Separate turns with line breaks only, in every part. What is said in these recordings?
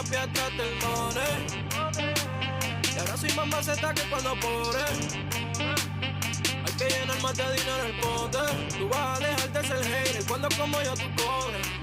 papi hasta el money. Y ahora soy más maceta que cuando pobre. Hay que llenar más de dinero el pote. Tú vas a dejarte ser hater cuando como yo tú cobres.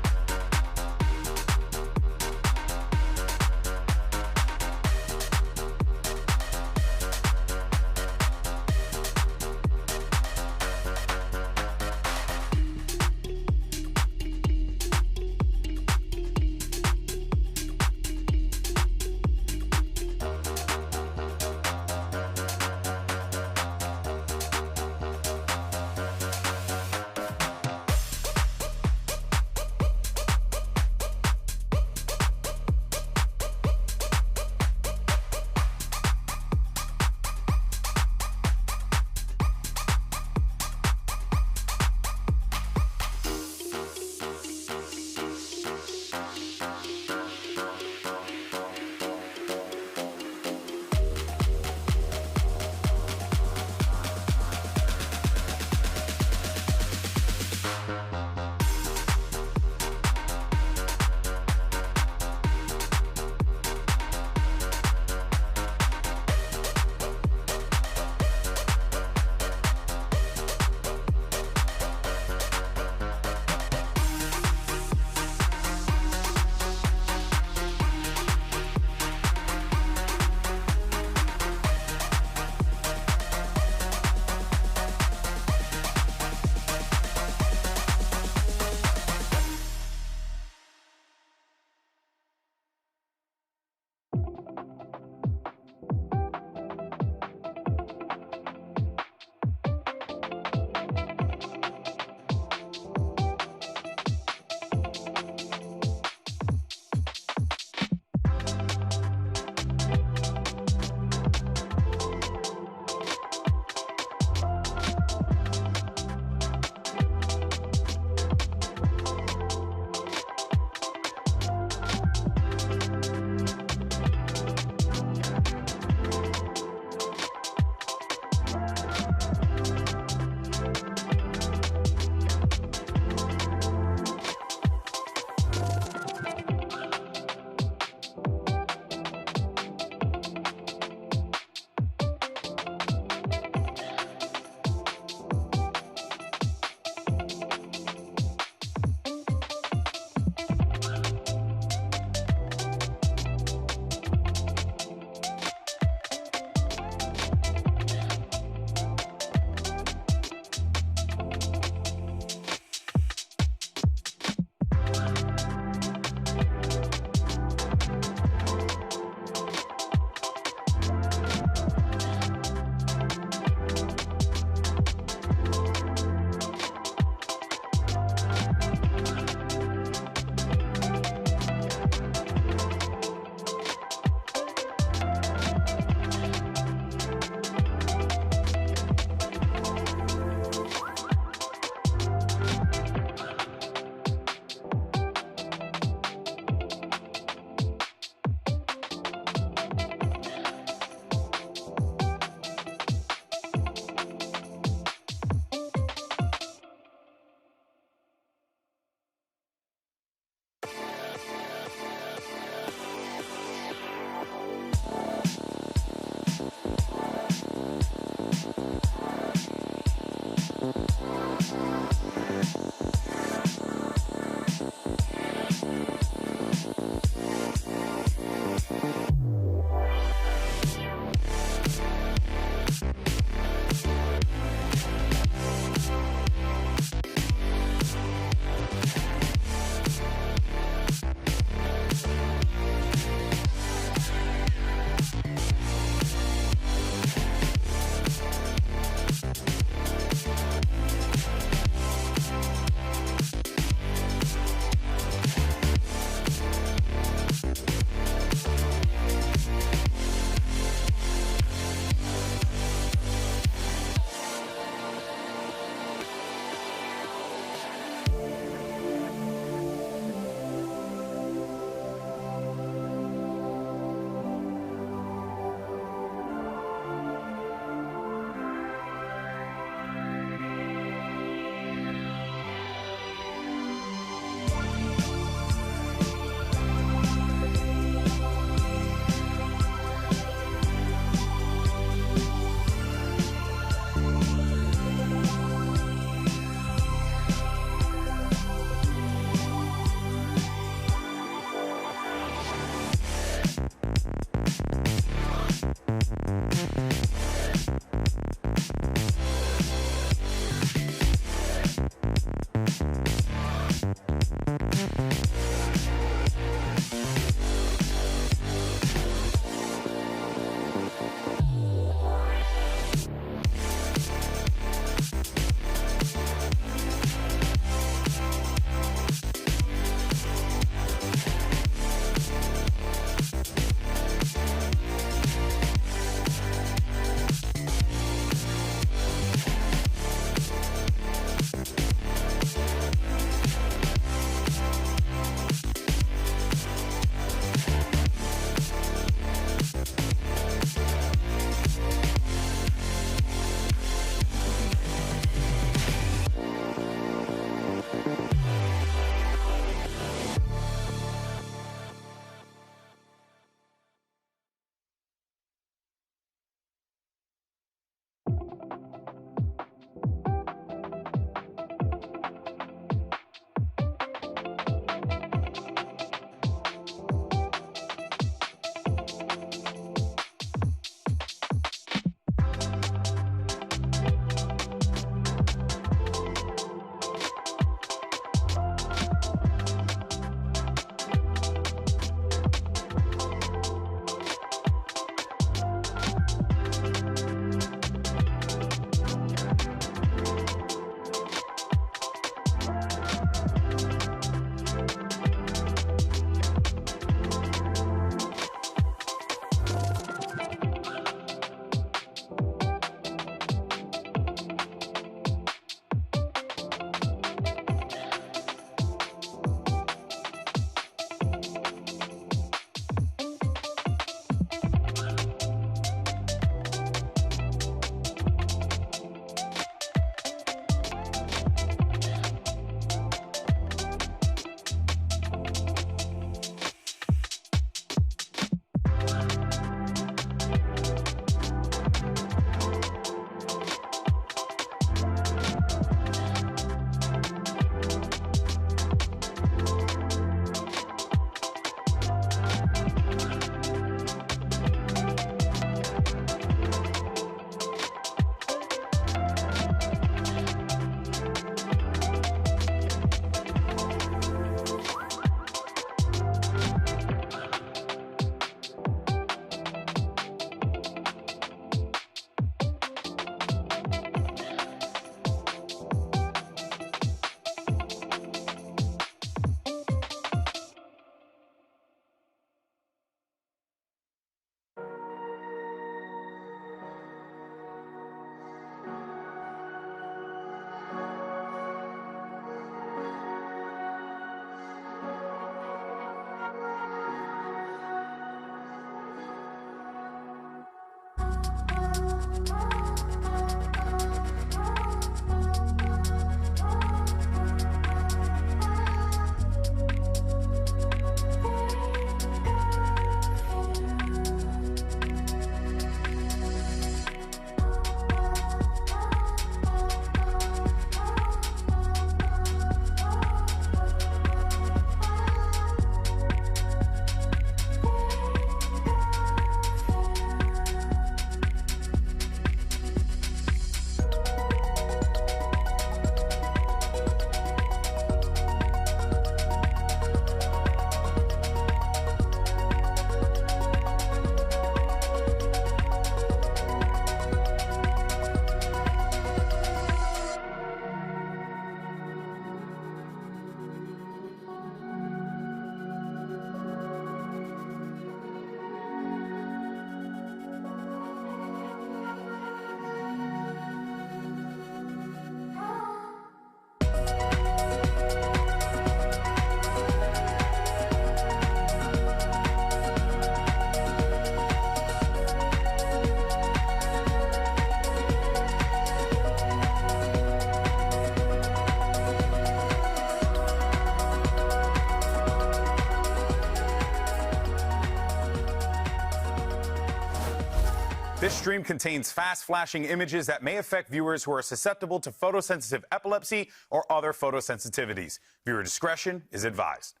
This stream contains fast flashing images that may affect viewers who are susceptible to photosensitive epilepsy or other photosensitivities. Viewer discretion is advised.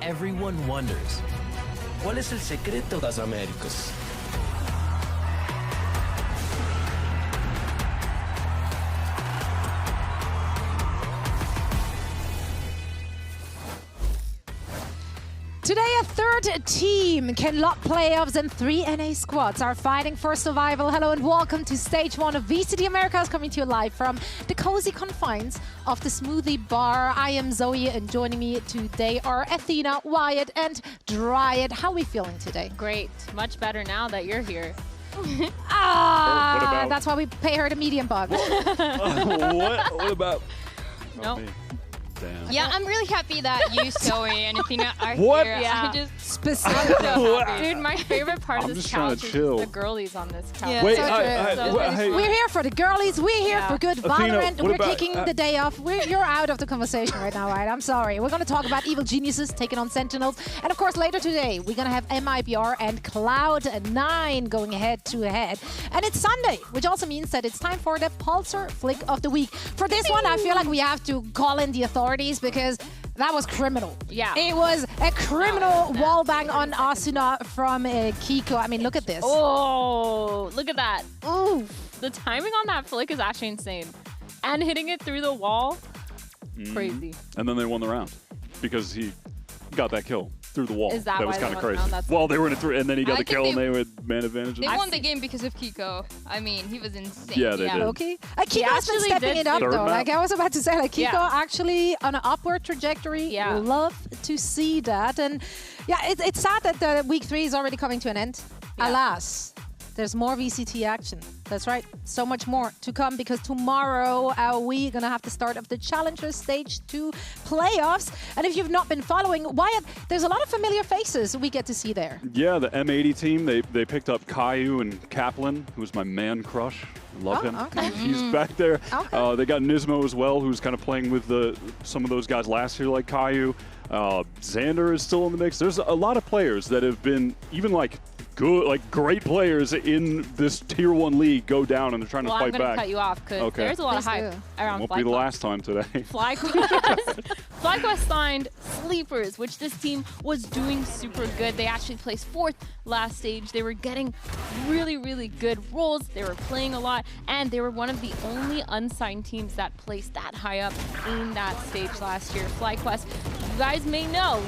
Everyone wonders, ¿cuál es el secreto de las Américas?
Today, a third team can lock playoffs and 3 NA squads are fighting for survival. Hello and welcome to Stage 1 of VCT Americas, coming to you live from the cozy confines of the Smoothie Bar. I am Zoe, and joining me today are Athena, Wyatt, and Dryad. How are we feeling today?
Great. Much better now that you're here.
That's why we pay her the medium bug.
What about?
Nope.
Damn.
Yeah, I'm really happy that you, Zoe, and Athena are
What?
here.
Yeah.
I just
Specific.
Dude, my favorite part
I'm
of this
just trying
couch
to
is
chill.
the girlies on this couch.
Yeah.
Wait,
So
hey,
We're here for the girlies. We're here for good
Athena,
VALORANT.
what
We're
about-
kicking the day off. You're out of the conversation right now, right? I'm sorry. We're going to talk about evil geniuses taking on sentinels. And of course, later today, we're going to have MIBR and Cloud9 going head-to-head. And it's Sunday, which also means that it's time for the Pulsar Flick of the Week. For this one, I feel like we have to call in the authorities because that was criminal.
Yeah.
It was a criminal wallbang on Asuna from Kiko. I mean, look at this.
Oh, look at that.
Ooh.
The timing on that flick is actually insane. And hitting it through the wall, crazy.
And then they won the round because he got that kill through the wall.
Is that
was
why they
kind of
won the
crazy.
round? That's
Well, they were in a 3, and then he got
I
the
think
kill, and
they-
they had man advantage.
they won the game because of Kiko. I mean, he was insane.
Yeah, they did.
Okay. Kiko's been
actually
stepping
did
it up
third
though.
map.
Like I was about to say, like Kiko
Yeah.
actually on an upward trajectory.
Yeah.
Love to see that. And yeah, it's sad that the week 3 is already coming to an end.
Yeah.
Alas, there's more VCT action. That's right. So much more to come because tomorrow we're going to have the start of the Challengers Stage 2 playoffs. And if you've not been following, Wyatt, there's a lot of familiar faces we get to see there.
Yeah, the M80 team, they picked up Caillou and Kaplan, who's my man crush. Love
Oh,
him.
okay.
He's back there.
Okay.
They got Nismo as well, who's kind of playing with some of those guys last year, like Caillou. Xander is still in the mix. There's a lot of players that have been even like good, like great players in this Tier 1 league go down, and they're trying
Well,
to
I'm
fight
going to
back.
cut you off because
Okay.
there's a lot of
Please
hype
do.
around
Won't be the
FlyQuest.
last time today.
FlyQuest signed Sleepers, which this team was doing super good. They actually placed 4th last stage. They were getting really, really good rolls. They were playing a lot, and they were one of the only unsigned teams that placed that high up in that stage last year. FlyQuest, you guys may know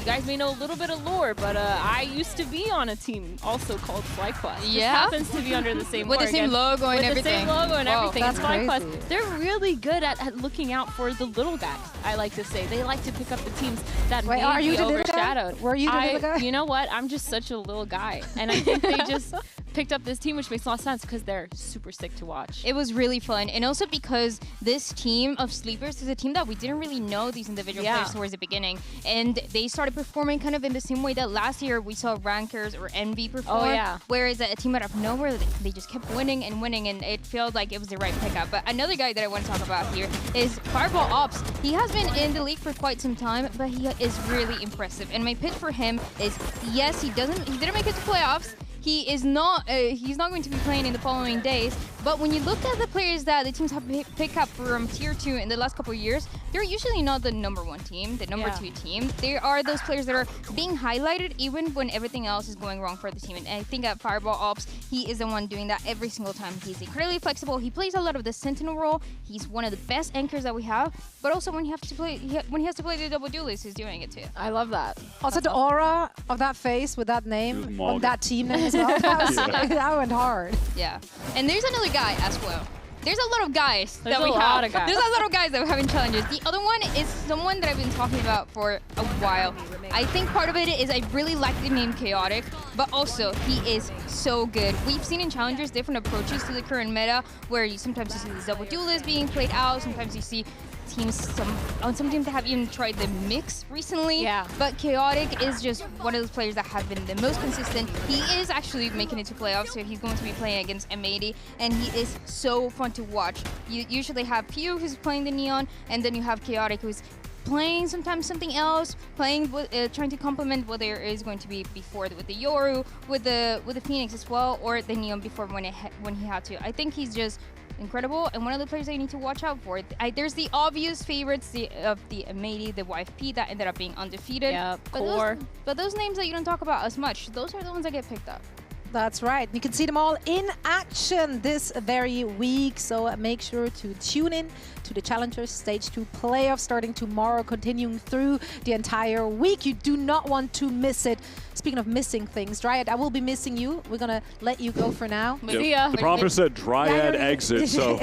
a little bit of lore, but I used to be on a team also called FlyQuest. This
Yeah?
happens to be under the same
With the
org,
same
and
logo and
with
everything.
the same logo and
Whoa.
everything.
That's
And FlyQuest,
crazy.
they're really good at looking out for the little guys, I like to say. They like to pick up the teams that
Wait,
may
are you
be
the little guy?
overshadowed.
Were you the little guy?
You know what? I'm just such a little guy. And I think they just picked up this team, which makes a lot of sense because they're super sick to watch.
It was really fun, and also because this team of Sleepers is a team that we didn't really know these individual
Yeah.
players towards the beginning, and they started performing kind of in the same way that last year we saw Rankers or Envy perform.
Oh, yeah.
Whereas a team out of nowhere, they just kept winning and winning, and it felt like it was the right pickup. But another guy that I want to talk about here is Fireball Ops. He has been in the league for quite some time, but he is really impressive. And my pitch for him is, yes, he didn't make it to playoffs. He is not. He's not going to be playing in the following days. But when you look at the players that the teams have picked up from Tier 2 in the last couple of years, they're usually not the #1 team, the number 2 team. They are those players that are being highlighted even when everything else is going wrong for the team. And I think at Fireball Ops, he is the one doing that every single time. He's incredibly flexible. He plays a lot of the Sentinel role. He's one of the best anchors that we have. But also when he has to play the double duelist, he's doing it too.
I love that.
Also, the aura of that face with that
He was
name on
Morgan.
that team name as well. That went hard.
Yeah. And there's another guy as well. There's a lot of guys
There's
that we
a
have.
lot of guys.
There's a lot of guys that we have in challenges. The other one is someone that I've been talking about for a while. I think part of it is I really like the name Chaotic, but also he is so good. We've seen in challengers different approaches to the current meta, where sometimes you see these double duelists being played out, sometimes you see teams, some teams that have even tried the mix recently.
Yeah.
But Chaotic is just one of those players that have been the most consistent. He is actually making it to playoffs, so he's going to be playing against M80, and he is so fun to watch. You usually have Pew, who's playing the Neon, and then you have Chaotic, who's playing sometimes something else, playing with, trying to complement what there is going to be before with the Yoru, with the Phoenix as well, or the Neon before when he had to. I think he's just incredible, and one of the players I need to watch out for. There's the obvious favorites of the Amady, the YFP that ended up being undefeated.
Yeah,
but those names that you don't talk about as much, those are the ones that get picked up.
That's right. You can see them all in action this very week. So make sure to tune in to the Challengers Stage 2 playoffs starting tomorrow, continuing through the entire week. You do not want to miss it. Speaking of missing things, Dryad, I will be missing you. We're going to let you go for now.
Yep. The prompter said Dryad exit, so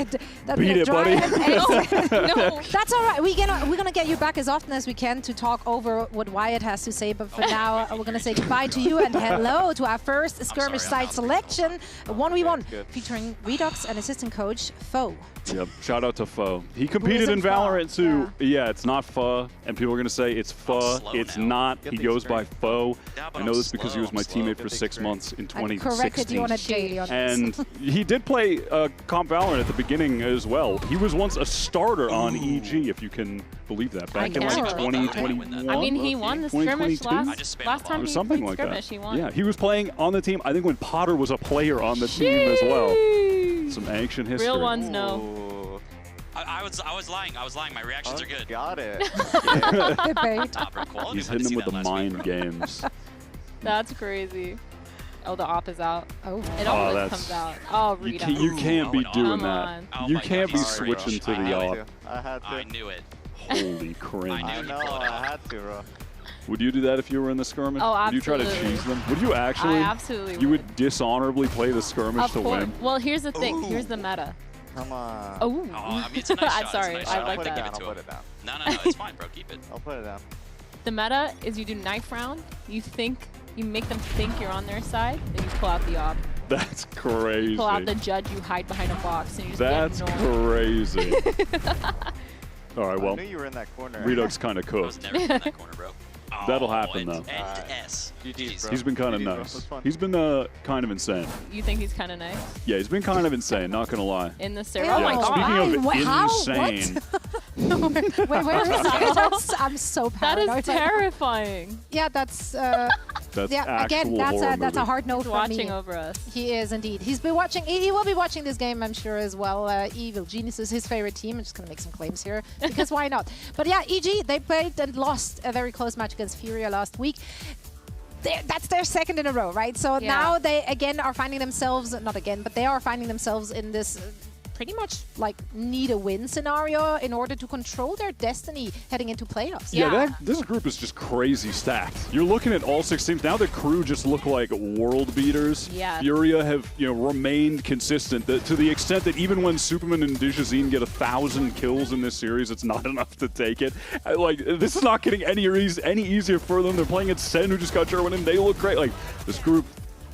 beat it, buddy.
No.
That's all right. We're gonna get you back as often as we can to talk over what Wyatt has to say. But for now, we're going to say goodbye to you and hello to our first Skirmish side selection, a 1v1 featuring Redux and assistant coach Foe.
Yep, shout out to Foe. He competed in VALORANT too. Yeah, it's not Pho, and people are going to say it's Pho. It's not. He goes by Foe. I know this because he was my teammate for 6 months in 2016.
Corrected you on a daily on
and he did play Comp VALORANT at the beginning as well. He was once a starter on EG, if you can believe that, back in like 2021.
I mean, he won the Skirmish last time he
something
played
like
Skirmish,
that.
he won.
Yeah, he was playing on the team, I think when Potter was a player on the team as well. Some ancient history.
Real ones know.
I was lying. My reactions are good.
Got it.
He's hitting him with the mind games.
That's crazy. Oh, the op is out.
Oh,
it always comes out. Oh, Rita.
You can't be doing
Come
that.
on.
Oh
You
my
can't
God,
be
sorry,
switching to the op.
I had to.
I knew it.
Holy cringe.
I know, I had to, bro.
Would you do that if you were in the skirmish?
Oh,
Would you try to
absolutely.
cheese them? Would you actually?
I absolutely
You would dishonorably play the skirmish
Of
to
course.
win?
Well, here's the thing. Here's the meta.
Come on.
Oh.
I mean, it's a nice shot.
I'm sorry.
It's a nice
I
shot.
like
I'll put it
that.
down. I'll put it down.
No, it's fine, bro. Keep it.
I'll put it down.
The meta is you do knife round. You make them think you're on their side. Then you pull out the op.
That's crazy.
Pull out the judge. You hide behind a box and you just
That's
get normal.
crazy. All right,
I
well,
knew you were in that corner.
Redux kind of
I was
cooked.
never in that corner, bro.
That'll happen, though.
And S.
GG's, bro.
He's been kind of
GG's, bro.
nice.
It was fun.
He's been kind of insane.
You think he's kind of nice
Yeah, he's been kind of insane, not going to lie.
in the server?
Yeah,
Oh my
Yeah,
god.
speaking of insane,
Wait, where is that? I'm so
That
paranoid.
is terrifying.
Yeah, that's
that's
yeah. Again,
actual horror
that's a
movie.
hard note
He's
for
watching
me.
over us.
He is indeed. He's been watching. He will be watching this game, I'm sure, as well. Evil Genius is his favorite team. I'm just gonna make some claims here because why not? But yeah, EG, they played and lost a very close match against FURIA last week. That's their second in a row, right? So now they again are finding themselves, not again, but they are finding themselves in this pretty much like need a win scenario in order to control their destiny heading into playoffs.
Yeah, this group is just crazy stacked. You're looking at all 6 teams. Now the crew just look like world beaters.
Yeah.
Furia have remained consistent to the extent that even when Superman and Dijazine get 1,000 kills in this series, it's not enough to take it. Like, this is not getting any easier for them. They're playing at Sen, who just got Gerwin, and they look great. Like, this group,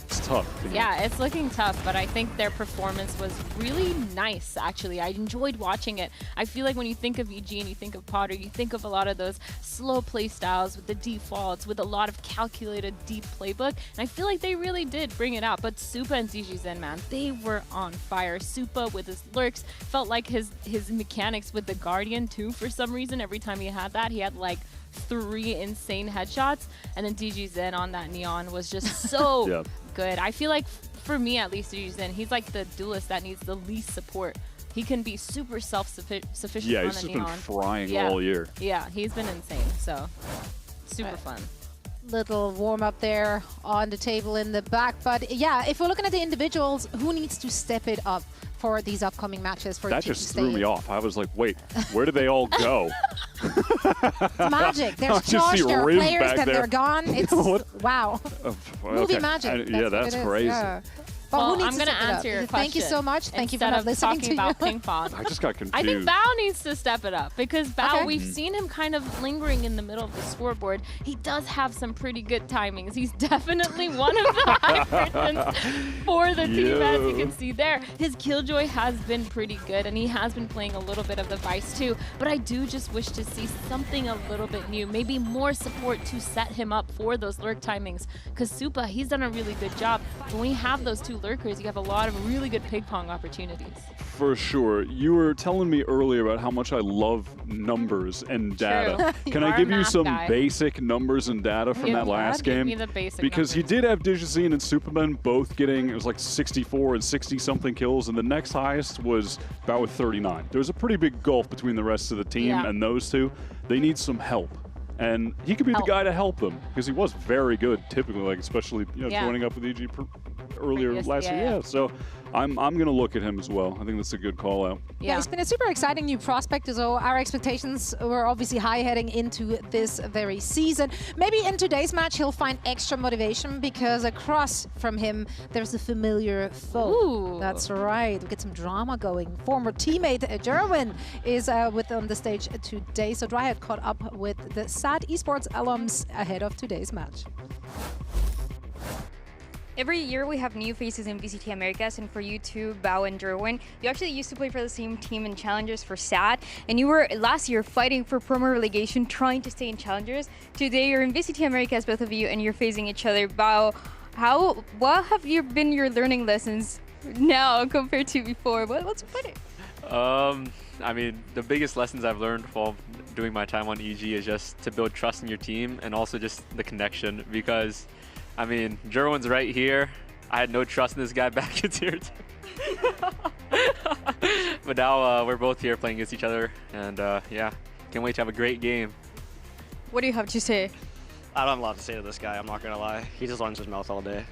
it's tough.
Yeah, it's looking tough, but I think their performance was really nice, actually. I enjoyed watching it. I feel like when you think of EG and you think of Potter, you think of a lot of those slow play styles with the defaults, with a lot of calculated deep playbook, and I feel like they really did bring it out. But Supa and DGZen, man, they were on fire. Supa with his lurks, felt like his mechanics with the Guardian too for some reason. Every time he had that, he had like 3 insane headshots, and then DGZen on that Neon was just so good. I feel like, for me at least, DGZen, he's like the duelist that needs the least support. He can be super self-sufficient on the Neon.
He's just been frying all year.
Yeah, he's been insane, so super fun.
Little warm up there on the table in the back. But yeah, if we're looking at the individuals, who needs to step it up for these upcoming matches for
That
EG
just
to
threw
stay
me
in?
off. I was like, wait, where did they all go?
It's magic. There's
I just see
Josh, there are
Riv
players,
back
then
there.
they're gone. It's wow. Movie
Okay.
magic.
Yeah,
what
that's
it is.
crazy.
Yeah. But
Well,
who needs
I'm
to
gonna
step it up?
answer your question.
Thank you so much. Thank you for
Instead
not
of
listening
talking
to
about
you.
ping pong.
I just got confused.
I think Bao needs to step it up because Bao,
Okay.
we've seen him kind of lingering in the middle of the scoreboard. He does have some pretty good timings. He's definitely one of the high persons for the team, as you can see there. His Killjoy has been pretty good, and he has been playing a little bit of the Vice too, but I do just wish to see something a little bit new, maybe more support to set him up for those lurk timings, because Supa, he's done a really good job. When we have those 2 two lurkers, you have a lot of really good ping pong opportunities.
For sure. You were telling me earlier about how much I love numbers and data. Can
You
I
are
give
a
you
math
some
guy.
basic numbers and data from that last
Give
game?
me the basic
Because
numbers.
you did have Digizine and Superman both getting, it was like 64 and 60-something kills, and the next highest was about with 39. There's a pretty big gulf between the rest of the team and those two. They need some help. And he could be the guy to help them, because he was very good, typically, like especially joining up with EG earlier last year. Yeah, so I'm going to look at him as well. I think that's a good call out.
Yeah, he's been a super exciting new prospect, so our expectations were obviously high heading into this very season. Maybe in today's match he'll find extra motivation because across from him there's a familiar foe.
Ooh.
That's right, we get some drama going. Former teammate Jerwin is with on the stage today, so Dryad caught up with the SAD Esports alums ahead of today's match.
Every year we have new faces in VCT Americas, and for you too, Bao and Jerwin, you actually used to play for the same team in Challengers for SAD, and you were last year fighting for promo relegation, trying to stay in Challengers. Today you're in VCT Americas, both of you, and you're facing each other. Bao, what have been your learning lessons now compared to before? What's better?
I mean, the biggest lessons I've learned while doing my time on EG is just to build trust in your team and also just the connection, because I mean, Jerwin's right here. I had no trust in this guy back in tier 2. But now we're both here playing against each other, and yeah, can't wait to have a great game.
What do you have to say?
I don't have a lot to say to this guy, I'm not gonna lie. He just runs his mouth all day.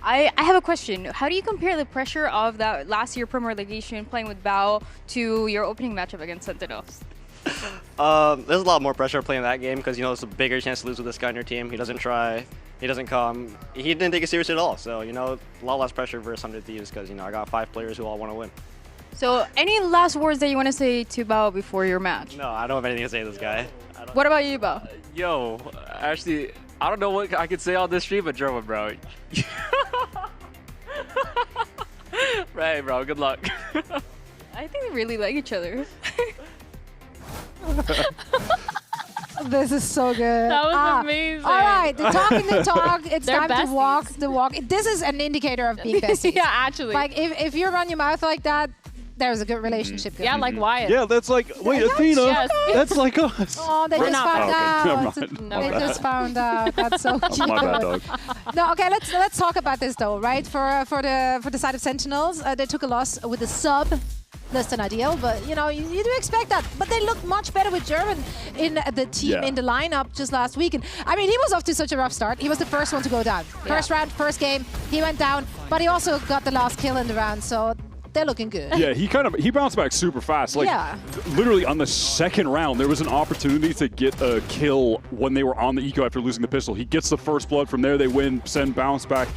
I have a question. How do you compare the pressure of that last year promo relegation playing with Bao to your opening matchup against Sentinels?
There's a lot more pressure playing that game because, you know, it's a bigger chance to lose with this guy on your team. He doesn't try, he doesn't come, he didn't take it seriously at all. So, you know, a lot less pressure versus 100 Thieves because, you know, I got 5 players who all want to win.
So, any last words that you want to say to Bao before your match?
No, I don't have anything to say to this guy.
What about you, Bao?
Yo, actually, I don't know what I could say on this stream, but Jerwin, bro. Right, bro, good luck.
I think they really like each other.
This is so good.
That was amazing.
All right, the talk. It's
They're
time to walk
besties.
the walk. This is an indicator of being besties.
Yeah, actually.
Like, if you run your mouth like that, there's a good relationship going.
Yeah, like Wyatt.
Yeah, that's like, wait, Athena,
Yes.
that's like us.
Oh, they
We're
just
not
found out.
Never mind.
They just found out. That's so cute.
My bad, dog.
No, okay, let's talk about this though, right? For the side of Sentinels, they took a loss with a sub. Less than ideal, but you know, you do expect that. But they look much better with German in the team, in the lineup just last week. And I mean, he was off to such a rough start. He was the first one to go down. First round, first game, he went down, but he also got the last kill in the round, so they're looking good.
Yeah, he bounced back super fast. Like, literally on the second round, there was an opportunity to get a kill when they were on the eco after losing the pistol. He gets the first blood. From there, they win, send bounce back.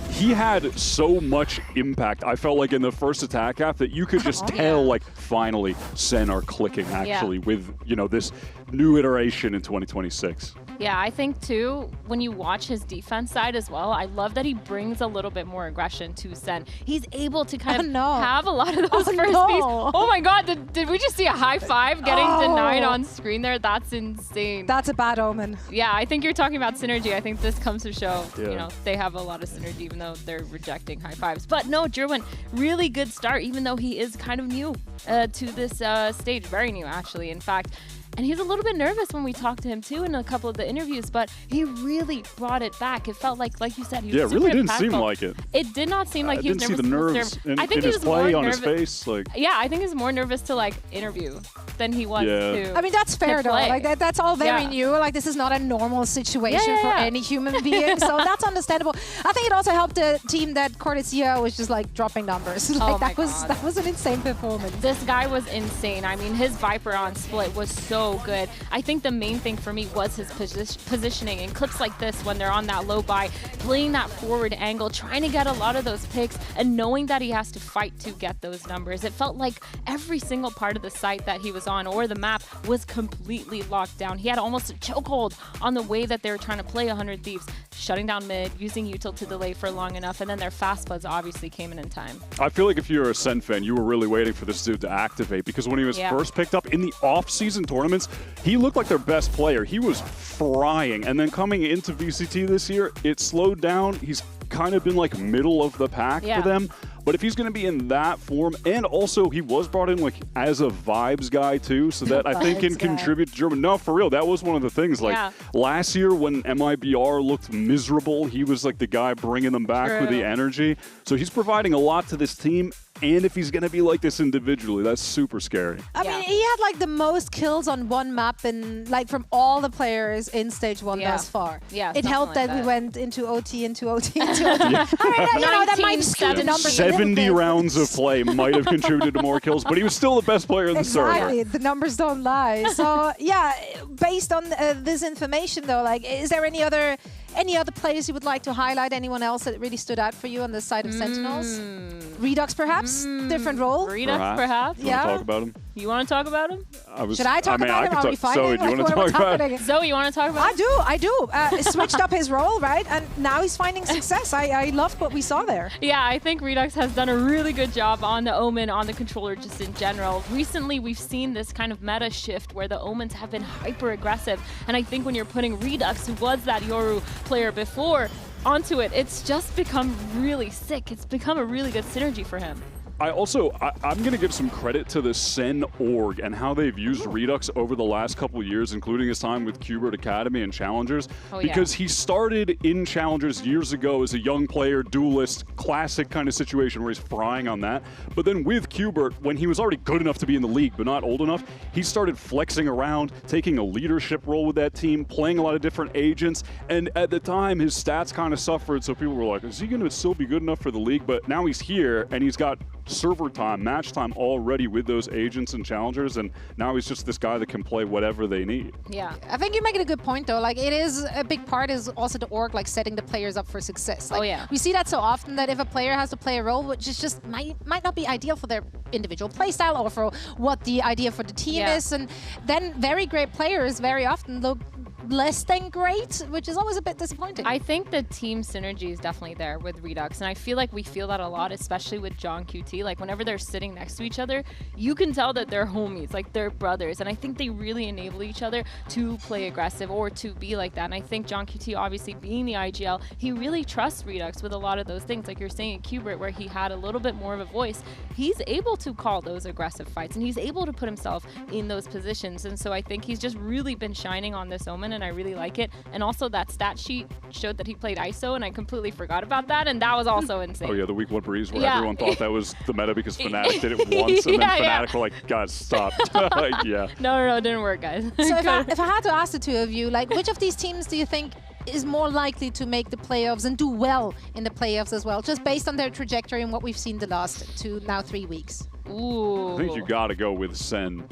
He had so much impact, I felt like, in the first attack half that you could just tell, like, finally, Sen are clicking, actually, with, you know, this new iteration in 2026.
Yeah, I think too, when you watch his defense side as well, I love that he brings a little bit more aggression to Sen. He's able to kind of have a lot of those first pieces. Oh my god, did we just see a high five getting denied on screen there? That's insane.
That's a bad omen.
Yeah, I think you're talking about synergy. I think this comes to show, you know, they have a lot of synergy even though they're rejecting high fives. But no, Jerwin, really good start, even though he is kind of new to this stage. Very new, actually, in fact. And he's a little bit nervous when we talked to him, too, in a couple of the interviews, but he really brought it back. It felt like you said, he was super
really didn't
impactful.
seem like it.
It did not seem like he was nervous.
I didn't see the nerves in his play, on his face. Like,
yeah, I think he's more nervous to, like, interview than he was to
I mean, that's fair, though.
play.
Like, that's all very new. Like, this is not a normal situation for any human being, so that's understandable. I think it also helped the team that Cortesia was just, like, dropping numbers. Like, that was an insane performance.
This guy was insane. I mean, his Viper on split was so good. I think the main thing for me was his positioning in clips like this when they're on that low buy, playing that forward angle, trying to get a lot of those picks, and knowing that he has to fight to get those numbers. It felt like every single part of the site that he was on or the map was completely locked down. He had almost a chokehold on the way that they were trying to play 100 Thieves, shutting down mid, using util to delay for long enough, and then their fast buds obviously came in time.
I feel like if you're a Sen fan, you were really waiting for this dude to activate, because when he was first picked up in the off-season tournaments, he looked like their best player. He was frying, and then coming into VCT this year, it slowed down. He's kind of been like middle of the pack for them. But if he's going to be in that form, and also he was brought in like as a vibes guy too, so that I think can contribute to German. No, for real, that was one of the things. Like last year when MIBR looked miserable, he was like the guy bringing them back with the energy. So he's providing a lot to this team. And if he's going to be like this individually, that's super scary.
I mean, he had like the most kills on one map in like from all the players in stage 1 thus far.
Yeah,
it helped
like
that we went into OT, into OT, into OT.
Yeah.
I mean, you know, that might skew the numbers
70 rounds of play might have contributed to more kills, but he was still the best player in the server.
Exactly, the numbers don't lie. So yeah, based on this information though, like, is there any other players you would like to highlight? Anyone else that really stood out for you on the side of Sentinels? Redux, perhaps? Different role?
Redux, perhaps?
You want to talk about him?
You want to talk about him?
Should I talk about him? Are we fighting?
Zoe, do you want to talk about him?
Zoe, you want to talk about him?
I do. Switched up his role, right? And now he's finding success. I loved what we saw there.
Yeah, I think Redux has done a really good job on the Omen, on the controller, just in general. Recently, we've seen this kind of meta shift where the Omens have been hyper aggressive. And I think when you're putting Redux, who was that Yoru player before, onto it, it's just become really sick. It's become a really good synergy for him.
I'm going to give some credit to the Sen org and how they've used Redux over the last couple of years, including his time with Qbert Academy and Challengers, because he started in Challengers years ago as a young player, duelist, classic kind of situation where he's frying on that. But then with Qbert, when he was already good enough to be in the league, but not old enough, he started flexing around, taking a leadership role with that team, playing a lot of different agents. And at the time, his stats kind of suffered, so people were like, is he going to still be good enough for the league? But now he's here, and he's got server time, match time already with those agents and challengers, and now he's just this guy that can play whatever they need.
Yeah, I think you're making a good point though. Like, it is a big part is also the org, like setting the players up for success. Like, we see that so often that if a player has to play a role which is just might not be ideal for their individual playstyle or for what the idea for the team is, and then very great players very often look less than great, which is always a bit disappointing.
I think the team synergy is definitely there with Redux, and I feel like we feel that a lot, especially with John QT. Like, whenever they're sitting next to each other, you can tell that they're homies, like they're brothers, and I think they really enable each other to play aggressive or to be like that. And I think John QT, obviously being the IGL, he really trusts Redux with a lot of those things. Like you're saying at Qbert, where he had a little bit more of a voice, he's able to call those aggressive fights, and he's able to put himself in those positions. And so I think he's just really been shining on this Omen, and I really like it. And also that stat sheet showed that he played ISO, and I completely forgot about that, and that was also insane.
Oh yeah, the week 1 breeze where everyone thought that was the meta because Fnatic did it once, and then Fnatic were like, guys, stop.
No, it didn't work, guys.
So if I had to ask the two of you, like, which of these teams do you think is more likely to make the playoffs and do well in the playoffs as well, just based on their trajectory and what we've seen the last 3 weeks?
Ooh.
I think you got to go with Sen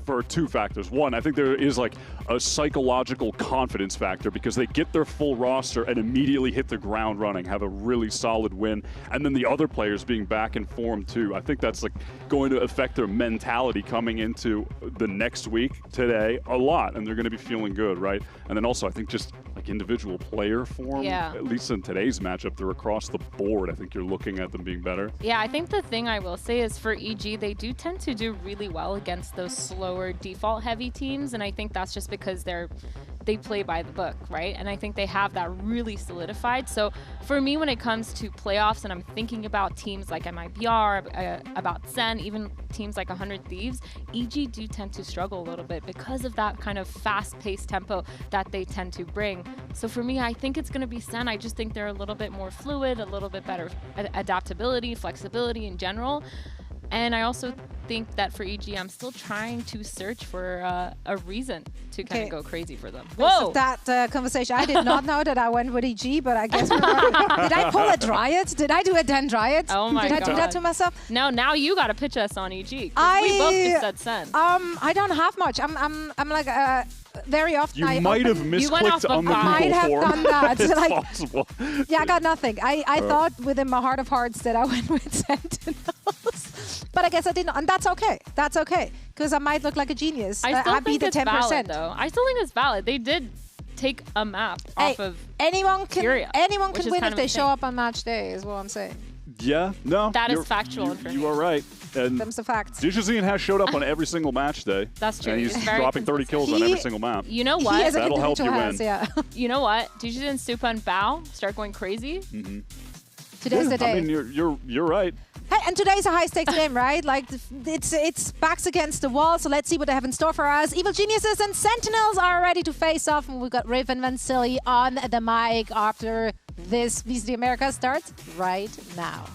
for 2 factors. One, I think there is like a psychological confidence factor because they get their full roster and immediately hit the ground running, have a really solid win, and then the other players being back in form too. I think that's like going to affect their mentality coming into the next week today a lot, and they're going to be feeling good, right? And then also I think just like individual player form, at least in today's matchup, they're across the board. I think you're looking at them being better.
Yeah, I think the thing I will say is for EG, they do tend to do really well against those slower default heavy teams, and I think that's just because they play by the book, right? And I think they have that really solidified. So for me, when it comes to playoffs and I'm thinking about teams like MIBR, about Sen, even teams like 100 Thieves, EG do tend to struggle a little bit because of that kind of fast-paced tempo that they tend to bring. So for me, I think it's going to be Sen. I just think they're a little bit more fluid, a little bit better adaptability, flexibility in general. And I also think that for EG, I'm still trying to search for a reason to kind of go crazy for them.
Whoa! That conversation, I did not know that I went with EG, but I guess did I pull a Dryad? Did I do a Dryad?
Oh my God.
Did I do that to myself?
No, now you got to pitch us on EG. We both just said Sen.
I don't have much. I'm like very often
you might have misclicked on the Google form.
Done that.
It's
like,
possible.
Yeah, I got nothing. I thought within my heart of hearts that I went with Sentinels, but I guess I didn't, and that's okay. That's okay, because I might look like a genius.
I still
think
it's 10%. Valid, though. I still think it's valid. They did take a map off of
anyone can
FURIA,
anyone can win if they show up on match day, is what I'm saying.
Yeah, no.
That is factual information.
You are right. And
Them's the facts.
DJZine has showed up on every single match day.
That's true.
And he's
He's very
dropping 30 kills on every single map.
You know what?
He has an
That'll help you
individual
win.
house, yeah.
You know what? DJZine and Supa and Bao start going crazy.
Today's the day.
I mean, you're right.
Hey, and today's a high-stakes game, right? Like, it's backs against the wall, so let's see what they have in store for us. Evil Geniuses and Sentinels are ready to face off, and we've got Raven Vansili on the mic after this VCT America starts right now.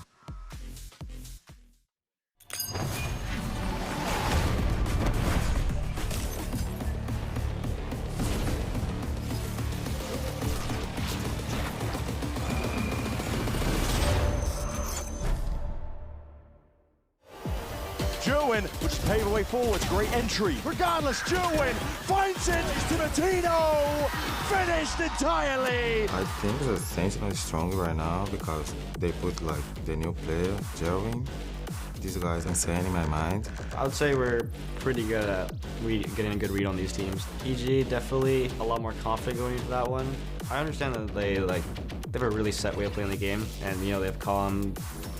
Jerwin, which paved the way forward. Great entry. Regardless, Jerwin finds it. It's Timatino. Finished entirely.
I think the Sentinel is stronger right now because they put like the new player, Jerwin. These guys insane in my mind.
I would say we're pretty good at getting a good read on these teams. EG definitely a lot more confident going into that one. I understand that they have a really set way of playing the game, and you know they have Column,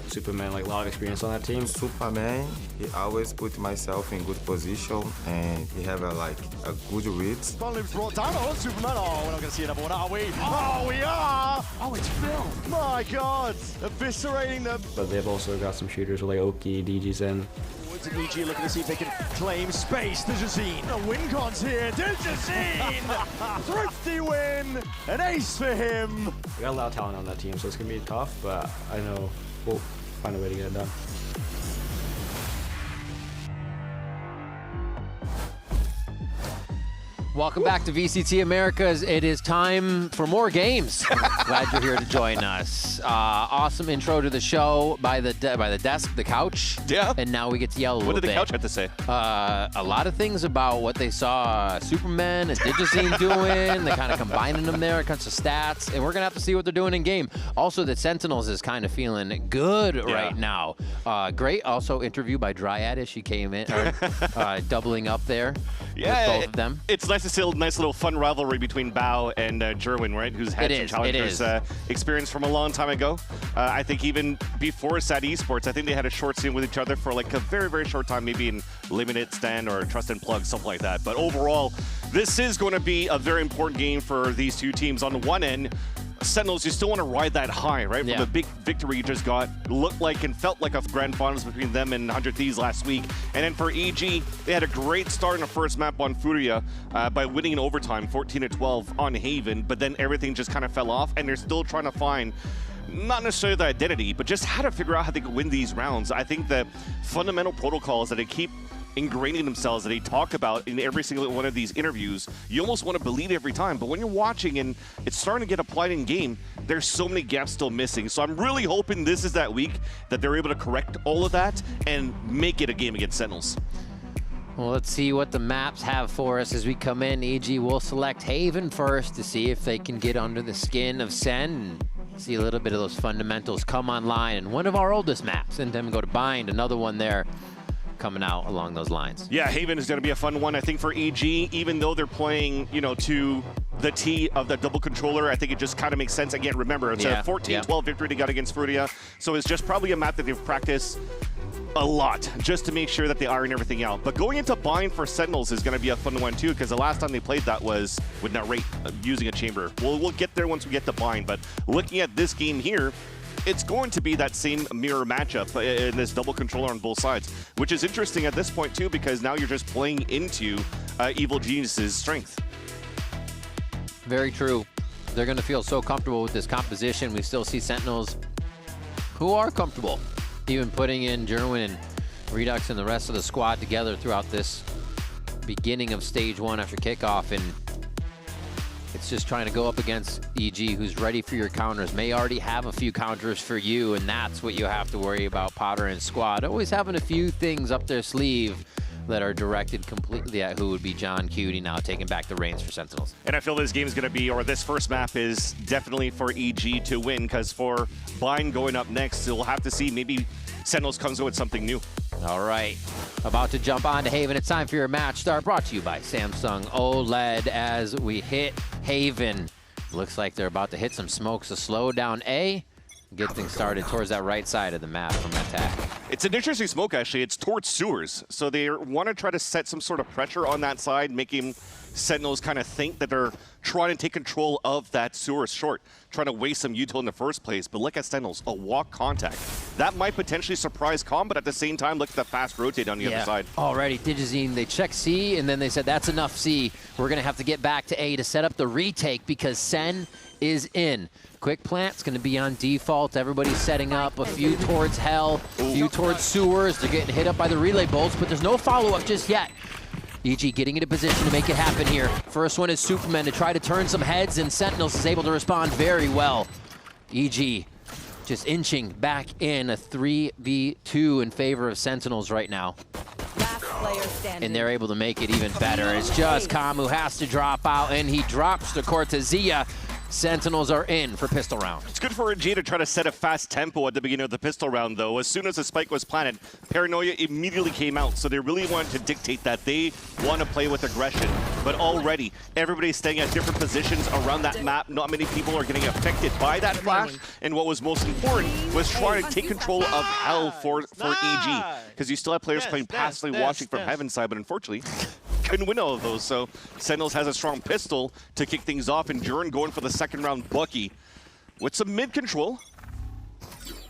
Superman, like a lot of experience on that team.
Superman, he always put myself in good position, and he have a good read.
Spotlips brought down. Oh, Superman. Oh, we're not going to see another one, are we? Oh, we are. Oh, it's Phil. My God, eviscerating them.
But they've also got some shooters with like Oki, DJZine.
Woods and EG looking to see if they can claim space. DJZine. The win con's here. DJZine. Thrifty win. An ace for him.
We got a lot of talent on that team, so it's going to be tough, but I know we'll find a way to get it done.
Welcome back to VCT Americas. It is time for more games. Glad you're here to join us. Awesome intro to the show by the desk, the couch.
Yeah.
And now we get to yell a little bit.
What did the couch have to say?
A lot of things about what they saw Superman and DJZine doing. They're kind of combining them there, a bunch of stats. And we're going to have to see what they're doing in game. Also, the Sentinels is kind of feeling good right now. Great also interview by Dryad as she came in, doubling up there with both of them.
It's nice to see a nice little fun rivalry between Bao and Jerwin, right? Who's had some challengers experience from a long time ago. I think even before SAT Esports, I think they had a short scene with each other for like a very, very short time, maybe in Limited Stand or Trust and Plug, something like that. But overall, this is going to be a very important game for these two teams. On the one end, Sentinels, you still want to ride that high, right? From the big victory you just got. Looked like and felt like a grand finals between them and 100 Thieves last week. And then for EG, they had a great start in the first map on FURIA by winning in overtime, 14-12 on Haven, but then everything just kind of fell off, and they're still trying to find not necessarily the identity, but just how to figure out how they can win these rounds. I think the fundamental protocols that they keep ingraining themselves that they talk about in every single one of these interviews, you almost want to believe every time. But when you're watching and it's starting to get applied in game, there's so many gaps still missing. So I'm really hoping this is that week that they're able to correct all of that and make it a game against Sentinels.
Well, let's see what the maps have for us as we come in. EG will select Haven first to see if they can get under the skin of Sen and see a little bit of those fundamentals come online. And one of our oldest maps, and then go to Bind, another one there coming out along those lines.
Yeah, Haven is going to be a fun one. I think for EG, even though they're playing, you know, to the T of the double controller, I think it just kind of makes sense. Again, remember, it's a 14-12 victory they got against FURIA, so it's just probably a map that they've practiced a lot just to make sure that they iron everything out. But going into Bind for Sentinels is going to be a fun one too, because the last time they played that was with Narrate using a chamber. We'll get there once we get to Bind, but looking at this game here, it's going to be that same mirror matchup in this double controller on both sides, which is interesting at this point too, because now you're just playing into Evil Genius's strength.
Very true. They're going to feel so comfortable with this composition. We still see Sentinels who are comfortable, even putting in Jerwin and Redux and the rest of the squad together throughout this beginning of stage one after kickoff. And it's just trying to go up against EG, who's ready for your counters, may already have a few counters for you, and that's what you have to worry about, Potter and squad. Always having a few things up their sleeve that are directed completely at who would be John Cutie now taking back the reins for Sentinels.
And I feel this game is going to be, or this first map is definitely for EG to win, because for Bind going up next, we'll have to see maybe Sentinels comes with something new.
All right, about to jump on to Haven. It's time for your match start, brought to you by Samsung OLED as we hit Haven. Looks like they're about to hit some smokes. A slow down A. get things started towards that right side of the map from attack.
It's an interesting smoke, actually. It's towards sewers. So they want to try to set some sort of pressure on that side, making Sentinels kind of think that they're trying to take control of that sewer short, trying to waste some util in the first place. But look at Sentinels, a walk contact. That might potentially surprise Com, but at the same time, look at the fast rotate on the other side.
Already, Digizine, they checked C, and then they said, that's enough C. We're going to have to get back to A to set up the retake because Sen is in. Quick plant's going to be on default. Everybody's setting up a few towards hell, a few towards sewers. They're getting hit up by the relay bolts, but there's no follow-up just yet. EG getting into position to make it happen here. First one is Superman to try to turn some heads, and Sentinels is able to respond very well. EG just inching back in, a 3v2 in favor of Sentinels right now. And they're able to make it even better. It's just Com who has to drop out, and he drops to Cortezia. Sentinels are in for pistol round.
It's good for RNG to try to set a fast tempo at the beginning of the pistol round, though. As soon as the spike was planted, Paranoia immediately came out, so they really wanted to dictate that they want to play with aggression. But already, everybody's staying at different positions around that map. Not many people are getting affected by that flash, and what was most important was trying to take control of hell for EG, because you still have players playing passively watching from Heaven's side, but unfortunately, couldn't win all of those. So Sentinels has a strong pistol to kick things off, and Jurin going for the second round Bucky with some mid control.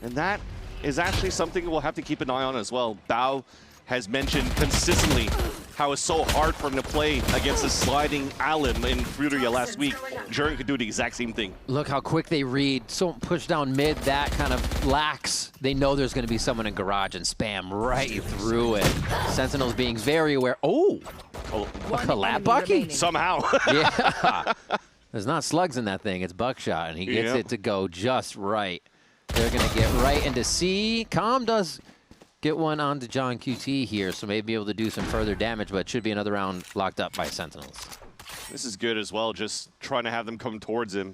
And that is actually something we'll have to keep an eye on as well. Bao has mentioned consistently how it's so hard for him to play against the sliding Alim in FURIA last week. Jurin could do the exact same thing.
Look how quick they read. So push down mid, that kind of lax. They know there's going to be someone in garage and spam right through it. Sentinels being very aware. Oh, a collab Bucky?
Somehow.
Yeah. There's not slugs in that thing. It's buckshot, and he gets it to go just right. They're going to get right into C. Com does get one onto John QT here, so maybe be able to do some further damage, but it should be another round locked up by Sentinels.
This is good as well, just trying to have them come towards him.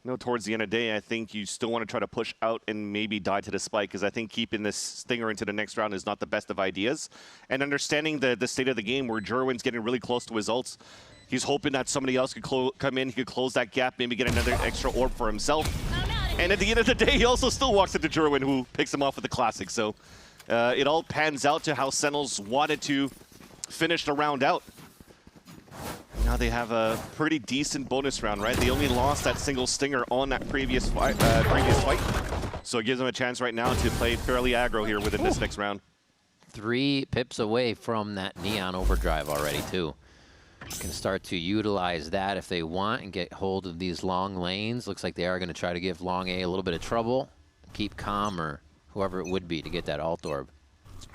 You know, towards the end of the day, I think you still want to try to push out and maybe die to the spike, because I think keeping this Stinger into the next round is not the best of ideas. And understanding the state of the game where Jerwin's getting really close to his ults, he's hoping that somebody else could come in, he could close that gap, maybe get another extra orb for himself. And at the end of the day, he also still walks into Jerwin, who picks him off with the classic. So it all pans out to how Sentinels wanted to finish the round out. Now they have a pretty decent bonus round, right? They only lost that single Stinger on that previous fight. So it gives them a chance right now to play fairly aggro here within this next round.
3 pips away from that Neon Overdrive already, too. Can start to utilize that if they want and get hold of these long lanes. Looks like they are going to try to give Long A little bit of trouble. Keep Com or whoever it would be to get that alt orb.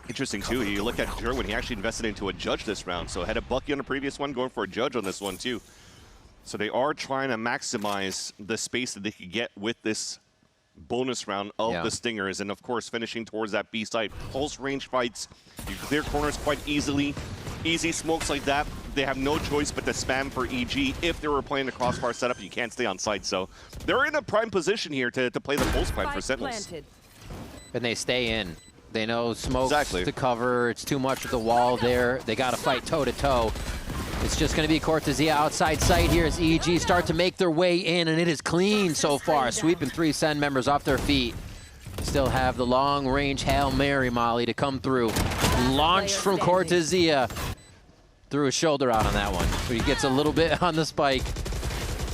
Interesting, too. You look at Jerwin, he actually invested into a Judge this round. So had a Bucky on the previous one, going for a Judge on this one, too. So they are trying to maximize the space that they could get with this bonus round of the Stingers. And, of course, finishing towards that B side. Pulse range fights. You clear corners quite easily. Easy smokes like that. They have no choice but to spam for EG. If they were playing the crossbar setup, you can't stay on site. So they're in a prime position here to play the pulse plan for Sentinels.
And they stay in. They know smokes to cover. It's too much with the wall there. They got to fight toe-to-toe. It's just going to be Cortezia outside sight here as EG start to make their way in, and it is clean so far, sweeping 3 Sen members off their feet. Still have the long-range Hail Mary Molly to come through. Launched from Cortezia. Threw his shoulder out on that one. So he gets a little bit on the spike.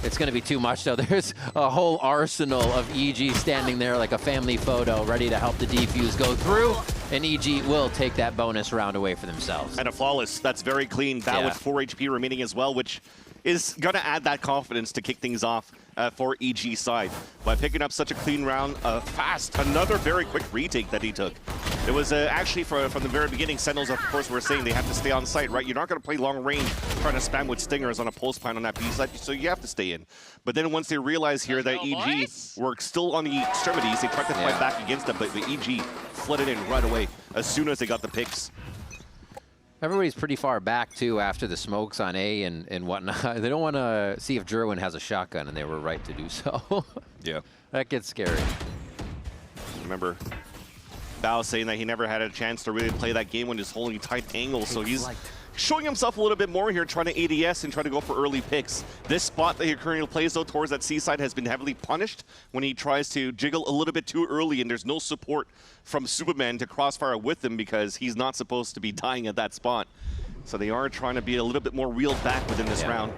It's going to be too much, though. There's a whole arsenal of EG standing there like a family photo, ready to help the defuse go through. And EG will take that bonus round away for themselves.
And a flawless. That's very clean. That with 4 HP remaining as well, which is going to add that confidence to kick things off for EG side. By picking up such a clean round, fast, another very quick retake that he took. It was actually from the very beginning, Sentinels, of course, were saying they have to stay on site, right? You're not going to play long range trying to spam with Stingers on a pulse plan on that B side, so you have to stay in. But then once they realize here that EG were still on the extremities, they tried to fight back against them, but the EG flooded in right away as soon as they got the picks.
Everybody's pretty far back, too, after the smokes on A and whatnot. They don't want to see if Jerwin has a shotgun, and they were right to do so.
Yeah.
That gets scary.
Remember Bao saying that he never had a chance to really play that game when he's holding tight angles, so he's showing himself a little bit more here, trying to ADS and trying to go for early picks. This spot that he currently plays, though, towards that C side has been heavily punished when he tries to jiggle a little bit too early, and there's no support from Superman to crossfire with him because he's not supposed to be dying at that spot. So they are trying to be a little bit more reeled back within this round.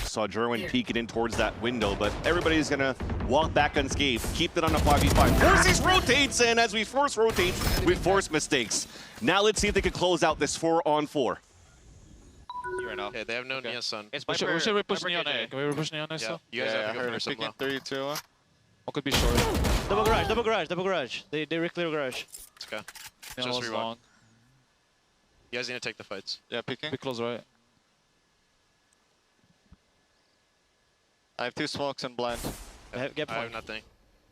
Saw Jerwin peeking in towards that window, but everybody's gonna walk back unscathed, keep it on a 5v5. Forces rotates, and as we force rotates, we force mistakes. Now let's see if they can close out this 4-on-4.
Okay, they have no Neon Sun.
Should we push Neon A? Can we push Neon A still?
You guys have to go first.
Picking 3, 2, 1. What could be short?
Double garage, double garage, double garage. They re-clear garage.
Let's go.
Neon
Just
was
rewind.
long.
You guys need to take the fights.
Yeah, picking. Be close right. I have 2 smokes and blind.
Get I have nothing.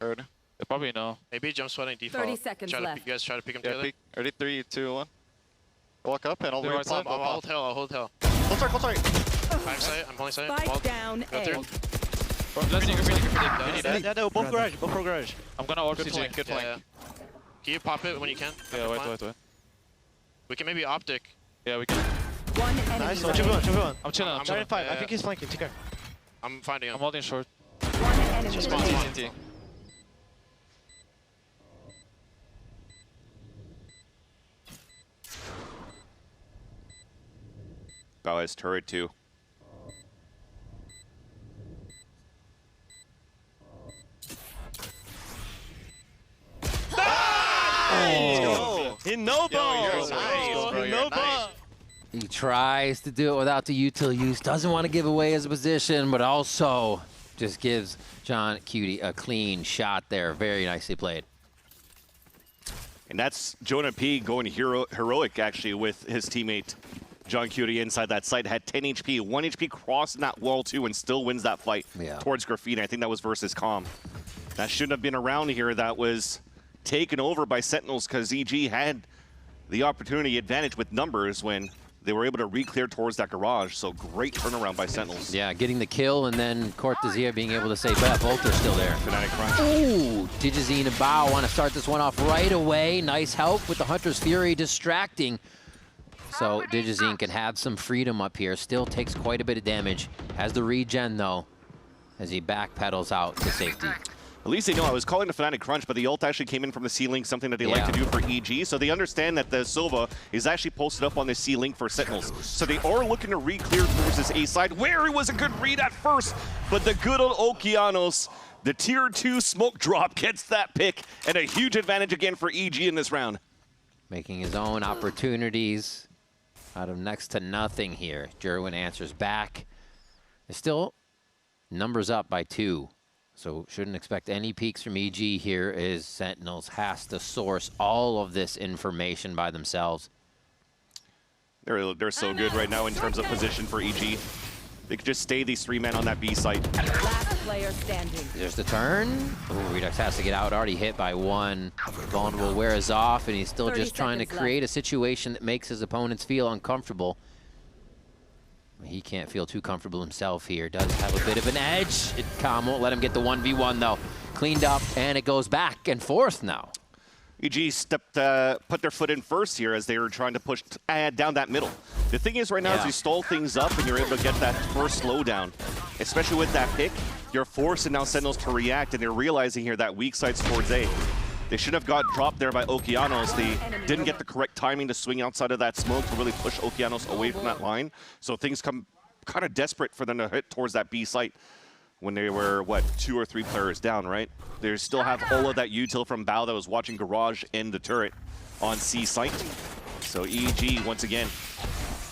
Heard. They probably know.
Maybe jump sweating default.
30 seconds left.
You guys try to pick them
Yeah,
together?
peek. Ready? 3, 2, 1. Walk up and all the way
I'll hold hell, I'll hold hell.
Hold sorry.
I'm sight, I'm holding sight.
Spike down
Go
A.
through.
Let's see.
Yeah, no, both garage, both garage.
I'm gonna orb
Good
CG.
flank.
Good flank.
Can you pop it when you can?
Yeah, wait.
We can maybe optic.
Yeah, we can.
One enemy.
Nice, jump on.
I'm chilling. I'm
Giant 5, I
Yeah.
think he's flanking, take care.
I'm finding him.
I'm holding short.
One enemy.
Spawn.
TNT.
Oh, his turret too.
Oh! In no balls!
He tries to do it without the util use, doesn't want to give away his position, but also just gives John Cutie a clean shot there. Very nicely played.
And that's Jonah P going heroic, actually, with his teammate, John Cutie, inside that site. Had 10 HP, 1 HP crossing that wall, too, and still wins that fight towards Graffiti. I think that was versus Calm. That shouldn't have been around here. That was taken over by Sentinels because EG had the opportunity advantage with numbers when they were able to re-clear towards that garage. So great turnaround by Sentinels.
Yeah, getting the kill and then Cortezia being able to say, but Volter's still there.
Fnatic Crunch.
Ooh, Digizine and Bao want to start this one off right away. Nice help with the Hunter's Fury distracting. So Digizine can have some freedom up here. Still takes quite a bit of damage. Has the regen though, as he backpedals out to safety.
At least they know I was calling the Fnatic Crunch, but the ult actually came in from the C-Link, something that they like to do for EG. So they understand that the Sova is actually posted up on the C-Link for Sentinels. So they are looking to re-clear towards this A side, where it was a good read at first, but the good old Okeanos, the tier 2 smoke drop, gets that pick, and a huge advantage again for EG in this round.
Making his own opportunities out of next to nothing here. Jerwin answers back. There's still numbers up by 2. So shouldn't expect any peaks from EG here as Sentinels has to source all of this information by themselves.
They're so good right now in terms of position for EG. They could just stay these 3 men on that B site.
Last player standing.
There's the turn. Ooh, Redux has to get out, already hit by 1. Vulnerable wears off, and he's still just trying to create a situation that makes his opponents feel uncomfortable. He can't feel too comfortable himself here. Does have a bit of an edge. Calm won't let him get the 1v1 though. Cleaned up, and it goes back and forth now.
EG put their foot in first here as they were trying to push down that middle. The thing is right now is you stall things up and you're able to get that first slowdown. Especially with that pick, you're forcing now Sentinels to react, and they're realizing here that weak side's towards A. They should have got dropped there by Okeanos. They didn't get the correct timing to swing outside of that smoke to really push Okeanos away from that line. So things come kind of desperate for them to hit towards that B site when they were, what, 2 or 3 players down, right? They still have all of that util from Bao that was watching Garage and the turret on C site. So EG, once again,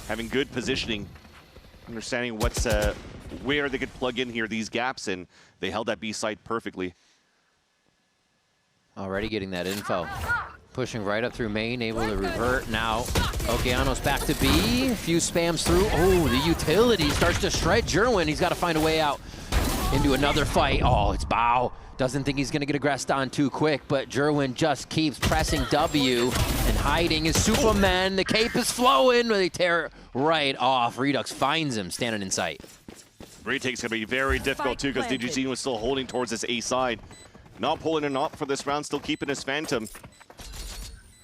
having good positioning, understanding what's where they could plug in here these gaps, and they held that B site perfectly.
Already getting that info. Pushing right up through main, able to revert now. Okeanos back to B, a few spams through. Oh, the utility starts to shred Jerwin. He's got to find a way out into another fight. Oh, it's Bao. Doesn't think he's going to get aggressed on too quick, but Jerwin just keeps pressing W and hiding his Superman. The cape is flowing. They tear it right off. Redux finds him standing in sight.
Retake's going to be very difficult too because Digizine was still holding towards this A side. Not pulling it up for this round, still keeping his Phantom.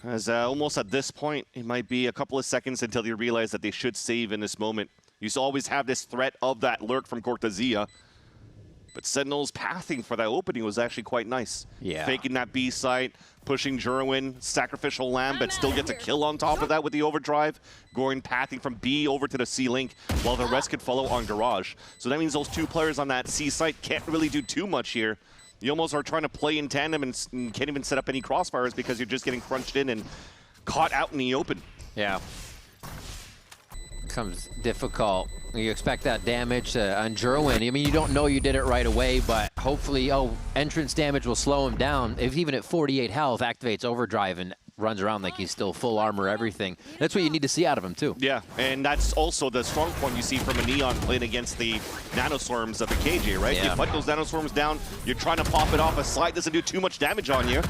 As almost at this point, it might be a couple of seconds until you realize that they should save in this moment. You always have this threat of that lurk from Cortezia. But Sentinel's pathing for that opening was actually quite nice.
Yeah.
Faking that B site, pushing Jerwin, sacrificial lamb, but still gets a kill on top of that with the overdrive. Going pathing from B over to the C link, while the rest could follow on Garage. So that means those two players on that C site can't really do too much here. You almost are trying to play in tandem and can't even set up any crossfires because you're just getting crunched in and caught out in the open.
Yeah. Becomes difficult. You expect that damage on Jerwin. I mean, you don't know you did it right away, but hopefully, entrance damage will slow him down. If even at 48 health, activates overdrive and runs around like he's still full armor, everything. That's what you need to see out of him, too.
Yeah, and that's also the strong point you see from a Neon playing against the nanoswarms of the KJ, right?
Yeah.
You put those nanoswarms down, you're trying to pop it off, a slide doesn't do too much damage on you,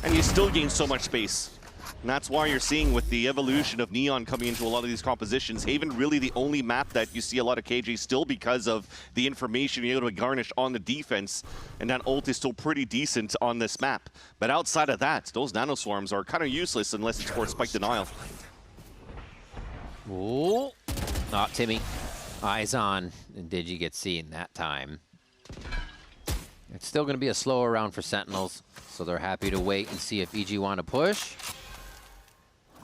and you still gain so much space. And that's why you're seeing with the evolution of Neon coming into a lot of these compositions, Haven really the only map that you see a lot of KJ still because of the information you're able to garnish on the defense, and that ult is still pretty decent on this map. But outside of that, those nanoswarms are kind of useless unless it's for spike denial.
Ooh. Not Timmy. Eyes on, and Digi gets seen that time. It's still going to be a slower round for Sentinels, so they're happy to wait and see if EG want to push.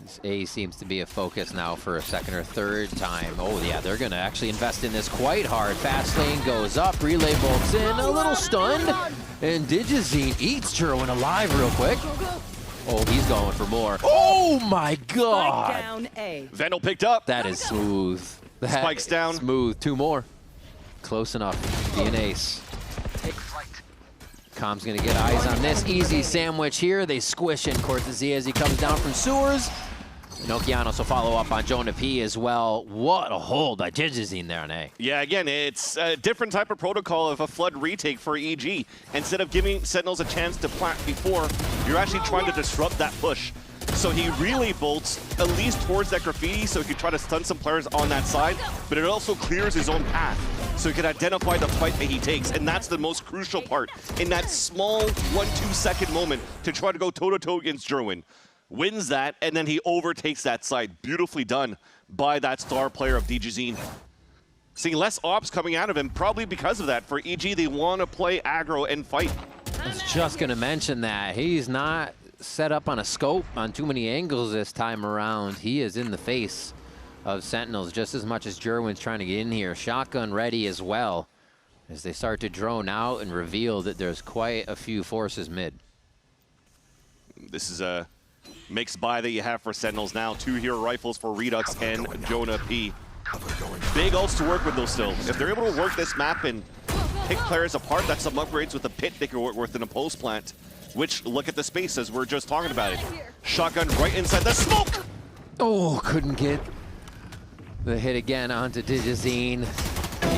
This A seems to be a focus now for a second or third time. Oh yeah, they're gonna actually invest in this quite hard. Fast lane goes up, relay bolts in, a little stunned, and Digizine eats Jerwin alive real quick. Oh, he's going for more. Oh my god!
Down A.
Vandal picked up.
That is smooth. That
Spikes down.
Smooth, two more. Close enough, be an ace. Com's gonna get eyes on this. Easy sandwich here. They squish in Cortezia as he comes down from sewers. And Okeanos will follow up on Jonah P as well. What a hold by Digizine there on A.
Yeah, again, it's a different type of protocol of a flood retake for EG. Instead of giving Sentinels a chance to plant before, you're actually trying to disrupt that push. So he relay bolts at least towards that graffiti so he can try to stun some players on that side, but it also clears his own path so he can identify the fight that he takes, and that's the most crucial part in that small 1-2 second moment to try to go toe-to-toe against Jerwin. Wins that, and then he overtakes that side. Beautifully done by that star player of Digizine. Seeing less ops coming out of him, probably because of that. For EG, they want to play aggro and fight.
I was just going to mention that. He's not set up on a scope on too many angles this time around. He is in the face of Sentinels just as much as Jerwin's trying to get in here. Shotgun ready as well as they start to drone out and reveal that there's quite a few forces mid.
This is a mixed buy that you have for Sentinels now. 2 hero rifles for Redux and Jonah P. Big ults to work with those still. If they're able to work this map and pick players apart, that's some upgrades with the pit they can work with in a post plant. Which, look at the space as we're just talking about it. Shotgun right inside the smoke!
Oh, couldn't get the hit again onto Digizine.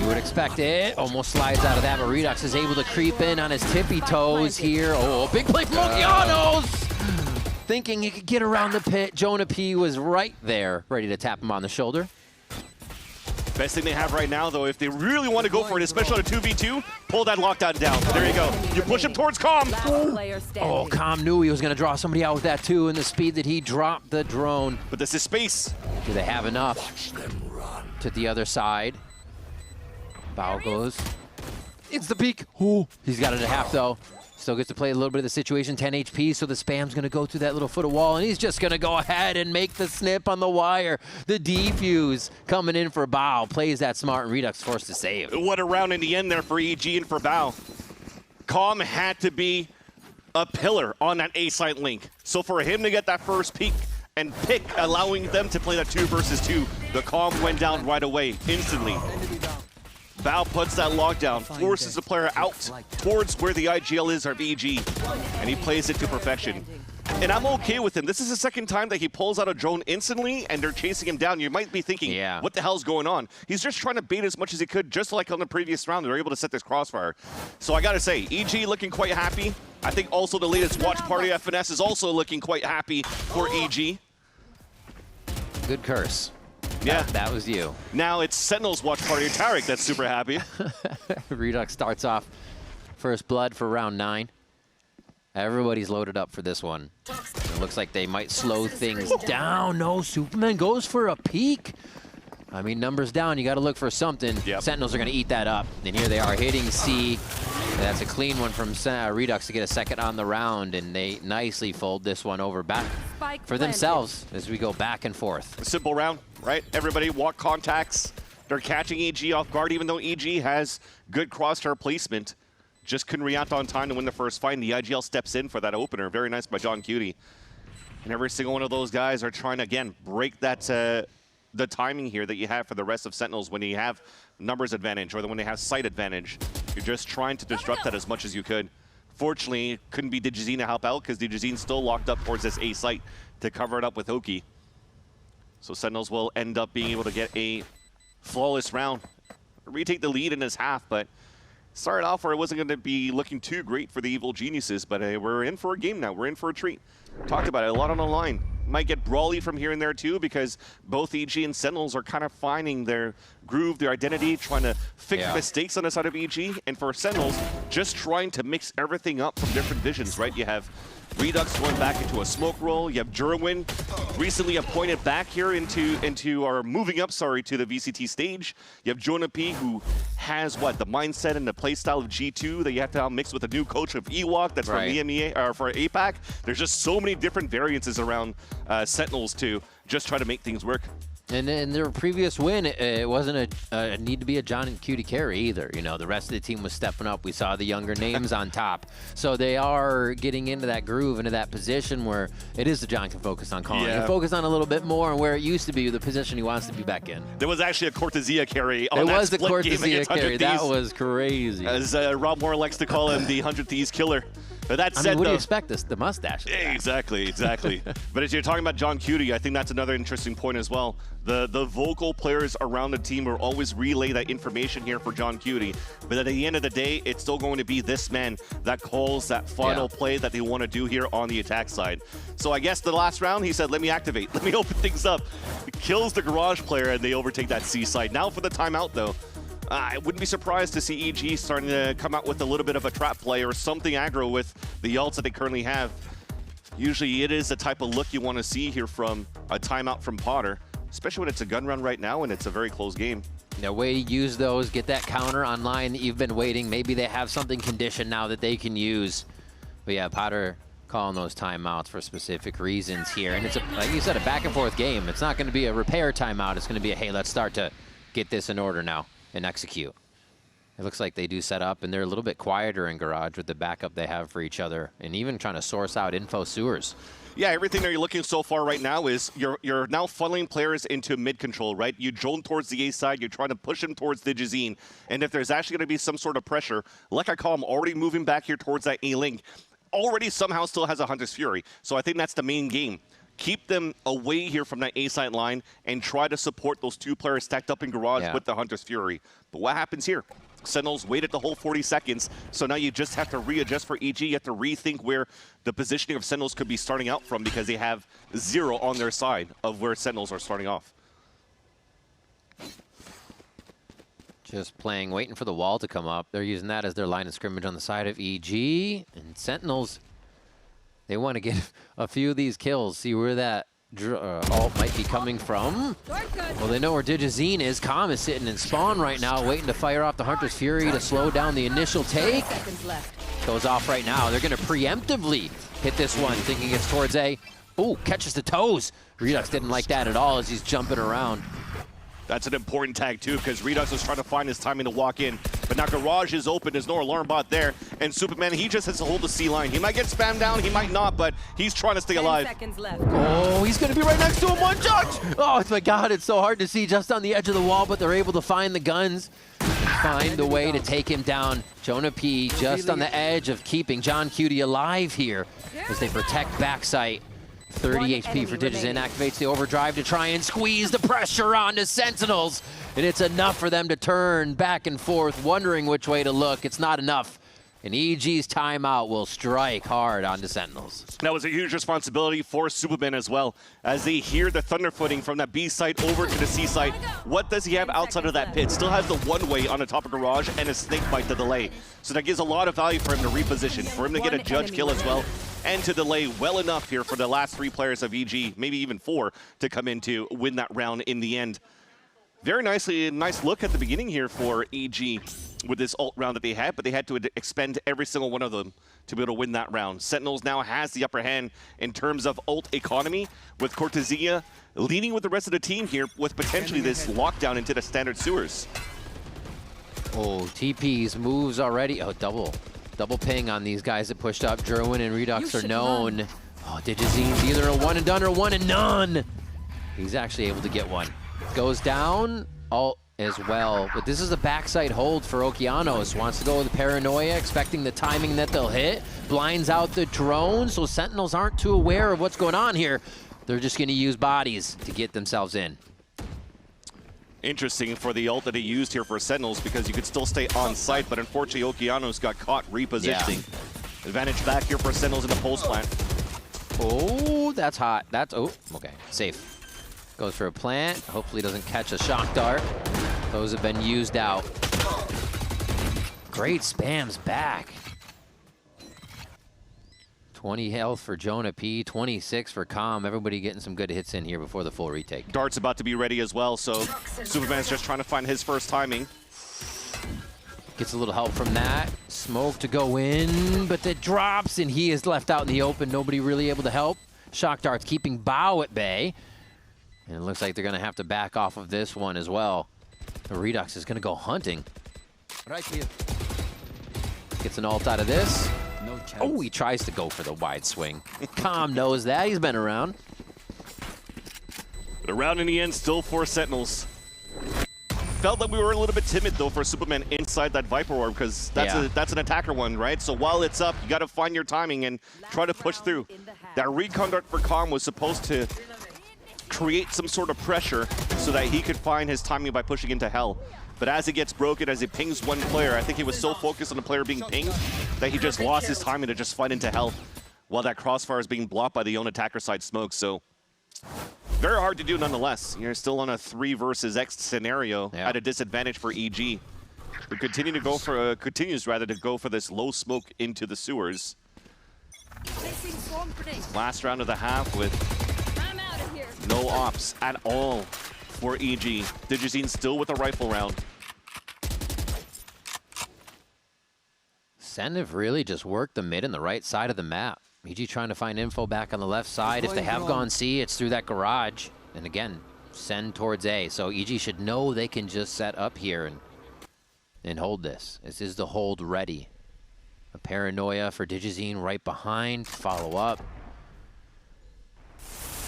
You would expect it. Almost slides out of that, but Redux is able to creep in on his tippy toes here. Oh, big play from Okeanos! Thinking he could get around the pit. Jonah P was right there, ready to tap him on the shoulder.
Best thing they have right now, though, if they really want to go for it, especially on a 2v2, pull that lockdown down. There you go. You push him towards Com.
Oh, Com knew he was going to draw somebody out with that, too, and the speed that he dropped the drone.
But this is space.
Do they have enough? To the other side. Bow goes. It's the peak. Ooh, he's got it at half, though. Still gets to play a little bit of the situation, 10 HP, so the spam's going to go through that little foot of wall, and he's just going to go ahead and make the snip on the wire. The defuse coming in for Bao. Plays that smart, and Redux forced to save.
What a round in the end there for EG and for Bao. Com had to be a pillar on that A-side link. So for him to get that first peek and pick, allowing them to play that 2 versus 2, the Com went down right away, instantly. Bao puts that lockdown, forces the player out towards where the IGL is of EG, and he plays it to perfection. And I'm okay with him. This is the second time that he pulls out a drone instantly, and they're chasing him down. You might be thinking, what the hell's going on? He's just trying to bait as much as he could, just like on the previous round. They were able to set this crossfire. So I gotta say, EG looking quite happy. I think also the latest watch party FNS is also looking quite happy for EG.
Good curse.
Yeah.
That was you.
Now it's Sentinel's watch party, Tarek, that's super happy.
Redux starts off first blood for round 9. Everybody's loaded up for this one. It looks like they might slow things down. No, Superman goes for a peek. I mean, numbers down, you got to look for something.
Yep.
Sentinels are going to eat that up. And here they are hitting C. That's a clean one from Redux to get a second on the round, and they nicely fold this one over back for themselves as we go back and forth.
A simple round, right? Everybody walk contacts. They're catching EG off guard, even though EG has good crosshair placement. Just couldn't react on time to win the first fight, and the IGL steps in for that opener. Very nice by John Cutie. And every single one of those guys are trying to, again, break that the timing here that you have for the rest of Sentinels when you have numbers advantage or when they have sight advantage. You're just trying to disrupt that as much as you could. Fortunately, couldn't be Digizine to help out because Digizine's still locked up towards this A site to cover it up with Oki. So Sentinels will end up being able to get a flawless round. Retake the lead in this half, but started off where it wasn't going to be looking too great for the Evil Geniuses, but we're in for a game now. We're in for a treat. Talked about it, a lot on the line. Might get brawly from here and there too, because both EG and Sentinels are kind of finding their groove, their identity, trying to fix mistakes on the side of EG, and for Sentinels, just trying to mix everything up from different visions, right? You have Redux going back into a smoke roll. You have Jerwin recently appointed back here or moving up, sorry, to the VCT stage. You have Jonah P, who has what, the mindset and the playstyle of G2 that you have to now mix with a new coach of Ewok that's from EMEA or for APAC. There's just so many different variances around Sentinels to just try to make things work.
And in their previous win, it wasn't a need to be a John and Cutie carry either. You know, the rest of the team was stepping up. We saw the younger names on top. So they are getting into that groove, into that position where it is the John can focus on calling. Yeah. Focus on a little bit more on where it used to be, the position he wants to be back in.
There was actually a Cortesia carry on
that
that
was the
split game against
Cortesia carry.
100
That
Thieves.
was crazy.
As Rob Moore likes to call him, the 100 Thieves killer. But that said,
what do you expect? The mustache.
Exactly. But as you're talking about John Cutie, I think that's another interesting point as well. The vocal players around the team will always relay that information here for John Cutie. But at the end of the day, it's still going to be this man that calls that final play that they want to do here on the attack side. So I guess the last round, he said, let me activate. Let me open things up. It kills the Garage player, and they overtake that C side. Now for the timeout, though. I wouldn't be surprised to see EG starting to come out with a little bit of a trap play or something aggro with the ults that they currently have. Usually it is the type of look you want to see here from a timeout from Potter, especially when it's a gun run right now and it's a very close game.
No way to use those, get that counter online that you've been waiting. Maybe they have something conditioned now that they can use. But yeah, Potter calling those timeouts for specific reasons here. And it's, like you said, a back and forth game. It's not going to be a repair timeout. It's going to be a, hey, let's start to get this in order now and execute. It looks like they do set up, and they're a little bit quieter in Garage with the backup they have for each other, and even trying to source out info sewers.
Yeah, everything that you're looking so far right now is you're now funneling players into mid control, right? You drone towards the A side, you're trying to push them towards Digizine, and if there's actually going to be some sort of pressure, like I call them, already moving back here towards that A link, already somehow still has a Hunter's Fury. So I think that's the main game. Keep them away here from that A-side line and try to support those two players stacked up in Garage with the Hunter's Fury. But what happens here? Sentinels waited the whole 40 seconds, so now you just have to readjust for EG. You have to rethink where the positioning of Sentinels could be starting out from because they have 0 on their side of where Sentinels are starting off.
Just playing, waiting for the wall to come up. They're using that as their line of scrimmage on the side of EG. And Sentinels, they want to get a few of these kills, see where that ult might be coming from. Well, they know where Digizine is. Calm is sitting in spawn right now, waiting to fire off the Hunter's Fury to slow down the initial take. Goes off right now. They're going to preemptively hit this one, thinking it's towards A. Ooh, catches the toes. Redux didn't like that at all as he's jumping around.
That's an important tag, too, because Redux is trying to find his timing to walk in. But now Garage is open. There's no alarm bot there. And Superman, he just has to hold the C line. He might get spammed down. He might not, but he's trying to stay alive.
10 seconds left.
Oh, he's going to be right next to him. One touch. Oh, my God. It's so hard to see just on the edge of the wall, but they're able to find the guns. Find a way to take him down. Jonah P just on the edge of keeping John Cutie alive here as they protect backside. 30 HP for Digizine, activates the overdrive to try and squeeze the pressure onto Sentinels. And it's enough for them to turn back and forth, wondering which way to look. It's not enough. And EG's timeout will strike hard onto Sentinels.
That was a huge responsibility for Superman as well, as they hear the thunder footing from that B site over to the C site. What does he have outside of that pit? Still has the one-way on the top of Garage and a snake bite to delay. So that gives a lot of value for him to reposition, for him to get a judge kill as well. and to delay well enough here for the last 3 players of EG, maybe even 4, to come in to win that round in the end. Very nice look at the beginning here for EG with this ult round that they had, but they had to expend every single one of them to be able to win that round. Sentinels now has the upper hand in terms of ult economy, with Cortesia leading with the rest of the team here with potentially this lockdown into the standard sewers.
Oh, TP's moves already. Oh, double ping on these guys that pushed up. Jerwin and Redux are known. Oh, Digizine's either a one and done or one and none. He's actually able to get one. Goes down, ult as well. But this is a backside hold for Okeanos. Wants to go with the paranoia, expecting the timing that they'll hit. Blinds out the drone, so Sentinels aren't too aware of what's going on here. They're just going to use bodies to get themselves in.
Interesting for the ult that he used here for Sentinels, because you could still stay on site, but unfortunately Okeanos got caught repositioning. Yeah. Advantage back here for Sentinels in the pulse plant.
Oh, that's hot. That's, oh, okay, safe. Goes for a plant. Hopefully doesn't catch a shock dart. Those have been used out. Great spams back. 20 health for Jonah P, 26 for Calm. Everybody getting some good hits in here before the full retake.
Dart's about to be ready as well, so Superman's just trying to find his first timing.
Gets a little help from that. Smoke to go in, but it drops, and he is left out in the open. Nobody really able to help. Shock darts keeping Bao at bay. And it looks like they're going to have to back off of this one as well. The Redux is going to go hunting.
Right here.
Gets an ult out of this.
No chance.
Oh, he tries to go for the wide swing. Calm knows that. He's been around.
But around in the end, still 4 Sentinels. Felt that we were a little bit timid, though, for Superman inside that Viper Orb, because that's an attacker one, right? So while it's up, you got to find your timing and try to push through. That recon dart for Calm was supposed to create some sort of pressure so that he could find his timing by pushing into Hell. But as it gets broken, as it pings one player, I think he was so focused on the player being pinged that he just lost his timing to just fight into Hell while that crossfire is being blocked by the own attacker side smoke. So very hard to do nonetheless. You're still on a 3 versus X scenario at a disadvantage for EG. Who continues to go for this low smoke into the sewers. Last round of the half with no ops at all for EG. Digizine still with a rifle round.
Sen have really just worked the mid and the right side of the map. EG trying to find info back on the left side. If they have gone C, it's through that garage. And again, send towards A. So EG should know they can just set up here and hold this. This is the hold ready. A paranoia for Digizine right behind. Follow up.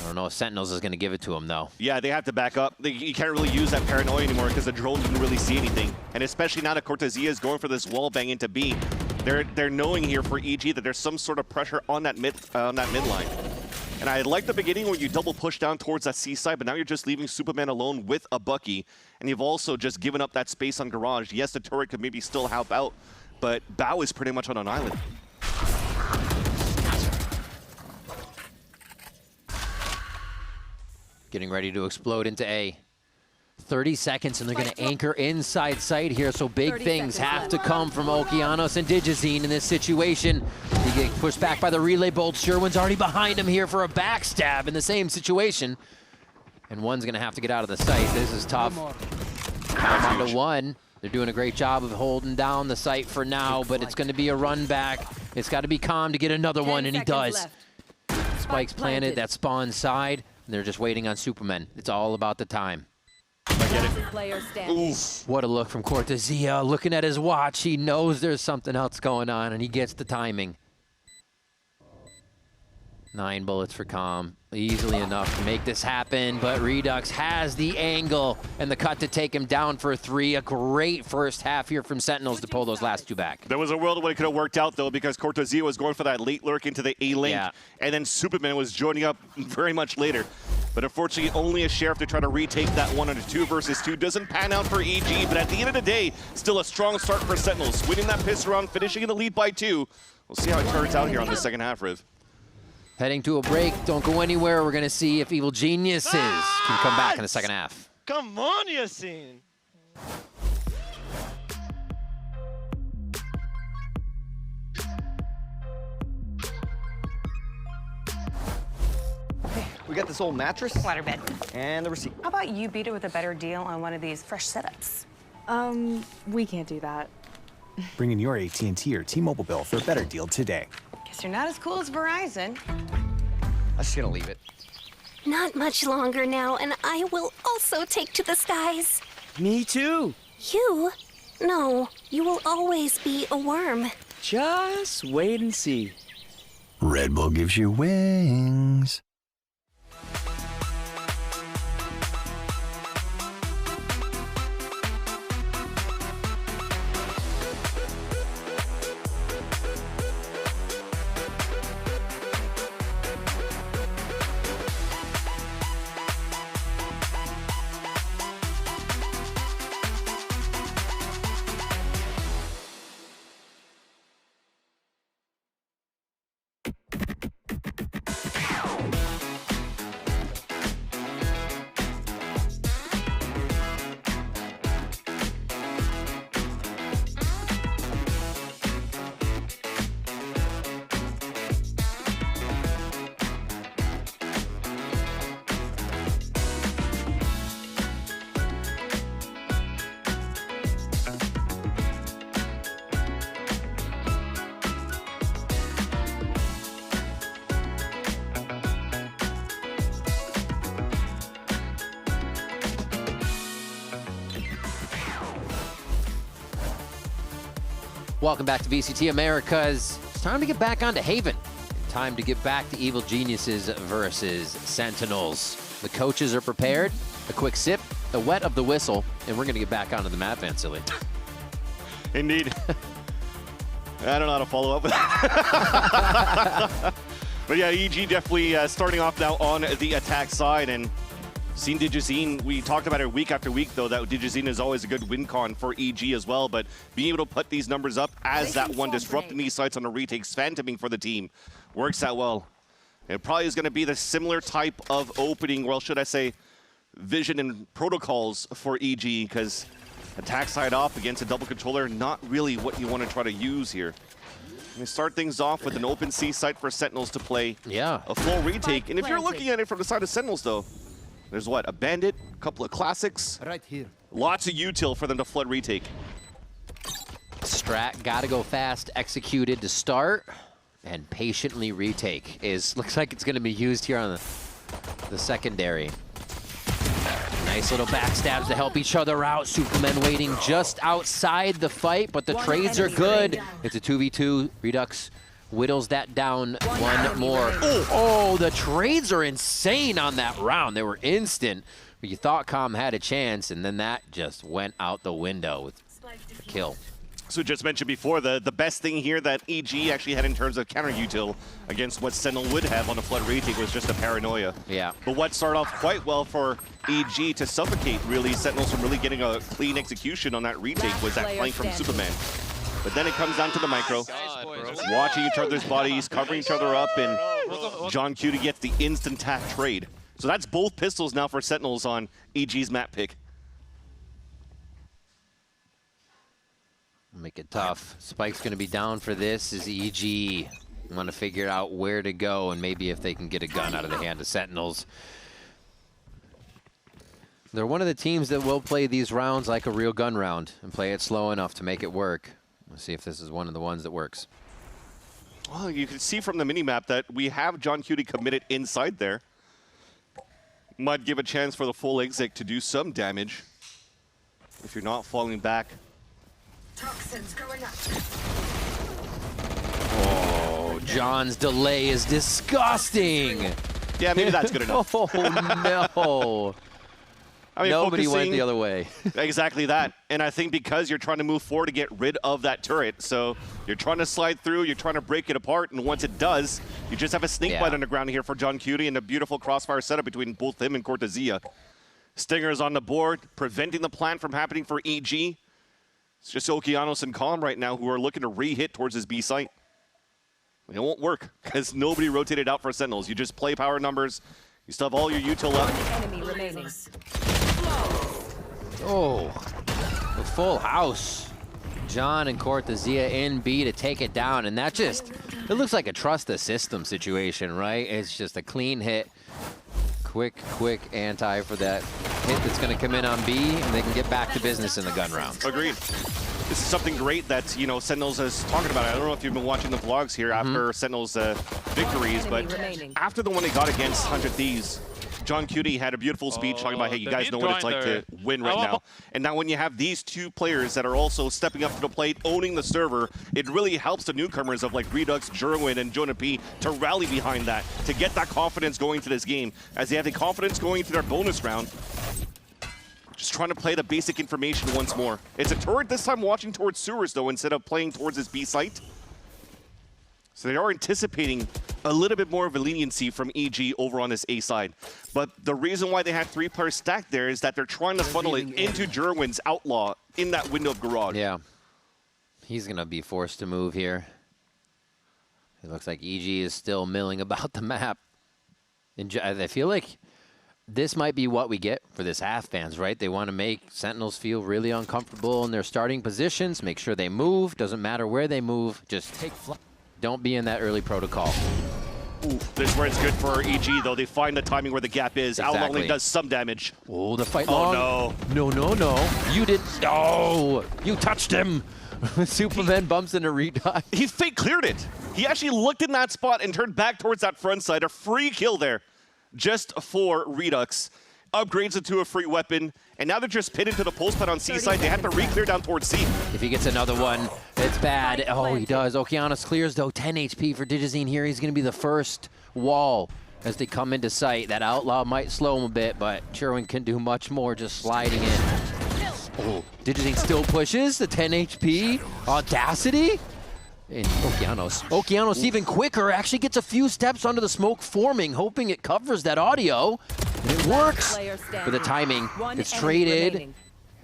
I don't know if Sentinels is going to give it to him, though.
Yeah, they have to back up. You can't really use that paranoia anymore because the drone didn't really see anything. And especially now that Cortesia is going for this wall bang into B, they're knowing here for EG that there's some sort of pressure on that mid line. And I like the beginning where you double push down towards that C side, but now you're just leaving Superman alone with a Bucky. And you've also just given up that space on garage. Yes, the turret could maybe still help out, but Bao is pretty much on an island.
Getting ready to explode into A. 30 seconds, and they're going to anchor inside sight here, so big things have to come from Okeanos and Digizine in this situation. He gets pushed back by the relay bolt. Sherwin's already behind him here for a backstab in the same situation. And one's going to have to get out of the sight. This is tough. Down to 1. They're doing a great job of holding down the site for now, but it's going to be a run back. It's got to be Calm to get another one, and he does. Spike's planted, that spawn side. They're just waiting on Superman. It's all about the time.
I get it.
Oof. What a look from Cortesia. Looking at his watch, he knows there's something else going on, and he gets the timing. 9 bullets for Calm. Easily enough to make this happen, but Redux has the angle and the cut to take him down for 3. A great first half here from Sentinels to pull those last 2 back.
There was a world where it could have worked out, though, because Cortesia was going for that late lurk into the A-link, and then Superman was joining up very much later. But unfortunately, only a Sheriff to try to retake that 1 on a 2 versus 2. Doesn't pan out for EG, but at the end of the day, still a strong start for Sentinels. Winning that pistol round, finishing in the lead by 2. We'll see how it turns out here on the second half, Riv.
Heading to a break. Don't go anywhere. We're going to see if Evil Geniuses can come back in the second half.
Come on, Yassine. We got this old mattress.
Waterbed.
And the receipt.
How about you beat it with a better deal on one of these fresh setups?
We can't do that.
Bring in your AT&T or T-Mobile bill for a better deal today.
Guess you're not as cool as Verizon.
I'm just gonna leave it.
Not much longer now, and I will also take to the skies.
Me too.
You? No, you will always be a worm.
Just wait and see.
Red Bull gives you wings.
Welcome back to VCT Americas. It's time to get back onto Haven. Time to get back to Evil Geniuses versus Sentinels. The coaches are prepared. A quick sip, the wet of the whistle, and we're going to get back onto the map, Vansily.
Indeed. I don't know how to follow up with that. But yeah, EG definitely starting off now on the attack side, and seen Digizine, we talked about it week after week, though, that Digizine is always a good win con for EG as well, but being able to put these numbers up as that one, disrupting these sites on the retakes, phantoming for the team, works out well. It probably is going to be the similar type of opening, well, should I say, vision and protocols for EG, because attack side off against a double controller, not really what you want to try to use here. We start things off with an open C site for Sentinels to play a full retake, and if you're looking at it from the side of Sentinels, though, there's what, a Bandit, a couple of classics.
Right here.
Lots of util for them to flood retake.
Strat gotta go fast, executed to start, and patiently retake looks like it's gonna be used here on the secondary. Nice little backstabs to help each other out. Supermen waiting just outside the fight, but the trades are good. It's a 2v2. Redux whittles that down one more. Oh, the trades are insane on that round. They were instant. You thought Com had a chance, and then that just went out the window with a kill.
So just mentioned before, the best thing here that EG actually had in terms of counter util against what Sentinel would have on a flood retake was just a paranoia.
Yeah.
But what started off quite well for EG to suffocate, really, Sentinels from really getting a clean execution on that retake was that flank from Superman. But then it comes down to the micro, watching each other's bodies, covering each other up, and John Cutie gets the instant tap trade. So that's both pistols now for Sentinels on EG's map pick.
Make it tough. Spike's going to be down for this as EG want to figure out where to go and maybe if they can get a gun out of the hand of Sentinels. They're one of the teams that will play these rounds like a real gun round and play it slow enough to make it work. Let's see if this is one of the ones that works.
Well, you can see from the minimap that we have John Cutie committed inside there. Might give a chance for the full exit to do some damage if you're not falling back.
Toxins going up.
Oh, John's delay is disgusting.
Yeah, maybe that's good enough.
Oh, no.
I mean,
nobody went the other way.
Exactly that. And I think because you're trying to move forward to get rid of that turret, so you're trying to slide through, you're trying to break it apart, and once it does, you just have a snake bite on the ground here for John Cutie and a beautiful crossfire setup between both him and Cortezia. Stingers on the board, preventing the plan from happening for EG. It's just Okeanos and Calm right now who are looking to re-hit towards his B site. It won't work because nobody rotated out for Sentinels. You just play power numbers. You still have all your util up.
Enemy remaining.
Oh, the full house. John and Cortezia in B to take it down, and that just, it looks like a trust the system situation, right? It's just a clean hit. Quick anti for that hit that's going to come in on B, and they can get back to business in the gun round.
Agreed. This is something great that, you know, Sentinels is talking about. I don't know if you've been watching the vlogs here after Sentinels' victories, but after the one they got against 100 Thieves, John Cutie had a beautiful speech talking about, hey, you guys know what it's like to win right now. And now when you have these two players that are also stepping up to the plate, owning the server, it really helps the newcomers of like Redux, Jerwin, and Jonah P to rally behind that, to get that confidence going to this game. As they have the confidence going to their bonus round, just trying to play the basic information once more. It's a turret this time watching towards sewers, though, instead of playing towards his B site. So they are anticipating a little bit more of a leniency from EG over on this A side. But the reason why they had 3 players stacked there is that they're trying to funnel it into Jerwin's Outlaw in that window of garage.
Yeah. He's going to be forced to move here. It looks like EG is still milling about the map. And I feel like this might be what we get for this half, fans, right? They want to make Sentinels feel really uncomfortable in their starting positions, make sure they move. Doesn't matter where they move, just take flight. Don't be in that early protocol.
Ooh, this is where it's good for EG, though. They find the timing where the gap is.
Exactly.
Outlaw only does some damage.
Oh, the fight
long.
Oh, no. You did. Oh, you touched him. Superman bumps into Redux.
He fake cleared it. He actually looked in that spot and turned back towards that front side. A free kill there just for Redux. Upgrades it to a free weapon, and now they're just pinned into the pulse pad on C side. They have to re-clear down towards C.
If he gets another one, it's bad. Oh, he does. Okeanos clears, though. 10 HP for Digizine here. He's going to be the first wall as they come into sight. That Outlaw might slow him a bit, but Jerwin can do much more just sliding in. Oh, Digizine still pushes the 10 HP. Audacity. And Okeanos even quicker, actually gets a few steps under the smoke forming, hoping it covers that audio. And it works for the timing. It's traded.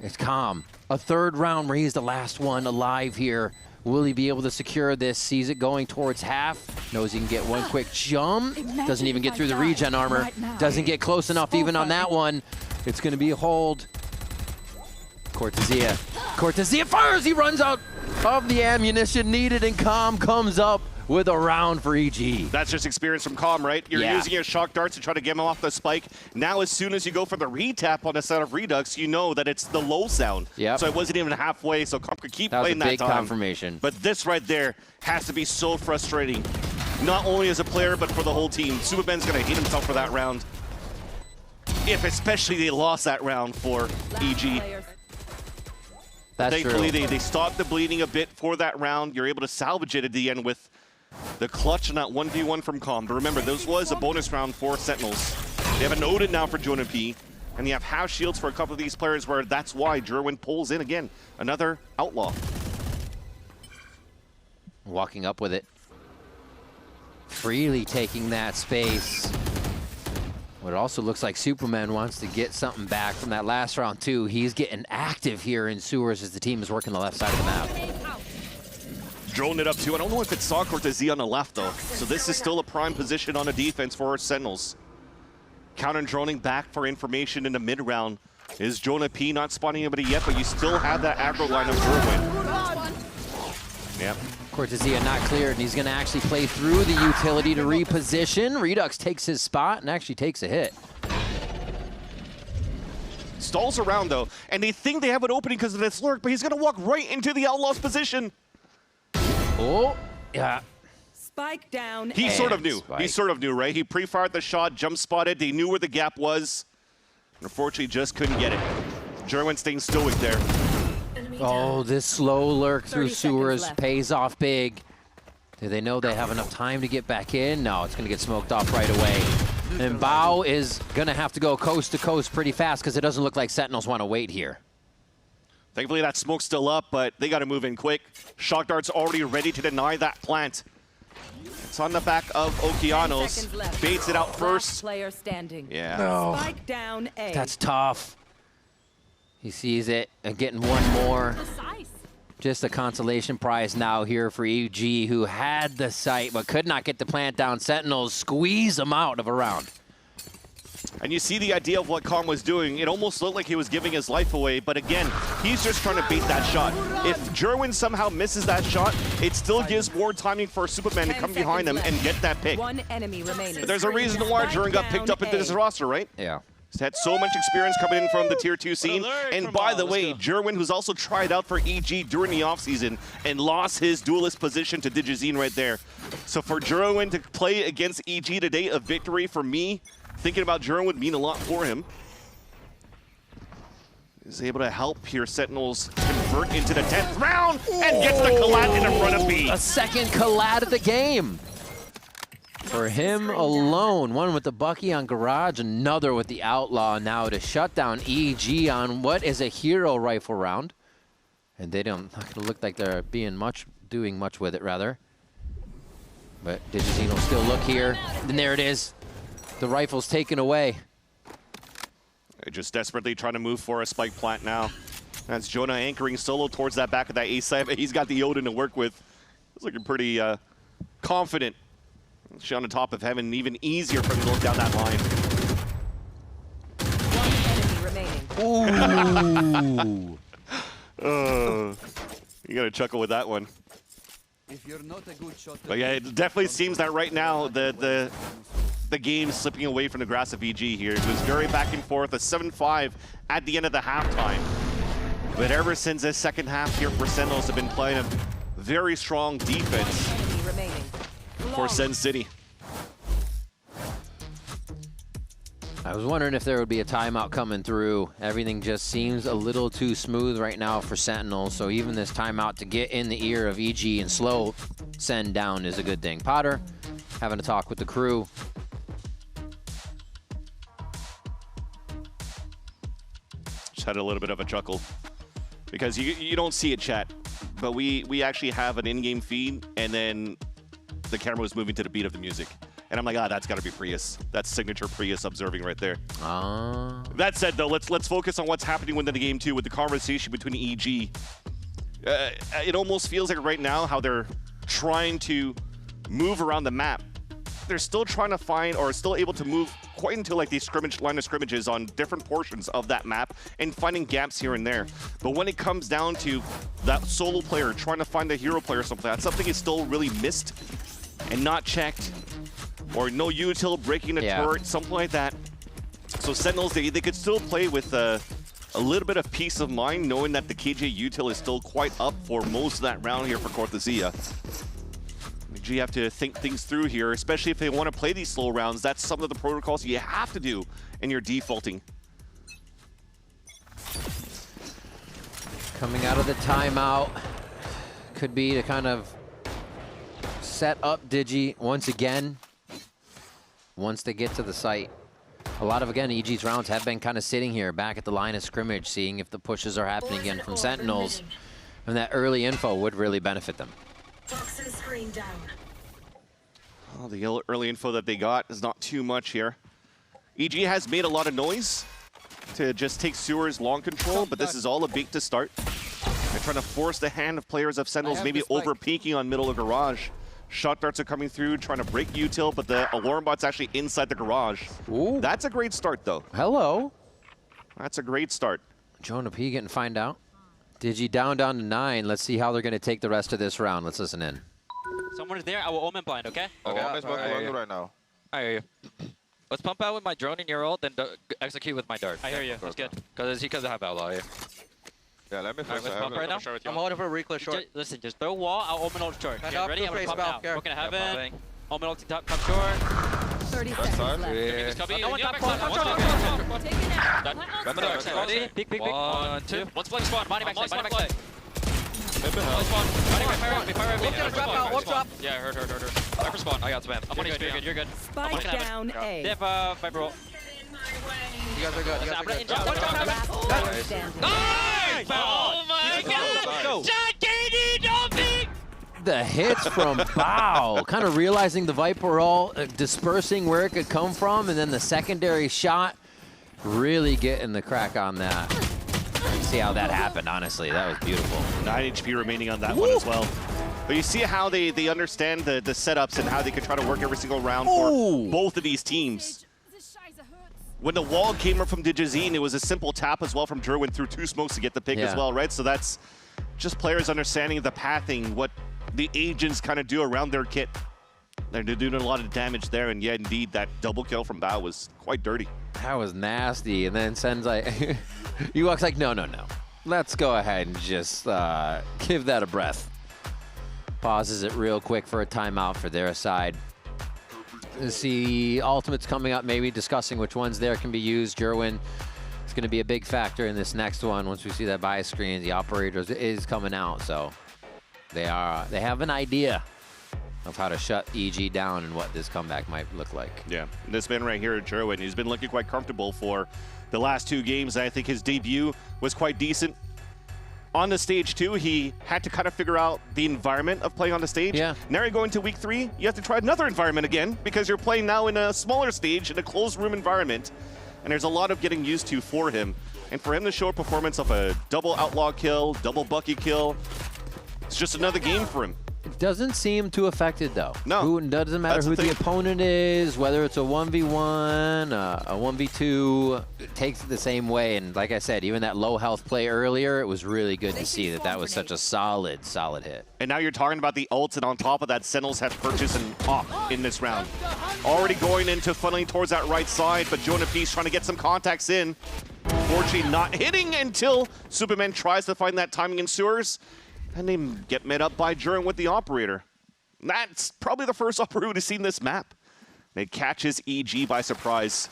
It's calm. A third round where he's the last one alive here. Will he be able to secure this? Sees it going towards half. Knows he can get one quick jump. Doesn't even get through the regen armor. Doesn't get close enough even on that one. It's going to be a hold. Cortezia fires. He runs out of the ammunition needed, and Calm comes up with a round for EG.
That's just experience from Calm, right? You're using your shock darts to try to get him off the spike. Now, as soon as you go for the re-tap on the side of Redux, you know that it's the low sound.
Yep.
So it wasn't even halfway, so Calm could keep playing that time.
That was a big confirmation.
But this right there has to be so frustrating. Not only as a player, but for the whole team. Superman's going to hate himself for that round. If especially they lost that round for EG.
That's
Thankfully,
true.
they stopped the bleeding a bit for that round. You're able to salvage it at the end with the clutch and that 1v1 from Calm. But remember, this was a bonus round for Sentinels. They have an Odin now for Jonah P. And you have half shields for a couple of these players where that's why Jerwin pulls in again. Another Outlaw.
Walking up with it. Freely taking that space. But it also looks like Superman wants to get something back from that last round, too. He's getting active here in sewers as the team is working the left side of the map.
Drone it up, too. I don't know if it's Sock or Z on the left, though. So this is still a prime position on a defense for Sentinels. Counter droning back for information in the mid-round. Is Jonah P not spawning anybody yet, but you still have that aggro line of Jerwin. Yep.
Cortezia not cleared, and he's going to actually play through the utility to reposition. Redux takes his spot and actually takes a hit.
Stalls around, though, and they think they have an opening because of this lurk, but he's going to walk right into the Outlaw's position.
Oh, yeah.
Spike down.
He sort of knew. He sort of knew, right? He pre-fired the shot, jump spotted. They knew where the gap was. Unfortunately, just couldn't get it. Jerwin staying stoic there.
Oh, this slow lurk through sewers pays off big. Do they know they have enough time to get back in? No, it's going to get smoked off right away. And Bao is going to have to go coast to coast pretty fast because it doesn't look like Sentinels want to wait here.
Thankfully, that smoke's still up, but they got to move in quick. Shock Dart's already ready to deny that plant. It's on the back of Okeanos. Baits it out first.
Player standing.
Yeah.
No.
Spike down A.
That's tough. He sees it and getting one more. Just a consolation prize now here for EG, who had the sight but could not get the plant down. Sentinels squeeze them out of a round.
And you see the idea of what Calm was doing. It almost looked like he was giving his life away, but again, he's just trying to bait that shot. If Jerwin somehow misses that shot, it still gives more timing for Superman to come behind him and get that pick.
One enemy remaining.
But there's a reason why Jerwin got picked up into this roster, right?
Yeah.
He's had so much experience coming in from the Tier 2 scene. And by the way, Jerwin, who's also tried out for EG during the offseason and lost his duelist position to Digizine right there. So for Jerwin to play against EG today, a victory for me, thinking about Jerwin would mean a lot for him. Is able to help here Sentinels convert into the 10th round and gets the collat in front of B.
A second collat of the game. For him alone, one with the Bucky on Garage, another with the Outlaw now to shut down EG on what is a hero rifle round. And they don't not gonna look like they're doing much with it rather. But Digizine will still look here. And there it is. The rifle's taken away.
They're just desperately trying to move for a spike plant now. That's Jonah anchoring solo towards that back of that A side, but he's got the Odin to work with. He's looking pretty confident. On the top of heaven, even easier for him to look down that line.
One enemy remaining.
Ooh.
You gotta chuckle with that one.
If you're not a good shot,
but yeah, it definitely seems that right now the game's slipping away from the grasp of EG here. It was very back and forth, a 7-5 at the end of the halftime. But ever since this second half here for Sentinels have been playing a very strong defense for Sen City.
I was wondering if there would be a timeout coming through. Everything just seems a little too smooth right now for Sentinel, so even this timeout to get in the ear of EG and slow Sen down is a good thing. Potter having a talk with the crew.
Just had a little bit of a chuckle because you don't see it, chat, but we actually have an in-game feed, and then the camera was moving to the beat of the music. And I'm like, that's got to be Prius. That's signature Prius observing right there. That said, though, let's focus on what's happening within the game, too, with the conversation between EG. It almost feels like right now how they're trying to move around the map. They're still trying to find, or still able to move quite into like these line of scrimmages on different portions of that map and finding gaps here and there. But when it comes down to that solo player trying to find a hero player or something, that's something is still really missed and not checked. Or no util breaking a turret, something like that. So Sentinels, they could still play with a little bit of peace of mind, knowing that the KJ util is still quite up for most of that round here for Cortesia. You have to think things through here, especially if they want to play these slow rounds. That's some of the protocols you have to do, and you're defaulting.
Coming out of the timeout, could be to kind of set up Digi once again. Once they get to the site. A lot of, again, EG's rounds have been kind of sitting here back at the line of scrimmage, seeing if the pushes are happening again from Sentinels. And that early info would really benefit them.
Oh, the early info that they got is not too much here. EG has made a lot of noise to just take Sewer's long control, but this is all a bait to start. They're trying to force the hand of players of Sentinels, maybe over-peeking on middle of garage. Shot darts are coming through, trying to break util, but the alarm bot's actually inside the garage.
Ooh.
That's a great start, though.
Hello.
That's a great start.
Jonah P getting find out. Digi down to 9. Let's see how they're going to take the rest of this round. Let's listen in.
Someone is there. I will omen blind, okay?
Okay. I'm smoking right now.
I hear you. Let's pump out with my drone in your ult, then execute with my dart. I hear you. That's good. Because he doesn't have outlaw here.
Yeah, let me
flash. Let's pump right now.
I'm holding for a reclash short.
Listen, just throw wall. I'll omen ult short. Get ready. I'm gonna pump now. We're gonna have it. Omen ult top short.
30 seconds left.
No one top short. Take it out. Ready? Peek, peek, peek. 1, 2. One's flank spawn. Body back side. Body back side. Spawn. Fire drop. Yeah, heard. Viper spawn. I got spam. I'm on HP. You're good.
Spike down A.
They have Viper ult.
You guys are good. You guys are good.
Nice! Oh my god! John KD, don't peek!
The hits from Bao, kind of realizing the Viper all dispersing where it could come from, and then the secondary shot really getting the crack on that. See how that happened, honestly. That was beautiful.
9 HP remaining on that one as well. But you see how they understand the setups and how they can try to work every single round for both of these teams. when the wall came up from Digizine, it was a simple tap as well from Jerwin through 2 smokes to get the pick as well, right? So that's just players understanding the pathing, what the agents kind of do around their kit. They're doing a lot of damage there, and yeah, indeed, that double kill from Bao was quite dirty.
That was nasty, and then Sen's like, Ewok's like, no. Let's go ahead and just give that a breath. Pauses it real quick for a timeout for their side. See ultimates coming up, maybe discussing which ones there can be used. Jerwin is going to be a big factor in this next one. Once we see that buy screen, the operators is coming out, so they have an idea of how to shut EG down and what this comeback might look like.
Yeah, this man right here, Jerwin, he's been looking quite comfortable for the last 2 games. I think his debut was quite decent. On the stage 2, he had to kind of figure out the environment of playing on the stage.
Yeah.
Now you're going to week 3, you have to try another environment again because you're playing now in a smaller stage, in a closed room environment. And there's a lot of getting used to for him. And for him to show a performance of a double outlaw kill, double Bucky kill, it's just another game for him.
It doesn't seem too affected, though.
No.
It doesn't matter who the opponent is, whether it's a 1v1, a 1v2, it takes it the same way. And like I said, even that low health play earlier, it was really good to see that was such a solid hit.
And now you're talking about the ults, and on top of that, Sentinels have purchased an op in this round. Already going into funneling towards that right side, but Jonah Peace trying to get some contacts in. Fortunately not hitting until Superman tries to find that timing in sewers. And they get met up by Jerwin with the operator. That's probably the first operator to see this map. It catches EG by surprise.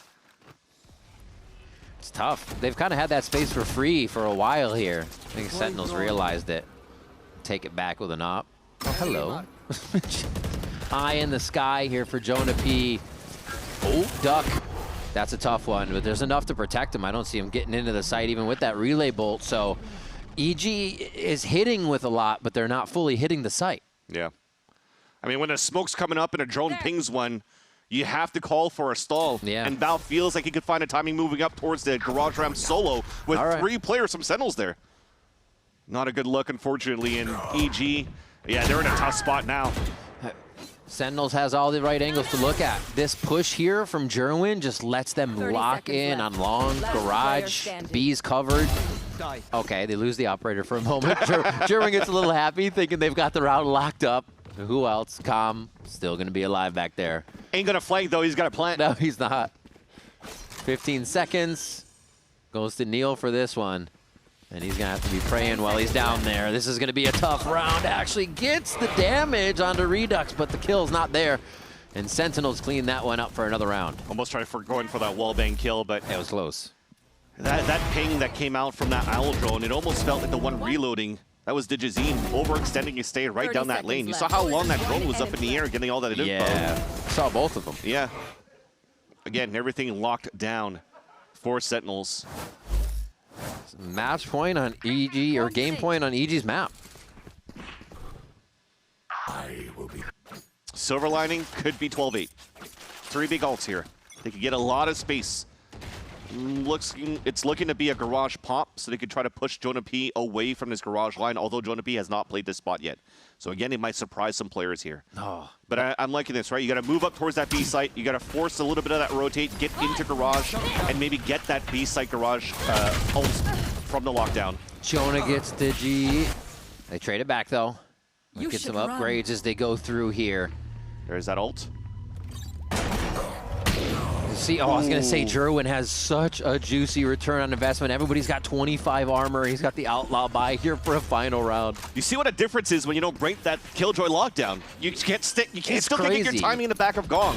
It's tough. They've kind of had that space for free for a while here. I think Sentinels realized it. Take it back with an op. Oh, hello. Eye in the sky here for Jonah P. Oh, duck. That's a tough one, but there's enough to protect him. I don't see him getting into the site even with that relay bolt, so EG is hitting with a lot, but they're not fully hitting the site.
Yeah. I mean, when the smoke's coming up and a drone pings one, you have to call for a stall.
Yeah.
And Bao feels like he could find a timing moving up towards the garage ramp solo with 3 players from Sentinels there. Not a good look, unfortunately, in EG. Yeah, they're in a tough spot now.
Sentinels has all the right angles to look at. This push here from Jerwin just lets them lock in on long garage. B's covered. Okay, they lose the operator for a moment. Jerwin gets a little happy, thinking they've got the route locked up. Who else? Calm, still going to be alive back there.
Ain't going to flank, though. He's got to plant.
No, he's not. 15 seconds. Goes to Neil for this one. And he's going to have to be praying while he's down there. This is going to be a tough round. Actually gets the damage onto Redux, but the kill's not there. And Sentinels clean that one up for another round.
Almost tried for going for that wallbang kill, but
it was close.
That ping that came out from that owl drone, it almost felt like the one reloading. That was Digizine overextending his stay right down that lane. You saw how long that drone was up in the air getting all that info.
Yeah, saw both of them.
Yeah. Again, everything locked down for Sentinels.
Match point on EG, or game point on EG's map.
Silver lining could be 12-8. 3 big ults here. They could get a lot of space. It's looking to be a garage pop, so they could try to push Jonah P away from this garage line, although Jonah P has not played this spot yet. So again, it might surprise some players here.
Oh.
But I'm liking this, right? You got to move up towards that B site. You got to force a little bit of that rotate, get into garage, and maybe get that B site garage ult from the lockdown.
Jonah gets Digi. They trade it back, though. Get some upgrades as they go through here.
There's that ult.
See, I was going to say, Jerwin has such a juicy return on investment. Everybody's got 25 armor. He's got the outlaw buy here for a final round.
You see what a difference is when you don't break that Killjoy lockdown. You can't stick. You can't still get your timing in the back of Gong.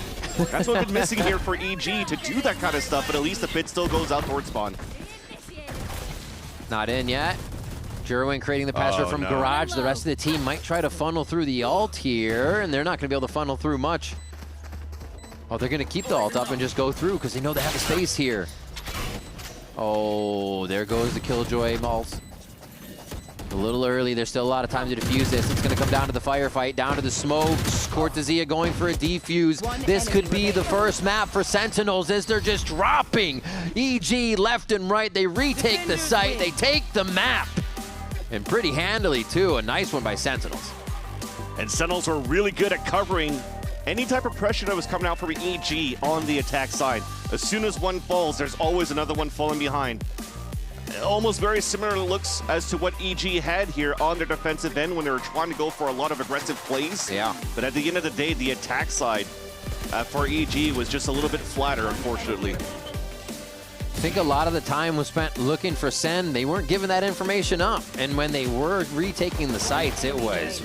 That's what's been missing here for EG to do that kind of stuff. But at least the pit still goes out towards spawn.
Not in yet. Jerwin creating the pressure from garage. The rest of the team might try to funnel through the ult here, and they're not going to be able to funnel through much. Oh, they're going to keep the ult up and just go through because they know they have the space here. Oh, there goes the Killjoy ult. A little early. There's still a lot of time to defuse this. It's going to come down to the firefight, down to the smokes. Cortezia going for a defuse. This could be the first map for Sentinels as they're just dropping EG left and right. They retake the site. They take the map. And pretty handily, too. A nice one by Sentinels.
And Sentinels were really good at covering any type of pressure that was coming out from EG on the attack side. As soon as one falls, there's always another one falling behind. Almost very similar looks as to what EG had here on their defensive end when they were trying to go for a lot of aggressive plays.
Yeah.
But at the end of the day, the attack side for EG was just a little bit flatter, unfortunately.
I think a lot of the time was spent looking for Sen. They weren't giving that information up. And when they were retaking the sites, it was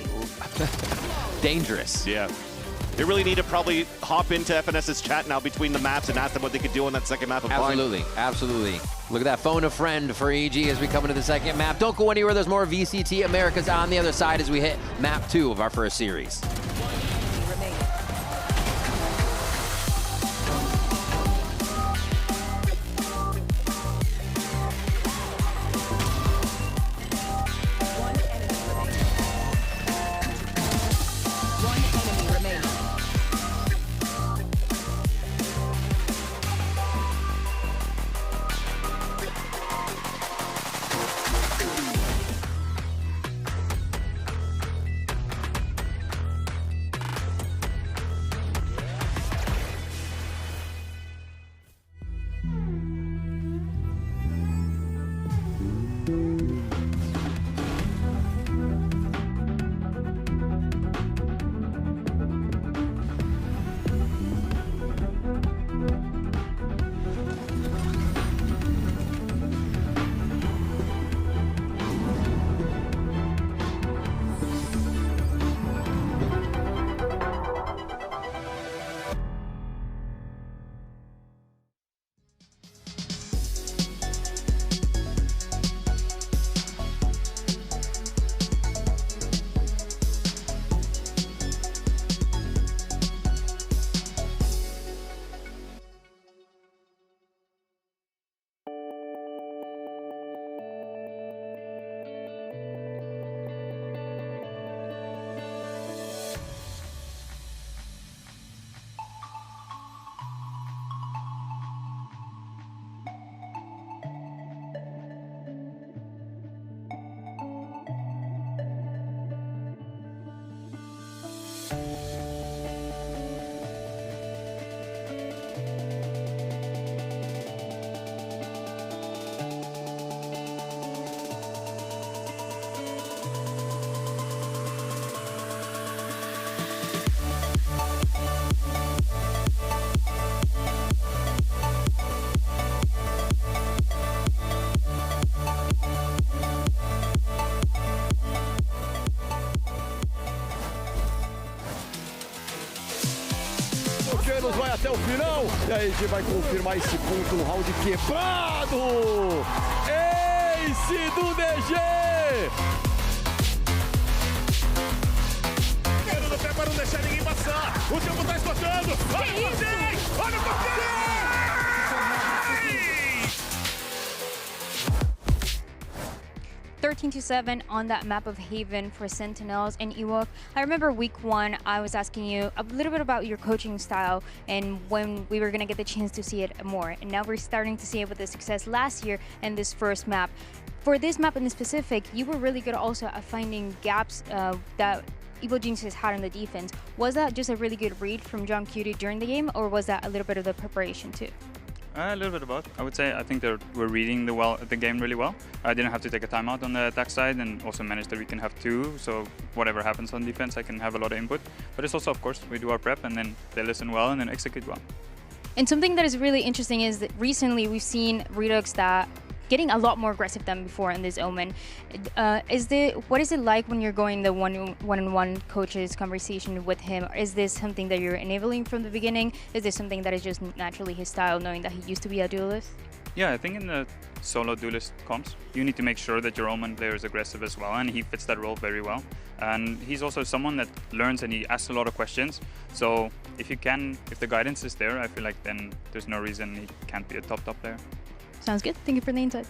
dangerous.
Yeah. They really need to probably hop into FNS's chat now between the maps and ask them what they could do on that second map of
Absolutely, absolutely. Look at that, phone a friend for EG as we come into the second map. Don't go anywhere, there's more VCT Americas on the other side as we hit map 2 of our first series.
Vai até o final, e a EG vai confirmar esse ponto no round quebrado! Ace do DG!
No pé para não deixar ninguém passar, o tempo tá esgotando, olha o Cortez! Olha o Cortez!
13-7 on that map of Haven for Sentinels and Ewok. I remember week 1, I was asking you a little bit about your coaching style and when we were going to get the chance to see it more. And now we're starting to see it with the success last year in this first map. For this map in specific, you were really good also at finding gaps that Evil Geniuses had on the defense. Was that just a really good read from John Cutie during the game, or was that a little bit of the preparation too?
A little bit of both. I would say I think we're reading the game really well. I didn't have to take a timeout on the attack side and also managed that we can have 2, so whatever happens on defense I can have a lot of input. But it's also, of course, we do our prep and then they listen well and then execute well.
And something that is really interesting is that recently we've seen Redux that getting a lot more aggressive than before in this Omen. What is it like when you're going the one-on-one coaches conversation with him? Is this something that you're enabling from the beginning? Is this something that is just naturally his style, knowing that he used to be a duelist?
Yeah, I think in the solo duelist comps, you need to make sure that your Omen player is aggressive as well, and he fits that role very well. And he's also someone that learns and he asks a lot of questions. So if the guidance is there, I feel like then there's no reason he can't be a top player.
Sounds good. Thank you for the insight.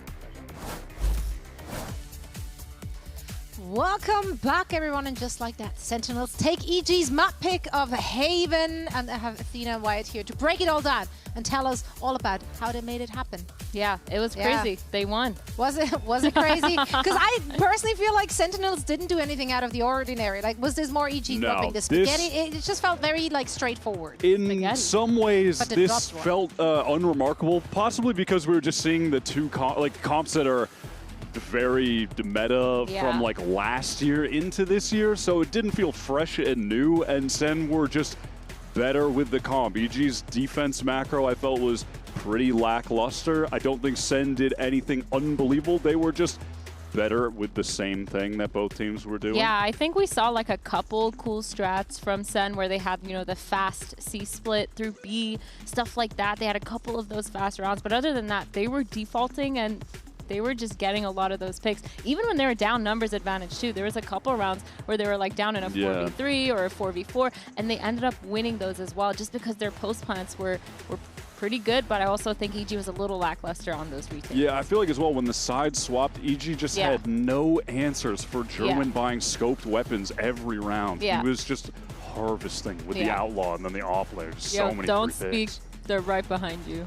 Welcome back, everyone, and just like that, Sentinels take EG's map pick of Haven, and I have Athena and Wyatt here to break it all down and tell us all about how they made it happen.
Yeah, it was crazy. They won.
Was it crazy? Because I personally feel like Sentinels didn't do anything out of the ordinary. Like, was this more EG dropping the spaghetti? It just felt very like straightforward.
In some ways, this felt unremarkable, possibly because we were just seeing the two comps that are very meta from like last year into this year, so it didn't feel fresh and new, and Sen were just better with the comp. EG's defense macro I felt was pretty lackluster. I don't think Sen did anything unbelievable. They were just better with the same thing that both teams were doing.
Yeah, I think we saw like a couple cool strats from Sen where they had, you know, the fast C split through B, stuff like that. They had a couple of those fast rounds, but other than that, they were defaulting and they were just getting a lot of those picks. Even when they were down numbers advantage too, there was a couple of rounds where they were like down in a 4v3 or a 4v4, and they ended up winning those as well just because their post plants were pretty good, but I also think EG was a little lackluster on those retakes.
Yeah, I feel like as well when the sides swapped, EG just had no answers for Gerwin buying scoped weapons every round. He was just harvesting with the Outlaw and then the off laner. So many
don't
free
speak.
picks.
They're right behind you.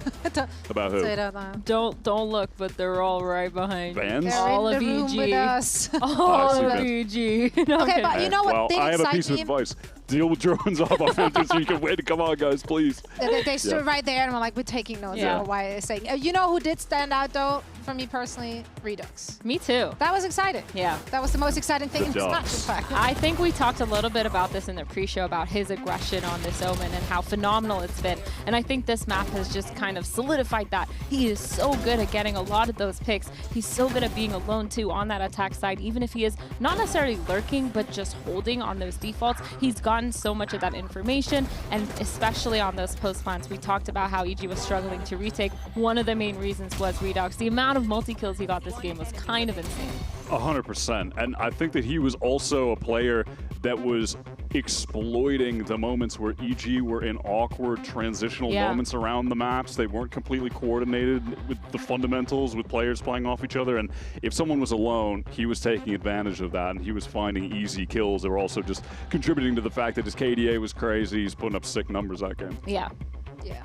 About who?
Say it out loud.
Don't look, but they're all right behind
Vans?
you.
They're
All
in
of
the room
EG.
with us.
All of EG. No,
Okay, but you know what?
Well,
They
I have a piece of
me.
advice. Deal with Gerwin's off offensive so you can win. Come on, guys, please.
They stood right there and were like, we're taking notes. I don't know why they're saying. You know who did stand out, though, for me personally? Redux.
Me too.
That was exciting.
Yeah.
That was the most exciting thing in this match, in fact.
I think we talked a little bit about this in the pre-show about his aggression on this Omen and how phenomenal it's been. And I think this map has just kind of solidified that. He is so good at getting a lot of those picks. He's so good at being alone, too, on that attack side. Even if he is not necessarily lurking, but just holding on those defaults, he's gotten so much of that information, and especially on those post plants. We talked about how EG was struggling to retake. One of the main reasons was Redux. The amount of multi-kills he got this game was kind of insane.
100%. And I think that he was also a player that was exploiting the moments where EG were in awkward transitional moments around the maps. They weren't completely coordinated with the fundamentals, with players playing off each other. And if someone was alone, he was taking advantage of that, and he was finding easy kills. They were also just contributing to the fact that his KDA was crazy. He's putting up sick numbers that game.
Yeah.
Yeah.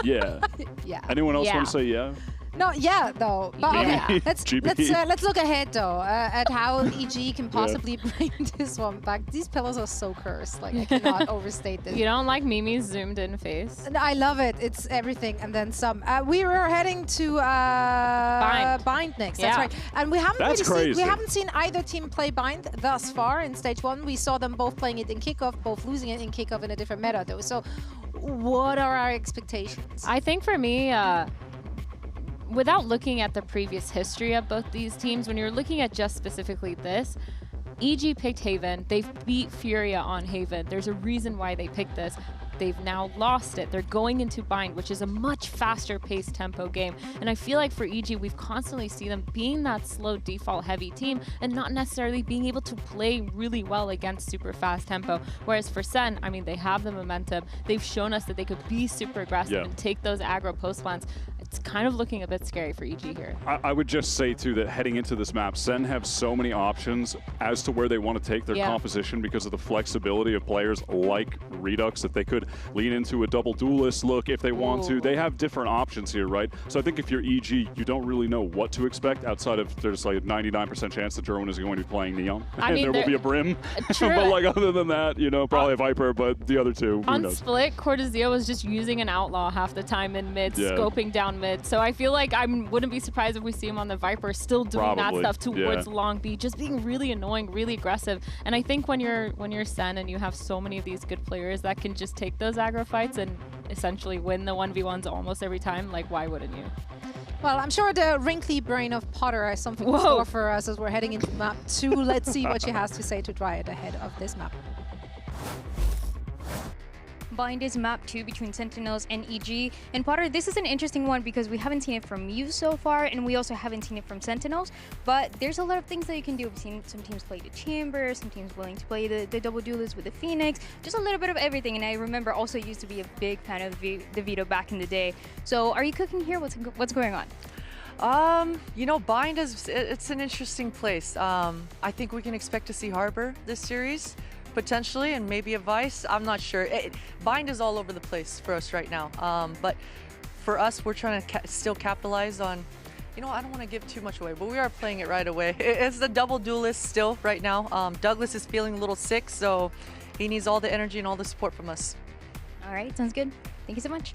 Yeah.
Yeah.
Anyone else want to say yeah?
No, though. But okay, let's look ahead though at how EG can possibly bring this one back. These pillars are so cursed. Like I cannot overstate this.
You don't like Mimi's zoomed in face?
I love it. It's everything and then some. We were heading to Bind next. That's right. And we haven't seen either team play Bind thus far in stage 1. We saw them both playing it in kickoff, both losing it in kickoff in a different meta though. So what are our expectations?
I think for me, without looking at the previous history of both these teams, when you're looking at just specifically this, EG picked Haven. They've beat FURIA on Haven. There's a reason why they picked this. They've now lost it. They're going into Bind, which is a much faster paced tempo game. And I feel like for EG, we've constantly seen them being that slow default heavy team and not necessarily being able to play really well against super fast tempo. Whereas for Sen, I mean, they have the momentum. They've shown us that they could be super aggressive and take those aggro post plants. It's kind of looking a bit scary for EG here.
I would just say, too, that heading into this map, Sen have so many options as to where they want to take their composition because of the flexibility of players like Redux, that they could lean into a double duelist look if they want to. They have different options here, right? So I think if you're EG, you don't really know what to expect outside of there's like a 99% chance that Gerwin is going to be playing Neon. And there will be a Brim. But like other than that, you know, probably a Viper, but the other two, who knows?
Split, Cortezio was just using an Outlaw half the time in mid, scoping down mid. So I feel like I wouldn't be surprised if we see him on the Viper still doing that stuff towards Long B, just being really annoying, really aggressive. And I think when you're Sen and you have so many of these good players that can just take those aggro fights and essentially win the 1v1s almost every time, like why wouldn't you?
Well, I'm sure the wrinkly brain of Potter has something in store for us as we're heading into map 2. Let's see what she has to say to Dryad ahead of this map.
Bind is map 2 between Sentinels and EG. And Potter, this is an interesting one because we haven't seen it from you so far, and we also haven't seen it from Sentinels. But there's a lot of things that you can do. We've seen some teams play the Chamber, some teams willing to play the double duelist with the Phoenix, just a little bit of everything. And I remember also used to be a big fan of the Vito back in the day. So are you cooking here? What's going on?
You know, Bind it's an interesting place. I think we can expect to see Harbor this series, potentially, and maybe a Vice. I'm not sure. Bind is all over the place for us right now. But for us, we're trying to still capitalize on, you know, I don't want to give too much away, but we are playing it right away. It's the double duelist still right now. Douglas is feeling a little sick, so he needs all the energy and all the support from us.
All right, sounds good. Thank you so much.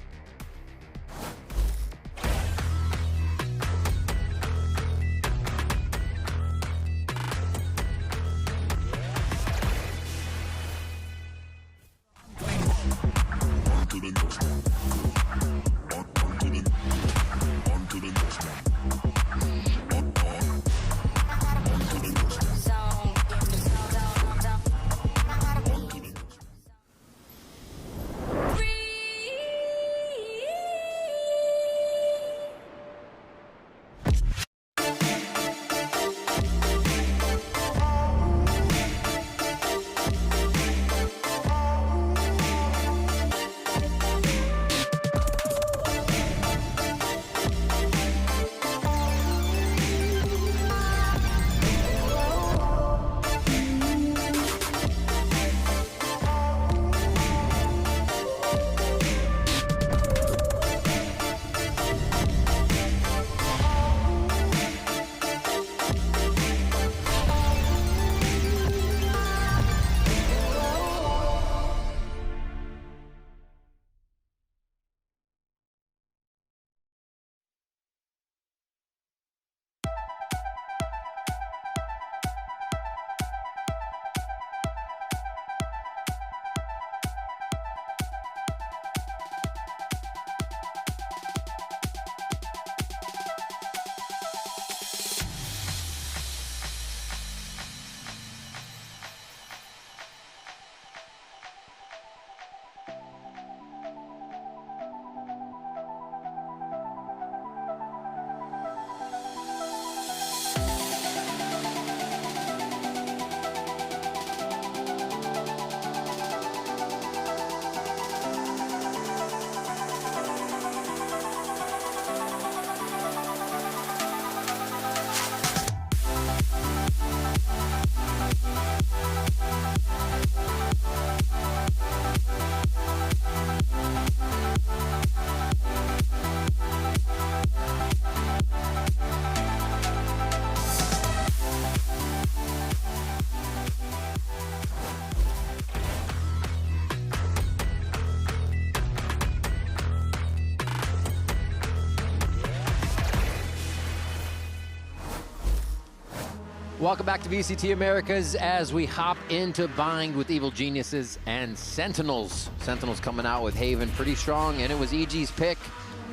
Welcome back to VCT Americas as we hop into Bind with Evil Geniuses and Sentinels. Sentinels coming out with Haven pretty strong, and it was EG's pick.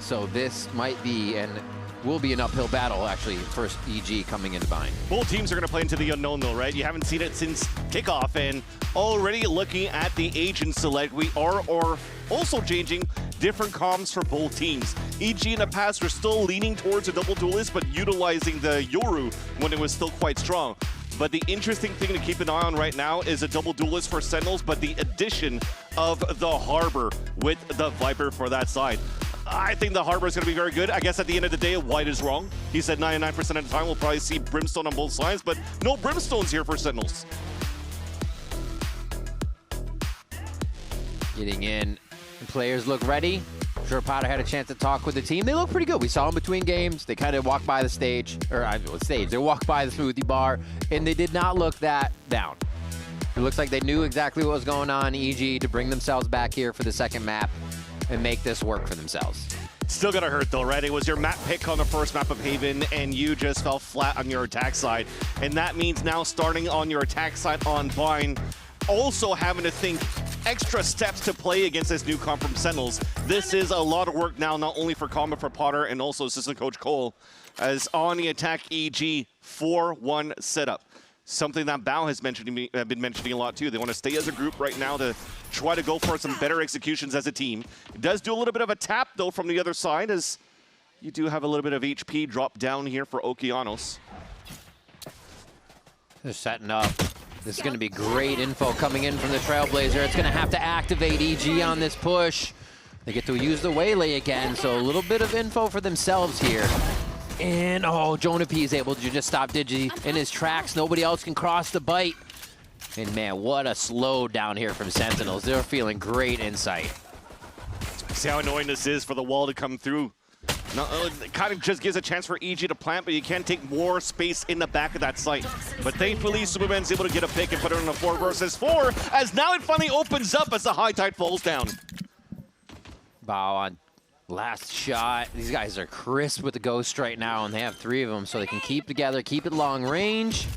So this might be and will be an uphill battle, actually, first EG coming into Bind.
Both teams are going to play into the unknown, though, right? You haven't seen it since kickoff, and already looking at the agent select, we are also changing different comms for both teams. EG in the past were still leaning towards a double duelist, but utilizing the Yoru when it was still quite strong. But the interesting thing to keep an eye on right now is a double duelist for Sentinels, but the addition of the Harbor with the Viper for that side. I think the Harbor is going to be very good. I guess at the end of the day, White is wrong. He said 99% of the time we'll probably see Brimstone on both sides, but no Brimstones here for Sentinels.
Getting in, players look ready. I'm sure Potter had a chance to talk with the team. They look pretty good. We saw them between games. They kind of walked by the stage, they walked by the smoothie bar, and they did not look that down. It looks like they knew exactly what was going on, EG, to bring themselves back here for the second map and make this work for themselves.
Still gonna hurt though, right? It was your map pick on the first map of Haven, and you just fell flat on your attack side. And that means now starting on your attack side on Bind, also having to think extra steps to play against this new comp from Sentinels. This is a lot of work now, not only for Combat for Potter and also assistant coach Cole, as on the attack EG 4-1 setup. Something that Bao has been mentioning a lot too. They want to stay as a group right now to try to go for some better executions as a team. It does do a little bit of a tap though from the other side, as you do have a little bit of HP drop down here for Okeanos.
They're setting up. This is going to be great info coming in from the Trailblazer. It's going to have to activate EG on this push. They get to use the Waylay again, so a little bit of info for themselves here. And, oh, Jonapi is able to just stop Digi in his tracks. Nobody else can cross the bite. And, man, what a slow down here from Sentinels. They're feeling great insight.
See how annoying this is for the wall to come through. No, it kind of just gives a chance for EG to plant, but you can't take more space in the back of that site. But thankfully, Superman's able to get a pick and put it on a 4 versus 4, as now it finally opens up as the high tide falls down.
Bao on last shot. These guys are crisp with the Ghost right now, and they have 3 of them, so they can keep together, keep it long range.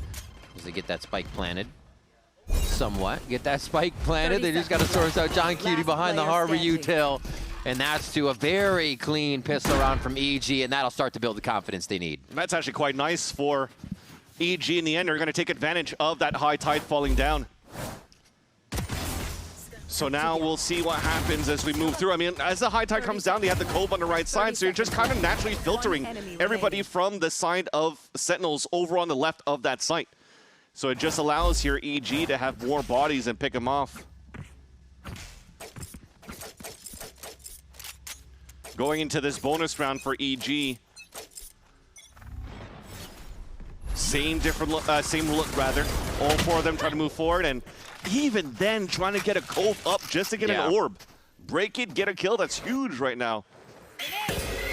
As they get that spike planted. Somewhat. Get that spike planted. They just got to source out John Cutie behind the Harbor Util. And that's to a very clean pistol round from EG, and that'll start to build the confidence they need.
That's actually quite nice for EG in the end. They're going to take advantage of that high tide falling down. So now we'll see what happens as we move through. I mean, as the high tide comes down, they have the Cove on the right side, so you're just kind of naturally filtering everybody from the side of Sentinels over on the left of that site. So it just allows here EG to have more bodies and pick them off. Going into this bonus round for EG. Same look rather. All 4 of them trying to move forward, and even then trying to get a Cove up just to get an orb. Break it, get a kill. That's huge right now.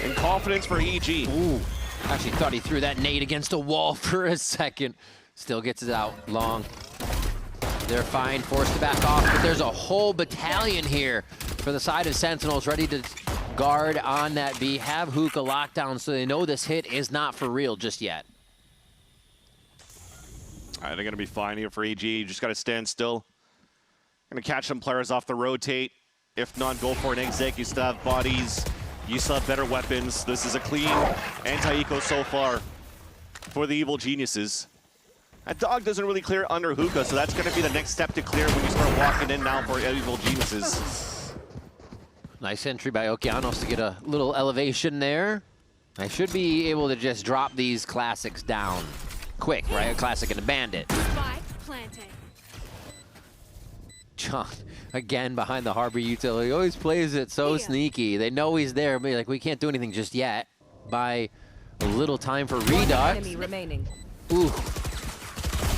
And confidence for EG.
Ooh, actually thought he threw that nade against a wall for a second. Still gets it out long. They're fine, forced to back off, but there's a whole battalion here for the side of Sentinels ready to guard on that B, have Hookah locked down so they know this hit is not for real just yet.
All right, they're going to be fine here for EG. You just got to stand still. Going to catch some players off the rotate. If not, go for an exec. You still have bodies. You still have better weapons. This is a clean anti-eco so far for the Evil Geniuses. That dog doesn't really clear under Hookah, so that's going to be the next step to clear when you start walking in now for Evil Geniuses.
Nice entry by Okeanos to get a little elevation there. I should be able to just drop these classics down quick, right? A classic and a bandit. John, again, behind the Harbor Util. He always plays it so sneaky. They know he's there, but like, we can't do anything just yet. Buy a little time for Redux. Ooh.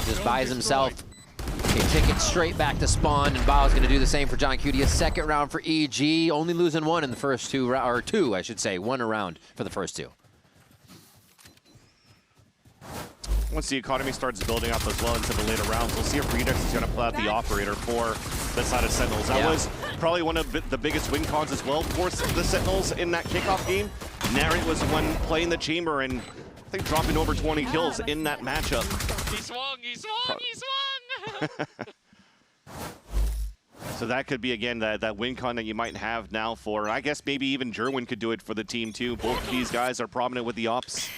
Just buys himself a ticket straight back to spawn, and Bao's going to do the same for John Cutie. A second round for EG, only losing 1 in the first 2, or 2, I should say, 1 around for the first 2.
Once the economy starts building up as well into the later rounds, we'll see if Redux is going to pull out the operator for the side of Sentinels. That was probably one of the biggest win cons as well for the Sentinels in that kickoff game. Nary was the one playing the chamber and I think dropping over 20 kills in that matchup.
He swung, he swung, he swung!
So that could be, again, that win con that you might have now for, I guess maybe even Jerwin could do it for the team too. Both of these guys are prominent with the ops.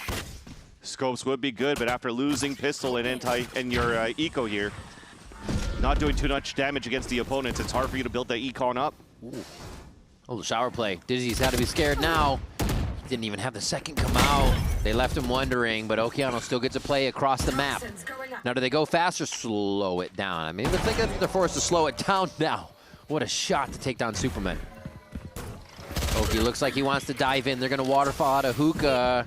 Scopes would be good, but after losing pistol and your eco here, not doing too much damage against the opponents, it's hard for you to build that econ up.
Ooh. Oh, the shower play. Dizzy's had to be scared now. Didn't even have the second come out. They left him wondering, but Okeano still gets a play across the map. Now, do they go fast or slow it down? I mean, I think they're forced to slow it down now. What a shot to take down Superman. Oki looks like he wants to dive in. They're going to waterfall out of Hookah.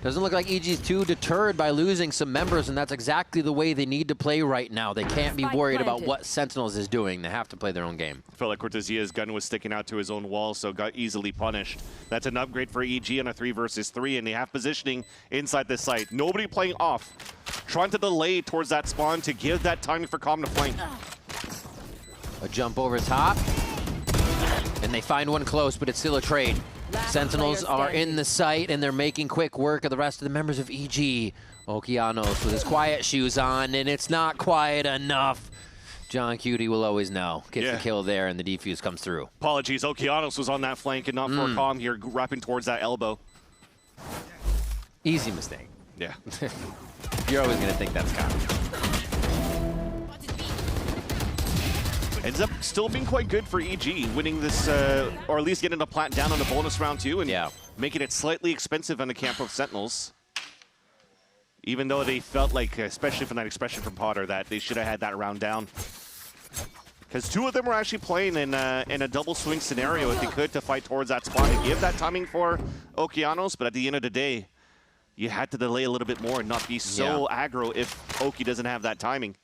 Doesn't look like EG's too deterred by losing some members, and that's exactly the way they need to play right now. They can't be worried about what Sentinels is doing. They have to play their own game.
I felt like Cortesia's gun was sticking out to his own wall, so got easily punished. That's an upgrade for EG on a 3 versus 3, and they have positioning inside this site. Nobody playing off. Trying to delay towards that spawn to give that timing for Calm to flank.
A jump over top, and they find one close, but it's still a trade. Sentinels are in the site, and they're making quick work of the rest of the members of EG. Okeanos with his quiet shoes on, and it's not quiet enough. John Cutie will always know. Gets the kill there, and the defuse comes through.
Apologies, Okeanos was on that flank and not for Calm here, wrapping towards that elbow.
Easy mistake.
Yeah.
You're always going to think that's Calm.
Ends up still being quite good for EG, winning this, or at least getting a plant down on the bonus round too, and making it slightly expensive on the camp of Sentinels. Even though they felt like, especially from that expression from Potter, that they should have had that round down. Because 2 of them were actually playing in a double swing scenario if they could to fight towards that spawn and give that timing for Okeanos, but at the end of the day, you had to delay a little bit more and not be so aggro if Oki doesn't have that timing.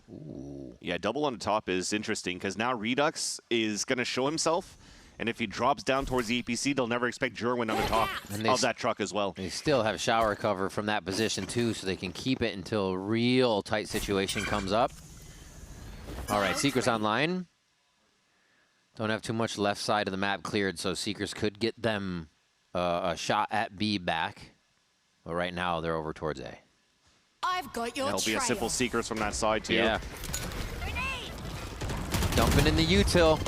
Ooh. Yeah, double on the top is interesting because now Redux is going to show himself. And if he drops down towards the EPC, they'll never expect Jerwin on the top of that truck as well.
They still have shower cover from that position too, so they can keep it until a real tight situation comes up. All right, Seekers online. Don't have too much left side of the map cleared, so Seekers could get them a shot at B back. But right now, they're over towards A.
I've got your
There'll be a simple Seekers from that side too.
Yeah. Dumping in the util.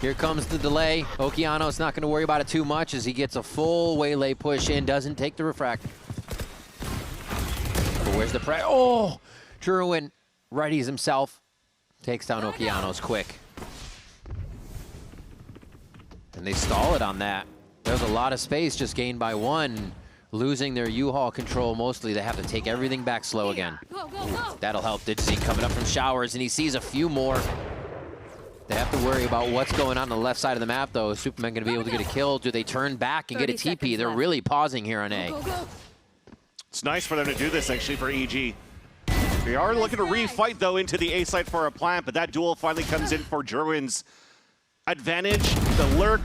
Here comes the delay. Okeano's not going to worry about it too much as he gets a full waylay push in, doesn't take the refract. But where's the pressure? Oh! Jerwin righties himself. Takes down Okeano's quick. And they stall it on that. There's a lot of space just gained by one. Losing their U-Haul control mostly. They have to take everything back slow again. Ooh, that'll help. Digizine coming up from showers, and he sees a few more. They have to worry about what's going on the left side of the map, though. Is Superman going to be able to get a kill? Do they turn back and get a TP? They're really pausing here on A.
It's nice for them to do this, actually, for EG. They are looking to refight, though, into the A site for a plant, but that duel finally comes in for Jerwin's advantage. The lurk,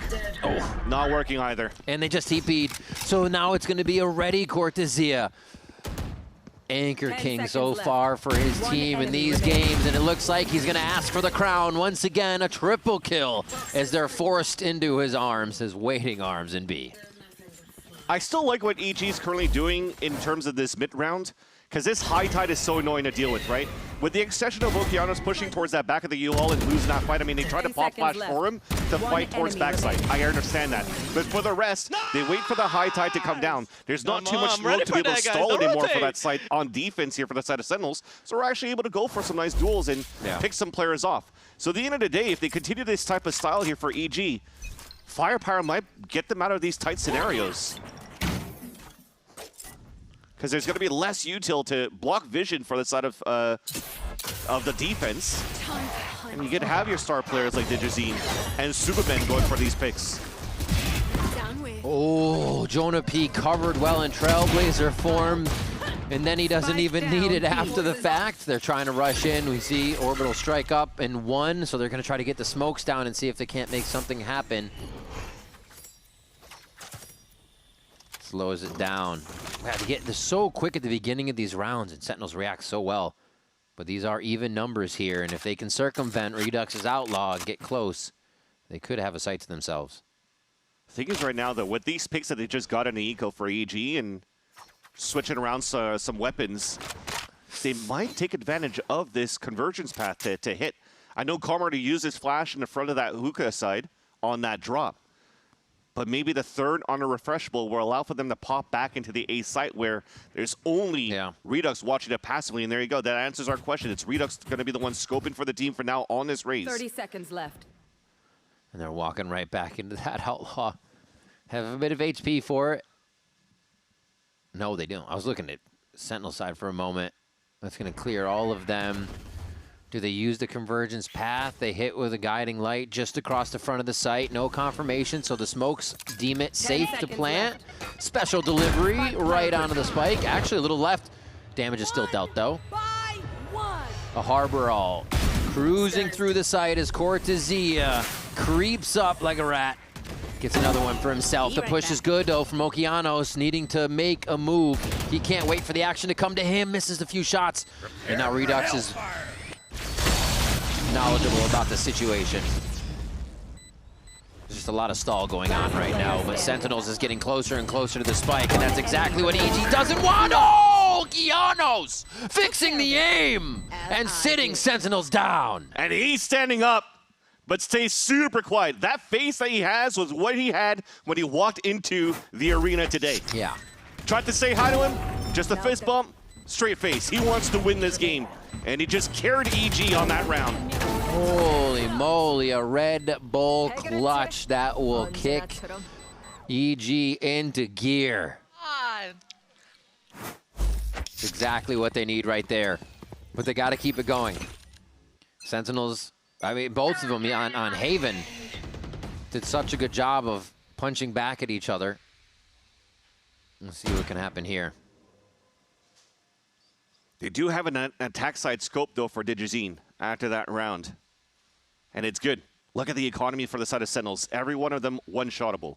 not working either.
And they just TP'd, so now it's going to be a ready Cortezia. Anchor King so far for his team in these games, and it looks like he's going to ask for the crown once again. A triple kill as they're forced into his arms, his waiting arms in B.
I still like what EG is currently doing in terms of this mid-round, because this high tide is so annoying to deal with, right? With the extension of Okeanos pushing towards that back of the U-Haul and losing that fight, I mean, they try to pop flash for him to fight towards backside. I understand that. But for the rest, they wait for the high tide to come down. There's not too much room to be able to stall anymore for that side on defense here for the side of Sentinels. So we're actually able to go for some nice duels and pick some players off. So at the end of the day, if they continue this type of style here for EG, firepower might get them out of these tight scenarios. Because there's going to be less util to block vision for the side of the defense. And you get to have your star players like Digizine and Superman going for these picks.
Oh, Jonah P covered well in Trailblazer form. And then he doesn't even need it after the fact. They're trying to rush in. We see Orbital strike up and one, so they're going to try to get the smokes down and see if they can't make something happen. Slows it down. Wow, they get this so quick at the beginning of these rounds, and Sentinels react so well. But these are even numbers here, and if they can circumvent Redux's outlaw and get close, they could have a sight to themselves.
The thing is right now, though, with these picks that they just got in the eco for EG and switching around some weapons, they might take advantage of this convergence path to hit. I know Karma to use his flash in the front of that hookah side on that drop. But maybe the third on a refreshable will allow for them to pop back into the A site where there's only Redux watching it passively. And there you go. That answers our question. It's Redux going to be the one scoping for the team for now on this raise.
30 seconds left.
And they're walking right back into that outlaw. Have a bit of HP for it. No, they don't. I was looking at Sentinel side for a moment. That's going to clear all of them. Do they use the convergence path? They hit with a guiding light just across the front of the site. No confirmation, so the smokes deem it safe to plant. Special delivery right onto the spike. Actually, a little left. Damage is still dealt, though. A Harbor all cruising through the site as Cortezia creeps up like a rat. Gets another one for himself. The push is good, though, from Okeanos, needing to make a move. He can't wait for the action to come to him. Misses a few shots. And now Redux is knowledgeable about the situation. There's just a lot of stall going on right now, but Sentinels is getting closer and closer to the spike, and that's exactly what EG doesn't want. Oh, Okeanos fixing the aim and sitting Sentinels down.
And he's standing up, but stays super quiet. That face that he has was what he had when he walked into the arena today.
Yeah.
Tried to say hi to him, just a fist bump, straight face. He wants to win this game. And he just carried EG on that round.
Holy moly, a Red Bull clutch that will kick EG into gear. It's exactly what they need right there. But they got to keep it going. Sentinels, I mean, both of them on Haven did such a good job of punching back at each other. Let's see what can happen here.
They do have an attack side scope, though, for Digizine after that round. And it's good. Look at the economy for the side of Sentinels. Every one of them one-shottable.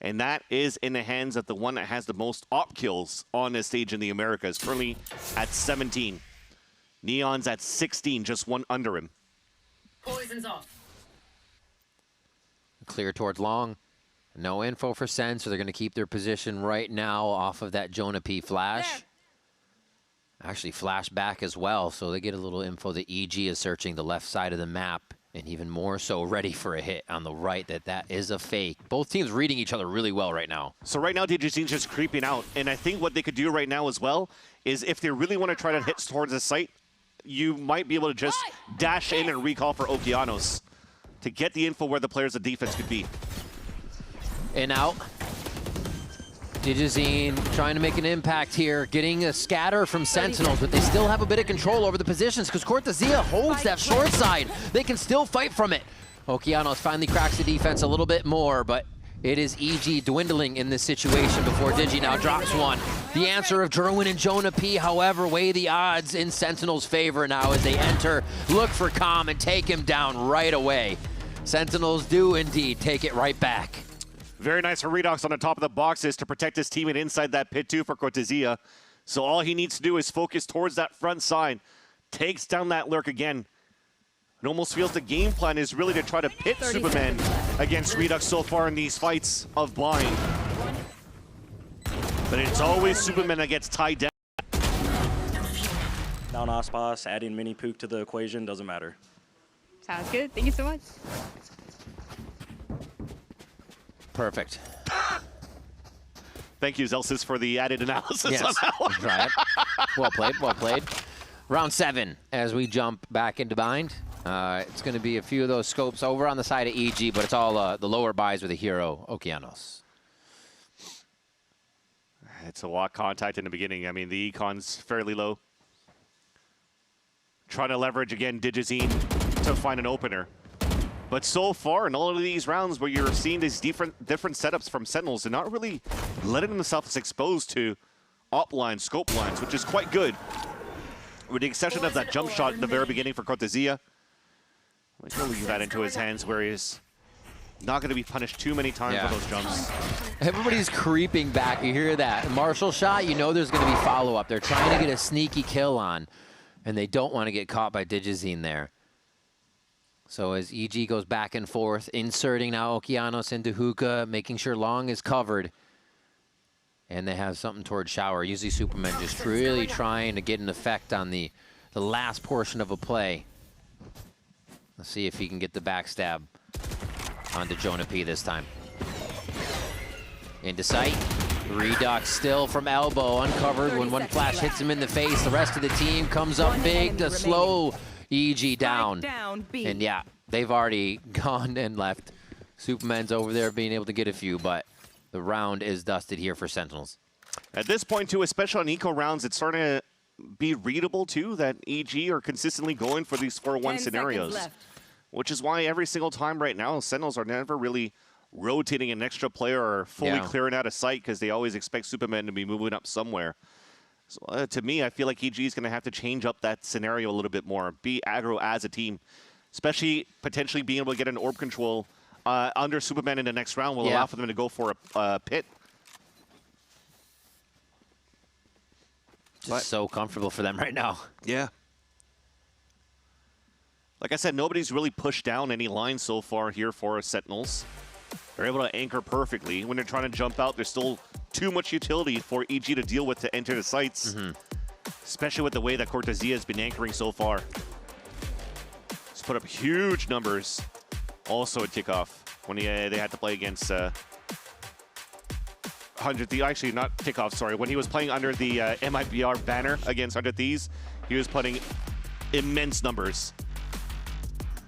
And that is in the hands of the one that has the most op kills on this stage in the Americas, currently at 17. Neon's at 16, just one under him.
Poison's off.
Clear towards long. No info for Sen, so they're going to keep their position right now off of that Jonah P flash. Actually, flash back as well, so they get a little info that EG is searching the left side of the map, and even more so ready for a hit on the right, that is a fake. Both teams reading each other really well right now.
So right now, Digizine's just creeping out, and I think what they could do right now as well is if they really want to try to hit towards the site, you might be able to just dash in and recall for Okeanos to get the info where the players of defense could be.
And out. Digizine trying to make an impact here, getting a scatter from Sentinels, but they still have a bit of control over the positions because Cortezia holds that short side. They can still fight from it. Okeanos finally cracks the defense a little bit more, but it is EG dwindling in this situation before Digi now drops one. The answer of Jerwin and Jonah P, however, weigh the odds in Sentinels' favor now as they enter, look for Calm, and take him down right away. Sentinels do indeed take it right back.
Very nice for Redox on the top of the boxes to protect his teammate inside that pit too for Cortezia. So all he needs to do is focus towards that front side. Takes down that lurk again. It almost feels the game plan is really to try to pit Superman against Redux so far in these fights of blind. But it's always Superman that gets tied down.
Down Aspas, adding mini Pook to the equation doesn't matter.
Sounds good. Thank you so much.
Perfect.
Thank you, Zelsis, for the added analysis on that one.
Right. Well played, well played. Round 7 as we jump back into bind. It's going to be a few of those scopes over on the side of EG, but it's all the lower buys with the hero, Okeanos.
It's a lot of contact in the beginning. I mean, the econ's fairly low. Trying to leverage, again, Digizine to find an opener. But so far, in all of these rounds where you're seeing these different setups from Sentinels, they're not really letting themselves exposed to op lines, scope lines, which is quite good. With the exception of that jump shot at the very beginning for Cortezia. Let's leave that into his hands where he's not going to be punished too many times for those jumps.
Everybody's creeping back. You hear that. Marshall shot, you know there's going to be follow-up. They're trying to get a sneaky kill on, and they don't want to get caught by Digizine there. So as EG goes back and forth, inserting now Okeanos into hookah, making sure long is covered. And they have something towards shower. Usually Superman just really trying to get an effect on the last portion of a play. Let's see if he can get the backstab onto Jonah P this time. Into sight. Redux still from elbow, uncovered when one flash hits him in the face. The rest of the team comes up big to slow EG down. And yeah, they've already gone and left. Superman's over there being able to get a few, but the round is dusted here for Sentinels.
At this point, too, especially on eco rounds, it's starting to be readable, too, that EG are consistently going for these 4-1 scenarios. Which is why every single time right now, Sentinels are never really rotating an extra player or fully clearing out of sight because they always expect Superman to be moving up somewhere. So to me, I feel like EG is going to have to change up that scenario a little bit more, be aggro as a team, especially potentially being able to get an orb control under Superman in the next round will allow for them to go for a pit.
Just so comfortable for them right now.
Yeah. Like I said, nobody's really pushed down any lines so far here for Sentinels. They're able to anchor perfectly. When they're trying to jump out, there's still too much utility for EG to deal with to enter the sites. Especially with the way that Cortezia has been anchoring so far. He's put up huge numbers also at kickoff when they had to play against 100 Thieves. Actually, not kickoff, sorry. When he was playing under the MIBR banner against 100 Thieves, he was putting immense numbers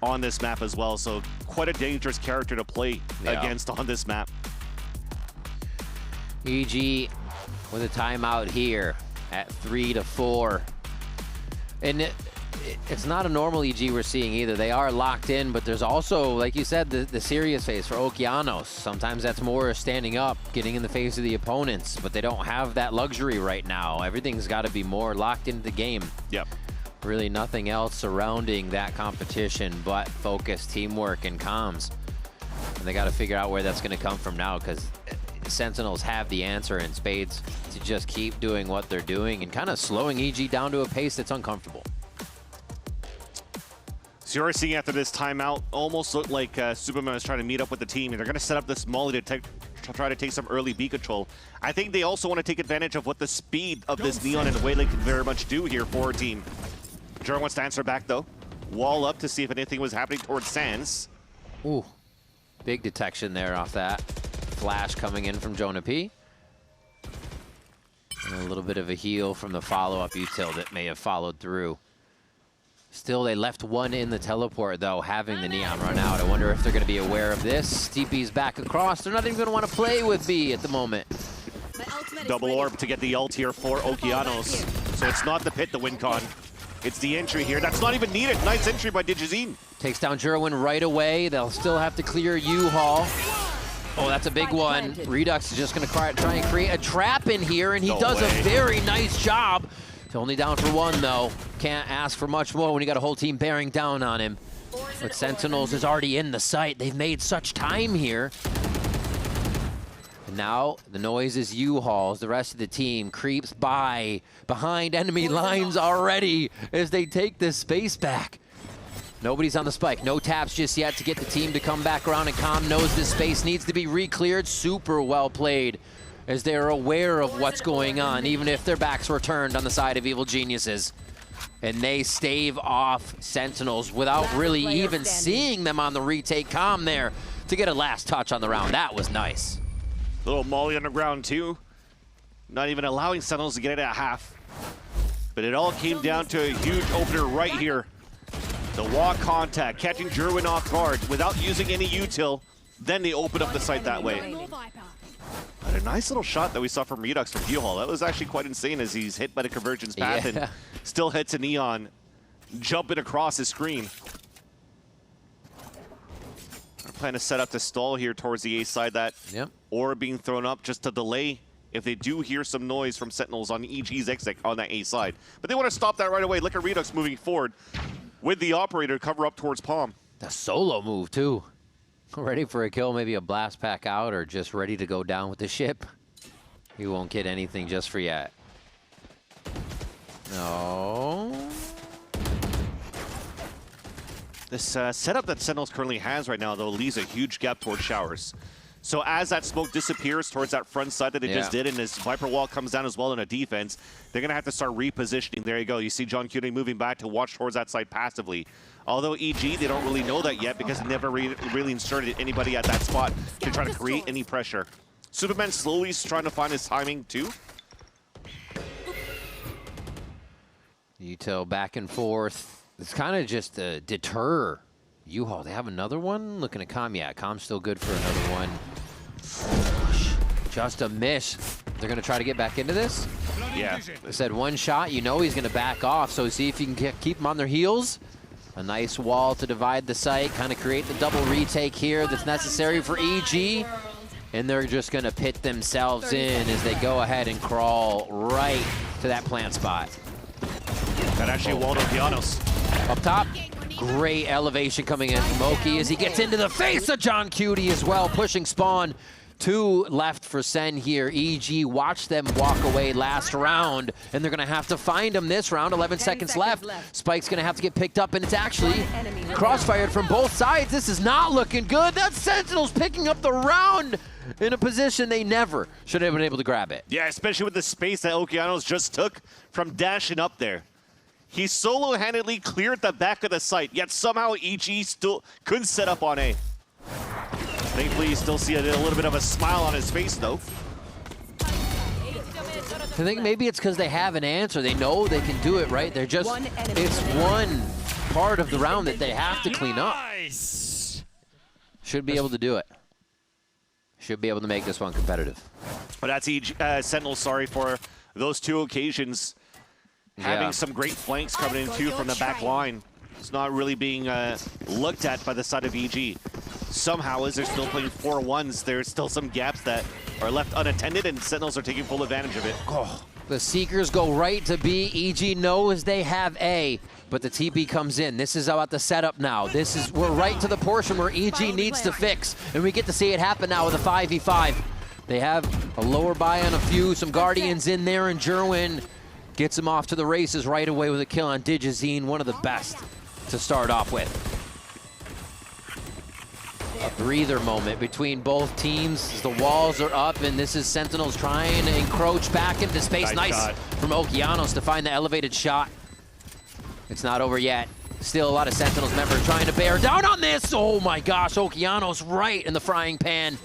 on this map as well. So quite a dangerous character to play against on this map.
EG with a timeout here at 3-4. And it's not a normal EG we're seeing either. They are locked in, but there's also, like you said, the serious phase for Okeanos. Sometimes that's more standing up, getting in the face of the opponents, but they don't have that luxury right now. Everything's got to be more locked into the game.
Yep.
Really nothing else surrounding that competition but focus, teamwork, and comms. And they got to figure out where that's going to come from now, because Sentinels have the answer in spades to just keep doing what they're doing and kind of slowing EG down to a pace that's uncomfortable.
So you're seeing after this timeout, almost looked like Superman is trying to meet up with the team, and they're going to set up this molly to try to take some early B control. I think they also want to take advantage of what the speed of this Neon and Waylay can very much do here for our team. Jern wants to answer back, though. Wall up to see if anything was happening towards Sands.
Ooh, big detection there off that. Flash coming in from Jonah P. And a little bit of a heal from the follow-up util that may have followed through. Still, they left one in the teleport, though, having the Neon run out. I wonder if they're going to be aware of this. TP's back across. They're not even going to want to play with B at the moment.
Double orb to get the ult here for Okeanos. So it's not the pit, the win con. It's the entry here. That's not even needed. Nice entry by Digizine.
Takes down Jerwin right away. They'll still have to clear U-Haul. Oh, that's a big one. Redux is just going to try and create a trap in here, and he does a very nice job. He's only down for one, though. Can't ask for much more when you got a whole team bearing down on him. But Sentinels is already in the site. They've made such time here. And now the noise is U-Hauls. The rest of the team creeps by behind enemy lines already as they take this space back. Nobody's on the spike. No taps just yet to get the team to come back around, and Com knows this space needs to be re-cleared. Super well played as they're aware of what's going on, even if their backs were turned on the side of Evil Geniuses. And they stave off Sentinels without really even seeing them on the retake. Com there to get a last touch on the round. That was nice.
Little molly underground too. Not even allowing Sentinels to get it at half. But it all came down to a huge opener right here. The walk contact, catching Jerwin off guard without using any util. Then they open up the site that way. But a nice little shot that we saw from Redux from U-Haul. That was actually quite insane as he's hit by the convergence path and still hits a Neon, jumping across his screen. We're planning to set up to stall here towards the A side. That orb being thrown up just to delay if they do hear some noise from Sentinels on EG's exit on that A side. But they want to stop that right away. Look at Redux moving forward with the operator to cover up towards Palm.
The solo move, too. Ready for a kill, maybe a blast pack out, or just ready to go down with the ship. He won't get anything just for yet. No.
This setup that Sentinels currently has right now, though, leaves a huge gap towards Showers. So as that smoke disappears towards that front side that it just did, and this Viper wall comes down as well in a defense, they're going to have to start repositioning. There you go. You see John Cuny moving back to watch towards that side passively. Although EG, they don't really know that yet because they never really inserted anybody at that spot to try to create any pressure. Superman slowly is trying to find his timing, too.
Util back and forth. It's kind of just a deter U-Haul. They have another one? Looking at Com. Yeah, Com's still good for another one. Just a miss. They're going to try to get back into this?
Yeah.
I said one shot, you know he's going to back off, so see if you can keep them on their heels. A nice wall to divide the site, kind of create the double retake here that's necessary for EG. And they're just going to pit themselves in as they go ahead and crawl right to that plant spot.
That actually walled Okeanos.
Up top, great elevation coming in from Oki as he gets into the face of John Cutie as well, pushing Spawn. 2 left for Sen here. EG watched them walk away last round, and they're going to have to find him this round. 11 seconds left. Spike's going to have to get picked up, and it's actually crossfired from both sides. This is not looking good. That's Sentinels picking up the round in a position they never should have been able to grab it.
Yeah, especially with the space that Okeanos just took from dashing up there. He solo-handedly cleared the back of the site, yet somehow EG still couldn't set up on A. Thankfully, you still see a little bit of a smile on his face, though.
I think maybe it's because they have an answer. They know they can do it, right? They're just, it's one part of the round that they have to clean up. Should be able to do it. Should be able to make this one competitive.
But that's EG, Sentinel, sorry for those 2 occasions. having some great flanks coming in too from the back line. It's not really being looked at by the side of EG. Somehow, as they're still playing 4-1s, there's still some gaps that are left unattended, and Sentinels are taking full advantage of it.
Oh, the Seekers go right to B. EG knows they have A, but the TP comes in. This is about the setup now. We're right to the portion where EG needs to fix, and we get to see it happen now with a 5v5. They have a lower buy on a few, some Guardians in there, and Jerwin gets him off to the races right away with a kill on Digizine, one of the best to start off with. A breather moment between both teams as the walls are up, and this is Sentinels trying to encroach back into space. Nice from Okeanos to find the elevated shot. It's not over yet. Still a lot of Sentinels members trying to bear down on this. Oh my gosh, Okeanos right in the frying pan.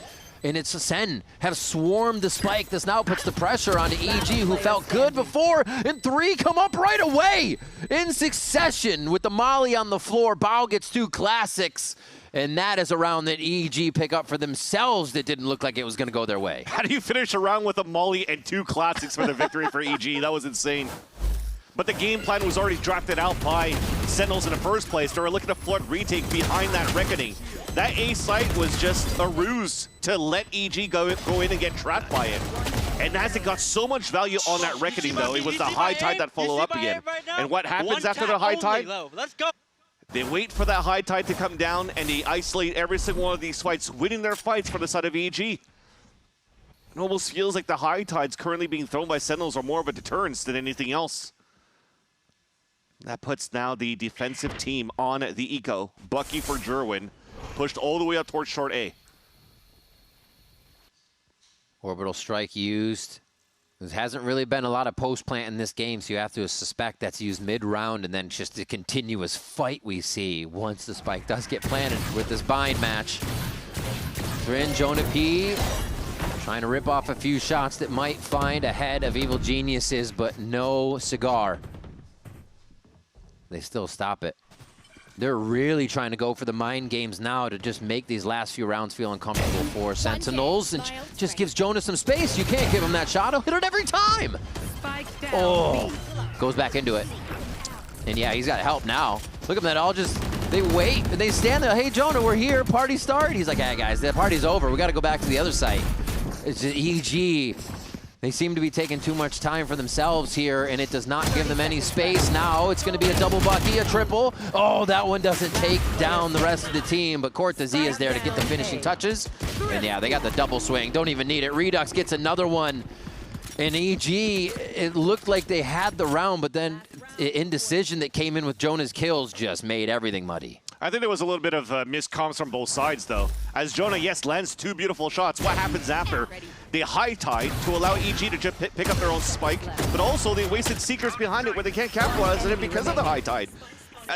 And it's Sen have swarmed the spike. This now puts the pressure onto EG, who felt good before, and 3 come up right away in succession with the molly on the floor. Bao gets 2 classics, and that is a round that EG pick up for themselves that didn't look like it was going to go their way.
How do you finish a round with a molly and 2 classics for the victory for EG? That was insane. But the game plan was already drafted out by Sentinels in the first place. They were looking to flood retake behind that Reckoning. That A site was just a ruse to let EG go in and get trapped by it. And as it got so much value on that Reckoning, though, it was the high tide that followed up again. And what happens after the high tide?
Let's go.
They wait for that high tide to come down, and they isolate every single one of these fights, winning their fights for the side of EG. It almost feels like the high tides currently being thrown by Sentinels are more of a deterrence than anything else. That puts now the defensive team on the eco. Bucky for Jerwin, pushed all the way up towards short A.
Orbital strike used. There hasn't really been a lot of post-plant in this game, so you have to suspect that's used mid-round, and then just the continuous fight we see once the spike does get planted with this bind match. Thrin, Jonah P, trying to rip off a few shots that might find ahead of Evil Geniuses, but no cigar. They still stop it. They're really trying to go for the mind games now to just make these last few rounds feel uncomfortable for Sentinels, and just gives Jonas some space. You can't give him that shot. He'll hit it every time. Oh, goes back into it. And yeah, he's got help now. Look at them, all just, they wait, and they stand there. Hey, Jonah, we're here. Party start. He's like, hey, guys, the party's over. We got to go back to the other site. It's just EG. They seem to be taking too much time for themselves here, and it does not give them any space. Now it's going to be a double Bucky, a triple. Oh, that one doesn't take down the rest of the team, but Cortez is there to get the finishing touches. And yeah, they got the double swing. Don't even need it. Redux gets another one. And EG, it looked like they had the round, but then indecision that came in with Jonah's kills just made everything muddy.
I think there was a little bit of miscomms from both sides, though. As Jonah, yes, lands 2 beautiful shots. What happens after? They high tide to allow EG to just pick up their own spike, but also they wasted Seekers behind it where they can't capitalize on it because of the high tide.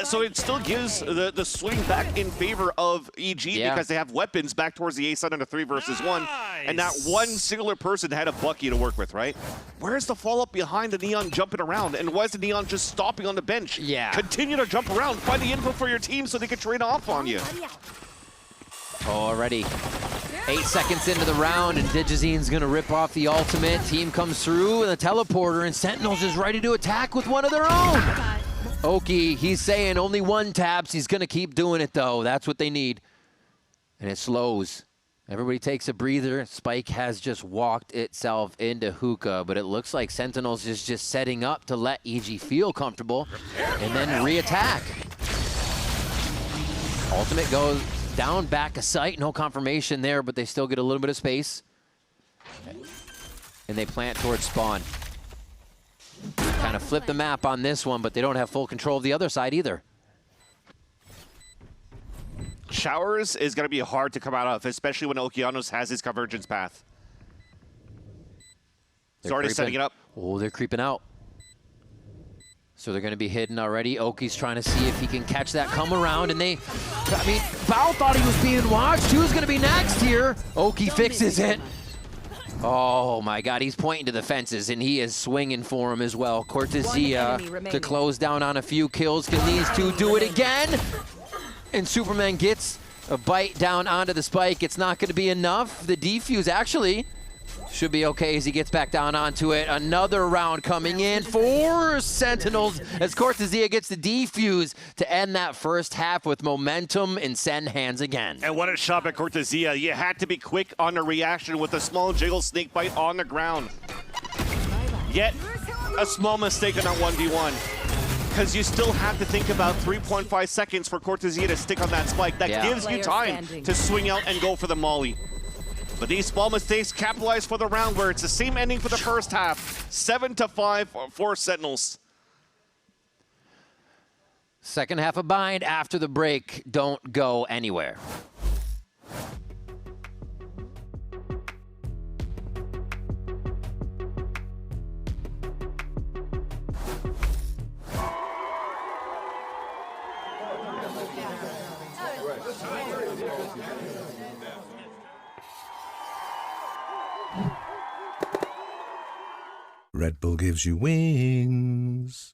So it still gives the swing back in favor of EG because they have weapons back towards the A side on a 3 versus 1. And that one singular person had a Bucky to work with, right? Where's the follow-up behind the Neon jumping around? And why is the Neon just stopping on the bench?
Yeah.
Continue to jump around. Find the info for your team so they can trade off on you.
Already 8 seconds into the round, and Digizine's gonna rip off the ultimate. Team comes through and the teleporter, and Sentinels is ready to attack with one of their own. Oki, he's saying only 1 taps. He's gonna keep doing it though. That's what they need. And it slows. Everybody takes a breather. Spike has just walked itself into hookah, but it looks like Sentinels is just setting up to let EG feel comfortable and then re-attack. Ultimate goes down back a site. No confirmation there, but they still get a little bit of space. And they plant towards spawn. Kind of flip the map on this one, but they don't have full control of the other side either.
Showers is going to be hard to come out of, especially when Okeanos has his convergence path. He's already setting it up.
Oh, they're creeping out. So they're going to be hidden already. Oki's trying to see if he can catch that come around, and I mean, Bao thought he was being watched. Who's going to be next here? Oki fixes it. Oh my God, he's pointing to the fences, and he is swinging for him as well. Cortezia to close down on a few kills. Can these two do it again? And Superman gets a bite down onto the spike. It's not going to be enough. The defuse actually Should be okay as he gets back down onto it. Another round coming in for Sentinels as Cortezia gets the defuse to end that first half with momentum in Sen hands again.
And what a shot by Cortezia. You had to be quick on a reaction with a small jiggle snake bite on the ground. Yet, a small mistake on that 1v1. Because you still have to think about 3.5 seconds for Cortezia to stick on that spike. That gives you time to swing out and go for the molly. But these small mistakes capitalize for the round where it's the same ending for the first half. 7-5 for Sentinels.
Second half of Bind after the break. Don't go anywhere.
Red Bull gives you wings.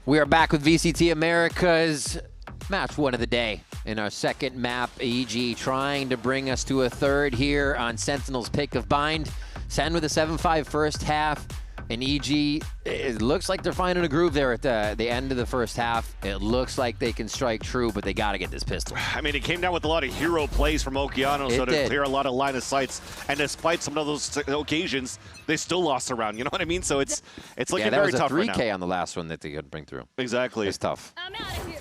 We are back with VCT Americas match one of the day. In our second map, EG trying to bring us to a third here on Sentinel's pick of Bind. Sen with a 7-5 first half, and EG, it looks like they're finding a groove there at the end of the first half. It looks like they can strike true, but they got to get this pistol.
I mean, it came down with a lot of hero plays from Okeanos, so to clear a lot of line of sights. And despite some of those occasions, they still lost a round. You know what I mean? So it's looking very tough right now.
Yeah, that was a 3K on the last one that they could bring through.
Exactly.
It's tough.
I'm out of here.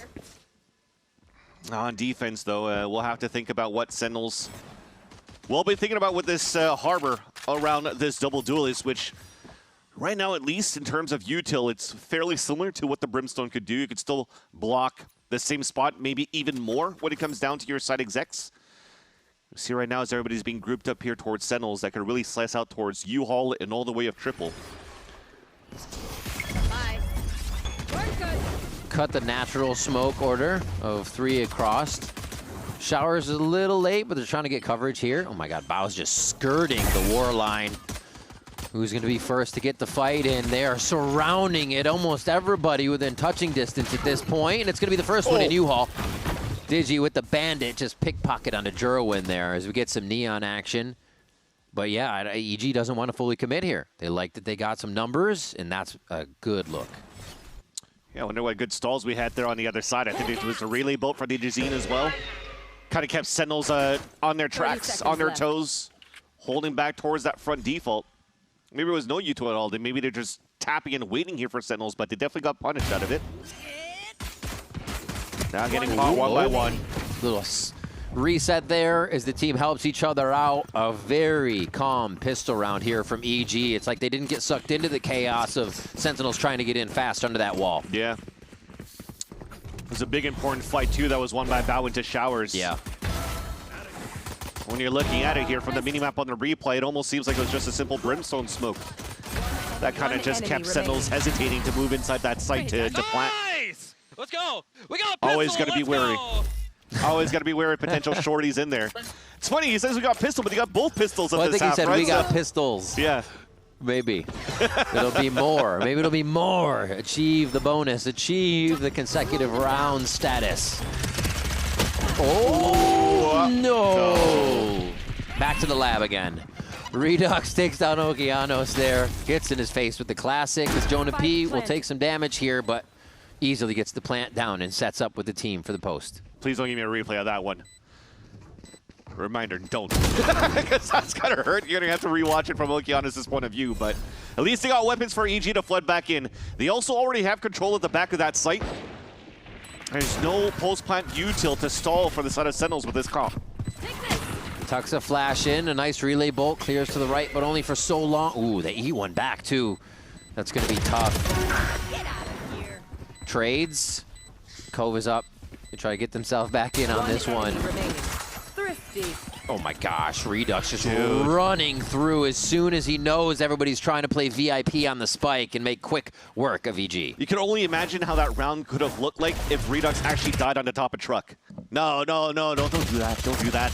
On defense, though, we'll have to think about what Sentinels will be thinking about with this harbor around this double duelist, which right now, at least in terms of util, it's fairly similar to what the Brimstone could do. You could still block the same spot, maybe even more when it comes down to your side execs. You see right now as everybody's being grouped up here towards Sentinels that could really slice out towards U-Haul and all the way of Triple.
Bye. We're good.
Cut the natural smoke order of 3 across. Showers is a little late, but they're trying to get coverage here. Oh my God, Bao's just skirting the war line. Who's going to be first to get the fight in? They are surrounding it. Almost everybody within touching distance at this point, and it's going to be the first one in U-Haul. Digi with the bandit just pickpocket onto Jerwin there as we get some neon action. But yeah, EG doesn't want to fully commit here. They like that they got some numbers, and that's a good look.
Yeah, I wonder what good stalls we had there on the other side. I think it was a relay bolt for the Digizine as well. Kind of kept Sentinels on their tracks, on their toes, holding back towards that front default. Maybe it was no util at all. Maybe they're just tapping and waiting here for Sentinels, but they definitely got punished out of it. Now getting caught one by one.
Little reset there as the team helps each other out. A very calm pistol round here from EG. It's like they didn't get sucked into the chaos of Sentinels trying to get in fast under that wall.
Yeah. It was a big important fight too that was won by Bao into Showers.
Yeah.
When you're looking at it here from the minimap on the replay, it almost seems like it was just a simple Brimstone smoke. That kind of just kept Sentinels hesitating to move inside that site to plant.
Nice! Let's go! We got a pistol!
Always got to be wary. Always got to be wary of potential shorties in there. It's funny, he says we got pistol, but he got both pistols at this half,
I think he said we got pistols.
Yeah.
Maybe. It'll be more. Maybe it'll be more. Achieve the bonus. Achieve the consecutive round status. Oh, no. Back to the lab again. Redux takes down Okeanos there. Gets in his face with the classic. As Jonah P will take some damage here, but easily gets the plant down and sets up with the team for the post.
Please don't give me a replay of that one. Reminder, don't. Because that's going to hurt. You're going to have to rewatch it from Okeanos' point of view, but at least they got weapons for EG to flood back in. They also already have control at the back of that site. There's no post-plant util to stall for the side of Sentinels with this comp.
Tucks a flash in, a nice relay bolt, clears to the right, but only for so long. Ooh, they eat one back too. That's gonna be tough.
Get out of here.
Trades. Cove is up. They try to get themselves back in on this one.
Thrifty.
Oh my gosh, Redux just running through as soon as he knows everybody's trying to play VIP on the spike and make quick work of EG.
You can only imagine how that round could have looked like if Redux actually died on the top of truck. No, don't do that, don't do that.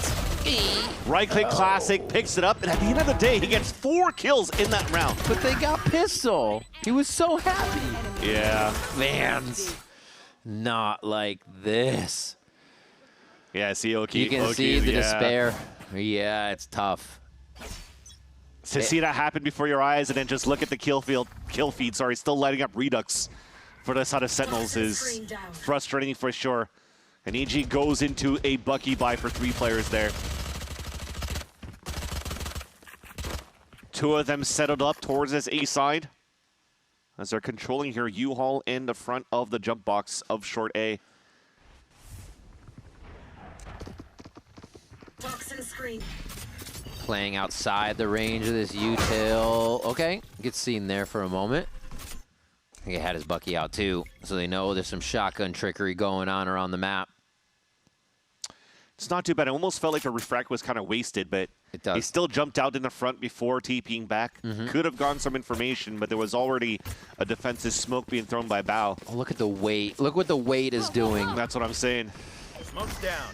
Right-click classic, picks it up, and at the end of the day, he gets 4 kills in that round.
But they got pistol. He was so happy.
Yeah.
Vans. Not like this.
Yeah, see Oki.
You can see the despair. Yeah, it's tough.
To see that happen before your eyes and then just look at the kill feed, still lighting up Redux for the side of Sentinels is frustrating for sure. And EG goes into a Bucky buy for 3 players there. 2 of them settled up towards this A side as they're controlling here U-Haul in the front of the jump box of short A.
Toxin screen.
Playing outside the range of this util. Okay, gets seen there for a moment. He had his Bucky out too, so they know there's some shotgun trickery going on around the map.
It's not too bad. I almost felt like the refract was kind of wasted, but he still jumped out in the front before TPing back. Could have gotten some information, but there was already a defensive smoke being thrown by Bao.
Oh, look at the weight. Look what the weight is doing.
That's what I'm saying.
Smoke's down.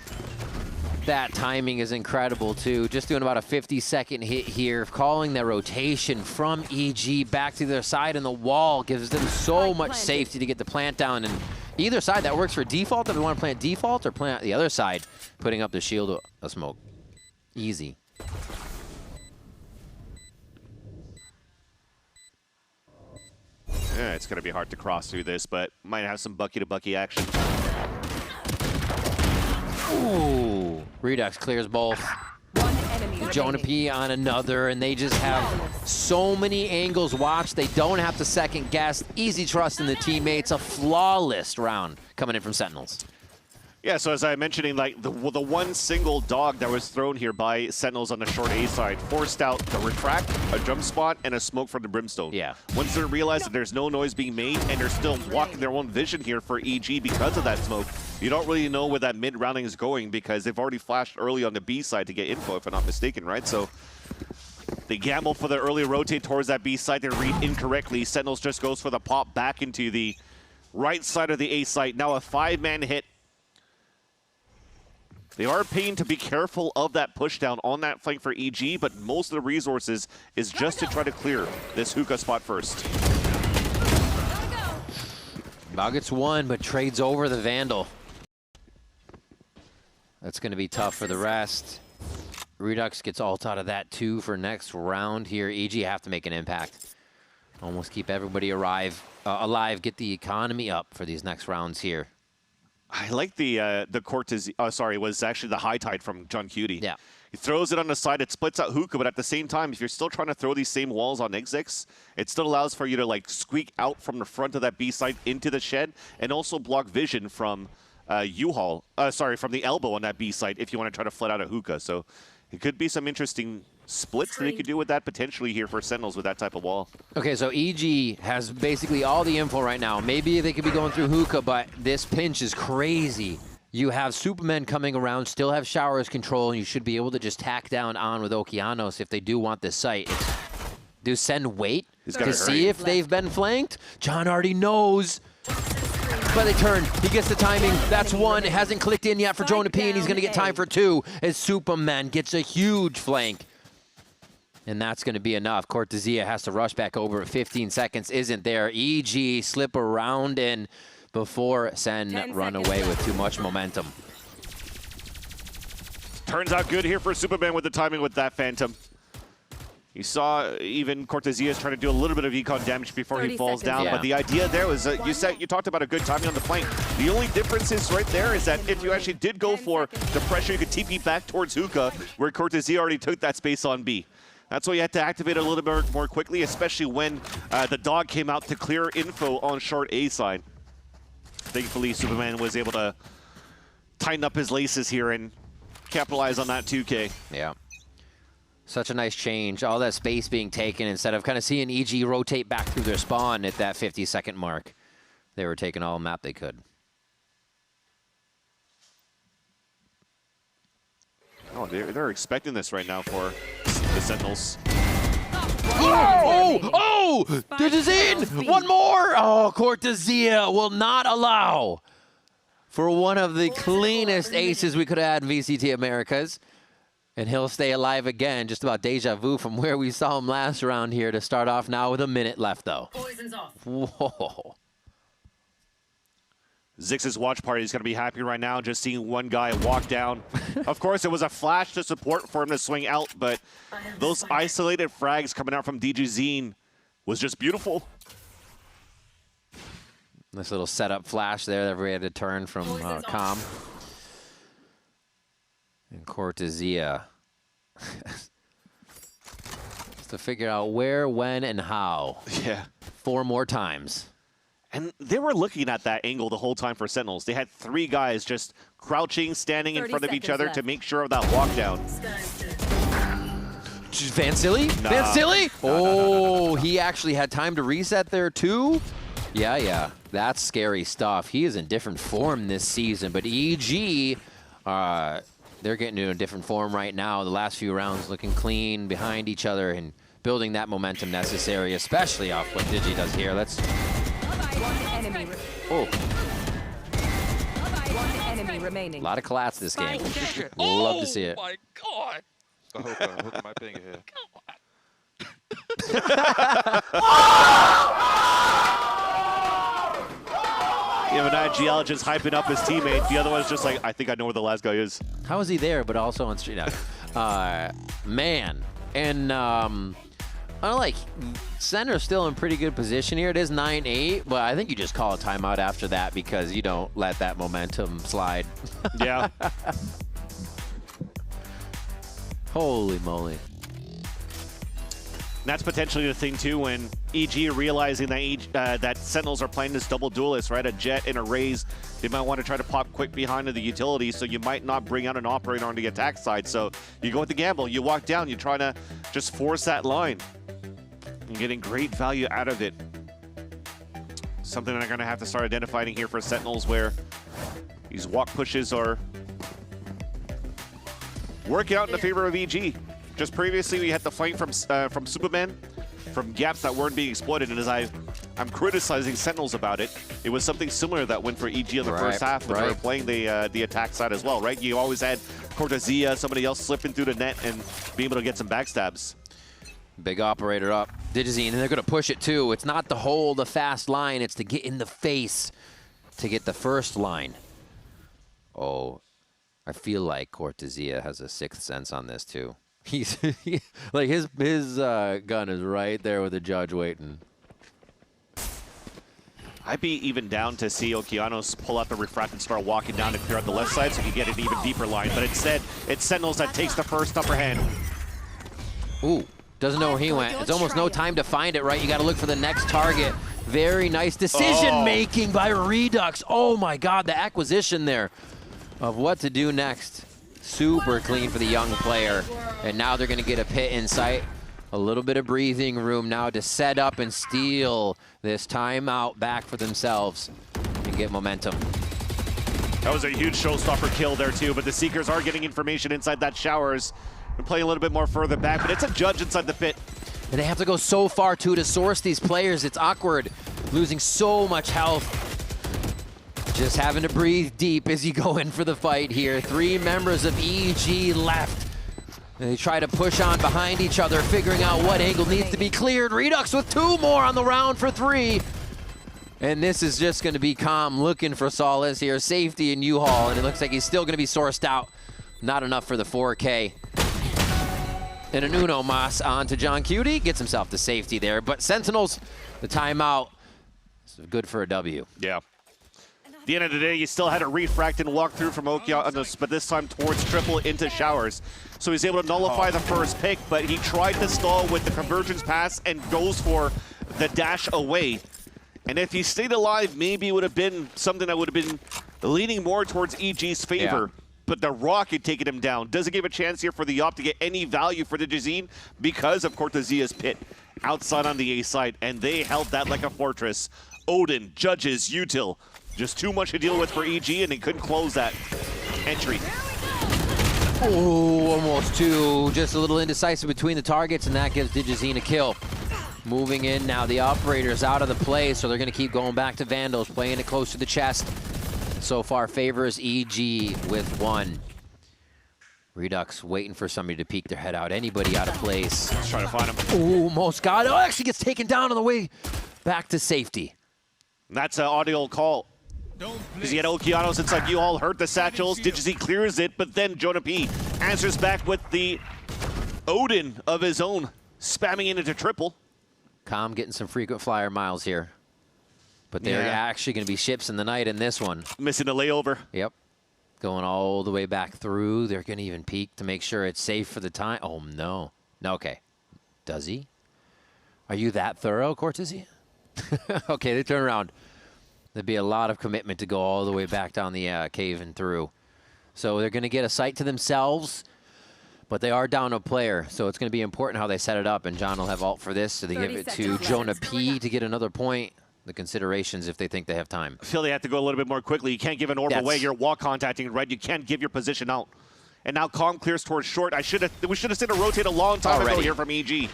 That timing is incredible too. Just doing about a 50-second hit here, calling their rotation from EG back to their side, and the wall gives them so much safety to get the plant down. And either side, that works for default if they want to plant default, or plant the other side, putting up the shield of smoke. Easy.
Yeah, it's going to be hard to cross through this, but might have some Bucky-to-Bucky action.
Ooh, Redux clears both. Jonah P on another, and they just have so many angles watched. They don't have to second guess. Easy trust in the teammates. A flawless round coming in from Sentinels.
Yeah, so as I mentioned, like the one single dog that was thrown here by Sentinels on the short A side forced out the retract, a jump spot, and a smoke from the brimstone.
Yeah.
Once they realize that there's no noise being made and they're still blocking their own vision here for EG because of that smoke, you don't really know where that mid-rounding is going because they've already flashed early on the B side to get info, if I'm not mistaken, right? So they gamble for the early rotate towards that B side. They read incorrectly. Sentinels just goes for the pop back into the right side of the A site. Now a 5-man hit. They are paying to be careful of that pushdown on that flank for EG, but most of the resources is just to try to clear this hookah spot first.
Bao gets one, but trades over the Vandal. That's going to be tough for the rest. Redux gets ult out of that too for next round here. EG have to make an impact. Almost keep everybody alive, get the economy up for these next rounds here.
I like the Cortez, was actually the high tide from John Cutie.
Yeah.
He throws it on the side, it splits out hookah, but at the same time, if you're still trying to throw these same walls on exits, it still allows for you to like squeak out from the front of that B site into the shed and also block vision from U-Haul, from the elbow on that B site if you want to try to flood out a hookah. So it could be some interesting splits that he could do with that potentially here for Sentinels with that type of wall.
Okay, so EG has basically all the info right now. Maybe they could be going through hookah, but this pinch is crazy. You have Supermen coming around, still have Showers control, and you should be able to just tack down on with Okeanos if they do want this site. Do Sen wait to see if they've been flanked? John already knows. But they turn. He gets the timing. That's one. It hasn't clicked in yet for Jonah P, and he's going to get time for 2 as Superman gets a huge flank. And that's going to be enough. Cortezia has to rush back over at 15 seconds. Isn't there. EG slip around in before Sen run away with too much momentum.
Turns out good here for Superman with the timing with that Phantom. You saw even Cortezia trying to do a little bit of econ damage before he falls down, but the idea there was you talked about a good timing on the flank. The only difference is right there is that if you actually did go for the pressure, you could TP back towards Hookah, where Cortezia already took that space on B. That's why you had to activate it a little bit more quickly, especially when the dog came out to clear info on short A side. Thankfully, Superman was able to tighten up his laces here and capitalize on that 2K.
Yeah. Such a nice change. All that space being taken instead of kind of seeing EG rotate back through their spawn at that 50-second mark. They were taking all the map they could.
Oh, they're expecting this right now for the Sentinels.
Oh! This is in! One more! Oh, Cortezia will not allow for one of the cleanest aces we could have had in VCT Americas. And he'll stay alive again, just about deja vu from where we saw him last round here to start off now with a minute left, though.
Poison's off.
Whoa.
Zix's watch party is going to be happy right now just seeing one guy walk down. Of course, it was a flash to support for him to swing out, but those isolated frags coming out from DGZine was just beautiful.
Nice little setup flash there that we had to turn from Calm. And Cortezia. To figure out where, when, and how.
Yeah.
4 more times.
And they were looking at that angle the whole time for Sentinels. They had 3 guys just crouching, standing in front of each other to make sure of that walk down.
Van Silly?
Nah.
Van Silly?
No.
He actually had time to reset there too? Yeah. That's scary stuff. He is in different form this season, but EG, they're getting into a different form right now. The last few rounds looking clean behind each other and building that momentum necessary, especially off what Digi does here. Let's... Oh.
One enemy remaining.
A lot of collapse this game. Love to see it.
Oh my god!
Hookah might ping here.
You have an IGL just hyping up his teammate. The other one's just like, I think I know where the last guy is.
How is he there, but also on street? Man. And, like, Center's still in pretty good position here. It is 9-8, but I think you just call a timeout after that because you don't let that momentum slide.
Yeah.
Holy moly.
And that's potentially the thing, too, when EG realizing that that Sentinels are playing this double duelist, right? A Jet and a Raze. They might want to try to pop quick behind the utility, so you might not bring out an operator on the attack side. So you go with the gamble. You walk down. You try to just force that line. And getting great value out of it. Something they're going to have to start identifying here for Sentinels, where these walk pushes are working out in the favor of EG. Just previously, we had the flank from Superman, from gaps that weren't being exploited, and as I'm criticizing Sentinels about it, it was something similar that went for EG in the first half when they were playing the attack side as well, right? You always had Cortezia, somebody else slipping through the net and being able to get some backstabs.
Big operator up. Digizine, and they're going to push it too. It's not to hold a fast line, it's to get in the face to get the first line. Oh, I feel like Cortezia has a sixth sense on this too. He's like his gun is right there with the judge waiting.
I'd be even down to see Okeanos pull out the refract and start walking down to clear out the left side so you get an even deeper line. But instead, it's Sentinels that takes the first upper hand.
Ooh, doesn't know where he went. It's almost no time to find it, right? You got to look for the next target. Very nice decision-making by Redux. Oh my God, the acquisition there of what to do next. Super clean for the young player. And now they're going to get a pit in sight. A little bit of breathing room now to set up and steal this timeout back for themselves and get momentum.
That was a huge showstopper kill there too, but the Seekers are getting information inside that showers and playing a little bit more further back, but it's a judge inside the pit.
And they have to go so far too to source these players. It's awkward, losing so much health. Just having to breathe deep as you go in for the fight here. 3 members of EG left. And they try to push on behind each other, figuring out what angle needs to be cleared. Redux with 2 more on the round for 3. And this is just going to be Calm looking for solace here. Safety in U-Haul, and it looks like he's still going to be sourced out. Not enough for the 4K. And an Uno Mas on to John Cutie. Gets himself to safety there. But Sentinels, the timeout, is good for a W.
Yeah. At the end of the day, you still had a refract and walk through from Okeanos, but this time towards triple into showers. So he's able to nullify the first pick, but he tried to stall with the convergence pass and goes for the dash away. And if he stayed alive, maybe it would have been something that would have been leaning more towards EG's favor. Yeah. But the Rock had taken him down. Doesn't give a chance here for the Op to get any value for the Jazeen because of Cortesia's pit outside on the A side, and they held that like a fortress. Odin, Judges, Util, just too much to deal with for EG, and they couldn't close that entry.
Oh, almost two. Just a little indecisive between the targets, and that gives Digizine a kill. Moving in now, the Operator's out of the play, so they're going to keep going back to Vandals, playing it close to the chest. So far favors EG with one. Redux waiting for somebody to peek their head out. Anybody out of place.
Let's try to find him.
Oh, almost got it. Oh, actually gets taken down on the way back to safety.
That's an audio call. Because he had Okeanos, it's like you all heard the satchels. Digizine clears it, but then Jonah P answers back with the Odin of his own, spamming it into triple.
Com getting some frequent flyer miles here. But they're actually going to be ships in the night in this one.
Missing a layover.
Yep. Going all the way back through. They're going to even peek to make sure it's safe for the time. Oh, no. No, okay. Does he? Are you that thorough, Cortesia? Okay, they turn around. There'd be a lot of commitment to go all the way back down the cave and through. So they're going to get a site to themselves, but they are down a player. So it's going to be important how they set it up, and John will have ult for this. So they give it to Jonah P to get another point. The considerations if they think they have time.
I feel they have to go a little bit more quickly. You can't give an orb away. You're wall contacting, right? You can't give your position out. And now Calm clears towards short. We should have seen a rotate a long time ago here from EG.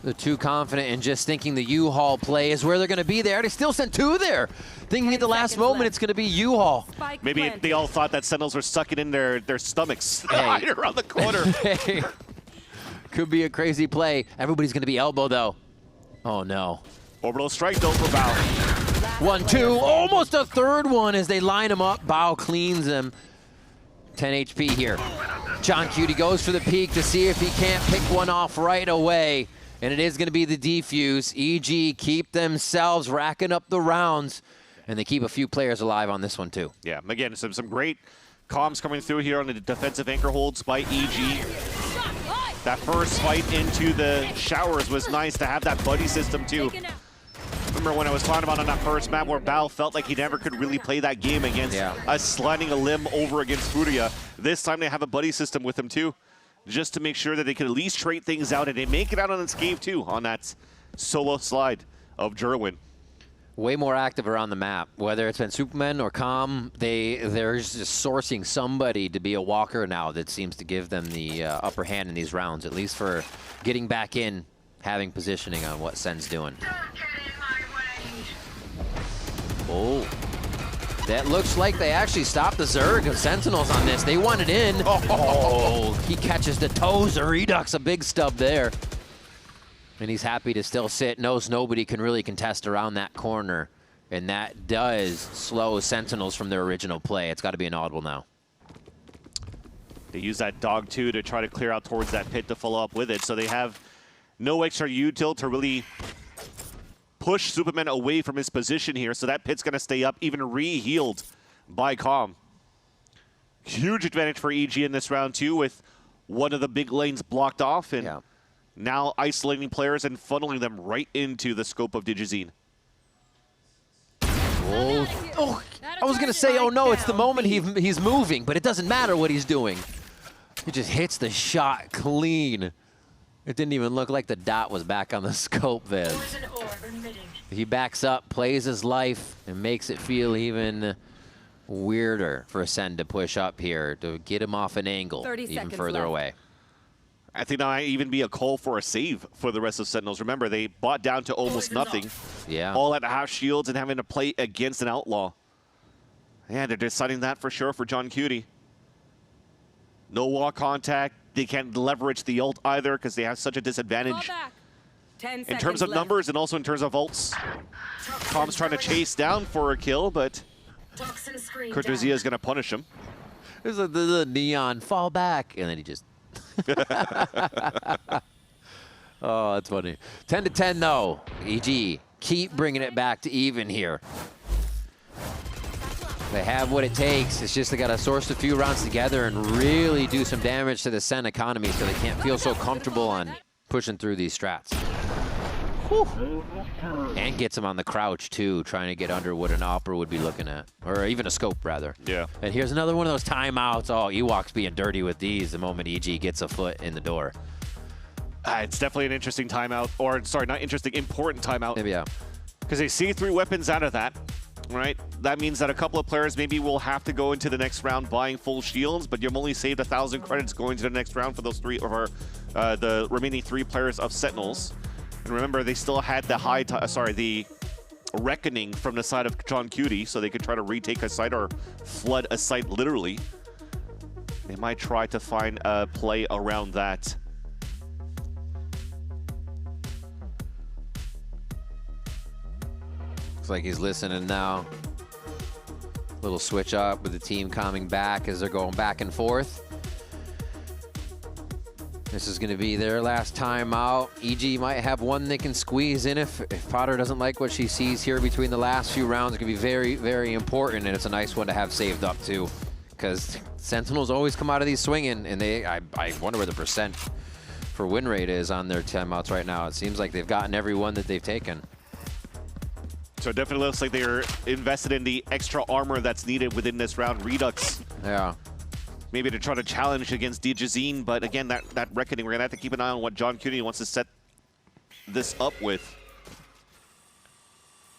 They're too confident in just thinking the U-Haul play is where they're going to be there. They still sent two there. Thinking at the last moment it's going to be U-Haul.
Maybe they all thought that Sentinels were sucking in their stomachs right around the corner.
Hey. Could be a crazy play. Everybody's going to be elbow, though. Oh, no.
Orbital strike, though, for Bao.
1-2, almost a third one as they line him up. Bao cleans him. 10 HP here. John Cutie goes for the peek to see if he can't pick one off right away. And it is going to be the defuse. EG keep themselves racking up the rounds. And they keep a few players alive on this one, too.
Yeah, again, some great comms coming through here on the defensive anchor holds by EG. That first fight into the showers was nice to have that buddy system, too. Remember when I was talking about on that first map where Bao felt like he never could really play that game against us sliding a limb over against FURIA. This time they have a buddy system with him too, just to make sure that they could at least trade things out, and they make it out on this cave too on that solo slide of Jerwin.
Way more active around the map, whether it's been Superman or Com, they're just sourcing somebody to be a walker now that seems to give them the upper hand in these rounds, at least for getting back in, having positioning on what Sen's doing. Oh, that looks like they actually stopped the Zerg of Sentinels on this. They want it in. Oh, he catches the toes of Redux, a big stub there. And he's happy to still sit, knows nobody can really contest around that corner. And that does slow Sentinels from their original play. It's got to be an audible now.
They use that dog too to try to clear out towards that pit to follow up with it. So they have no extra util to really push Superman away from his position here, so that pit's going to stay up, even re-healed by Calm. Huge advantage for EG in this round, too, with one of the big lanes blocked off, and now isolating players and funneling them right into the scope of Digizine.
Oh, I was going to say, oh no, it's the moment he's moving, but it doesn't matter what he's doing. He just hits the shot clean. It didn't even look like the dot was back on the scope then. He backs up, plays his life, and makes it feel even weirder for Sen to push up here to get him off an angle even further away.
I think that might even be a call for a save for the rest of Sentinels. Remember, they bought down to almost nothing.
Yeah.
All at half shields and having to play against an outlaw. Yeah, they're deciding that for sure for John Cutie. No wall contact. They can't leverage the ult either because they have such a disadvantage in terms of numbers and also in terms of ults. Calm's trying to chase down for a kill, but Cortesia is going to punish him.
There's the neon fall back, and then he just Oh, that's funny. 10-10 though. EG, keep bringing it back to even here. They have what it takes. It's just they got to source a few rounds together and really do some damage to the Sen economy so they can't feel so comfortable on pushing through these strats. Whew. And gets him on the crouch too, trying to get under what an Opera would be looking at. Or even a scope, rather.
Yeah.
And here's another one of those timeouts. Oh, Ewok's being dirty with these the moment EG gets a foot in the door.
It's definitely an interesting timeout. Or, sorry, not interesting, important timeout.
Maybe, yeah.
Because they see 3 weapons out of that. Right, that means that a couple of players maybe will have to go into the next round buying full shields, but you've only saved 1,000 credits going to the next round for those 3 or the remaining 3 players of Sentinels. And remember, they still had the the reckoning from the side of John Cutie, so they could try to retake a site or flood a site literally. They might try to find a play around that.
Looks like he's listening now. Little switch up with the team coming back as they're going back and forth. This is going to be their last time out. EG might have one they can squeeze in if Potter doesn't like what she sees here between the last few rounds. It can be very, very important, and it's a nice one to have saved up too, because Sentinels always come out of these swinging, and I wonder where the percent for win rate is on their timeouts right now. It seems like they've gotten every one that they've taken.
So it definitely looks like they're invested in the extra armor that's needed within this round. Redux.
Yeah.
Maybe to try to challenge against Dijazine, but again, that reckoning, we're going to have to keep an eye on what John Cutie wants to set this up with.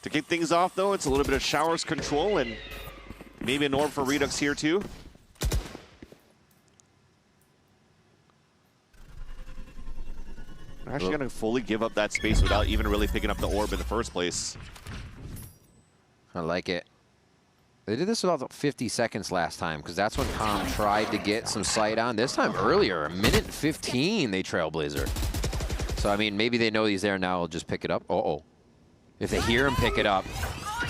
To kick things off, though, it's a little bit of Showers control and maybe an orb for Redux here, too. They're actually going to fully give up that space without even really picking up the orb in the first place.
I like it. They did this about 50 seconds last time, because that's when Com tried to get some sight on. This time earlier, 1:15, they Trailblazer. So, I mean, maybe they know he's there now. They'll just pick it up. Uh-oh. If they hear him pick it up.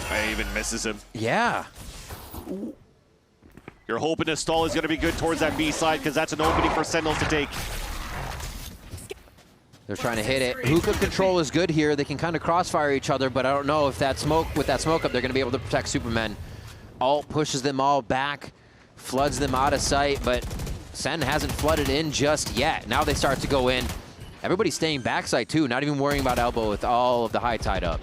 I even misses him.
Yeah.
You're hoping the stall is going to be good towards that B side, because that's an opening for Sentinels to take.
They're trying to hit it. Hookah control is good here. They can kind of crossfire each other, but I don't know if that smoke, with that smoke up, they're going to be able to protect Supermen. Alt pushes them all back, floods them out of sight, but Sen hasn't flooded in just yet. Now they start to go in. Everybody's staying backside too, not even worrying about elbow with all of the high tied up.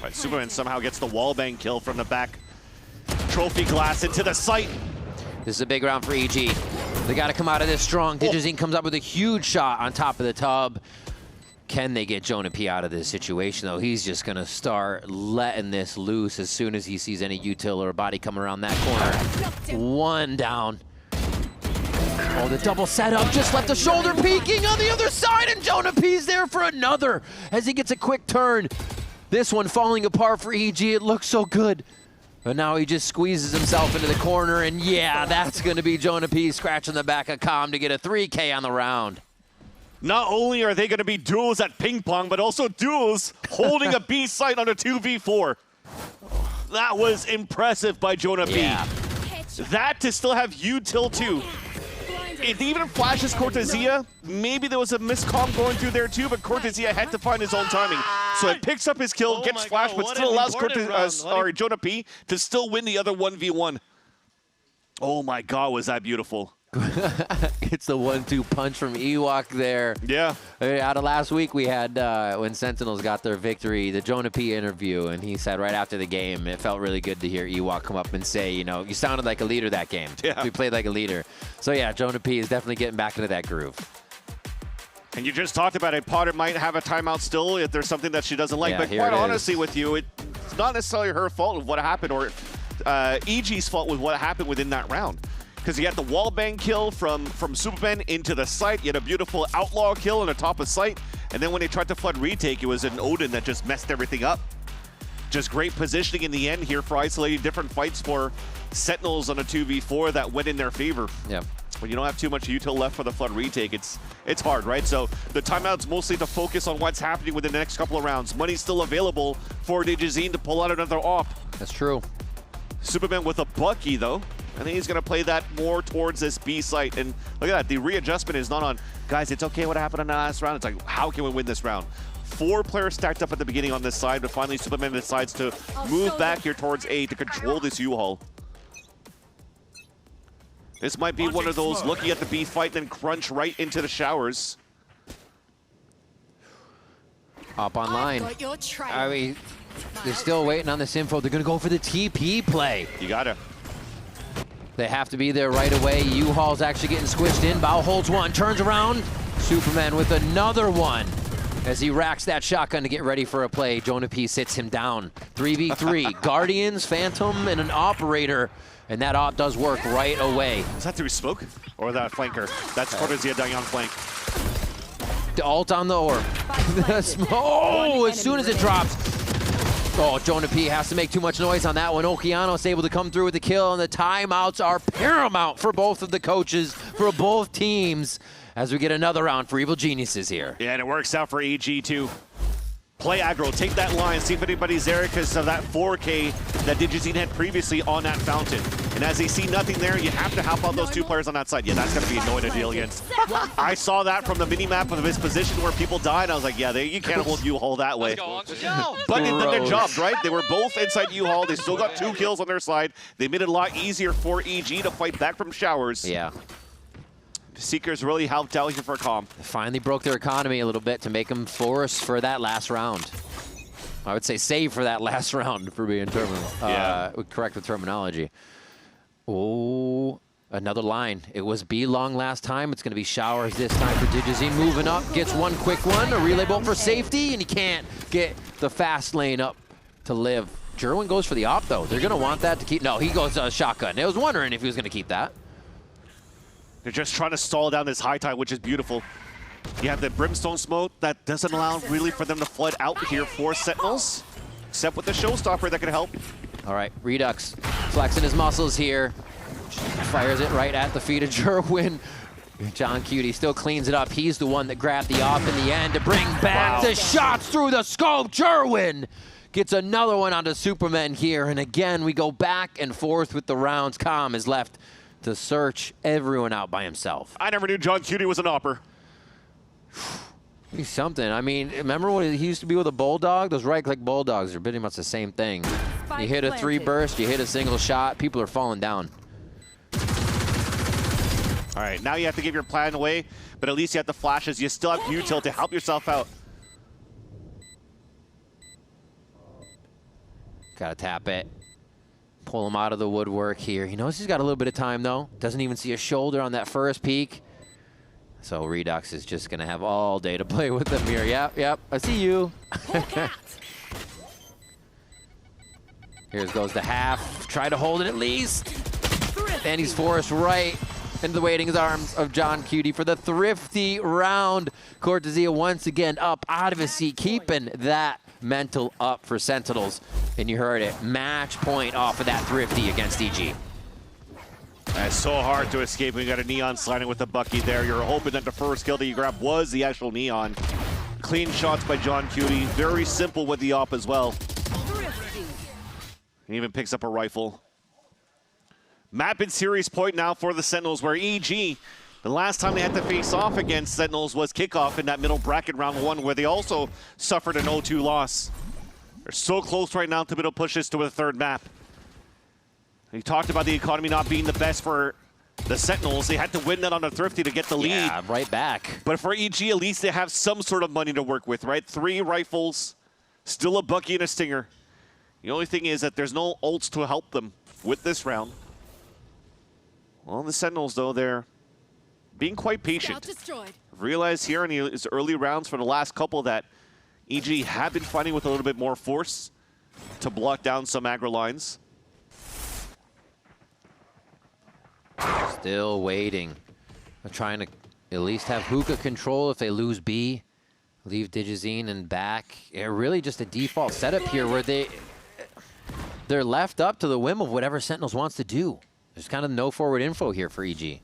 Right, Superman somehow gets the wallbang kill from the back. Trophy glass into the site.
This is a big round for EG. They got to come out of this strong. Dijazine comes up with a huge shot on top of the tub. Can they get Jonah P out of this situation, though? He's just going to start letting this loose as soon as he sees any util or a body come around that corner. One down. Oh, the double setup just left the shoulder peeking on the other side, and Jonah P's there for another as he gets a quick turn. This one falling apart for EG. It looks so good. But now he just squeezes himself into the corner, and yeah, that's going to be Jonah P scratching the back of Com to get a 3K on the round.
Not only are they going to be duels at ping pong, but also duels holding a B site on a 2v4. That was impressive by Jonah P.
Yeah.
That to still have util too. It even flashes Cortezia. Maybe there was a miscomm going through there too, but Cortezia had to find his own timing. So it picks up his kill, gets flashed, but still allows Jonah P to still win the other 1v1. Oh my God, was that beautiful.
It's the 1-2 punch from Ewok there.
Yeah.
Out of last week, we had, when Sentinels got their victory, the Jonah P interview, and he said right after the game, it felt really good to hear Ewok come up and say, you know, you sounded like a leader that game.
Yeah.
We played like a leader. So yeah, Jonah P is definitely getting back into that groove.
And you just talked about it. Potter might have a timeout still if there's something that she doesn't like.
Yeah,
but quite honestly with you, it's not necessarily her fault of what happened or EG's fault with what happened within that round. Because you had the wallbang kill from Superman into the site. You had a beautiful outlaw kill on the top of site. And then when they tried to flood retake, it was an Odin that just messed everything up. Just great positioning in the end here for isolating different fights for Sentinels on a 2v4 that went in their favor.
Yeah.
When you don't have too much util left for the flood retake, it's hard, right? So the timeout's mostly to focus on what's happening within the next couple of rounds. Money's still available for Dijazine to pull out another op.
That's true.
Superman with a Bucky, though. I think he's going to play that more towards this B site. And look at that, the readjustment is not on, guys, it's okay what happened in the last round. It's like, how can we win this round? 4 players stacked up at the beginning on this side, but finally Superman decides to move back here towards A to control this U-Haul. This might be one of those looking at the B fight, then crunch right into the showers.
Up online. I mean, they're still waiting on this info. They're going to go for the TP play.
You got to.
They have to be there right away. U-Haul's actually getting squished in. Bao holds one, turns around. Superman with another one as he racks that shotgun to get ready for a play. Jonah P sits him down. 3v3. Guardians, Phantom, and an Operator. And that op does work right away.
Is that through smoke or that flanker? That's Cortezia dying on flank.
The ult on the orb. Oh, as soon as it drops. Oh, Jonah P has to make too much noise on that one. Okeanos able to come through with the kill, and the timeouts are paramount for both of the coaches, for both teams, as we get another round for Evil Geniuses here.
Yeah, and it works out for EG too. Play aggro, take that line, see if anybody's there because of that 4K that Digizine had previously on that fountain. And as they see nothing there, you have to help out those 2 players on that side. Yeah, that's going to be annoying to deal against. I saw that from the mini-map of his position where people died. I was like, yeah, you can't hold U-Haul that way. But they did their jobs, right? They were both inside U-Haul. They still got 2 kills on their side. They made it a lot easier for EG to fight back from showers.
Yeah.
Seekers really helped out here for Calm.
Finally broke their economy a little bit to make them force for that last round. I would say save for that last round for being correct with terminology. Oh, another line. It was B long last time. It's going to be showers this time for Digizine. Moving up, gets one quick one. A relay bolt for safety, and he can't get the fast lane up to live. Jerwin goes for the op, though. They're going to want that to keep. No, he goes shotgun. I was wondering if he was going to keep that.
They're just trying to stall down this high tide, which is beautiful. You have the Brimstone smoke that doesn't allow really for them to flood out here for Sentinels, except with the Showstopper that can help.
All right, Redux flexing his muscles here. Fires it right at the feet of Jerwin. John Cutie still cleans it up. He's the one that grabbed the op in the end to bring back the shots through the scope. Jerwin gets another one onto Superman here. And again, we go back and forth with the rounds. Calm is left to search everyone out by himself.
I never knew John Cutie was an opper.
He's something. I mean, remember when he used to be with a Bulldog? Those right-click Bulldogs are pretty much the same thing. You hit a 3 burst, you hit a single shot, people are falling down.
All right, now you have to give your plan away, but at least you have the flashes. You still have util to help yourself out.
Gotta tap it. Pull him out of the woodwork here. He knows he's got a little bit of time, though. Doesn't even see a shoulder on that first peek. So Redux is just going to have all day to play with them here. Yep, I see you. Here goes the half. Try to hold it at least. And he's forced right into the waiting arms of John Cutie for the thrifty round. Cortezia once again up out of his seat, keeping that mental up for Sentinels. And you heard it, match point off of that thrifty against EG.
It's so hard to escape when you got a Neon sliding with the Bucky there. You're hoping that the first kill that you grab was the actual Neon. Clean shots by John Cutie. Very simple with the op as well. He even picks up a rifle. Map and series point now for the Sentinels, where EG, the last time they had to face off against Sentinels was kickoff in that middle bracket round 1, where they also suffered an 0-2 loss. They're so close right now to middle pushes to a 3rd map. He talked about the economy not being the best for the Sentinels. They had to win that on the Thrifty to get the lead.
Yeah, right back.
But for EG, at least they have some sort of money to work with, right? 3 rifles, still a Bucky and a Stinger. The only thing is that there's no ults to help them with this round. Well, the Sentinels, though, they're being quite patient. Realized here in these early rounds for the last couple that EG have been fighting with a little bit more force to block down some aggro lines.
Still waiting. They're trying to at least have Hookah control if they lose B. Leave Digizine and back. Yeah, really just a default setup here where they're left up to the whim of whatever Sentinels wants to do. There's kind of no forward info here for EG.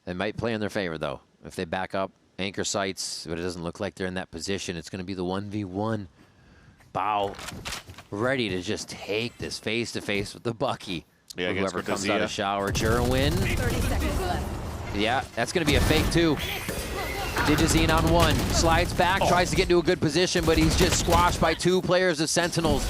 They might play in their favor, though. If they back up anchor sites, but it doesn't look like they're in that position, it's going to be the 1v1. Bao ready to just take this face-to-face with the Bucky.
Yeah,
whoever comes out of shower. Jerwin.
30 seconds left.
Yeah, that's going to be a fake too. Digizine on one, slides back, tries to get into a good position, but he's just squashed by 2 players of Sentinels.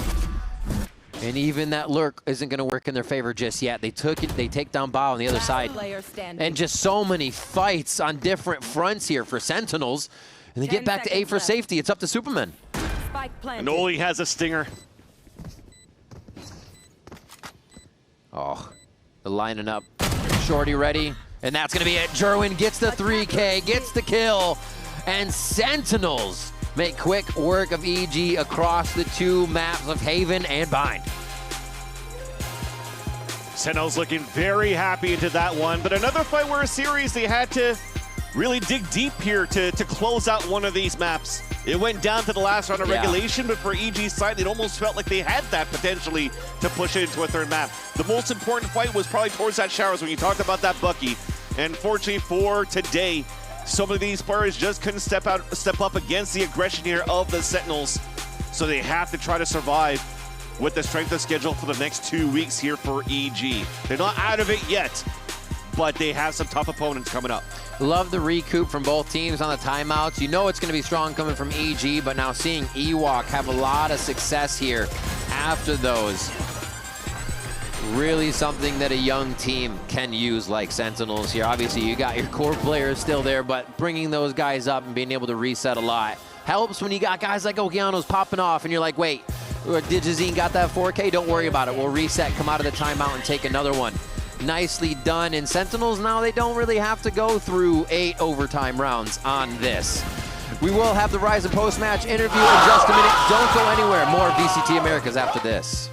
And even that lurk isn't going to work in their favor just yet. They take down Bao on the other side. And just so many fights on different fronts here for Sentinels. And they get back to A for safety. It's up to Superman.
And Oli has a stinger.
Oh, they're lining up. Shorty ready. And that's going to be it. Jerwin gets the 3K, gets the kill. And Sentinels make quick work of EG across the 2 maps of Haven and Bind.
Sentinels looking very happy into that one, but another fight where a series they had to really dig deep here to close out one of these maps. It went down to the last round of regulation, but for EG's side, it almost felt like they had that potentially to push it into a 3rd map. The most important fight was probably towards that showers when you talked about that Bucky. And fortunately for today, some of these players just couldn't step up against the aggression here of the Sentinels. So they have to try to survive with the strength of schedule for the next 2 weeks here for EG. They're not out of it yet, but they have some tough opponents coming up.
Love the recoup from both teams on the timeouts. You know it's going to be strong coming from EG, but now seeing Ewok have a lot of success here after those. Really something that a young team can use like Sentinels here. Obviously, you got your core players still there, but bringing those guys up and being able to reset a lot helps when you got guys like Okeanos popping off and you're like, wait, Digizine got that 4K? Don't worry about it. We'll reset, come out of the timeout, and take another one. Nicely done. And Sentinels now, they don't really have to go through 8 overtime rounds on this. We will have the Verizon post-match interview in just a minute. Don't go anywhere. More VCT Americas after this.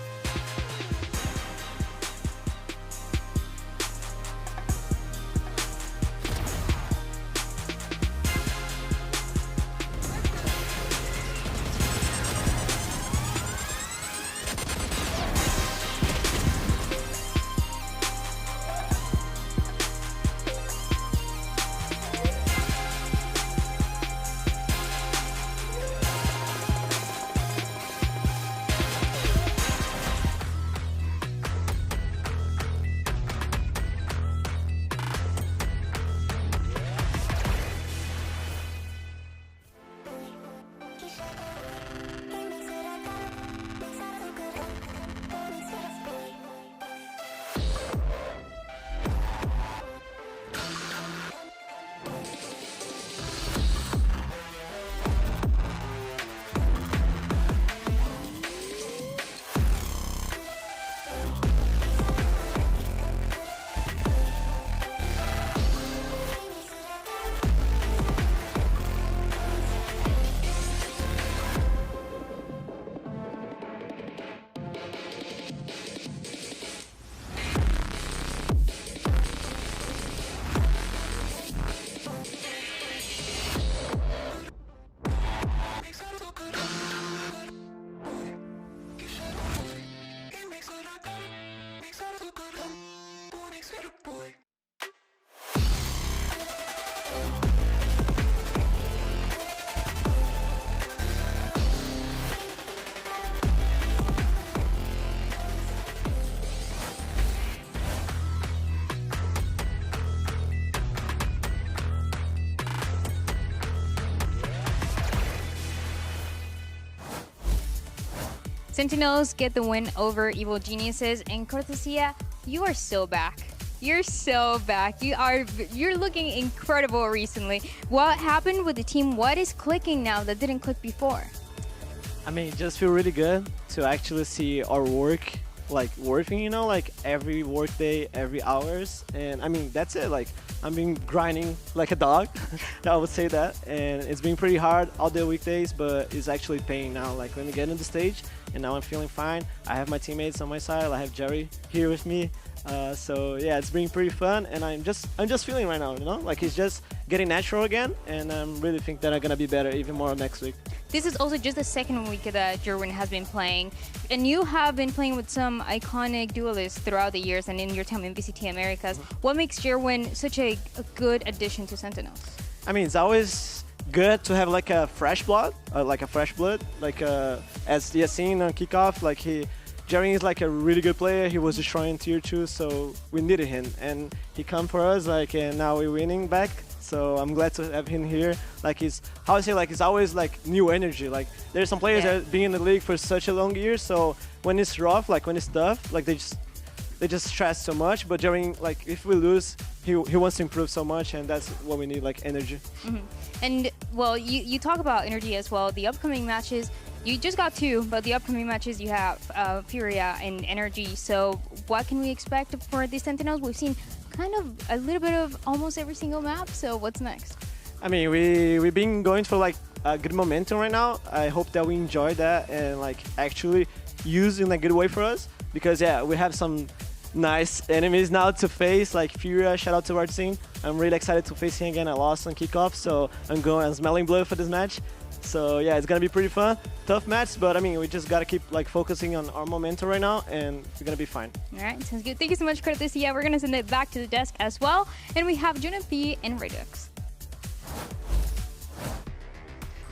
Sentinels get the win over Evil Geniuses, and Cortesia, you are so back. You're so back. You're looking incredible recently. What happened with the team? What is clicking now that didn't click before?
I mean, just feel really good to actually see our work working, you know, like every work day, every hours. And I mean, that's it. Like, I've been grinding like a dog, I would say that. And it's been pretty hard all the weekdays, but it's actually paying now. Like, when we get on the stage, and now I'm feeling fine. I have my teammates on my side. I have Jerry here with me. So yeah, it's been pretty fun, and I'm just feeling right now, you know, like it's just getting natural again, and I really think that I'm gonna be better even more next week.
This is also just the second week that Jerwin has been playing, and you have been playing with some iconic duelists throughout the years and in your time in VCT Americas. What makes Jerwin such a good addition to Sentinels?
I mean, it's always good to have like a fresh blood, like as Yasin on kickoff, like he Jeremy is like a really good player. He was destroying tier 2, so we needed him, and he come for us like, and now we're winning back. So I'm glad to have him here. Like he's, how I say, like it's always like new energy. Like there's some players that have been in the league for such a long year, so when it's rough, like when it's tough, like they just stress so much. But Jeremy, like if we lose, he wants to improve so much, and that's what we need, like energy.
And well, you talk about energy as well. The upcoming matches, you just got 2, but the upcoming matches you have FURIA and energy. So what can we expect for the Sentinels? We've seen kind of a little bit of almost every single map. So what's next?
I mean, we've been going for like a good momentum right now. I hope that we enjoy that and like actually use in a good way for us, because yeah, we have some nice enemies now to face, like FURIA. Shout out to our team. I'm really excited to face him again. I lost on kickoff, so I'm smelling blood for this match. So yeah, it's gonna be pretty fun. Tough match, but I mean, we just gotta keep like focusing on our momentum right now, and we're gonna be fine.
All right, sounds good. Thank you so much, Curtis. Yeah, we're gonna send it back to the desk as well, and we have Jonah P and Redux.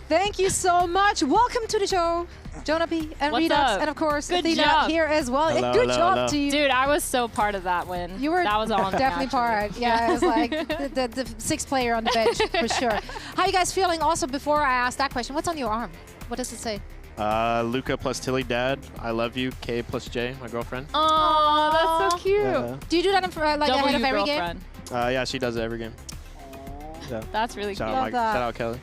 Thank you so much. Welcome to the show, Jonah P and
What's
Redux,
up?
and of course,
Good
Athena
job.
here as well.
Hello,
Good
hello,
job
hello.
to you.
Dude, I was so part of that win.
You were
that was on
definitely part. Yeah, it was like the 6th player on the bench for sure. How you guys feeling? Also, before I ask that question, what's on your arm? What does it say?
Luca plus Tilly, Dad. I love you. K plus J, my girlfriend.
Oh, that's so cute.
Yeah.
Do you do that in, like ahead of every
girlfriend.
game?
Yeah, she does it every game. Yeah.
That's really
Shout
cute.
out, shout out Kelly.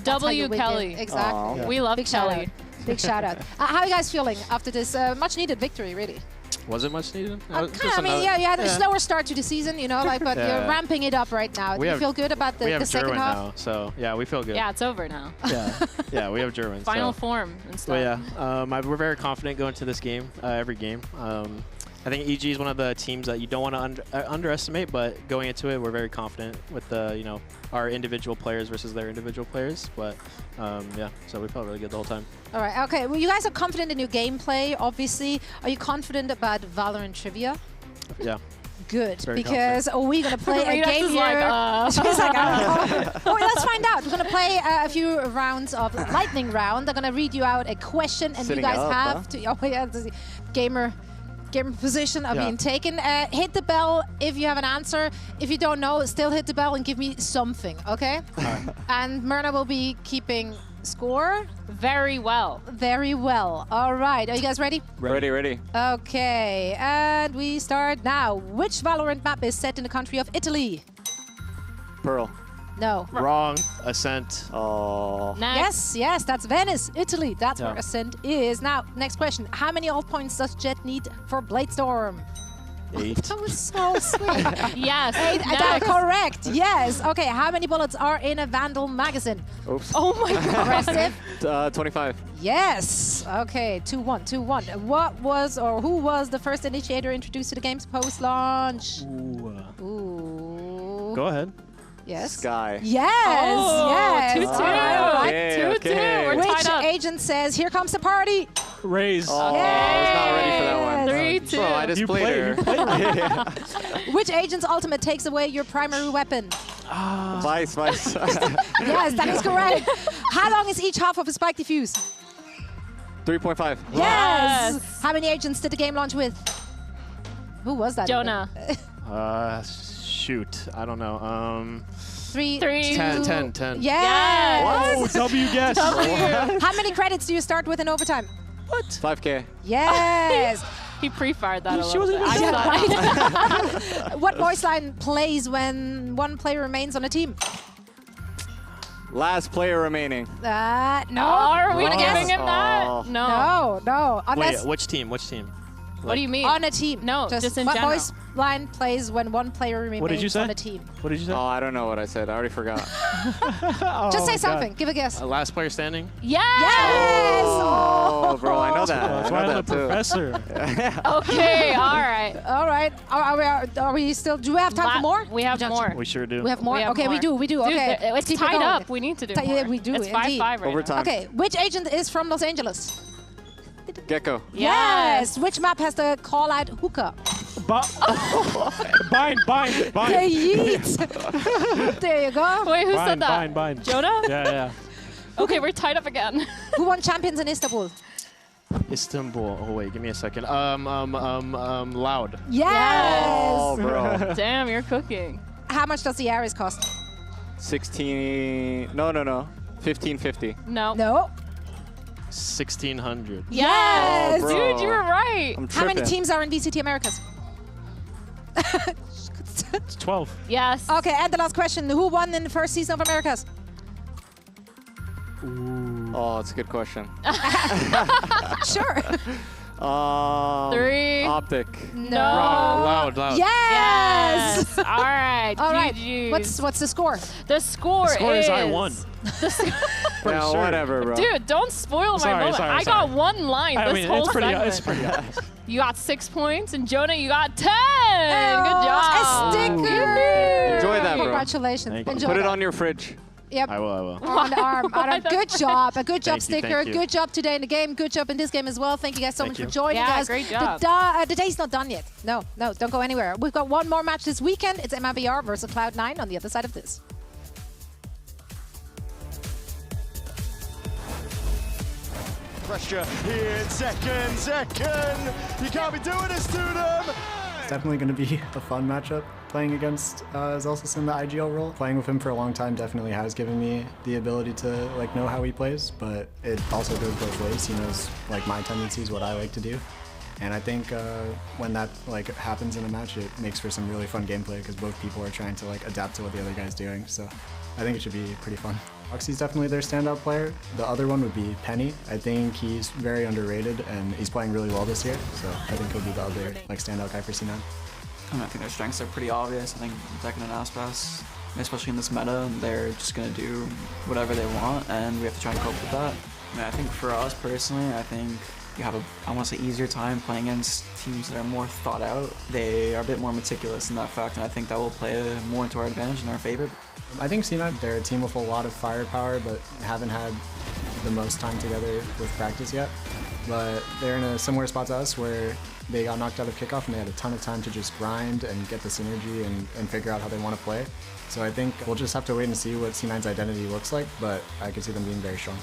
W Kelly.
Exactly.
Yeah.
We love
Big
Kelly.
shout out. Big shout out. How are you guys feeling after this much needed victory, really?
Was it much needed?
I mean, yeah, you had a slower start to the season, you know, like, but
Yeah.
you're ramping it up right now. Do you feel good about the second half?
now, so yeah, we feel good.
Yeah, it's over now.
Yeah, yeah, we have German.
Final
so.
form and stuff.
But yeah, we're very confident going to this game, every game. I think EG is one of the teams that you don't want to underestimate, but going into it, we're very confident with the, our individual players versus their individual players. But yeah, so we felt really good the whole time.
All right, okay. Well, you guys are confident in your gameplay, obviously. Are you confident about VALORANT trivia?
Yeah.
Good,
Very
because we're going to play a
Redux
game
is
here.
like,
She's like, I don't know. Oh, let's find out. We're going to play a few rounds of lightning round. They're going to read you out a question, and
Sitting
you guys
up,
have to... Oh, yeah, the gamer position are being taken. Hit the bell if you have an answer. If you don't know, still hit the bell and give me something, okay? And Myrna will be keeping score.
Very well.
Very well. All right. Are you guys ready?
Ready.
Okay. And we start now. Which VALORANT map is set in the country of Italy?
Pearl.
No.
Wrong. Ascent.
Oh.
Yes, that's Venice, Italy. That's where
Yeah.
Ascent is. Now, next question. How many ult points does Jet need for Bladestorm?
8.
That was so sweet.
Yes.
8. That's correct. Yes. Okay. How many bullets are in a Vandal magazine?
Oops.
Oh my God. Impressive.
25.
Yes. Okay. 2-1. 2-1. What was or who was the first initiator introduced to the game's post-launch? Ooh.
Go ahead.
Yes.
Sky.
Yes.
Oh,
yes.
2-2.
All right.
Okay,
2-2. We're
Which
tied up.
agent says, "Here comes the party"?
Raise.
Oh, I was not ready for that one.
3-2.
Bro, I just played her.
Which agent's ultimate takes away your primary weapon?
Vice.
Yes, that is correct. How long is each half of a spike diffuse?
3.5.
Yes. How many agents did the game launch with? Who was that?
Jonah.
Shoot. I don't know.
3,
10.
Yes.
What? W guess.
How many credits do you start with in overtime?
What? 5K.
Yes.
He pre-fired that a
She
little
wasn't
bit.
even
I saw it.
What voice line plays when one player remains on a team?
Last player remaining.
No.
Are we
Wanna
giving
guess?
him that?
Oh.
No. Unless
Wait, which team?
What do you mean?
on a team.
No, just in
what
general.
voice line plays when one player remains
What did you say?
on a team?
What did you say?
Oh, I don't know what I said. I already forgot.
Just say something. Give a guess.
Last player standing.
Yes!
Yes!
Oh, bro, I know that.
That's
I
why
know
I'm the
that too.
professor.
Okay, all right.
All right. Are we still? Do we have time for more?
We have more.
We sure do.
We have more.
We have
Okay,
more.
we do.
Dude,
Okay,
it's
keep it
tied
going.
up. We need to do more.
Yeah, we do.
It's
indeed.
5-5 right
Overtime.
now.
Okay, which agent is from Los Angeles?
Gecko.
Yes. Which map has the call out hookah?
Bind.
The yeet. There you go.
Wait, who said that?
Bind.
Jonah?
Yeah.
Okay, we're tied up again.
Who won Champions in Istanbul?
Istanbul. Oh wait, give me a second. Loud.
Yes!
Oh, bro.
Damn, you're cooking.
How much does the Ares cost?
16. No. 1550.
No.
No.
1600.
Yes!
Oh,
Dude, you were right.
How many teams are in VCT Americas?
12.
Yes.
Okay, and the last question. Who won in the first season of Americas?
Ooh. Oh, that's a good question.
Sure.
3.
Optic.
No.
Loud.
Yes!
All right.
All right.
GG's.
What's the score?
The score
is I won.
Yeah, whatever, bro.
Dude, don't spoil my moment. I got one line this whole segment.
It's pretty obvious.
You got 6 points, and Jonah, you got 10.
Oh,
Good job.
A sticker.
Enjoy that, bro.
Congratulations. Enjoy
Put it
that.
on your fridge.
Yep.
I will.
On the arm. Good job. A good job,
Thank you,
Sticker.
thank you.
Good job today in the game. Good job in this game as well. Thank you guys so much for joining us.
Great job.
The day's not done yet. No, don't go anywhere. We've got one more match this weekend. It's MIBR versus Cloud9 on the other side of this.
Pressure here in second. You can't be doing this to them.
It's definitely going to be a fun matchup. Playing against Zelsis in the IGL role. Playing with him for a long time definitely has given me the ability to know how he plays, but it also goes both ways. He knows my tendencies, what I like to do. And I think when that happens in a match, it makes for some really fun gameplay because both people are trying to adapt to what the other guy's doing. So I think it should be pretty fun. Oxy's definitely their standout player. The other one would be Penny. I think he's very underrated and he's playing really well this year. So I think he'll be the other standout guy for C9.
I think their strengths are pretty obvious. I think Tekken and Aspas, especially in this meta, they're just going to do whatever they want, and we have to try to cope with that. I think for us personally, I think you have I want to say, easier time playing against teams that are more thought out. They are a bit more meticulous in that fact, and I think that will play more into our advantage and our favor.
I think C9, they're a team with a lot of firepower, but haven't had the most time together with practice yet. But they're in a similar spot to us where they got knocked out of kickoff and they had a ton of time to just grind and get the synergy and figure out how they want to play. So I think we'll just have to wait and see what C9's identity looks like, but I could see them being very strong.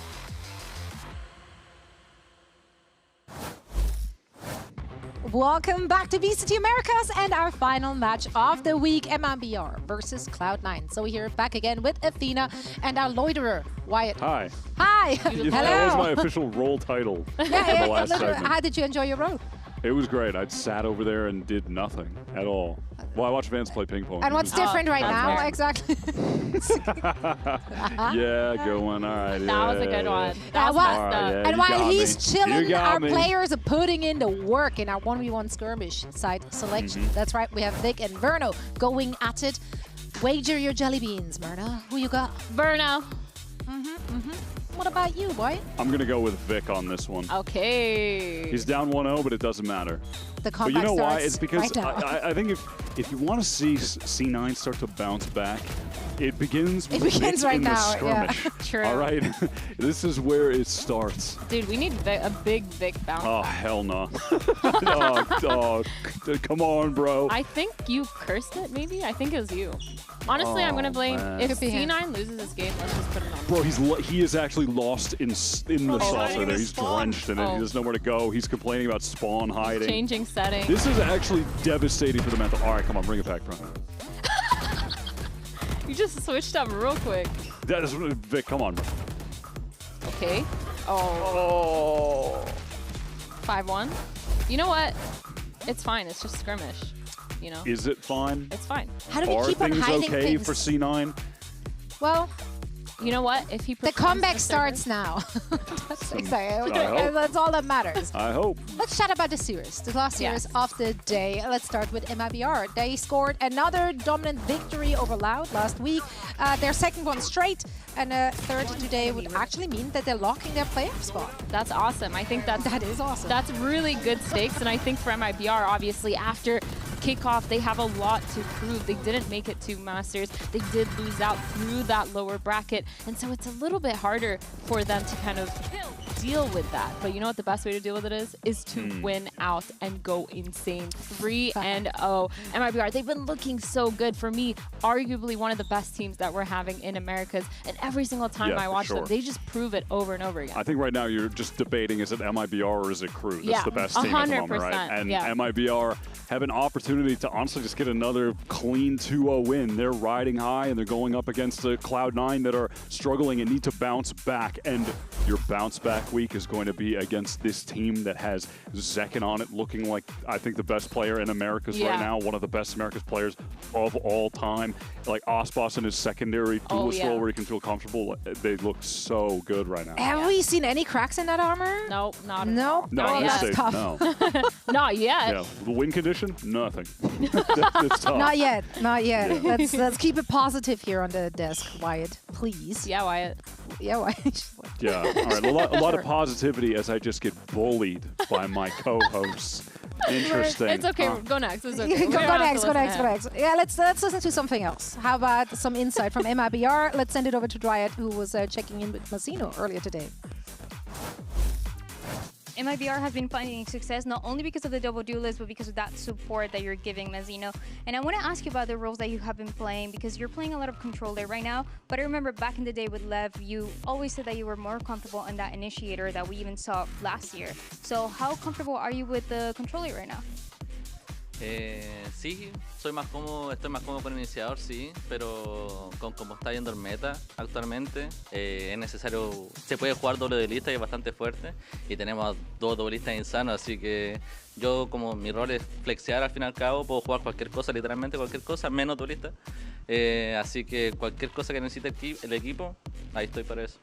Welcome back to VCT Americas and our final match of the week, MIBR versus Cloud9. So we're here back again with Athena and our loiterer, Wyatt.
Hi.
Hi.
Hello.
Hello.
That was my official role title in the last segment.
How did you enjoy your role?
It was great. I sat over there and did nothing at all. Well, I watched Vance play ping pong.
And what's different right now,
nice.
exactly?
Yeah, good one. All right.
That was a good one. That was
Well,
messed up.
and while he's chilling, our
me.
players are putting in the work in our 1v1 skirmish side selection. That's right, we have Vic and Verno going at it. Wager your jelly beans, Myrna. Who you got?
Verno.
What about you, boy?
I'm going to go with Vic on this one.
Okay.
He's down 1-0, but it doesn't matter.
The
But you know why? It's because
right now.
I think if you want to see C9 start to bounce back, it begins
It
with
begins
Vic
right
in the
now, yeah.
skirmish.
True.
All right? This is where it starts.
Dude, we need a big Vic bounce
Oh,
back.
hell no. Come on, bro.
I think you cursed it, maybe? I think it was you. Honestly, I'm going to blame...
man.
If C9 loses this game, let's just put it on.
Bro, he is actually lost in the saucer there. He's drenched in it. He doesn't know where to go. He's complaining about spawn hiding.
Changing settings.
This is actually devastating for the mental. All right, come on, bring it back, bro.
You just switched up real quick.
That is Vic. Come on, bro.
Okay. Oh. 5-1. You know what? It's fine. It's just skirmish. You know?
Is it fine?
It's fine.
How do we
Are
keep on
things
hiding
okay
things?
for C9?
Well,
you know what? If he
the comeback starts now. That's exactly. That's all that matters.
I hope.
Let's chat about the series, the last series of the day. Let's start with MIBR. They scored another dominant victory over Loud last week. Their second one straight, and a third today would actually mean that they're locking their playoff spot.
That's awesome. I think that
is awesome.
That's really good stakes, and I think for MIBR, obviously, after kickoff, they have a lot to prove. They didn't make it to Masters. They did lose out through that lower bracket, and so it's a little bit harder for them to kind of deal with that. But you know what the best way to deal with it is to win out and go insane. 3-0. MIBR, they've been looking so good. For me, arguably one of the best teams that we're having in Americas. And every single time I watch them, they just prove it over and over again.
I think right now you're just debating, is it MIBR or is it Crew? That's the best team at the moment, right? And MIBR have an opportunity to honestly just get another clean 2-0 win. They're riding high and they're going up against the Cloud9 that are struggling and need to bounce back. And your bounce back week is going to be against this team that has Zekin on it, looking like, I think, the best player in Americas right now, one of the best Americas players of all time. Like Aspas in his secondary duelist role where he can feel comfortable. They look so good right now.
Have we seen any cracks in that armor?
No, not
no.
No,
That's
stage,
tough.
no.
Not yet.
Yeah, the win condition, nothing. It's tough.
Not yet, not yet. Let's keep it positive here on the desk, Wyatt, please.
Yeah, Wyatt.
Yeah, Wyatt.
Yeah, all right, a lot of positivity as I just get bullied by my co-hosts. Interesting.
It's okay. Go next. It's okay.
Go next. Yeah, let's listen to something else. How about some insight from MIBR? Let's send it over to Dryad, who was checking in with Masino earlier today.
MIBR has been finding success not only because of the double duelist, but because of that support that you're giving Mazzino. And I want to ask you about the roles that you have been playing, because you're playing a lot of controller right now. But I remember back in the day with Lev, you always said that you were more comfortable on that initiator that we even saw last year. So how comfortable are you with the controller right now?
Sí, estoy más cómodo con iniciador, sí, pero con como está yendo el meta actualmente, es necesario, se puede jugar doble duelista y es bastante fuerte, y tenemos dos duelistas insanos, así que yo, como mi rol es flexear al fin y al cabo, puedo jugar cualquier cosa, literalmente cualquier cosa, menos duelista, así que cualquier cosa que necesite el equipo, ahí estoy para eso.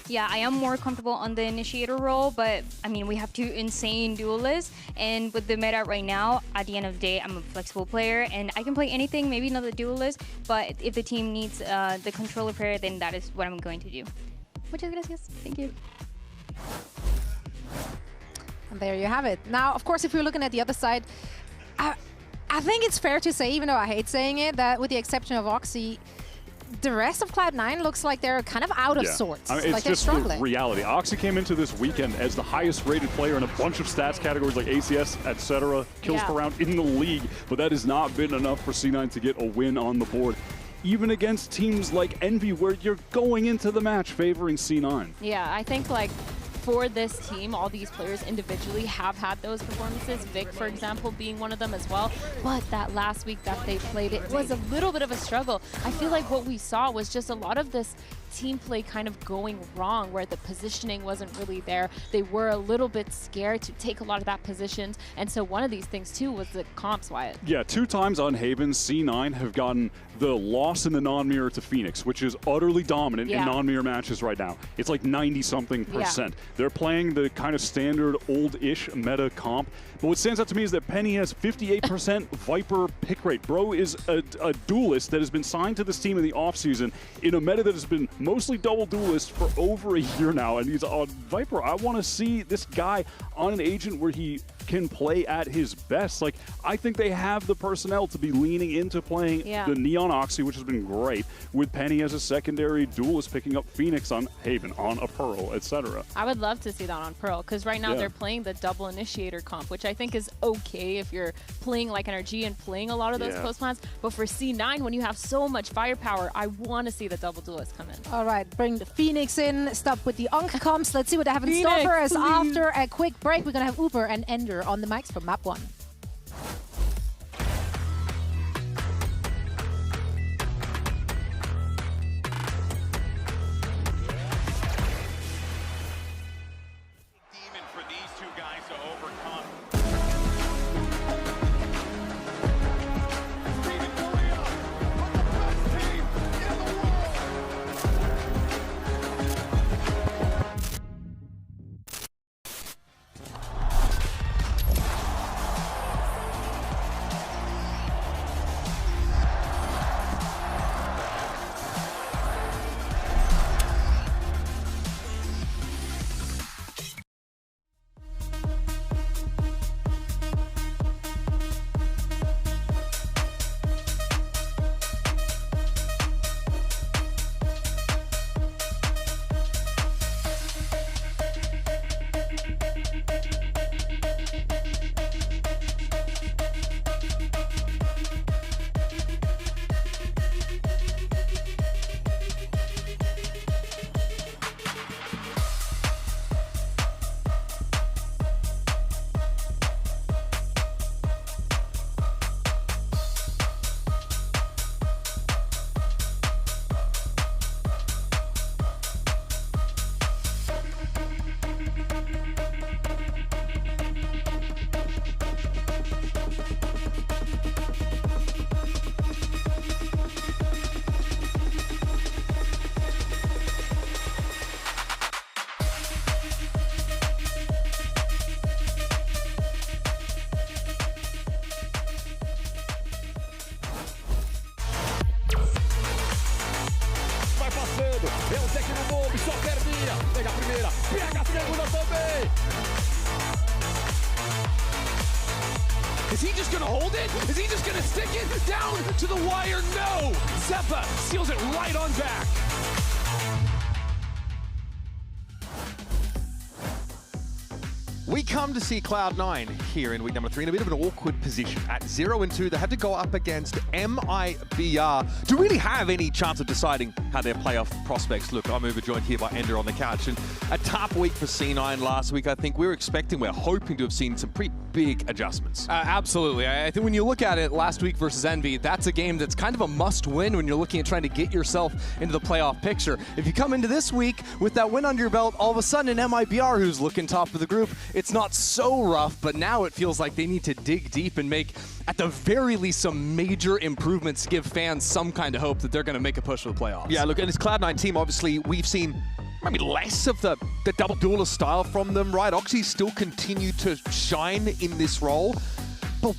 Yeah, I am more comfortable on the initiator role, but I mean, we have two insane duelists, and with the meta right now, at the end of the day, I'm a flexible player, and I can play anything, maybe not the duelist, but if the team needs the controller player, then that is what I'm going to do. Muchas gracias. Thank you.
And there you have it. Now, of course, if we're looking at the other side, I think it's fair to say, even though I hate saying it, that with the exception of Oxy, the rest of Cloud9 looks like they're kind of out of sorts.
I mean, it's
like
just
they're
the
struggling.
reality. Oxy came into this weekend as the highest rated player in a bunch of stats categories like ACS, etc., kills per round in the league, but that has not been enough for C9 to get a win on the board. Even against teams like Envy, where you're going into the match favoring C9.
Yeah, I think like for this team, all these players individually have had those performances. Vic, for example, being one of them as well. But that last week that they played, it was a little bit of a struggle. I feel like what we saw was just a lot of this team play kind of going wrong, where the positioning wasn't really there. They were a little bit scared to take a lot of that positions. And so one of these things too was the comps, Wyatt.
Yeah, 2 times on Haven, C9 have gotten the loss in the non-mirror to Phoenix, which is utterly dominant in non-mirror matches right now. It's like 90-something%. They're playing the kind of standard old-ish meta comp. But what stands out to me is that Penny has 58% Viper pick rate. Bro is a duelist that has been signed to this team in the offseason in a meta that has been mostly double duelist for over a year now. And he's on Viper. I want to see this guy on an agent where he can play at his best. Like, I think they have the personnel to be leaning into playing the Neon Oxy, which has been great, with Penny as a secondary duelist, picking up Phoenix on Haven, on a Pearl, etc.
I would love to see that on Pearl, because right now they're playing the double initiator comp, which I think is okay if you're playing like NRG and playing a lot of those post plans. But for C9, when you have so much firepower, I want to see the double duelist come in.
All right, bring the Phoenix in. Stop with the Unk comps. Let's see what they have in store for us after a quick break. We're going to have Uber and Ender on the mics from Map 1.
É o Zeke no bombe, só termina. Pega a primeira, pega a segunda também. Is he just gonna hold it? Is he just gonna stick it down to the wire? No! Zeppa seals it right on back.
We come to see Cloud9 here in week number 3 in a bit of an awkward position. At 0-2, they had to go up against MIBR to really have any chance of deciding how their playoff prospects look. I'm overjoined here by Ender on the couch. And a tough week for C9 last week. I think we're hoping to have seen some pretty big adjustments.
Absolutely. I think when you look at it last week versus Envy, that's a game that's kind of a must-win when you're looking at trying to get yourself into the playoff picture. If you come into this week with that win under your belt, all of a sudden an MIBR who's looking top of the group, it's not so rough, but now it feels like they need to dig deep and make, at the very least, some major improvements to give fans some kind of hope that they're going to make a push for the playoffs.
Yeah, look, and this Cloud9 team, obviously, we've seen maybe less of the double duelist style from them, right? Oxy still continue to shine in this role. But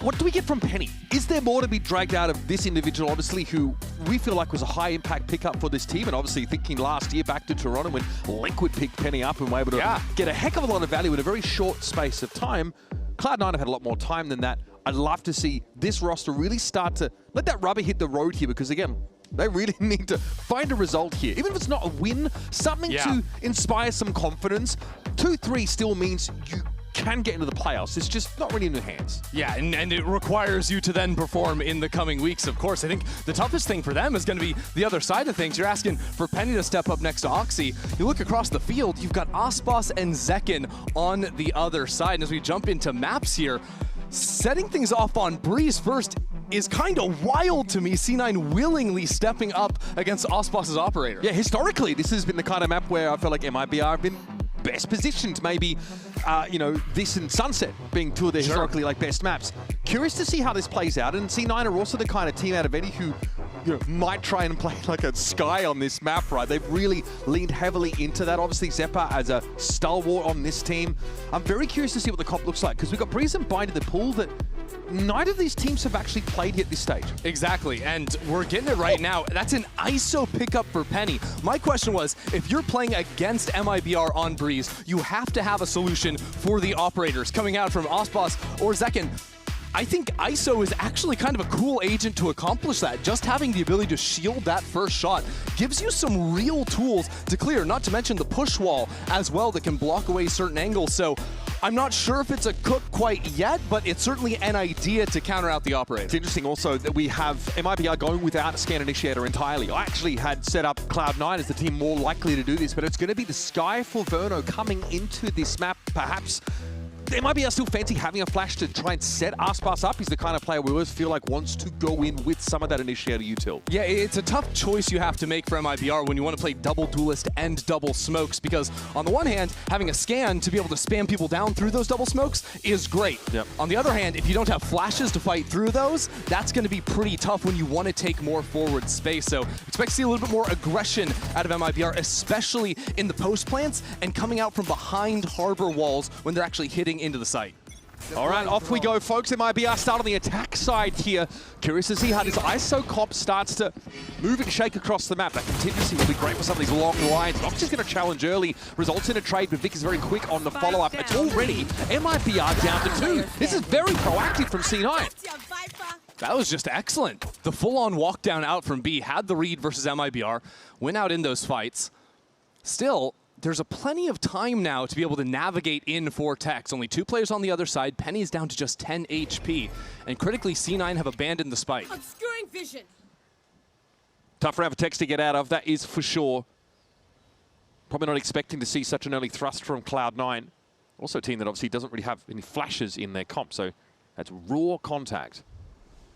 what do we get from Penny? Is there more to be dragged out of this individual, obviously, who we feel like was a high-impact pickup for this team, and obviously thinking last year back to Toronto when Liquid picked Penny up and were able to get a heck of a lot of value in a very short space of time. Cloud9 have had a lot more time than that. I'd love to see this roster really start to let that rubber hit the road here, because, again, they really need to find a result here. Even if it's not a win, something to inspire some confidence. 2-3 still means you can get into the playoffs. It's just not really in your hands.
Yeah, and it requires you to then perform in the coming weeks, of course. I think the toughest thing for them is going to be the other side of things. You're asking for Penny to step up next to Oxy. You look across the field, you've got Aspas and Zekin on the other side. And as we jump into maps here, setting things off on Breeze first is kind of wild to me. C9 willingly stepping up against Aspas' operator.
Yeah, historically, this has been the kind of map where I feel like MIBR have been best positioned, maybe, you know, this and Sunset being two of their historically best maps. Curious to see how this plays out, and C9 are also the kind of team out of any who might try and play like a Sky on this map, right? They've really leaned heavily into that. Obviously, Zeppa as a stalwart on this team. I'm very curious to see what the comp looks like, because we've got Breeze and Bind in the pool that neither of these teams have actually played yet this stage.
Exactly, and we're getting it right now. That's an ISO pickup for Penny. My question was, if you're playing against MIBR on Breeze, you have to have a solution for the operators coming out from Aspas or Zekin. I think ISO is actually kind of a cool agent to accomplish that. Just having the ability to shield that first shot gives you some real tools to clear, not to mention the push wall as well that can block away certain angles. So I'm not sure if it's a cook quite yet, but it's certainly an idea to counter out the operator.
It's interesting also that we have MIBR going without a scan initiator entirely. I actually had set up Cloud9 as the team more likely to do this, but it's going to be the Sky for Verno coming into this map, perhaps. MIBR still fancy having a flash to try and set Aspas up. He's the kind of player we always feel like wants to go in with some of that initiator util.
Yeah, it's a tough choice you have to make for MIBR when you want to play double duelist and double smokes, because on the one hand, having a scan to be able to spam people down through those double smokes is great.
Yep.
On the other hand, if you don't have flashes to fight through those, that's going to be pretty tough when you want to take more forward space. So expect to see a little bit more aggression out of MIBR, especially in the post plants and coming out from behind harbor walls when they're actually hitting into the site.
All right, off we go, folks. MIBR start on the attack side here. Curious to see how this ISO comp starts to move and shake across the map. That contingency will be great for some of these long lines. Nox is going to challenge early, results in a trade, but Vic is very quick on the follow-up. It's already MIBR down to 2. This is very proactive from C9.
That was just excellent. The full-on walk down out from B had the read versus MIBR, went out in those fights. Still, there's a plenty of time now to be able to navigate in for Tex. Only 2 players on the other side. Penny's down to just 10 HP. And critically, C9 have abandoned the spike.
Obscuring vision.
Tough round for Tex to get out of, that is for sure. Probably not expecting to see such an early thrust from Cloud9. Also a team that obviously doesn't really have any flashes in their comp, so that's raw contact.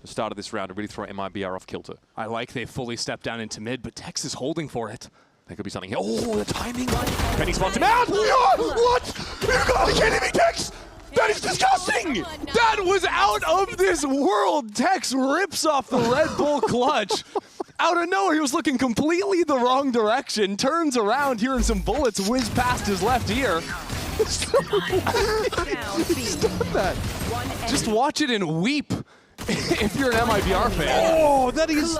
The start of this round to really throw MIBR off kilter.
I like they fully stepped down into mid, but Tex is holding for it.
There could be something here. Oh, the timing. Penny spots him out. What? You gotta be kidding me, Tex! That is disgusting!
That was out of this world. Tex rips off the Red Bull clutch. Out of nowhere, he was looking completely the wrong direction, turns around, hearing some bullets whiz past his left ear.
He's done that.
Just watch it and weep if you're an MIBR fan.
Oh, that is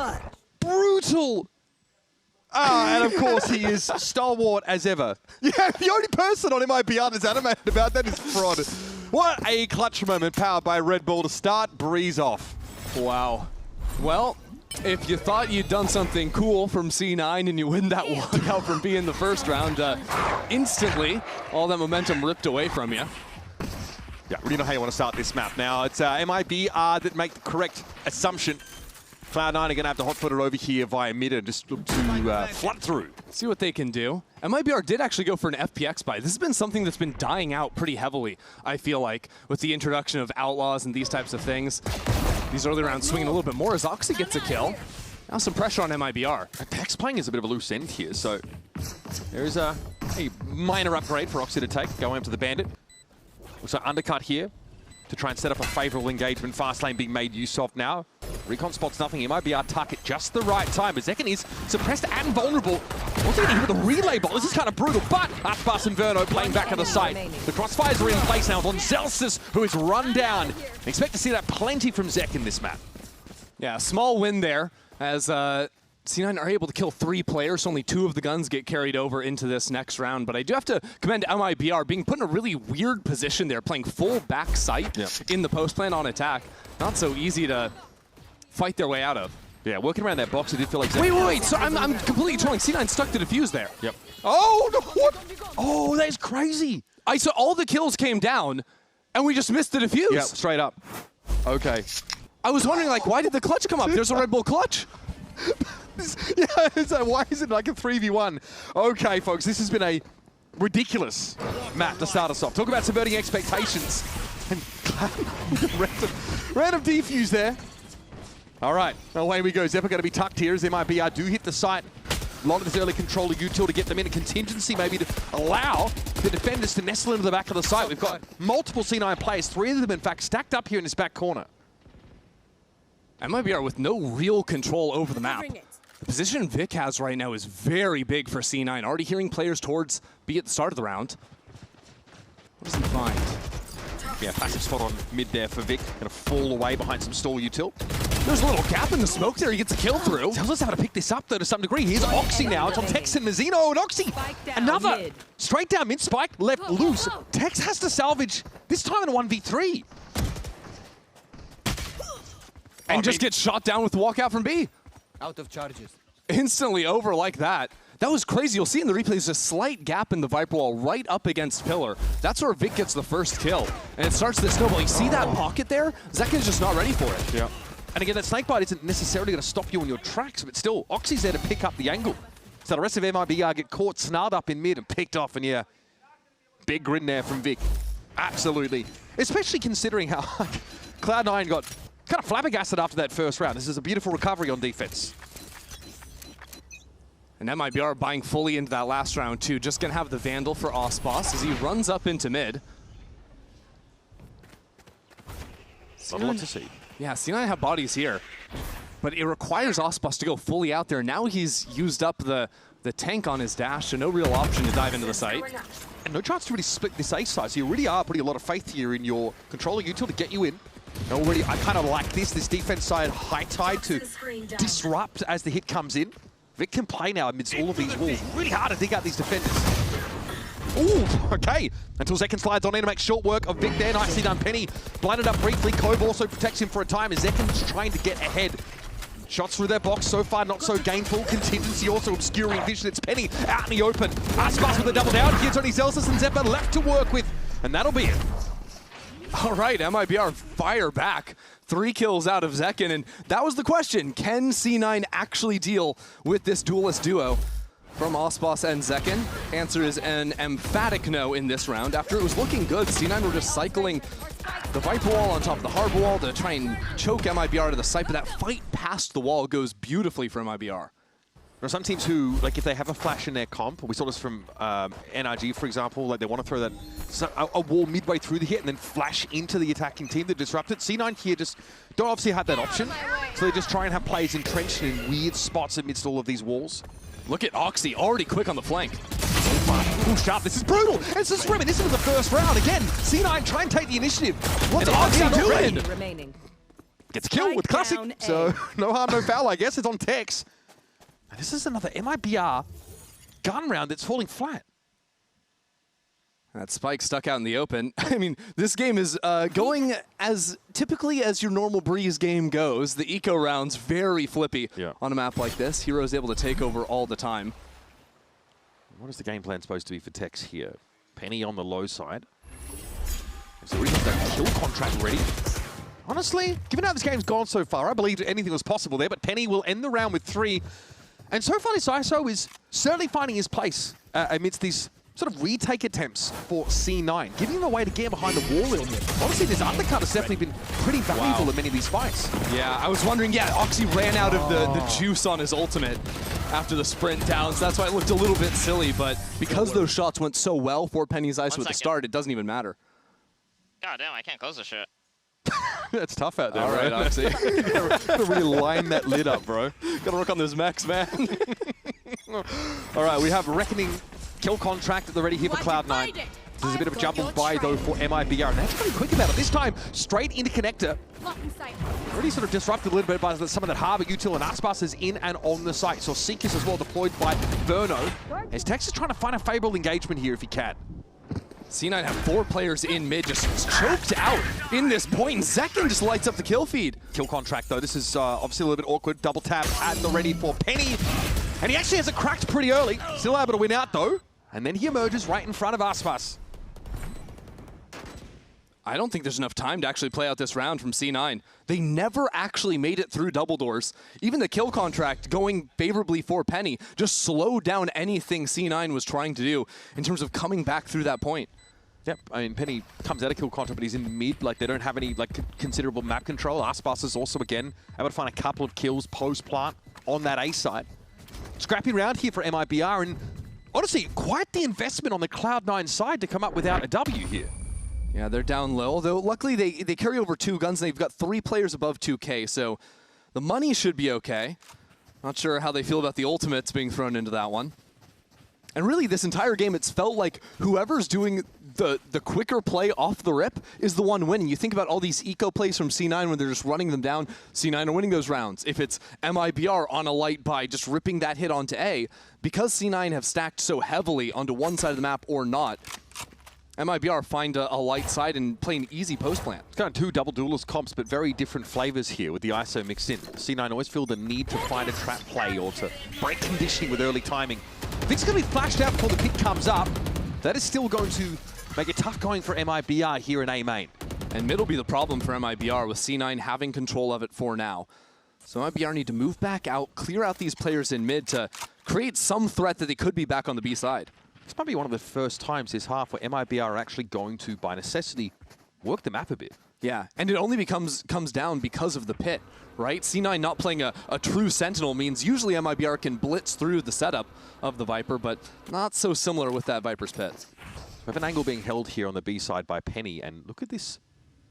brutal. And of course, he is stalwart as ever. Yeah, the only person on MIBR that's animated about that is Fraud. What a clutch moment powered by Red Bull to start Breeze off.
Wow. Well, if you thought you'd done something cool from C9 and you win that walkout from B in the first round, instantly, all that momentum ripped away from you.
Yeah, really know how you want to start this map. Now, it's MIBR that make the correct assumption. Cloud9 are going to have to hot-foot it over here via mid and just look to flood through.
See what they can do. MIBR did actually go for an FPX buy. This has been something that's been dying out pretty heavily, I feel like, with the introduction of Outlaws and these types of things. These early rounds swinging a little bit more as Oxy gets a kill. Now some pressure on MIBR.
Tex playing is a bit of a loose end here, so there is a minor upgrade for Oxy to take, going up to the Bandit. Looks like undercut here to try and set up a favorable engagement. Fast lane being made use of now. Recon spots nothing. MIBR tuck at just the right time. But Zekin is suppressed and vulnerable. Also getting hit with a relay ball. This is kind of brutal, but Aspas and Verno playing back at the site. The crossfires are in place now on Zelsis, who is run down. Expect to see that plenty from Zek in this map.
Yeah, small win there as C9 are able to kill 3 players. Only 2 of the guns get carried over into this next round. But I do have to commend MIBR being put in a really weird position there, playing full back sight in the post plan on attack. Not so easy to fight their way out of.
Yeah, working around that box, it did feel like...
Wait, so I'm completely trolling. C9 stuck the defuse there.
Yep. Oh, no, what? Oh, that is crazy.
So all the kills came down, and we just missed the defuse.
Yeah, straight up. Okay.
I was wondering, like, why did the clutch come up? There's a Red Bull clutch.
Yeah, so why is it like a 3v1? Okay, folks, this has been a ridiculous map to start us off. Talk about subverting expectations. And random defuse there. All right, away we go. Zeppa going to be tucked here as MIBR do hit the site. A lot of this early control of util to get them in a contingency, maybe to allow the defenders to nestle into the back of the site. We've got multiple C9 players, 3 of them, in fact, stacked up here in this back corner.
MIBR with no real control over the map. The position Vic has right now is very big for C9. Already hearing players towards B at the start of the round. What does he find?
Yeah, passive spot on mid there for Vic. Gonna fall away behind some stall util.
There's a little gap in the smoke there. He gets a kill through.
Tells us how to pick this up, though, to some degree. Here's Oxy now. It's on Tex and Nazino. And Oxy, another mid. Straight down mid spike, left loose. Tex has to salvage, this time in a 1v3.
And just gets shot down with the walkout from B.
Out of charges.
Instantly over like that. That was crazy. You'll see in the replays a slight gap in the Viper wall right up against Pillar. That's where Vic gets the first kill. And it starts the snowball. You see that pocket there? Zekin's just not ready for it.
Yeah. And again, that snakebite isn't necessarily going to stop you on your tracks, but still, Oxy's there to pick up the angle. So the rest of MIBR get caught, snarled up in mid and picked off. And yeah, big grin there from Vic. Absolutely. Especially considering how Cloud9 got kind of flabbergasted after that first round. This is a beautiful recovery on defense.
And MIBR buying fully into that last round too. Just gonna have the Vandal for Aspas as he runs up into mid.
Not a lot to see.
Yeah, C9 have bodies here. But it requires Aspas to go fully out there. Now he's used up the tank on his dash, so no real option to dive into the site.
And no chance to really split this ace side, so you really are putting a lot of faith here in your controller util to get you in. And already, I kind of like this defense side high tide to disrupt as the hit comes in. Vic can play now amidst all of these walls. Really hard to dig out these defenders. Ooh, okay. Until Zekin slides on in to make short work of Vic there. Nicely done, Penny. Blinded up briefly. Cove also protects him for a time as Zekin's trying to get ahead. Shots through their box, so far not so gainful. Contingency also obscuring vision. It's Penny out in the open. Aspas with a double down. Here's only Zelsis and Zeppa left to work with. And that'll be it.
All right, MIBR fire back. 3 kills out of Zekin, and that was the question. Can C9 actually deal with this duelist duo from Aspas and Zekin? Answer is an emphatic no in this round. After it was looking good, C9 were just cycling the Viper wall on top of the Harbor wall to try and choke MIBR to the site, but that fight past the wall goes beautifully for MIBR.
There are some teams who, like, if they have a flash in their comp, we saw this from NRG, for example, like they want to throw that a wall midway through the hit and then flash into the attacking team to disrupt it. C9 here just don't obviously have that option, so they just try and have players entrenched in weird spots amidst all of these walls.
Look at Oxy, already quick on the flank.
Ooh, sharp, this is brutal! It's just reminiscent of the first round. Again, C9 try and take the initiative. What's Oxy doing? Gets killed with classic, so no harm, no foul, I guess. It's on Tex. This is another MIBR gun round that's falling flat.
That spike stuck out in the open. I mean, this game is going as typically as your normal Breeze game goes. The eco round's very flippy on a map like this. Hero's able to take over all the time.
What is the game plan supposed to be for Tex here? Penny on the low side. So he's got that kill contract ready. Honestly, given how this game's gone so far, I believed anything was possible there, but Penny will end the round with 3. And so far, this ISO is certainly finding his place amidst these sort of retake attempts for C9, giving him a way to get behind the wall a little bit. Honestly, this undercut has definitely been pretty valuable in many of these fights.
Yeah, I was wondering, Oxy ran out of the juice on his ultimate after the sprint down, so that's why it looked a little bit silly, but because those shots went so well for Penny's ISO at the start, it doesn't even matter.
God damn, I can't close this shit.
That's tough out there,
all right, Oxy.
Gotta really line that lid up, bro.
Gotta work on those mechs, man.
All right, we have Reckoning kill contract at the ready here for Cloud9. There's a bit of a jumble by, though, for MIBR, and that's pretty quick about it. This time, straight into connector. Already sort of disrupted a little bit by some of that Harbor util, and Aspas is in and on the site. So Seekers as well deployed by Verno. As Tex is trying to find a favorable engagement here if he can.
C9 have 4 players in mid, just choked out in this point, and Zekin just lights up the kill feed.
Kill contract, though. This is obviously a little bit awkward. Double tap at the ready for Penny. And he actually has it cracked pretty early. Still able to win out, though. And then he emerges right in front of Aspas.
I don't think there's enough time to actually play out this round from C9. They never actually made it through double doors. Even the kill contract going favorably for Penny just slowed down anything C9 was trying to do in terms of coming back through that point.
Yep, I mean, Penny comes out of kill contract, but he's in mid. Like, they don't have any, like, considerable map control. Aspas is also, again, able to find a couple of kills post-plant on that A side. Scrappy round here for MIBR, and honestly, quite the investment on the Cloud9 side to come up without a W here.
Yeah, they're down low, although luckily they carry over 2 guns, and they've got 3 players above 2K, so the money should be okay. Not sure how they feel about the ultimates being thrown into that one. And really, this entire game, it's felt like whoever's doing the quicker play off the rip is the one winning. You think about all these eco plays from C9 when they're just running them down, C9 are winning those rounds. If it's MIBR on a light by just ripping that hit onto A, because C9 have stacked so heavily onto one side of the map or not, MIBR find a light side and play an easy post plant.
It's kind of 2 double duelist comps, but very different flavors here with the ISO mixed in. C9 always feel the need to find a trap play or to break conditioning with early timing. If it's going to be flashed out before the pick comes up, that is still going to make it tough going for MIBR here in A main.
And mid will be the problem for MIBR with C9 having control of it for now. So MIBR need to move back out, clear out these players in mid to create some threat that they could be back on the B side.
This might be one of the first times this half where MIBR are actually going to, by necessity, work the map a bit.
Yeah, and it only comes down because of the pit, right? C9 not playing a true Sentinel means usually MIBR can blitz through the setup of the Viper, but not so similar with that Viper's pit.
We have an angle being held here on the B side by Penny, and look at this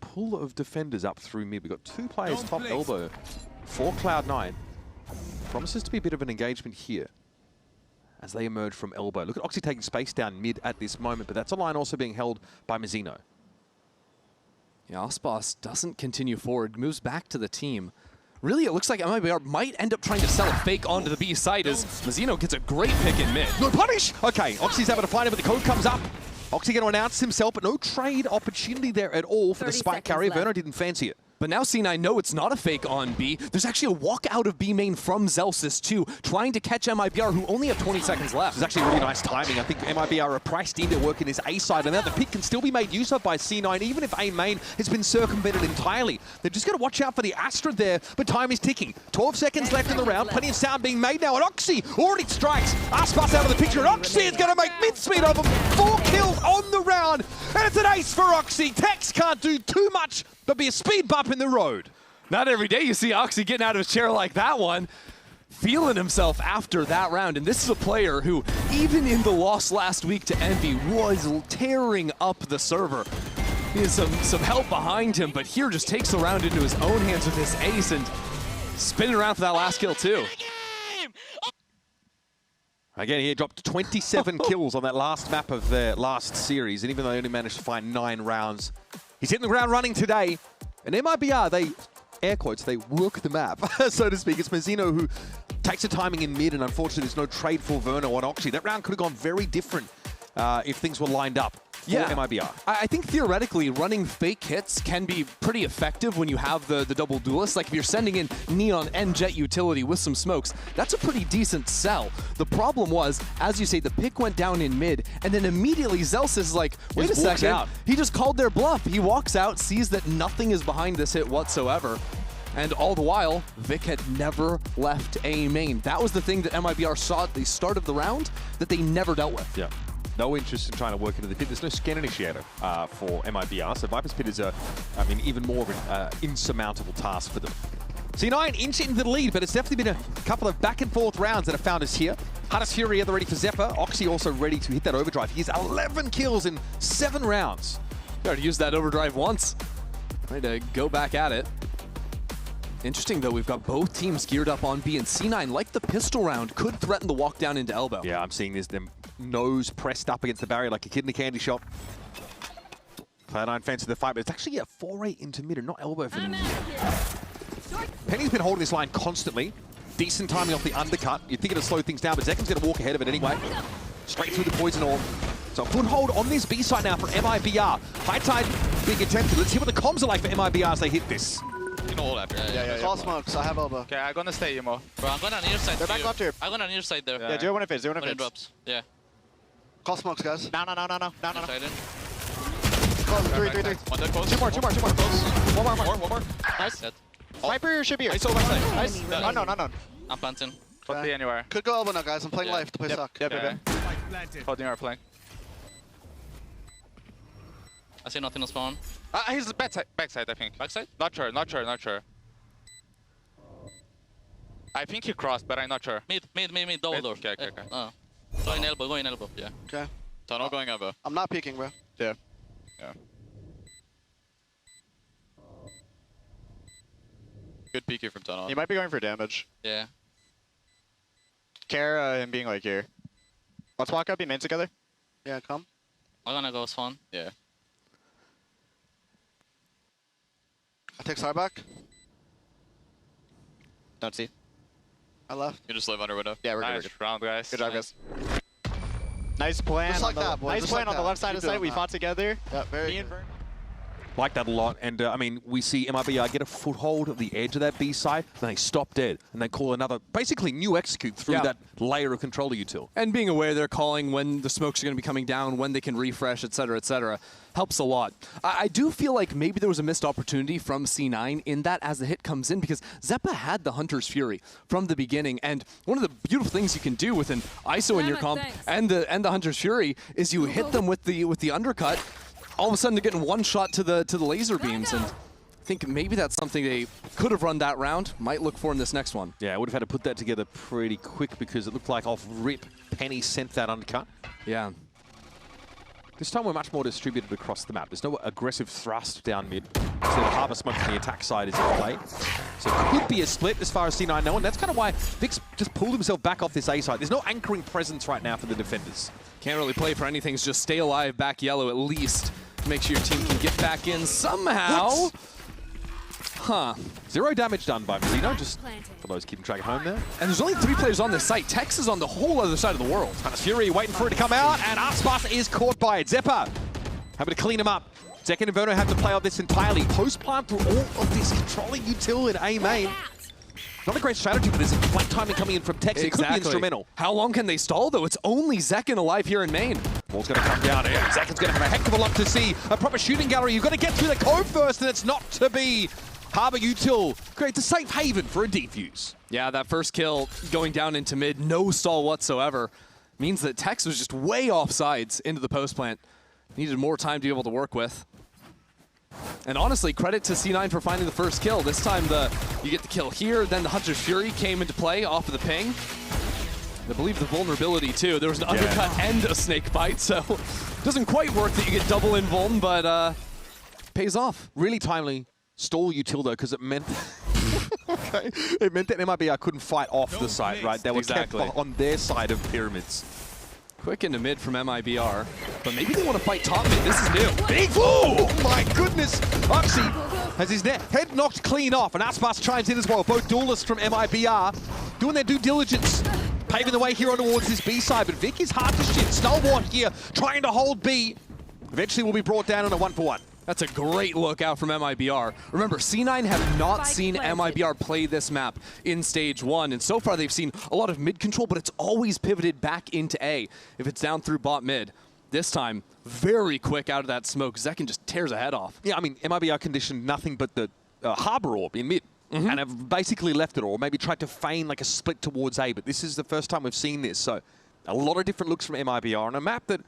pull of defenders up through mid. We've got 2 players top elbow for Cloud9. Promises to be a bit of an engagement here as they emerge from elbow. Look at Oxy taking space down mid at this moment, but that's a line also being held by Mazzino.
Yeah, Aspas doesn't continue forward, moves back to the team. Really, it looks like MIBR might end up trying to sell a fake onto the B side as Mazzino gets a great pick in mid.
No punish! Okay, Oxy's able to find it, but the code comes up. Oxy going to announce himself, but no trade opportunity there at all for the spike carrier. Verno didn't fancy it.
But now C9 know it's not a fake on B. There's actually a walk out of B main from Zelsis too, trying to catch MIBR, who only have 20 seconds left.
It's actually really nice timing. I think MIBR are priced in to work in his A side, and now the pick can still be made use of by C9, even if A main has been circumvented entirely. They've just got to watch out for the Astra there, but time is ticking. 12 seconds left in the round, plenty of sound being made now, and Oxy already strikes. Aspas out of the picture, and Oxy is going to make mincemeat of him. 4 kills on the round, and it's an ace for Oxy. Tex can't do too much, but be a speed bump in the road.
Not every day you see Oxy getting out of his chair like that one. Feeling himself after that round. And this is a player who, even in the loss last week to Envy, was tearing up the server. He has some help behind him, but here just takes the round into his own hands with this ace and spinning around for that last kill too.
Again, he dropped 27 kills on that last map of their last series, and even though they only managed to find 9 rounds, he's hitting the ground running today. And MIBR, they air quotes, they work the map, so to speak. It's Mazzino who takes the timing in mid, and unfortunately there's no trade for Verno on Oxy. That round could have gone very different if things were lined up for MIBR.
I think theoretically running fake hits can be pretty effective when you have the double duelist. Like if you're sending in Neon and Jet Utility with some smokes, that's a pretty decent sell. The problem was, as you say, the pick went down in mid, and then immediately Zelsis is like, wait a second.
Out.
He just called their bluff. He walks out, sees that nothing is behind this hit whatsoever. And all the while, Vic had never left A main. That was the thing that MIBR saw at the start of the round that they never dealt with.
Yeah. No interest in trying to work into the pit. There's no scan initiator for MIBR, so Viper's pit is even more of an insurmountable task for them. C9 inch into the lead, but it's definitely been a couple of back and forth rounds that have found us here. Hardest Fury at the ready for Zephyr. Oxy also ready to hit that overdrive. He has 11 kills in 7 rounds.
You already used that overdrive once. Ready to go back at it. Interesting, though, we've got both teams geared up on B, and C9, like the pistol round, could threaten the walk down into elbow.
Yeah, I'm seeing this, them nose pressed up against the barrier like a kid in a candy shop. Cloud9 fancy the fight, but it's actually a foray into mid and not elbow for them. Penny's been holding this line constantly. Decent timing off the undercut. You'd think it'd slow things down, but Zekken's going to walk ahead of it anyway. Straight through the poison orb. So a foothold on this B side now for MIBR. High tide being attempted. Let's see what the comms are like for MIBR as they hit this.
You know all after.
Yeah. All smokes. I have elbow.
Okay, I'm gonna stay emo.
Bro, I'm going on your side.
They're back left here.
I'm going on your side there.
Yeah, do one if it's.
When it drops. Yeah.
Call smokes, guys. No.
Excited.
Close. 3.
One dead close.
Two more.
One more.
Nice.
Dead.
Viper should be here.
ISO left side.
Nice. Unknown.
I'm planting.
Could be anywhere.
Could go elbow now, guys. I'm playing
Yeah.
life to play suck.
Yep. Holding our flank.
I see nothing on spawn.
He's backside, I think.
Backside?
Not sure. I think he crossed, but I'm not sure.
Mid, double door.
Okay.
Go in elbow, yeah.
Okay.
Tunnel going elbow.
I'm not peeking, bro.
Yeah. Good peek here from tunnel.
He might be going for damage.
Yeah.
Care him being like here. Let's walk up, be main together. Yeah, come.
I'm gonna go spawn.
Yeah.
I take side back. Don't see. I left.
You just live under window.
Yeah, we're
nice
good.
round, guys.
Good job, guys. Nice plan. Just like that, boys. Nice plan on the left side of the site. We fought together. Yeah, very good.
Like that a lot, and we see MIBR get a foothold of the edge of that B side, then they stop dead, and they call another, basically new execute through that layer of controller util.
And being aware they're calling when the smokes are going to be coming down, when they can refresh, etc., helps a lot. I do feel like maybe there was a missed opportunity from C9 in that as the hit comes in, because Zeppa had the Hunter's Fury from the beginning, and one of the beautiful things you can do with an ISO in your comp and the Hunter's Fury is you hit them with the undercut. All of a sudden they're getting one shot to the laser beams, and I think maybe that's something they could have run that round, might look for in this next one.
Yeah, I would have had to put that together pretty quick because it looked like off rip, Penny sent that undercut.
Yeah.
This time we're much more distributed across the map. There's no aggressive thrust down mid. So the Harvest Smoke on the attack side is in play. So it could be a split as far as C9 know, and that's kind of why Vic's just pulled himself back off this A side. There's no anchoring presence right now for the defenders.
Can't really play for anything, just stay alive back yellow at least. Make sure your team can get back in somehow. Huh.
0 damage done by Mazzino, just for those keeping track at home there.
And there's only 3 players on this site. Tex is on the whole other side of the world.
Fury waiting for it to come out, and Aspas is caught by it. Zeppa having to clean him up. Zekken and Verno have to play off this entirely. Post-plant through all of this, controlling util in A main. Not a great strategy, but there's a flank timing coming in from Tex. It could be instrumental.
How long can they stall, though? It's only Zekken alive here in main.
Ball's going to come down here. Zekken's going to have a heck of a lot to see. A proper shooting gallery. You've got to get through the cove first, and it's not to be. Harbor Util creates a safe haven for a defuse.
Yeah, that first kill going down into mid, no stall whatsoever, means that Tex was just way off sides into the post plant. Needed more time to be able to work with. And honestly, credit to C9 for finding the first kill. This time you get the kill here, then the Hunter's Fury came into play off of the ping. I believe the vulnerability too. There was an undercut and a snake bite, so doesn't quite work that you get double in vuln, but pays off.
Really timely stall util though, because it meant it meant that MIBR couldn't fight off the site, right? They were kept on their side of pyramids.
Quick into mid from MIBR, but maybe they want to fight top mid. This is new.
Big, oh my goodness! Oxy has his head knocked clean off, and Aspas chimes in as well. Both duelists from MIBR doing their due diligence, paving the way here on towards this B side, but Vic is hard to shit. Stalwart here, trying to hold B. Eventually will be brought down on a 1-for-1.
That's a great look out from MIBR. Remember, C9 have not seen MIBR play this map in Stage 1, and so far they've seen a lot of mid control, but it's always pivoted back into A if it's down through bot mid. This time, very quick out of that smoke. Zekin just tears a head off.
Yeah, I mean, MIBR conditioned nothing but the Harbor Orb in mid, and have basically left it, or maybe tried to feign like a split towards A, but this is the first time we've seen this, so a lot of different looks from MIBR on a map that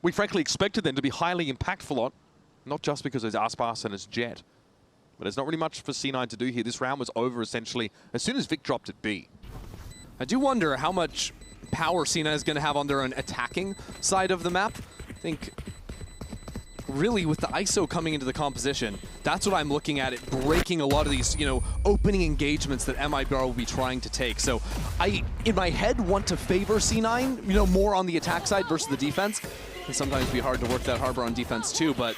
we frankly expected them to be highly impactful on. Not just because there's Aspas and it's Jet, but there's not really much for C9 to do here. This round was over essentially as soon as Vic dropped at B.
I do wonder how much power C9 is going to have on their own attacking side of the map. I think really with the ISO coming into the composition, that's what I'm looking at, it breaking a lot of these, you know, opening engagements that MIBR will be trying to take. So I, in my head, want to favor C9, you know, more on the attack side versus the defense. It can sometimes be hard to work that Harbor on defense too, but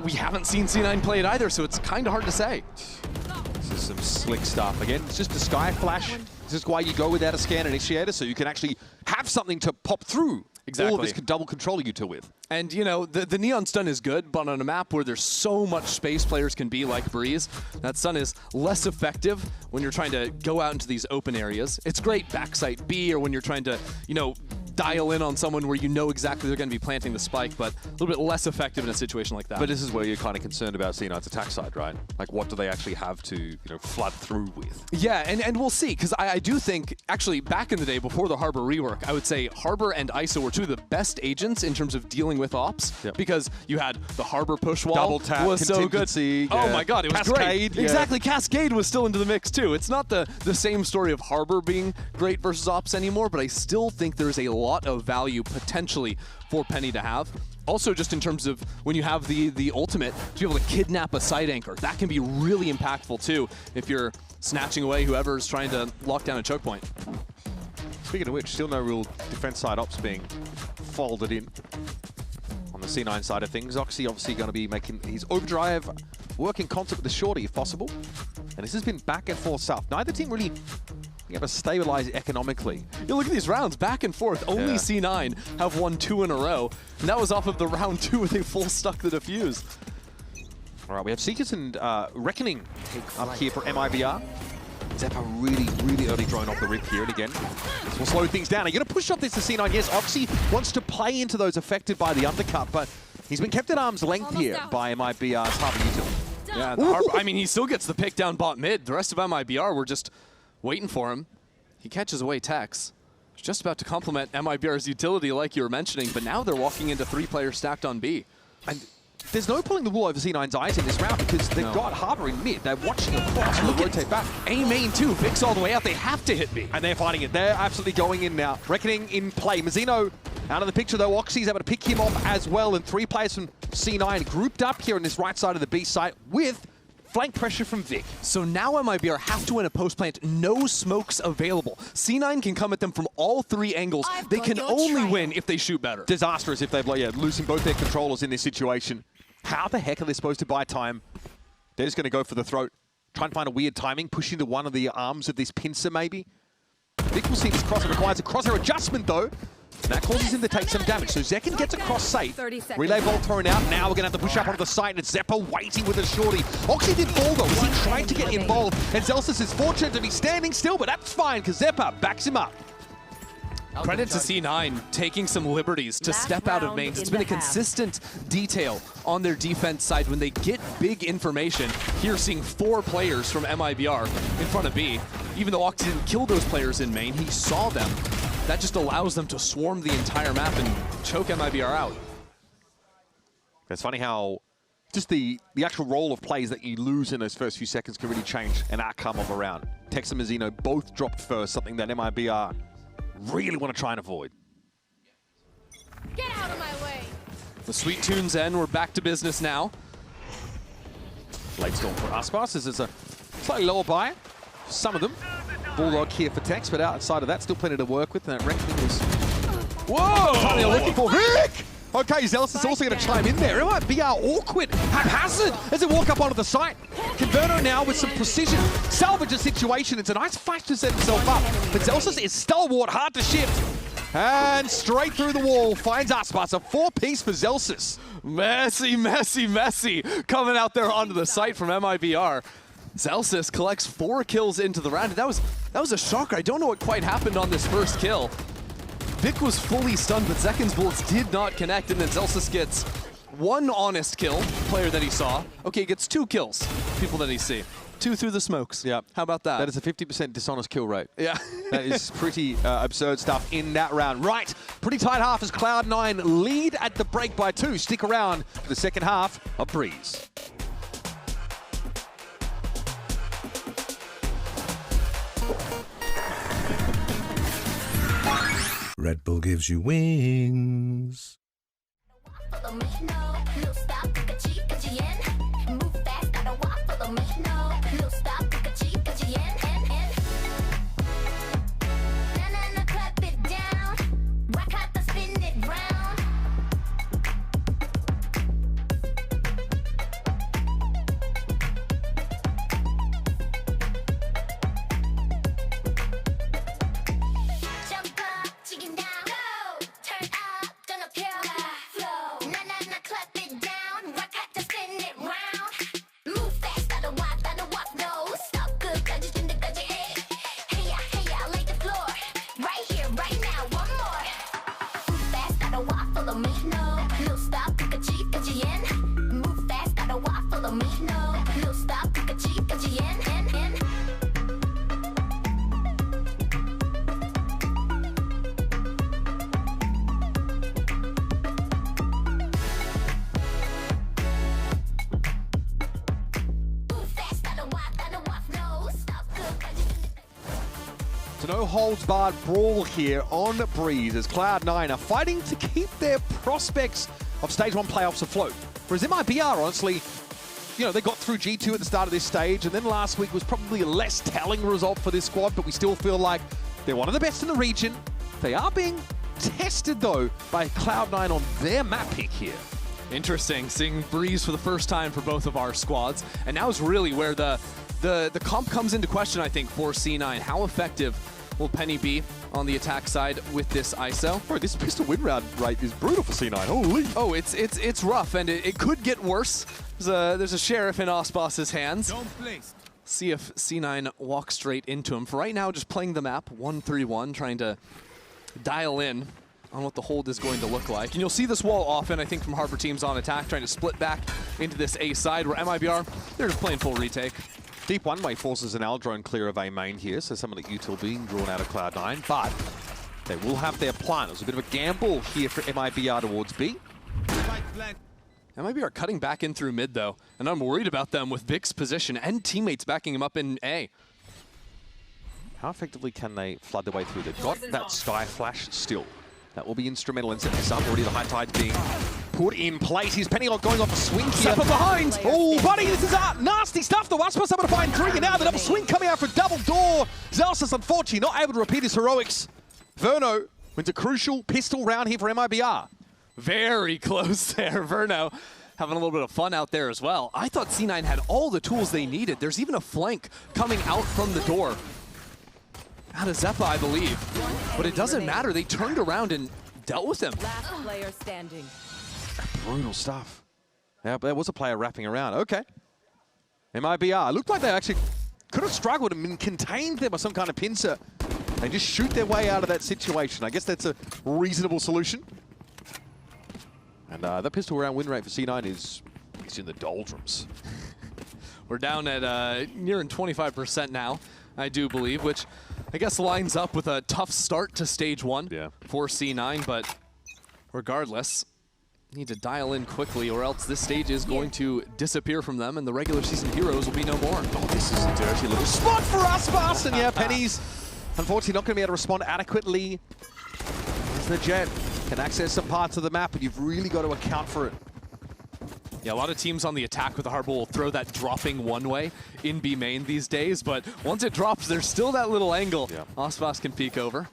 we haven't seen C9 play it either, so it's kind of hard to say.
This is some slick stuff. Again, it's just a sky flash. This is why you go without a scan initiator, so you can actually have something to pop through.
Exactly.
All of this double controlling you two with.
And, you know, the neon stun is good, but on a map where there's so much space players can be like Breeze, that stun is less effective when you're trying to go out into these open areas. It's great backside B, or when you're trying to, you know, dial in on someone where you know exactly they're going to be planting the spike, but a little bit less effective in a situation like that.
But this is where you're kind of concerned about C9's attack side, right? Like, what do they actually have to, you know, flood through with?
Yeah, and we'll see, because I do think, actually, back in the day, before the Harbor rework, I would say Harbor and ISO were two of the best agents in terms of dealing with ops, because you had the Harbor push wall.
Double tap,
was so good.
Yeah.
Oh my god, it was
Cascade,
great. Exactly, Cascade was still into the mix too. It's not the same story of Harbor being great versus ops anymore, but I still think there's a lot of value potentially for Penny to have. Also, just in terms of when you have the ultimate, to be able to kidnap a side anchor, that can be really impactful too if you're snatching away whoever's trying to lock down a choke point.
Speaking of which, still no real defense side ops being folded in. On the C9 side of things, Oxy obviously going to be making his overdrive work in concert with the shorty if possible. And this has been back and forth stuff. Neither team really able to stabilize economically.
You look at these rounds, back and forth. Only C9 have won 2 in a row. And that was off of the round 2 where they full stuck the defuse.
All right, we have Seekers and Reckoning up here for MIBR. Zeppa really early drone off the rip here, and again, this will slow things down. Are you going to push up this to C9? Yes, Oxy wants to play into those affected by the undercut, but he's been kept at arm's length here by MIBR's Harbor Util.
Yeah, the Harbor, I mean, he still gets the pick down bot mid. The rest of MIBR were just waiting for him. He catches away Tex. He's just about to complement MIBR's utility like you were mentioning, but now they're walking into 3 players stacked on B.
And there's no pulling the wool over C9's eyes in this round because they've got Harbor in mid. They're watching across and rotate back.
A main too. Vic's all the way out. They have to hit B.
And they're fighting it. They're absolutely going in now. Reckoning in play. Mazzino out of the picture though. Oxy's able to pick him off as well. And 3 players from C9 grouped up here on this right side of the B site with flank pressure from Vic.
So now MIBR have to win a post plant. No smokes available. C9 can come at them from all 3 angles. They can only win if they shoot better.
Disastrous if they're losing both their controllers in this situation. How the heck are they supposed to buy time? They're just going to go for the throat. Try and find a weird timing. Push into one of the arms of this pincer maybe. Vic will see this cross. It requires a crosshair adjustment though. And that causes him to take some damage. So Zekin gets across safe. Relay bolt thrown out. Now we're going to have to push up onto the side. And Zeppa waiting with a shorty. Oxy did fall though. He tried to get involved. And Zelsis is fortunate to be standing still, but that's fine because Zeppa backs him up.
Credit to C9 taking some liberties to step out of mains. It's been a consistent detail on their defense side when they get big information. Here seeing 4 players from MIBR in front of B. Even though Oxy didn't kill those players in main, he saw them. That just allows them to swarm the entire map and choke MIBR out.
It's funny how just the actual role of plays that you lose in those first few seconds can really change an outcome of a round. Tex and Mazzino both dropped first, something that MIBR really want to try and avoid.
Get out of my way.
The sweet tunes end. We're back to business now.
Late storm for Aspas. This is a slightly lower buy. Some of them. Bulldog here for Tex, but outside of that, still plenty to work with. And that Reckoning is... Whoa! Finally looking for Vic! Okay, Zealous is also going to chime in there. It might be awkward, haphazard as they walk up onto the site. Converto now with some precision salvage a situation. It's a nice flash to set himself up. But Zealous is stalwart, hard to shift. And straight through the wall finds Aspas. A 4-piece for Zealous.
Messy coming out there onto the site from MIBR. Zealous collects 4 kills into the round. That was a shocker. I don't know what quite happened on this first kill. Vic was fully stunned, but Zekin's bullets did not connect, and then Zealous gets 1 honest kill, player that he saw. Okay, he gets 2 kills, people that he see. 2 through the smokes.
Yeah.
How about that?
That is a 50% dishonest kill rate.
Yeah.
That is pretty absurd stuff in that round. Right, pretty tight half as Cloud9 lead at the break by 2. Stick around for the second half of Breeze.
Red Bull gives you wings.
So no holds barred brawl here on Breeze as Cloud9 are fighting to keep their prospects of Stage 1 playoffs afloat. Whereas MIBR, honestly, you know, they got through G2 at the start of this stage, and then last week was probably a less telling result for this squad, but we still feel like they're one of the best in the region. They are being tested, though, by Cloud9 on their map pick here.
Interesting, seeing Breeze for the first time for both of our squads, and now is really where the comp comes into question, I think, for C9. How effective will Penny be on the attack side with this ISO?
Bro, this pistol win rate is brutal for C9. Holy!
Oh, it's rough, and it could get worse. There's a sheriff in Aspas's hands. See if C9 walks straight into him. For right now, just playing the map 1-3-1, trying to dial in on what the hold is going to look like. And you'll see this wall often, I think, from Harper teams on attack, trying to split back into this A side, where MIBR, they're just playing full retake.
Deep one-way forces an Aldrone clear of A main here, so some of the util being drawn out of Cloud9, but they will have their plan. It was a bit of a gamble here for MIBR towards B.
MIBR cutting back in through mid, though, and I'm worried about them with Vic's position and teammates backing him up in A.
How effectively can they flood their way through? They've got that Sky Flash still. That will be instrumental in setting this up. Already the high tide's being put in place. He's Penny going off a swing here.
Seppa behind!
Oh, buddy, this is nasty stuff. The Aspas able to find 3, and now the double swing coming out for double door. Zealous, unfortunately, not able to repeat his heroics. Verno wins a crucial pistol round here for MIBR.
Very close there. Verno having a little bit of fun out there as well. I thought C9 had all the tools they needed. There's even a flank coming out from the door. Out of Zeppa, I believe. But it doesn't matter. They turned around and dealt with him.
Last player standing.
Brutal stuff. Yeah, but there was a player wrapping around. Okay. MIBR. Looked like they actually could have struggled and been contained there by some kind of pincer. They just shoot their way out of that situation. I guess that's a reasonable solution. And that pistol round win rate for C9 is in the doldrums.
We're down at nearing 25% now, I do believe, which I guess lines up with a tough start to Stage 1 for C9, but regardless, need to dial in quickly or else this stage is going to disappear from them and the regular season heroes will be no more.
Oh, this is a dirty little spot for Aspas, and yeah, Penny's unfortunately not going to be able to respond adequately. There's the Jet. Can access some parts of the map, but you've really got to account for it.
Yeah, a lot of teams on the attack with the Hardball will throw that dropping one-way in B main these days, but once it drops, there's still that little angle Aspas can peek over.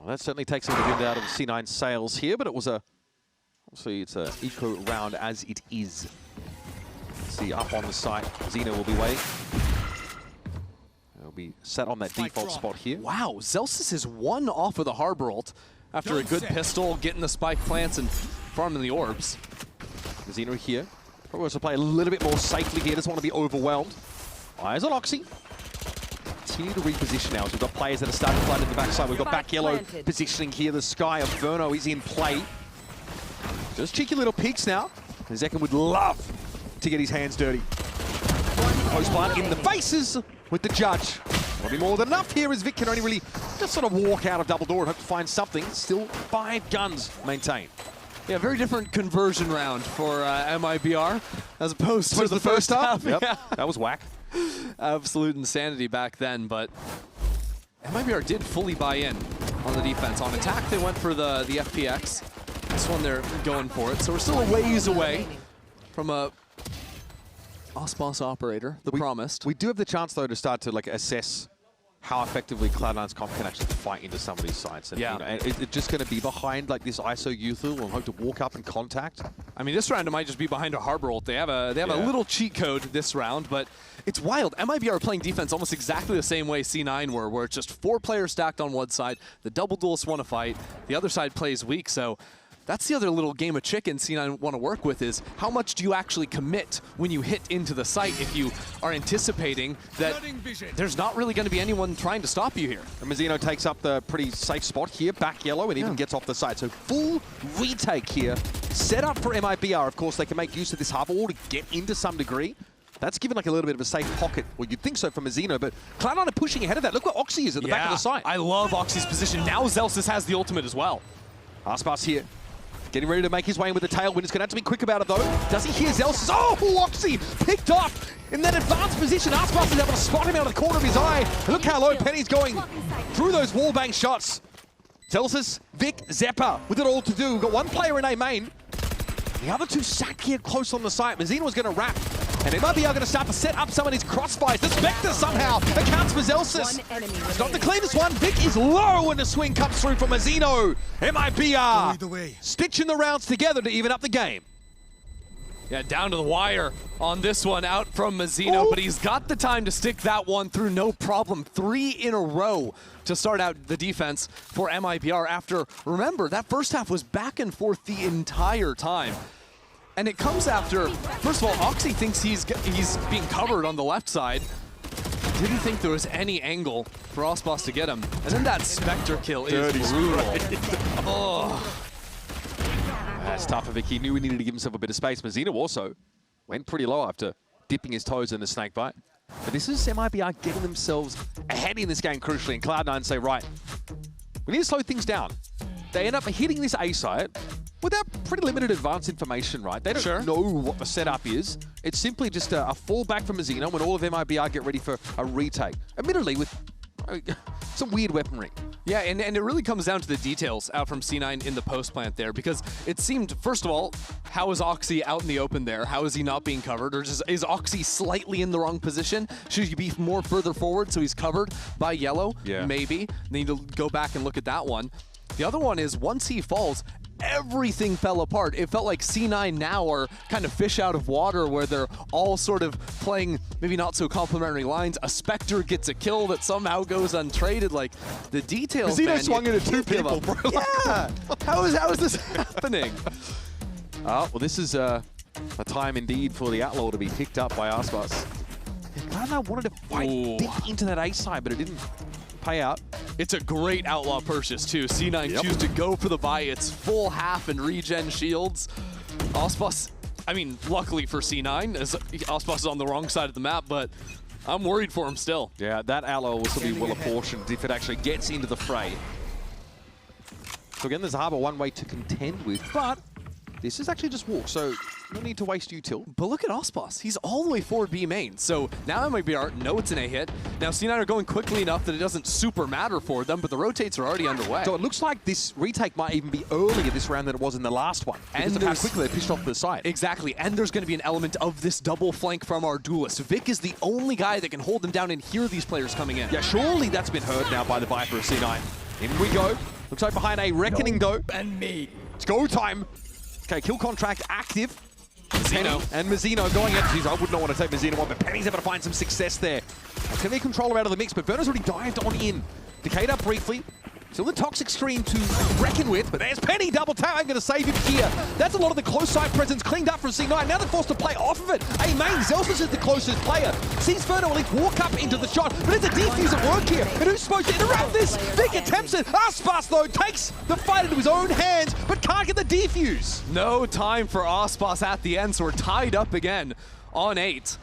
Well, that certainly takes some of the wind out of C9 sails here, but it was obviously it's an eco round as it is. Let's see, up on the site, Xeno will be waiting. He'll be set on that default spot here.
Wow, Zelsis is one off of the Harbor ult after a good pistol, getting the spike plants and farming the orbs.
Xeno here. Probably wants to play a little bit more safely here, doesn't want to be overwhelmed. Eyes on Oxy. Continue to reposition now as we've got players that are starting to flood in the backside. We've got back yellow positioning here. The Sky of Verno is in play. Just cheeky little peeks now. Zekken would love to get his hands dirty. Post plant in the faces with the judge. Will be more than enough here as Vic can only really just sort of walk out of double door and hope to find something. Still 5 guns maintained.
Yeah, very different conversion round for MIBR as opposed to the first half.
Yep.
Yeah.
That was whack.
Absolute insanity back then, but MIBR did fully buy in on the defense. On attack, they went for the FPX. This one, they're going for it. So we're still a ways away from a Aspas operator, the promised.
We do have the chance, though, to start to assess how effectively Cloud9's comp can actually fight into some of these sites. And,
yeah.
And it's just going to be behind this ISO Youthul and hope to walk up and contact.
I mean, this round it might just be behind a Harbor ult. They have a little cheat code this round, but it's wild. MIBR are playing defense almost exactly the same way C9 were, where it's just 4 players stacked on one side. The double duelists want to fight. The other side plays weak, so that's the other little game of chicken C9 want to work with is how much do you actually commit when you hit into the site if you are anticipating that there's not really going to be anyone trying to stop you here.
And Mazzino takes up the pretty safe spot here, back yellow, and even gets off the site. So full retake here, set up for MIBR. Of course, they can make use of this Harbor wall to get into some degree. That's given a little bit of a safe pocket. Well, you'd think so for Mazzino, but Cloud9 are pushing ahead of that. Look where Oxy is at the back of the site.
I love Oxy's position. Now Zelsis has the ultimate as well.
Aspas here. Getting ready to make his way in with the tailwind. It's going to have to be quick about it, though. Does he hear Zelsis? Oh, Oxy picked off in that advanced position. Aspas is able to spot him out of the corner of his eye. And look how low Penny's going through those wallbang shots. Zelsis, Vic, Zeppa with it all to do. We've got one player in A main. The other 2 sat here close on the site. Mazzino was going to wrap. And MIBR going to start to set up some of these crossfires. The Spectre somehow accounts for Zelsis. It's not the cleanest one. Vic is low when the swing comes through from Mazzino. MIBR stitching the rounds together to even up the game.
Yeah, down to the wire on this one, out from Mazzino, but he's got the time to stick that one through, no problem. 3 in a row to start out the defense for MIBR after, remember, that first half was back and forth the entire time. And it comes after, first of all, Oxy thinks he's being covered on the left side. Didn't think there was any angle for Aspas to get him. And then that Spectre kill is brutal. Oh.
That's tough for Vic. He knew he needed to give himself a bit of space. Mazzino also went pretty low after dipping his toes in the snake bite. But this is MIBR getting themselves ahead in this game crucially. And Cloud9 say, right, we need to slow things down. They end up hitting this A site without pretty limited advanced information, right? They don't know what the setup is. It's simply just a fallback from Mazzino when all of MIBR get ready for a retake. Admittedly, with some weird weaponry.
Yeah, and it really comes down to the details out from C9 in the post plant there, because it seemed, first of all, how is Oxy out in the open there? How is he not being covered? Or is Oxy slightly in the wrong position? Should he be more further forward so he's covered by yellow?
Yeah.
Maybe. Need to go back and look at that one. The other one is once he falls, everything fell apart. It felt like C9 now are kind of fish out of water where they're all sort of playing maybe not so complimentary lines. A Spectre gets a kill that somehow goes untraded. Like, the details,
Mazzino swung into 2 people, bro.
Yeah! How is this happening?
Well, this is a time indeed for the Outlaw to be picked up by Aspas. Cloud9 wanted to fight deep into that A side, but it didn't pay out.
It's a great Outlaw purchase, too. C9 choose to go for the buy. It's full half and regen shields. Aspas, I mean, luckily for C9, as Aspas is on the wrong side of the map, but I'm worried for him still.
Yeah, that Outlaw will still be well apportioned if it actually gets into the fray. So again, there's a Harbor one way to contend with, but this is actually just walk, so no need to waste util.
But look at Aspas. He's all the way forward B main. So now MIBR know it's an A hit. Now C9 are going quickly enough that it doesn't super matter for them, but the rotates are already underway.
So it looks like this retake might even be earlier this round than it was in the last one. Because of how quickly they pushed off the side.
Exactly, and there's going to be an element of this double flank from our duelist. Vic is the only guy that can hold them down and hear these players coming in.
Yeah, surely that's been heard now by the Viper of C9. In we go. Looks like behind a Reckoning though.
And me.
It's go time. Okay, kill contract active. Penny and Mazzino going in. Jeez, I would not want to take Mazzino on, but Penny's able to find some success there. It's going to be a controller out of the mix, but Verno's already dived on in. Decayed up briefly. Still the toxic screen to reckon with, but there's Penny, double tap, I'm going to save him here. That's a lot of the close side presence cleaned up from C9. Now they're forced to play off of it. Hey, main, Zelsus is the closest player. Sees Verno at least walk up into the shot, but it's a defuse at work here. And who's supposed to interrupt this? Vic attempts it. Aspas, though, takes the fight into his own hands, but can't get the defuse.
No time for Aspas at the end, so we're tied up again on 8.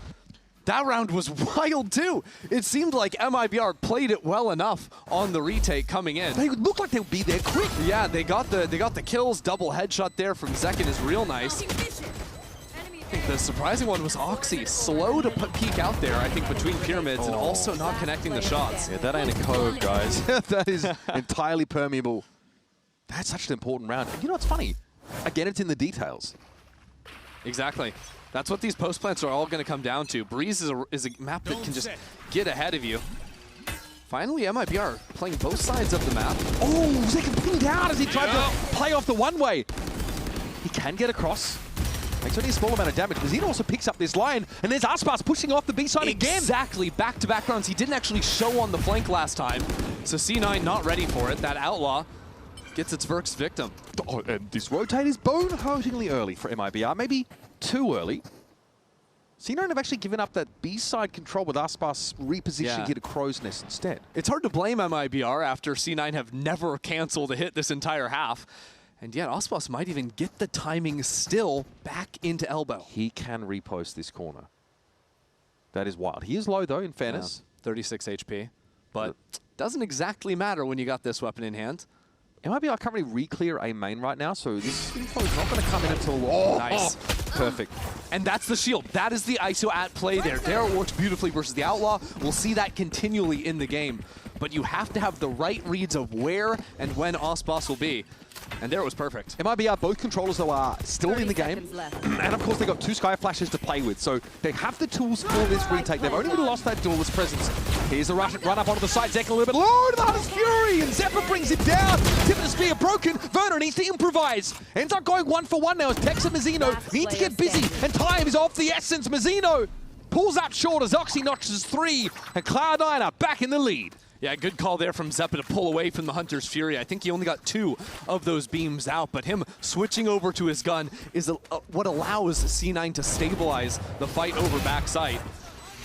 That round was wild too. It seemed like MIBR played it well enough on the retake coming in.
They looked like they would be there quick.
Yeah, they got the kills. Double headshot there from Zekin is real nice. I think the surprising one was Oxy, slow to peek out there, I think, between pyramids and also not connecting the shots.
Yeah, that ain't a code, guys. That is entirely permeable. That's such an important round. And you know what's funny? Again, it's in the details.
Exactly. That's what these post plants are all going to come down to. Breeze is a map that can just get ahead of you. Finally, MIBR playing both sides of the map.
Oh, Zekin pinned down as he tried to play off the one-way. He can get across. Makes only a small amount of damage. Mazino also picks up this line, and there's Aspas pushing off the B side again.
Exactly, back-to-back rounds. He didn't actually show on the flank last time, so C9 not ready for it. That Outlaw gets its first victim.
Oh, and this rotate is bone-hurtingly early for MIBR. Maybe too early. C9 have actually given up that B-side control with Aspas repositioning here to Crow's Nest instead.
It's hard to blame MIBR after C9 have never canceled a hit this entire half. And yet, Aspas might even get the timing still back into elbow.
He can repost this corner. That is wild. He is low, though, in fairness.
Yeah, 36 HP. But doesn't exactly matter when you got this weapon in hand.
MIBR can't really re-clear a main right now, so this info is not going to come in until...
Nice.
Perfect.
And that's the shield. That is the ISO at play there. There it works beautifully versus the Outlaw. We'll see that continually in the game. But you have to have the right reads of where and when Aspas will be. And there it was perfect.
MIBR, both controllers, though, are still in the game. And, of course, they got 2 Sky Flashes to play with. So they have the tools for this retake. They've only really lost that duelist presence. Here's the run up onto the side. Zekin a little bit low to the Hunter's Fury. And Zephyr brings it down. Tip of the spear broken. Verno needs to improvise. Ends up going 1-for-1 now as Tex and Mazzino need to get busy. And time is of the essence. Mazzino pulls up short as Oxy notches 3. And Cloud9 are back in the lead.
Yeah, good call there from Zeppa to pull away from the Hunter's Fury. I think he only got 2 of those beams out, but him switching over to his gun is what allows C9 to stabilize the fight over backside.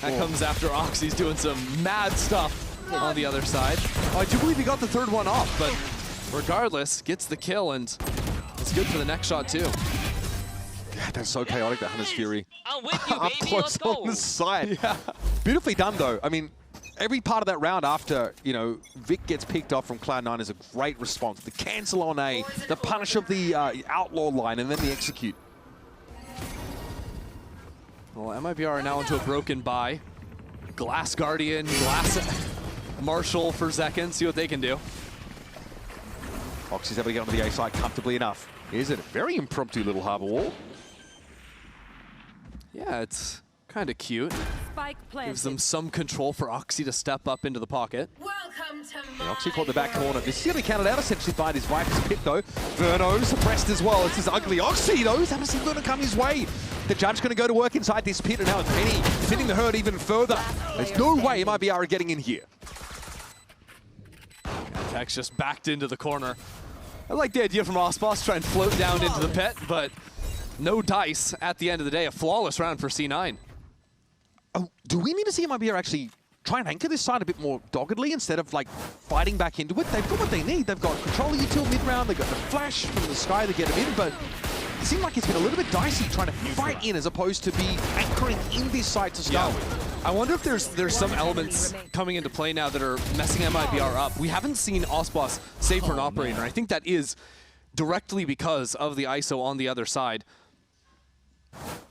That comes after Oxy's doing some mad stuff on the other side. Oh, I do believe he got the 3rd one off, but regardless, gets the kill, and it's good for the next shot, too.
God, that's so chaotic, that Hunter's Fury.
I'm with you, baby.
Up close
Let's go.
on the side. Yeah. Beautifully done, though. I mean, every part of that round after, you know, Vic gets picked off from Cloud9 is a great response. The cancel on A, the punish of the Outlaw line, and then the execute.
Well, MIBR are now into a broken buy. Glass Guardian, Glass Marshall for Zekin. See what they can do.
Oxy's able to get onto the A side comfortably enough. Here's a very impromptu little harbor wall.
Yeah, it's kind of cute. Gives them some control for Oxy to step up into the pocket.
And Oxy caught the back corner. This is going to be counted out essentially by his Viper's pit, though. Verno suppressed as well. It's his ugly Oxy, though. He's haven't seen Verno come his way. The judge going to go to work inside this pit, and now it's Penny fitting the herd even further. There's no way MIBR are getting in here.
Tex just backed into the corner. I like the idea from Aspas trying to float down into the pit, but no dice at the end of the day. A flawless round for C9.
Oh, do we need to see MIBR actually try and anchor this side a bit more doggedly instead of like fighting back into it? They've got what they need. They've got control util mid-round. They've got the flash from the sky to get them in, but it seemed like it's been a little bit dicey trying to fight in as opposed to be anchoring in this side to start with.
I wonder if there's some elements coming into play now that are messing MIBR up. We haven't seen Aspas save for an operator. I think that is directly because of the ISO on the other side.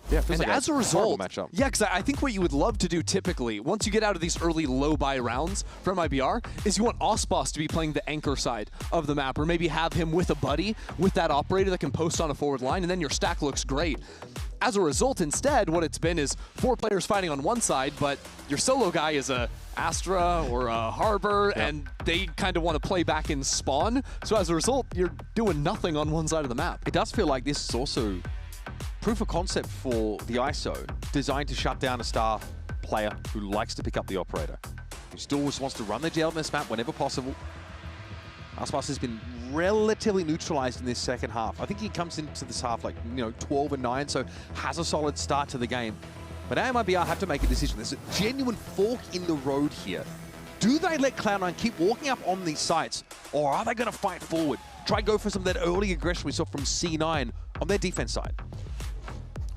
Yeah,
and
like
as a result,
matchup.
Yeah, because I think what you would love to do typically, once you get out of these early low-buy rounds from MIBR, is you want Aspas to be playing the anchor side of the map, or maybe have him with a buddy, with that operator that can post on a forward line, and then your stack looks great. As a result, instead, what it's been is 4 players fighting on one side, but your solo guy is a Astra or Harbor, and they kind of want to play back in spawn. So as a result, you're doing nothing on one side of the map.
It does feel like this is also proof of concept for the ISO, designed to shut down a star player who likes to pick up the operator, who still just wants to run the gel on this map whenever possible. Aspas has been relatively neutralized in this second half. I think he comes into this half like, 12-9, so has a solid start to the game. But now MIBR have to make a decision. There's a genuine fork in the road here. Do they let Cloud9 keep walking up on these sites, or are they going to fight forward? Try and go for some of that early aggression we saw from C9 on their defense side.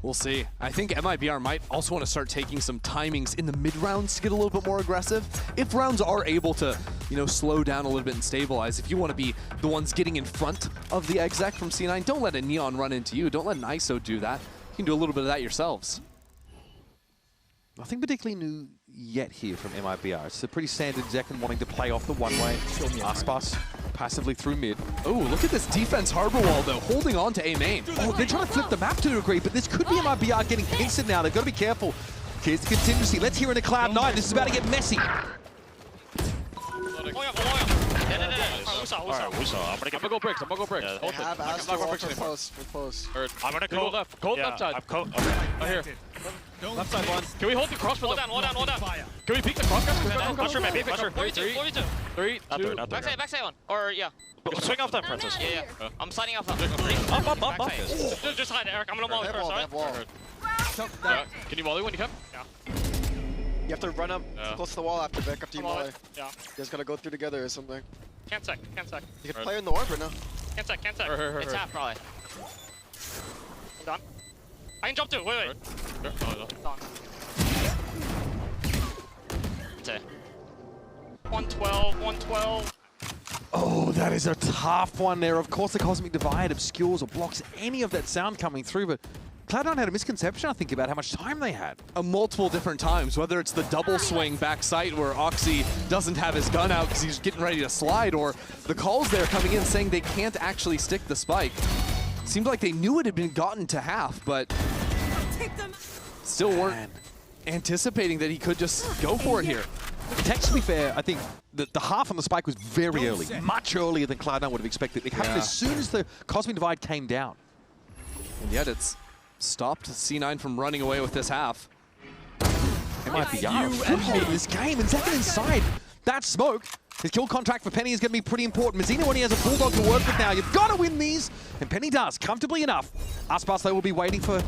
We'll see. I think MIBR might also want to start taking some timings in the mid-rounds to get a little bit more aggressive. If rounds are able to, slow down a little bit and stabilize, if you want to be the ones getting in front of the exec from C9, don't let a Neon run into you. Don't let an ISO do that. You can do a little bit of that yourselves.
Nothing particularly new yet here from MIBR. It's a pretty standard Zekken wanting to play off the one-way. Aspas passively through mid.
Oh, look at this defense harbor wall, though, holding on to A main.
Oh, they're trying to flip the map to a degree, but this could be MIBR getting pincered now. They've got to be careful. Here's the contingency. Let's hear in a Cloud9. This is about to get messy.
I'm gonna go bricks. I'm gonna go bricks.
Yeah, have Astra close. We're close.
I'm gonna go left. Go left side. Okay. Oh, here. Left side one. Can we hold the cross for the... Hold on. Can we peek the cross, guys? Cluster, maybe. Cluster. 3, 2.
Backside one. Or, yeah.
Swing off that, Princess.
Yeah. I'm sliding off.
Up.
Just hide, Eric. I'm gonna wall first,
alright? Can you volley when you come? Yeah.
You have to run up close to the wall after Vic, after you volley.
Yeah.
You guys gotta go through together or something.
Can't sec.
You can play in the orb right now.
Can't sec. It's half, probably. I'm done. I can jump too. Wait. Done. 112.
Oh, that is a tough one there. Of course, the Cosmic Divide obscures or blocks any of that sound coming through, but Cloud9 had a misconception, I think, about how much time they had.
Multiple different times, whether it's the double swing back sight where Oxy doesn't have his gun out because he's getting ready to slide, or the calls there coming in saying they can't actually stick the spike. Seemed like they knew it had been gotten to half, but still weren't anticipating that he could just go for it here.
Text, to be fair, I think the half on the spike was very early, much earlier than Cloud9 would have expected. It happened as soon as the Cosmic Divide came down.
And yet it's stopped C9 from running away with this half.
MIBR foothold in this game, and Zekken inside. That smoke. His kill contract for Penny is going to be pretty important. Mazzino only has a Bulldog to work with now. You've got to win these, and Penny does, comfortably enough. Aspas, though, will be waiting for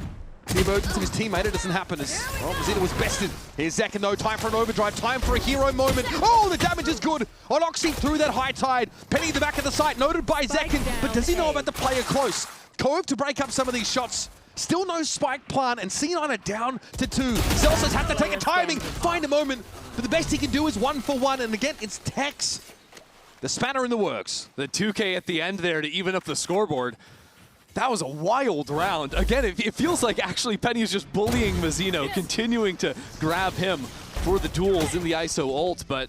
the emergence of his teammate. It doesn't happen as Mazzino was bested. Here's Zekken, though. Time for an overdrive. Time for a hero moment. Oh, the damage is good on Oxy through that high tide. Penny at the back of the site, noted by Zekken, but does he know about the player close? Cove to break up some of these shots. Still no spike plan, and C9 are down to 2. Celsius has to take a timing, find a moment, but the best he can do is 1 for 1, and again, it's Tex. The spanner in the works.
The 2K at the end there to even up the scoreboard. That was a wild round. Again, it feels like actually Penny is just bullying Mazzino, continuing to grab him for the duels in the ISO ult, but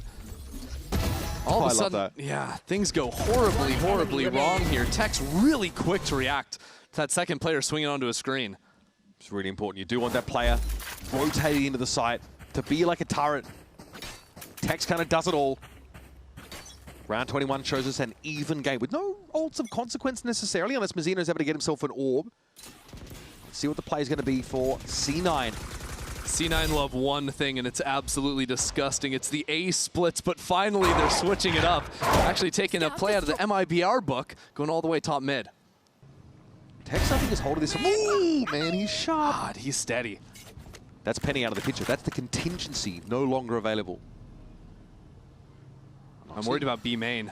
all of a sudden, yeah, things go horribly wrong here. Tex really quick to react. That second player swinging onto a screen.
It's really important. You do want that player rotating into the site to be like a turret. Tex kind of does it all. Round 21 shows us an even game with no ults of consequence necessarily, unless Mazzino's able to get himself an orb. Let's see what the play is going to be for C9.
C9 love one thing, and it's absolutely disgusting. It's the A splits, but finally they're switching it up. Actually taking a play out of the MIBR book, going all the way top mid.
Tex, I think, is holding this. Ooh, man, he's sharp.
God, he's steady.
That's Penny out of the picture. That's the contingency no longer available.
I'm worried about B main.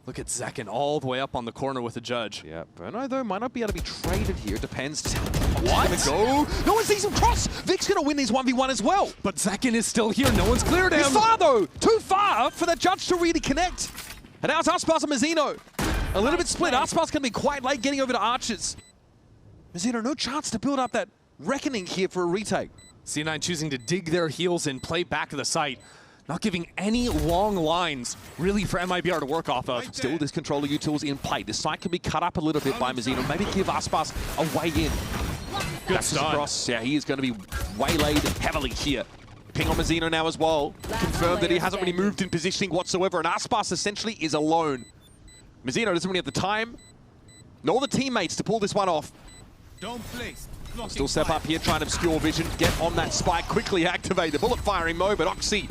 Look at Zekken all the way up on the corner with the judge.
Yeah, Verno, though, might not be able to be traded here. Depends.
What?
Go. No one sees him cross. Vic's going to win these 1v1 as well.
But Zekken is still here. No one's cleared him.
He's far, though. Too far for the judge to really connect. And now it's Aspas and Mazzino. A little bit split. Aspas going to be quite late getting over to Archers. Mazzino, no chance to build up that reckoning here for a retake.
C9 choosing to dig their heels in, play back to the site. Not giving any long lines, really, for MIBR to work off of.
Still, this controller utils in play. The site can be cut up a little bit by Mazzino. Maybe give Aspas a way in.
Good start.
Across. Yeah, he is going to be waylaid heavily here. Ping on Mazino now as well. Confirmed that he hasn't really moved in positioning whatsoever, and Aspas essentially is alone. Mazino doesn't really have the time, nor the teammates to pull this one off. Still step up here, trying to obscure vision, get on that spike, quickly activate the bullet firing mode, but Oxy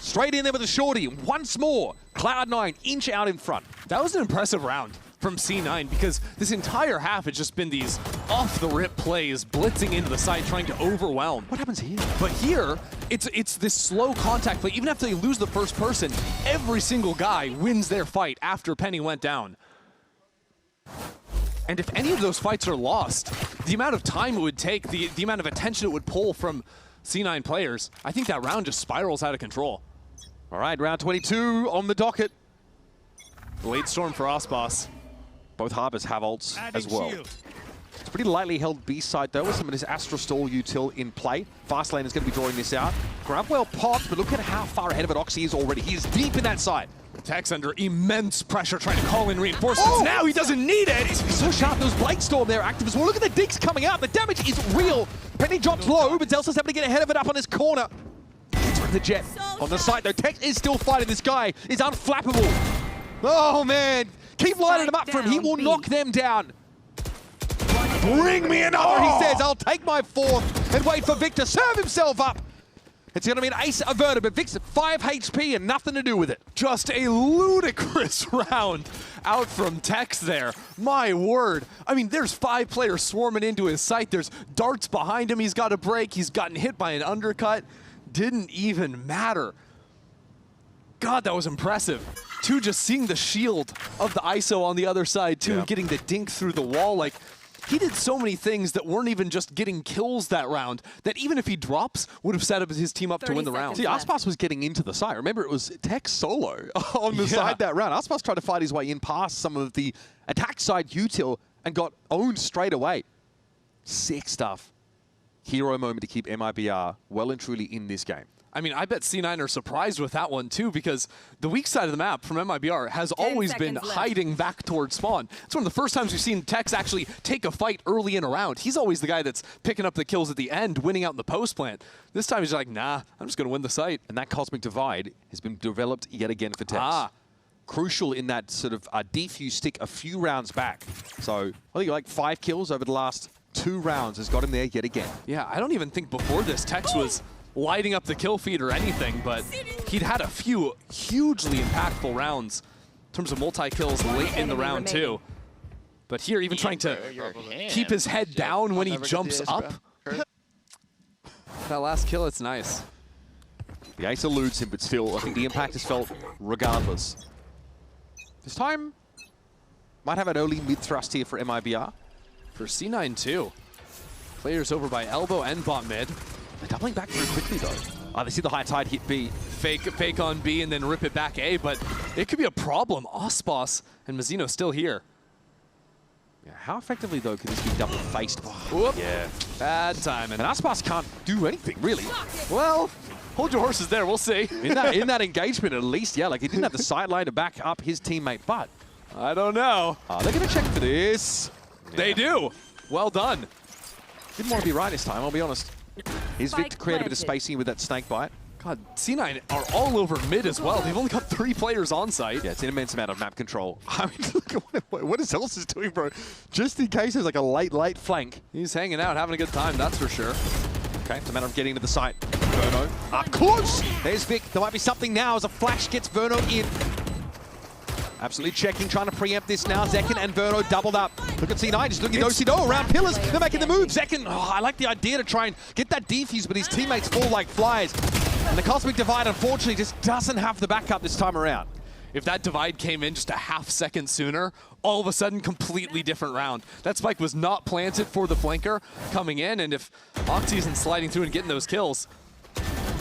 straight in there with a shorty. Once more, Cloud9 inch out in front.
That was an impressive round from C9 because this entire half has just been these off-the-rip plays, blitzing into the site, trying to overwhelm.
What happens here?
But here, it's this slow contact play. Even after they lose the first person, every single guy wins their fight after Penny went down. And if any of those fights are lost, the amount of time it would take, the amount of attention it would pull from C9 players, I think that round just spirals out of control.
All right, round 22 on the docket.
Late storm for Aspas.
Both Harbors have ults as well. It's pretty lightly held B side though, with some of this Astra Stall util in play. Fastlane is going to be drawing this out. Grabwell popped, but look at how far ahead of it Oxy is already. He's deep in that side.
Tex under immense pressure trying to call in reinforcements. Now he doesn't need it.
He's so sharp. Those Blade Storm there active as well. Look at the digs coming out. The damage is real. Penny drops low, but Zelsa's able to get ahead of it up on his corner. Gets rid of the jet. On the side though, Tex is still fighting. This guy is unflappable. Oh man. Keep lining him up for him. He will knock them down. Bring me another, he says. I'll take my fourth and wait for Vic to serve himself up. It's going to be an ace averted, but Vic's at 5 HP and nothing to do with it.
Just a ludicrous round out from Tex there. My word. I mean, there's 5 players swarming into his sight. There's darts behind him. He's got a break. He's gotten hit by an undercut. Didn't even matter. God, that was impressive. Too, just seeing the shield of the ISO on the other side, too, getting the dink through the wall. Like, he did so many things that weren't even just getting kills that round, that even if he drops, would have set up his team up to win the round.
See, Aspas was getting into the site. Remember, it was Tex solo on the side that round. Aspas tried to fight his way in past some of the attack side util and got owned straight away. Sick stuff. Hero moment to keep MIBR well and truly in this game.
I mean, I bet C9 are surprised with that one, too, because the weak side of the map from MIBR has always been hiding back towards spawn. It's one of the first times we've seen Tex actually take a fight early in a round. He's always the guy that's picking up the kills at the end, winning out in the post plant. This time he's like, nah, I'm just going to win the site.
And that Cosmic Divide has been developed yet again for Tex. Crucial in that sort of defuse stick a few rounds back. So I think like 5 kills over the last 2 rounds has got him there yet again.
Yeah, I don't even think before this Tex was lighting up the kill feed or anything, but he'd had a few hugely impactful rounds in terms of multi-kills late in the round too. But here, even trying to keep his head down when he jumps up. That last kill, it's nice.
The ace eludes him, but still, I think the impact is felt regardless. This time, might have an early mid-thrust here for MIBR.
For C9 too. Players over by elbow and bot mid.
They're doubling back very quickly, though. They see the high tide hit B.
Fake on B and then rip it back A, but it could be a problem. Aspas and Mazino still here.
Yeah, how effectively, though, can this be double-faced?
Whoop. Yeah. Bad timing.
And Aspas can't do anything, really.
Well, hold your horses there. We'll see.
In that engagement, at least, yeah, like he didn't have the sideline to back up his teammate, but
I don't know.
They're going to check for this.
They do. Well done.
Didn't want to be right this time, I'll be honest. Here's Vic to create a bit of spacing with that snake bite.
God, C9 are all over mid as well. They've only got 3 players on site.
Yeah, it's an immense amount of map control. I mean, look at what else is doing, bro. Just in case there's like a late flank.
He's hanging out, having a good time, that's for sure.
Okay, it's a matter of getting to the site. Verno, close! There's Vic. There might be something now as a flash gets Verno in. Absolutely checking, trying to preempt this now. Zekin and Verno doubled up. Look at C9, just looking no around pillars. They're making the move. Zekin, I like the idea to try and get that defuse, but his teammates fall like flies. And the Cosmic Divide, unfortunately, just doesn't have the backup this time around.
If that divide came in just a half second sooner, all of a sudden, completely different round. That spike was not planted for the flanker coming in, and if Oxy isn't sliding through and getting those kills,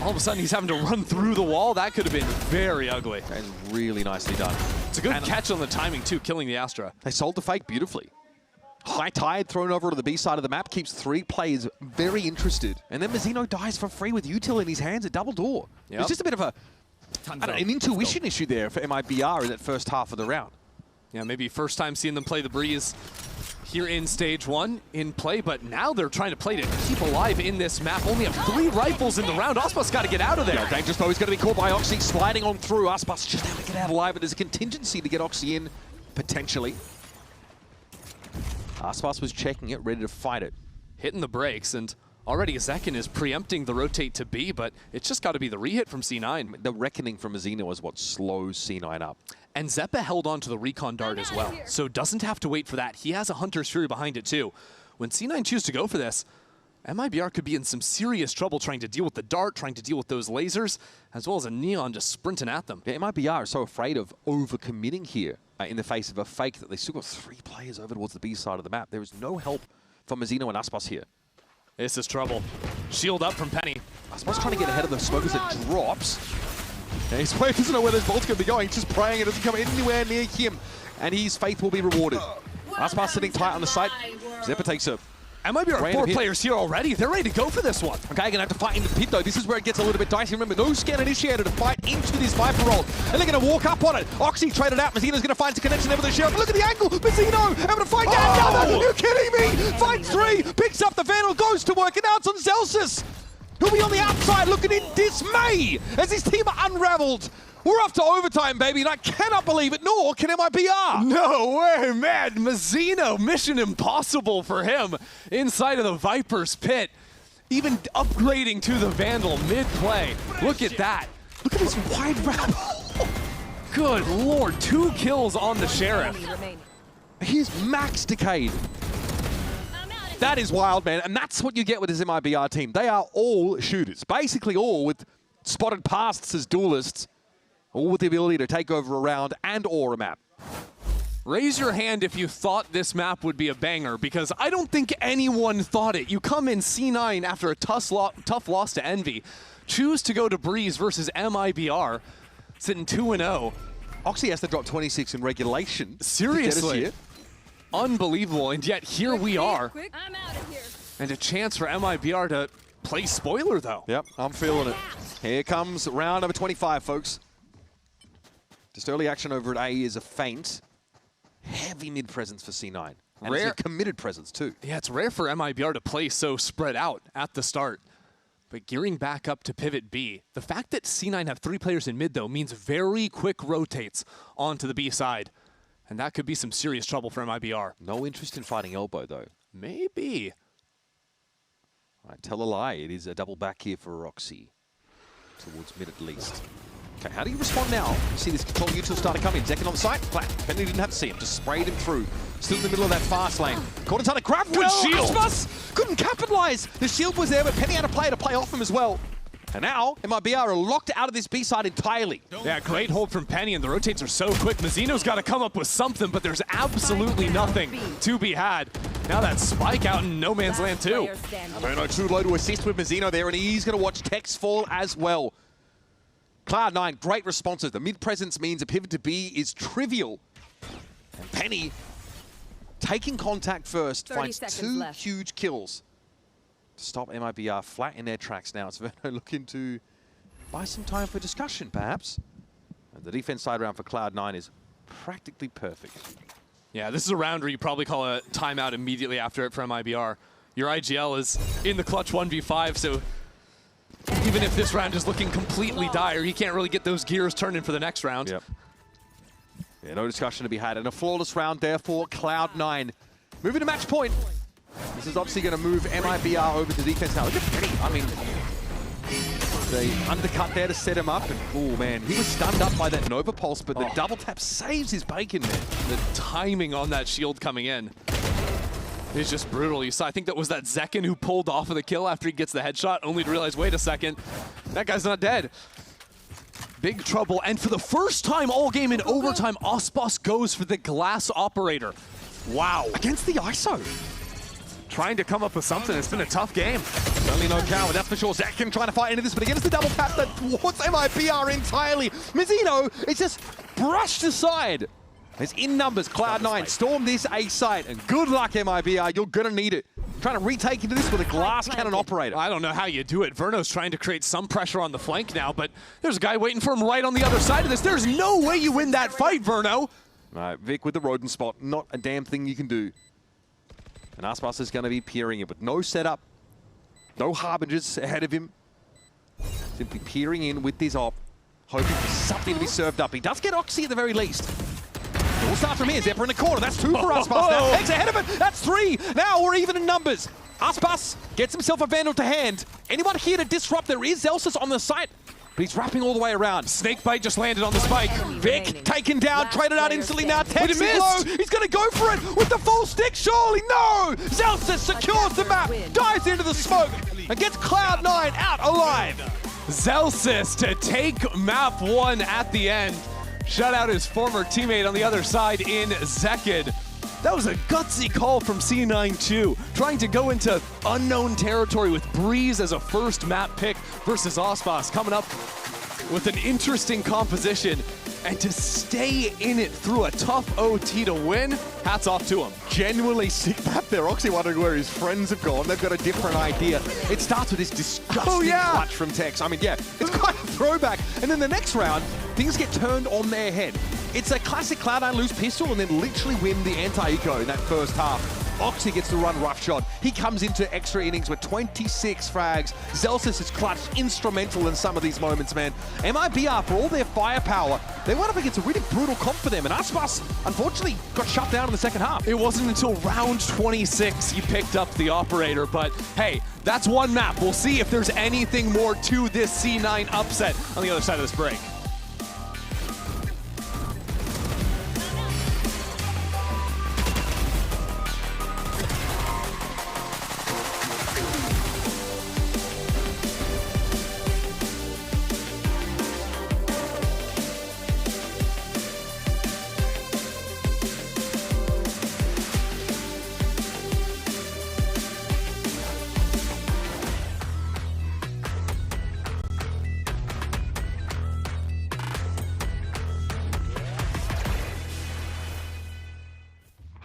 all of a sudden he's having to run through the wall. That could have been very ugly.
And really nicely done.
It's a good catch on the timing too, killing the Astra.
They sold the fake beautifully. High tide thrown over to the B side of the map keeps 3 players very interested. And then Mazino dies for free with util in his hands at double door. Yep. It's just a bit of an intuition issue there for MIBR in that first half of the round.
Yeah, maybe first time seeing them play the breeze here in stage 1 in play, but now they're trying to play to keep alive in this map. Only have 3 rifles in the round. Aspas got to get out of there.
Yeah, dangerous though. He's going to be caught by Oxy, sliding on through. Aspas just able to get out alive, but there's a contingency to get Oxy in, potentially. Aspas was checking it, ready to fight it.
Hitting the brakes, and already Zekin is preempting the rotate to B, but it's just got to be the re-hit from C9.
The reckoning from Mazino is what slows C9 up.
And Zeppa held on to the recon dart as well, so doesn't have to wait for that. He has a Hunter's Fury behind it too. When C9 choose to go for this, MIBR could be in some serious trouble trying to deal with the dart, trying to deal with those lasers, as well as a Neon just sprinting at them.
Yeah, MIBR is so afraid of overcommitting here in the face of a fake that they still got 3 players over towards the B side of the map. There is no help from Mazino and Aspas here.
This is trouble. Shield up from Penny.
Aspas trying to get ahead of the smoke as it drops. And his wave doesn't know where those bolts are going to be going. He's just praying it doesn't come anywhere near him. And his faith will be rewarded. Aspas sitting tight on the site. Zeppa takes a
MIBR 4 players here already. They're ready to go for this one.
Okay, gonna have to fight in the pit though. This is where it gets a little bit dicey. Remember, no scan initiator to fight into this Viper roll. And they're gonna walk up on it. Oxy traded out. Mazino's gonna find some connection there with the shield. Look at the angle. Mazino having to fight down. Are you kidding me? Fight 3, picks up the Vandal, goes to work, and now it's on Celsius. He'll be on the outside looking in dismay as his team are unraveled. We're off to overtime, baby, and I cannot believe it, nor can MIBR.
No way, man. Mazino, mission impossible for him inside of the Viper's pit. Even upgrading to the Vandal mid-play. Look at that. Look at this wide wrap. Good Lord, 2 kills on the Sheriff.
He's max decayed. That is wild, man, and that's what you get with this MIBR team. They are all shooters, basically all with spotted pasts as duelists. All with the ability to take over a round and or a map.
Raise your hand if you thought this map would be a banger, because I don't think anyone thought it. You come in C9 after a tough loss to Envy, choose to go to Breeze versus MIBR, sitting 2-0.
Oxy has to drop 26 in regulation.
Seriously. Unbelievable, and yet here we are.
I'm out of here.
And a chance for MIBR to play spoiler, though.
Yep, I'm feeling it. Here comes round number 25, folks. Just early action over at A is a feint. Heavy mid presence for C9. And
Rare.
It's a committed presence too.
Yeah, it's rare for MIBR to play so spread out at the start. But gearing back up to pivot B, the fact that C9 have 3 players in mid though means very quick rotates onto the B side. And that could be some serious trouble for MIBR.
No interest in fighting elbow though.
Maybe.
All right, tell a lie. It is a double back here for Roxy. Towards mid at least. Okay, how do you respond now? You see this control neutral start to come in. Zekin on the site, flat. Penny didn't have to see him, just sprayed him through. Still in the middle of that fast lane. Caught inside a grab with shield. Aspas couldn't capitalize. The shield was there, but Penny had a player to play off him as well. And now, MIBR are locked out of this B side entirely.
Yeah, great hold from Penny, and the rotates are so quick. Mazino's got to come up with something, but there's absolutely nothing to be had. Now that spike out in no man's land too.
Verno too low to assist with Mazino there, and he's going to watch Tex fall as well. Cloud9, great responses. The mid-presence means a pivot to B is trivial. And Penny, taking contact first, finds 2 huge kills to stop MIBR flat in their tracks now. It's Verno looking to buy some time for discussion, perhaps. And the defense side round for Cloud9 is practically perfect.
Yeah, this is a round where you probably call a timeout immediately after it for MIBR. Your IGL is in the clutch 1v5, so even if this round is looking completely dire, he can't really get those gears turning for the next round.
Yep. Yeah, no discussion to be had. And a flawless round there for Cloud9. Moving to match point. This is obviously going to move MIBR over to defense now. Look at Penny. I mean, they undercut there to set him up. And, oh, man, he was stunned up by that Nova Pulse, but the double tap saves his bacon, man.
The timing on that shield coming in is just brutal. You saw, I think that was that Zekin who pulled off of the kill after he gets the headshot, only to realize, wait a second, that guy's not dead. Big trouble, and for the first time all game in overtime, Aspas goes for the glass operator. Wow.
Against the ISO.
Trying to come up with something. It's been a tough game.
Certainly no cow, that's for sure. Zekin trying to fight into this, but against the double tap that thwarts MIBR entirely. Mazino is just brushed aside. It's in numbers. Cloud9 storm this A site, and good luck, MIBR. You're gonna need it. Trying to retake into this with a glass cannon operator.
I don't know how you do it. Verno's trying to create some pressure on the flank now, but there's a guy waiting for him right on the other side of this. There's no way you win that fight, Verno.
Right, Vic with the rodent spot. Not a damn thing you can do. And Aspas is going to be peering in with no setup, no harbingers ahead of him. Simply peering in with this op, hoping for something to be served up. He does get Oxy at the very least. We'll start from here. Zephyr in the corner. That's 2 for Aspas. Now Peg's ahead of it. That's 3. Now we're even in numbers. Aspas gets himself a Vandal to hand. Anyone here to disrupt? There is Zelsis on the site, but he's wrapping all the way around. Snakebite just landed on the spike. Vic taken down, traded out instantly now. Tex is low. He's going to go for it with the full stick. Surely no. Zelsis secures the map, dives into the smoke, and gets Cloud9 out alive.
Zelsis to take map 1 at the end. Shut out his former teammate on the other side in Zekid. That was a gutsy call from C9-2, trying to go into unknown territory with Breeze as a first map pick versus Aspas, coming up with an interesting composition. And to stay in it through a tough OT to win, hats off to him.
Genuinely sick map there. Oxy wondering where his friends have gone. They've got a different idea. It starts with this disgusting clutch from Tex. I mean, yeah, it's quite a throwback. And then the next round, things get turned on their head. It's a classic Cloud9 lose pistol and then literally win the anti-eco in that first half. Oxy gets to run roughshod. He comes into extra innings with 26 frags. Zelsis is clutched, instrumental in some of these moments, man. MIBR, for all their firepower, they went up against a really brutal comp for them, and Aspas, unfortunately, got shut down in the second half.
It wasn't until round 26 he picked up the operator, but hey, that's one map. We'll see if there's anything more to this C9 upset on the other side of this break.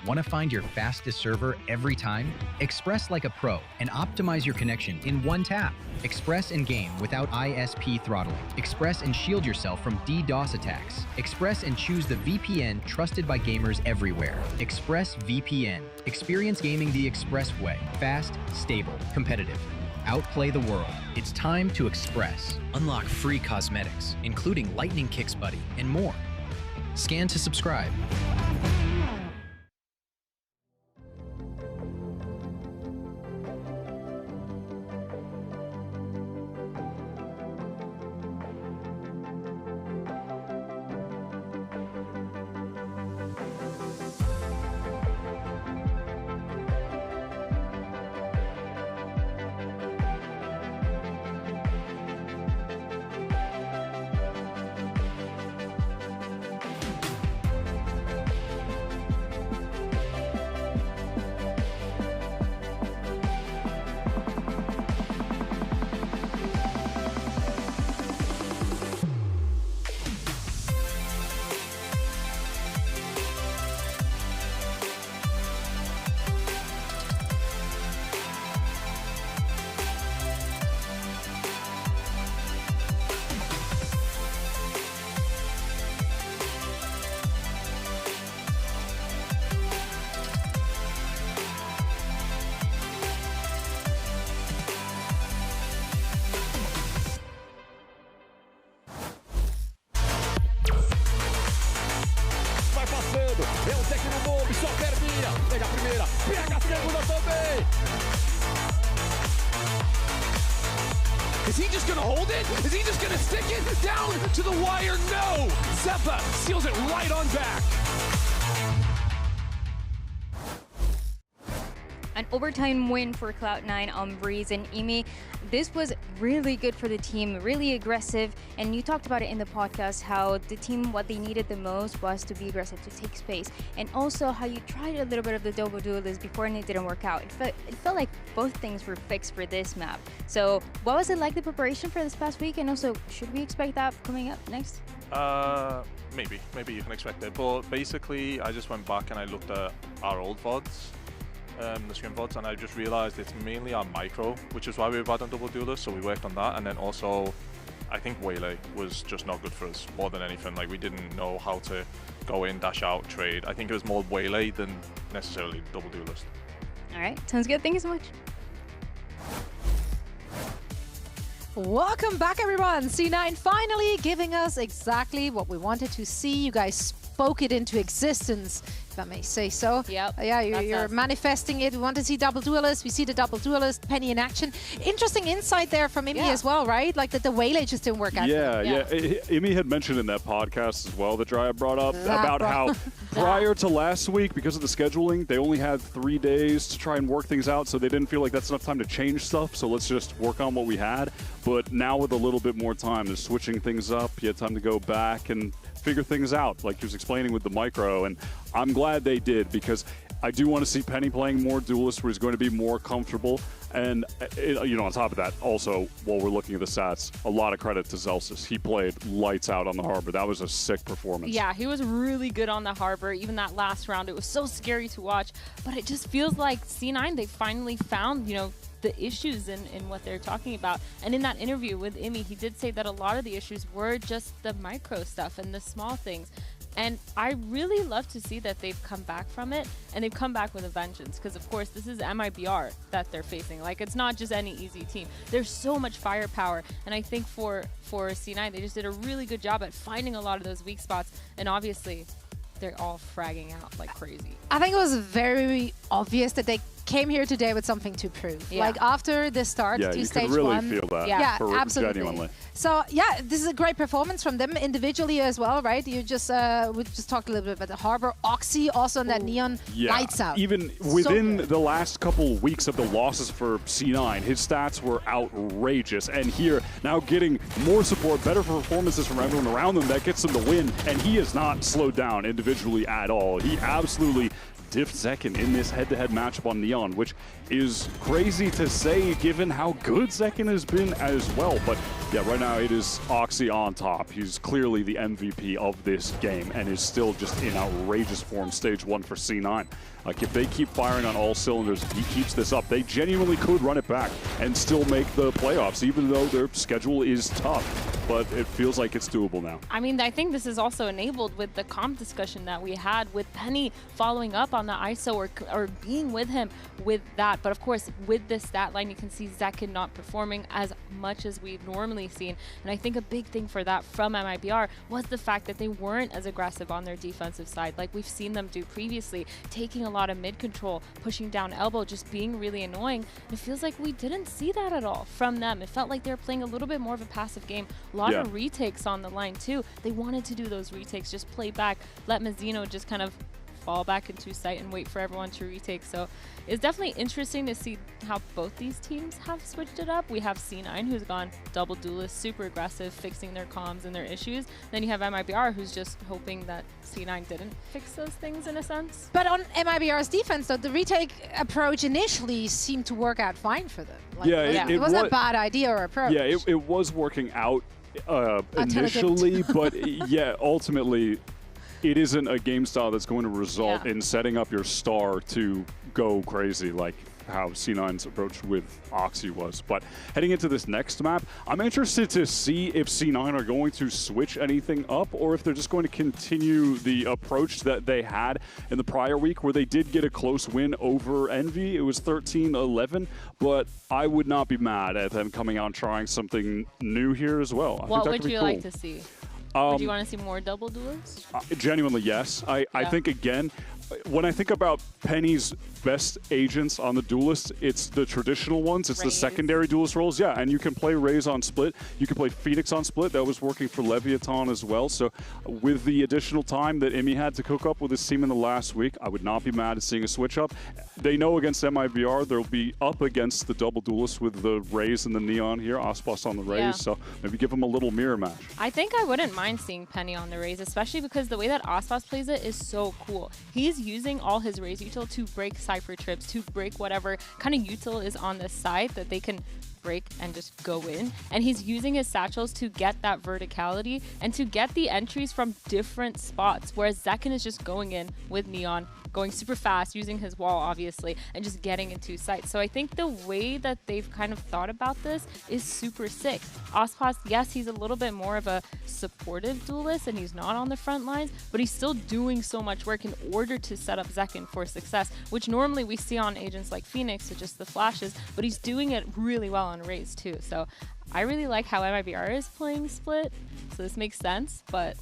Want to find your fastest server every time? Express like a pro and optimize your connection in one tap. Express and game without ISP throttling. Express and shield yourself from DDoS attacks. Express and choose the VPN trusted by gamers everywhere. ExpressVPN. Experience gaming the Express way. Fast, stable, competitive. Outplay the world. It's time to Express. Unlock free cosmetics, including Lightning Kicks Buddy and more. Scan to subscribe.
É o Tec no bombe, só perninha. Pega a primeira, pega a segunda também. Is he just gonna hold it? Is he just gonna stick it down to the wire? No! Zeppa seals it right on back.
An overtime win for Cloud9 on Breeze and Imi. This was really good for the team, really aggressive. And you talked about it in the podcast, how the team, what they needed the most was to be aggressive, to take space. And also how you tried a little bit of the double duelist before and it didn't work out. It felt like both things were fixed for this map. So what was it like, the preparation for this past week? And also, should we expect that coming up next?
Maybe you can expect it. But basically, I just went back and I looked at our old VODs. The scrim VODs, and I just realized it's mainly our micro, which is why we were bad on double duelist, so we worked on that. And then also, I think Waylay was just not good for us more than anything. Like, we didn't know how to go in, dash out, trade. I think it was more Waylay than necessarily double duelist.
All right, sounds good. Thank you so much.
Welcome back, everyone. C9 finally giving us exactly what we wanted to see. You guys spoke it into existence, if I may say so.
Yep.
Yeah, you're manifesting it. We want to see double duelist. We see the double duelist, Penny in action. Interesting insight there from Imi as well, right? Like that the Waylay just didn't work out.
Yeah. Imi had mentioned in that podcast as well that Dryad brought up about how prior to last week, because of the scheduling, they only had 3 days to try and work things out, so they didn't feel like that's enough time to change stuff, so let's just work on what we had. But now with a little bit more time, they're switching things up. You had time to go back and figure things out, like he was explaining with the micro, and I'm glad they did, because I do want to see Penny playing more duelist where he's going to be more comfortable. And, you know, on top of that, also, while we're looking at the stats, a lot of credit to Zelsis. He played lights out on the Harbor. That was a sick performance.
Yeah, he was really good on the Harbor. Even that last round, it was so scary to watch. But it just feels like C9, they finally found, you know, the issues in what they're talking about. And in that interview with Imi, he did say that a lot of the issues were just the micro stuff and the small things. And I really love to see that they've come back from it, and they've come back with a vengeance, because of course this is MIBR that they're facing. Like, it's not just any easy team. There's so much firepower, and I think for C9, they just did a really good job at finding a lot of those weak spots, and obviously they're all fragging out like crazy.
I think it was very obvious that they came here today with something to prove.
Yeah.
Like after the start to stage
really
one.
Feel that.
Yeah,
for
absolutely.
Genuinely.
So yeah, this is a great performance from them individually as well, right? You just we just talked a little bit about the Harbor. Oxy also on that neon lights out.
Even within the last couple weeks of the losses for C9, his stats were outrageous. And here, now getting more support, better performances from everyone around them, that gets him the win. And he has not slowed down individually at all. He absolutely diffed Zekin in this head-to-head matchup on Neon, which is crazy to say given how good Zekin has been as well. But yeah, right now it is Oxy on top. He's clearly the MVP of this game and is still just in outrageous form. Stage 1 for C9. Like, if they keep firing on all cylinders, he keeps this up, they genuinely could run it back and still make the playoffs, even though their schedule is tough. But it feels like it's doable now.
I mean, I think this is also enabled with the comp discussion that we had with Penny following up on the ISO or being with him with that. But of course, with this stat line, you can see Zekin not performing as much as we've normally seen. And I think a big thing for that from MIBR was the fact that they weren't as aggressive on their defensive side like we've seen them do previously, taking a lot of mid control, pushing down elbow, just being really annoying. And it feels like we didn't see that at all from them. It felt like they were playing a little bit more of a passive game. A lot of retakes on the line too. They wanted to do those retakes, just play back, let Mazzino just kind of fall back into sight and wait for everyone to retake. So it's definitely interesting to see how both these teams have switched it up. We have C9 who's gone double duelist, super aggressive, fixing their comms and their issues. Then you have MIBR who's just hoping that C9 didn't fix those things in a sense.
But on MIBR's defense though, the retake approach initially seemed to work out fine for them. Like, it wasn't a bad idea or approach.
Yeah, it was working out initially, but yeah, ultimately it isn't a game style that's going to result in setting up your star to go crazy like how C9's approach with Oxy was. But heading into this next map, I'm interested to see if C9 are going to switch anything up or if they're just going to continue the approach that they had in the prior week where they did get a close win over Envy. It was 13-11, but I would not be mad at them coming out and trying something new here as well.
What would you like to see? Would you want to see more double duelists?
Genuinely, yes. I think, again, when I think about Penny's best agents on the duelist, it's the traditional ones. It's the secondary duelist roles. Yeah, and you can play Raze on split. You can play Phoenix on split. That was working for Leviathan as well. So with the additional time that Imi had to cook up with his team in the last week, I would not be mad at seeing a switch up. They know against MIBR, they'll be up against the double duelist with the Raze and the Neon here, Aspas on the Raze. So maybe give them a little mirror match.
I think I wouldn't mind seeing Penny on the Raze, especially because the way that Aspas plays it is so cool. He's using all his Raze util to break Cypher trips, to break whatever kind of util is on the side that they can break and just go in. And he's using his satchels to get that verticality and to get the entries from different spots, whereas Zekken is just going in with Neon, going super fast, using his wall, obviously, and just getting into sight. So I think the way that they've kind of thought about this is super sick. Aspas, yes, he's a little bit more of a supportive duelist, and he's not on the front lines, but he's still doing so much work in order to set up Zekken for success, which normally we see on agents like Phoenix with just the flashes, but he's doing it really well on Raze too. So I really like how MIBR is playing split, so this makes sense, but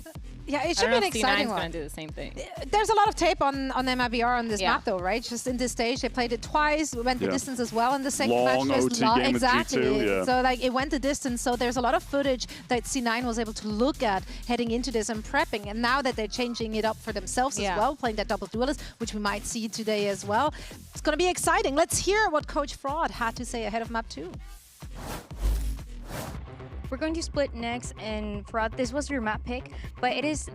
yeah, it should be an exciting one.
Going to do the same thing.
There's a lot of tape on MIBR on this map, though, right? Just in this stage, they played it twice, went the distance as well in the second match.
Long OT game
exactly.
with G2,
So like it went the distance. So there's a lot of footage that C9 was able to look at heading into this and prepping. And now that they're changing it up for themselves as well, playing that double duelist, which we might see today as well, it's going to be exciting. Let's hear what Coach Fraud had to say ahead of map 2.
We're going to split next, and Fraud, this was your map pick, but it is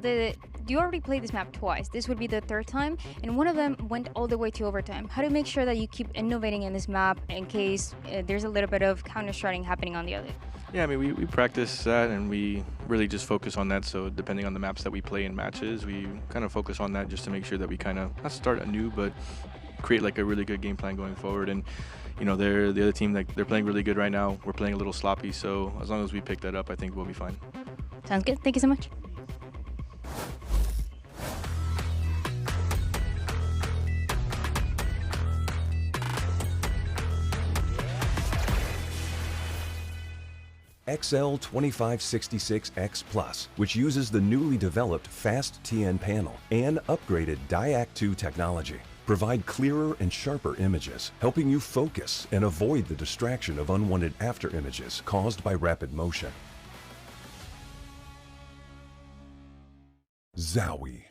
you already played this map twice. This would be the third time, and one of them went all the way to overtime. How do you make sure that you keep innovating in this map in case there's a little bit of counter-striding happening on the other?
Yeah, I mean, we practice that, and we really just focus on that. So depending on the maps that we play in matches, we kind of focus on that just to make sure that we kind of not start anew, but create like a really good game plan going forward. And you know, they're the other team, like they're playing really good right now. We're playing a little sloppy, so as long as we pick that up, I think we'll be fine.
Sounds good. Thank you so much.
XL2566X Plus, which uses the newly developed Fast TN panel and upgraded Diac 2 technology, provide clearer and sharper images, helping you focus and avoid the distraction of unwanted after images caused by rapid motion. Zowie.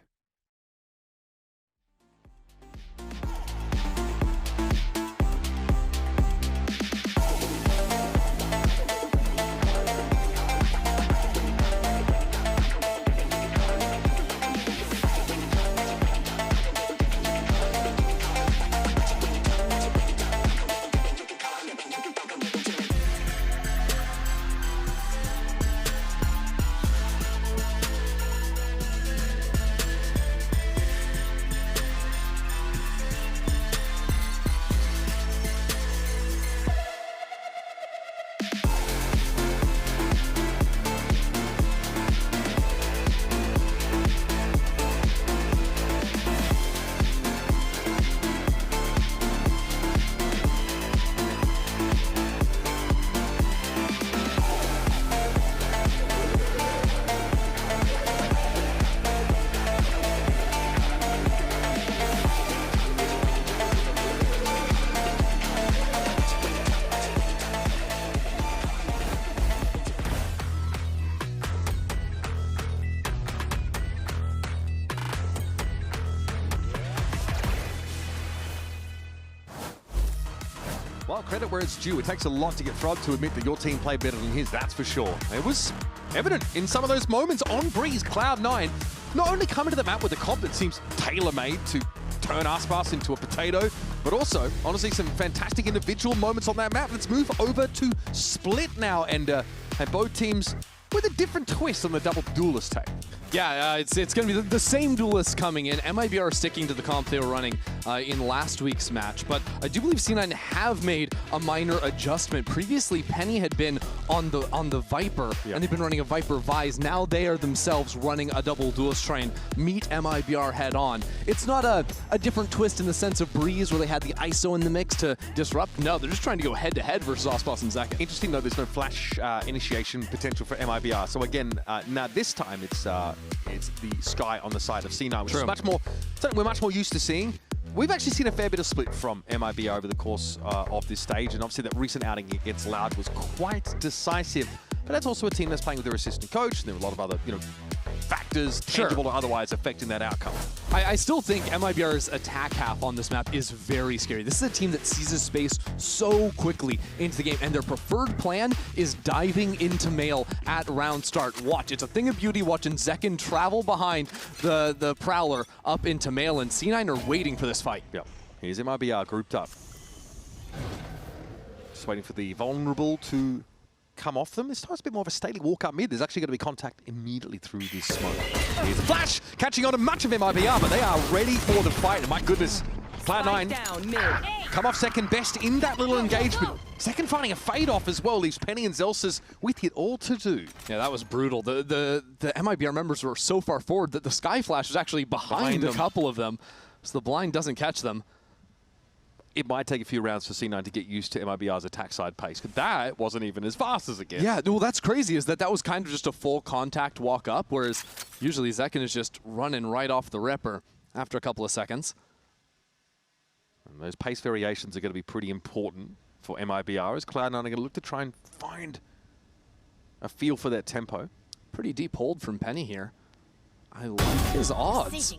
Well, credit where it's due. It takes a lot to get Frog to admit that your team played better than his, that's for sure. It was evident in some of those moments on Breeze. Cloud9 not only coming to the map with a comp that seems tailor-made to turn Aspas into a potato, but also, honestly, some fantastic individual moments on that map. Let's move over to Split now, and both teams with a different twist on the double duelist tape.
Yeah, it's going to be the same duelists coming in. MIBR sticking to the comp they were running in last week's match, but I do believe C9 have made a minor adjustment. Previously, Penny had been on the Viper, and they've been running a Viper Vise. Now they are themselves running a double duelist try and meet MIBR head on. It's not a different twist in the sense of Breeze where they had the ISO in the mix to disrupt. No, they're just trying to go head to head versus Aspas and Zekken.
Interesting though, there's no flash initiation potential for MIBR. So again, now this time it's the Sky on the side of C9, which is much more, something we're much more used to seeing. We've actually seen a fair bit of split from MIBR over the course of this stage, and obviously that recent outing against Loud was quite decisive. But that's also a team that's playing with their assistant coach, and there are a lot of other, factors, tangible or otherwise, affecting that outcome.
I still think MIBR's attack half on this map is very scary. This is a team that seizes space so quickly into the game, and their preferred plan is diving into Mail at round start. Watch, it's a thing of beauty watching Zekken travel behind the Prowler up into Mail, and C9 are waiting for this fight.
Yeah, here's MIBR grouped up. Just waiting for the vulnerable to come off them. This time it's a bit more of a stately walk up mid. There's actually going to be contact immediately through this smoke. Here's the flash, catching on to much of MIBR, but they are ready for the fight. And my goodness, Cloud9 come off second best in that little engagement. Second finding a fade off as well, leaves Penny and Zelsis with it all to do.
Yeah, that was brutal. The MIBR members were so far forward that the Sky Flash was actually behind a couple of them, so the blind doesn't catch them.
It might take a few rounds for C9 to get used to MIBR's attack side pace. That wasn't even as fast as it gets.
Yeah, well, that's crazy, is that was kind of just a full contact walk up, whereas usually Zekken is just running right off the ripper after a couple of seconds.
And those pace variations are going to be pretty important for MIBR, as Cloud9 are going to look to try and find a feel for that tempo.
Pretty deep hold from Penny here. I like his odds.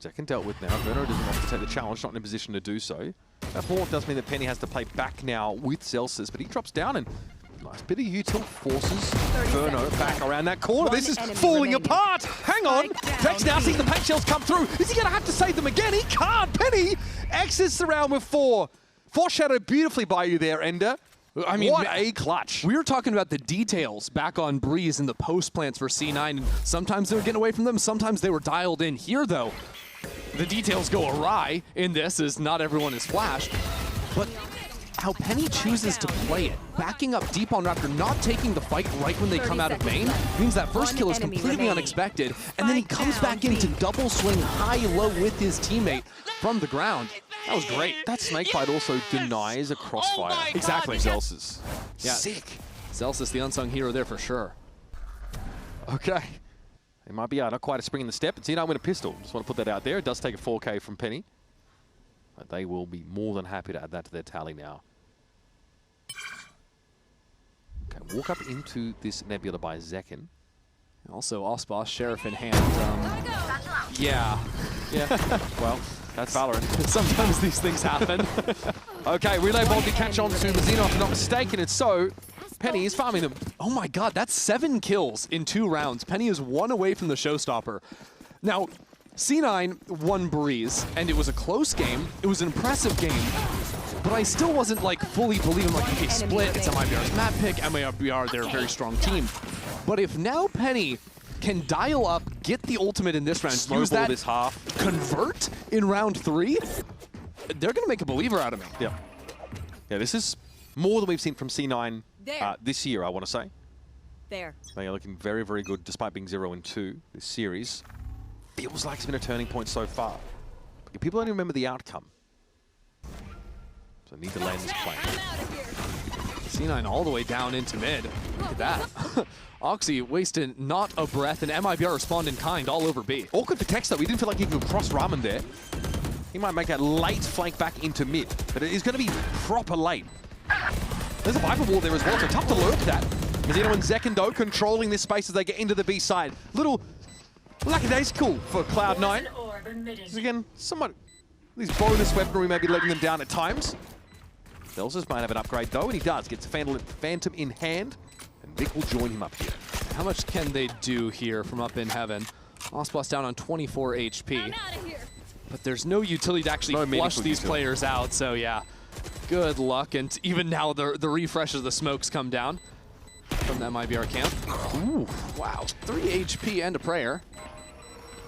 Zekken dealt with now. Verno doesn't want to take the challenge, not in a position to do so. That port does mean that Penny has to play back now with Zelsis, but he drops down and nice bit of util forces Verno back around that corner. This is falling apart. Hang on. Vex now seeing the paint shells come through. Is he going to have to save them again? He can't. Penny exits the round with 4. Foreshadowed beautifully by you there, Ender.
I mean,
what a clutch.
We were talking about the details back on Breeze and the post plants for C9, and sometimes they were getting away from them, sometimes they were dialed in. Here, though, the details go awry in this, as not everyone is flashed. But how Penny chooses to play it, backing up deep on Raptor, not taking the fight right when they come out of main, means that first kill is completely unexpected, and then he comes back into double swing high-low with his teammate from the ground. That was great.
That snakebite also denies a crossfire.
Exactly.
Zelsis.
Yeah.
Sick.
Zelsis, the unsung hero there for sure.
Okay. It might be not quite a spring in the step. And C9 win a pistol. Just want to put that out there. It does take a 4K from Penny. But they will be more than happy to add that to their tally now. Okay, walk up into this nebula by Zekken.
Also, Aspas, Sheriff in hand. Yeah.
Well, that's Valorant.
Sometimes these things happen.
Okay, relay ball to catch on to Mazino, if I'm not mistaken. And so, Penny is farming them.
Oh my god, that's 7 kills in 2 rounds. Penny is 1 away from the showstopper. Now, C9 won Breeze, and it was a close game. It was an impressive game. But I still wasn't like fully believing, like, okay, split, it's MIBR's map pick, MIBR, they're a very strong team. But if now Penny can dial up, get the ultimate in this round, use that,
this half,
convert in round 3, they're going to make a believer out of me.
Yeah. Yeah, this is more than we've seen from C9 this year, I want to say.
There.
They are looking very, very good, despite being 0-2 this series. Feels like it's been a turning point so far. But people only remember the outcome. So need to land this play.
C9 all the way down into mid. Look at that. Oxy wasted not a breath, and MIBR respond in kind all over B.
Awkward for Tex, though. We didn't feel like he could cross Ramen there. He might make that late flank back into mid, but it is going to be proper late. There's a Viper wall there as well, so tough to lurk that. Mazino and Zekken, though, controlling this space as they get into the B side. Little lackadaisical for Cloud9. Again, somewhat these bonus weaponry may be letting them down at times. Zelsis might have an upgrade, though, and he does. Gets a Phantom in hand, and Vic will join him up here.
How much can they do here from up in heaven? Aspas down on 24 HP. But there's no utility to actually flush these players out, so yeah. Good luck, and even now the refresh of the smokes come down from the MIBR camp. Ooh, wow, 3 HP and a prayer.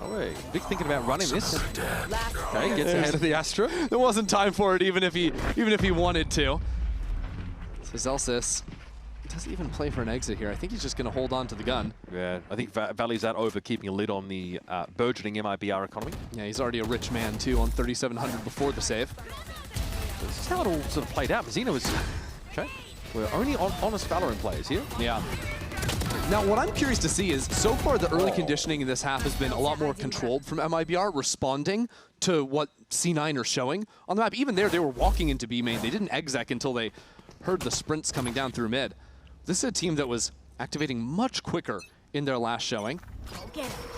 Oh wait, Vic thinking about running this. Okay, gets ahead of the Astra.
There wasn't time for it, even if he wanted to. So Zelsis doesn't even play for an exit here. I think he's just going to hold on to the gun.
Yeah, I think Valley's that over, keeping a lid on the burgeoning MIBR economy.
Yeah, he's already a rich man too, on 3,700 before the save.
This is how it all sort of played out. Mazino was okay. We're only honest Valorant players here.
Yeah. Now, what I'm curious to see is, so far the early conditioning in this half has been a lot more controlled from MIBR, responding to what C9 are showing on the map. Even there, they were walking into B main. They didn't exec until they heard the sprints coming down through mid. This is a team that was activating much quicker in their last showing.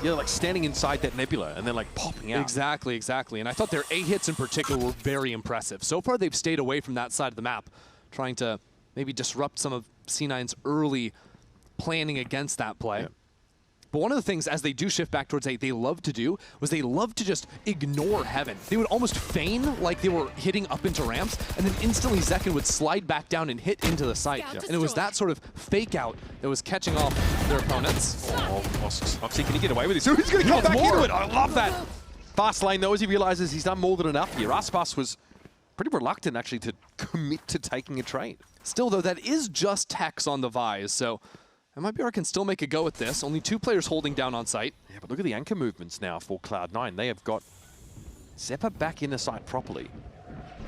Yeah, like standing inside that nebula and then like popping out.
Exactly, exactly. And I thought their A hits in particular were very impressive. So far, they've stayed away from that side of the map, trying to maybe disrupt some of C9's early planning against that play. Yeah. But one of the things, as they do shift back towards A, they love to do, was they love to just ignore Heaven. They would almost feign like they were hitting up into ramps, and then instantly Zekken would slide back down and hit into the site. And it was that sort of fake out that was catching off their opponents.
Oh, Oxy, can he get away with this? He's going to come back into it. I love that. Fast lane, though, as he realizes he's done more than enough here. Aspas was pretty reluctant, actually, to commit to taking a trade.
Still, though, that is just Hex on the Vise, so MIBR can still make a go at this. Only 2 players holding down on site.
Yeah, but look at the anchor movements now for Cloud9. They have got Zeppa back in the site properly.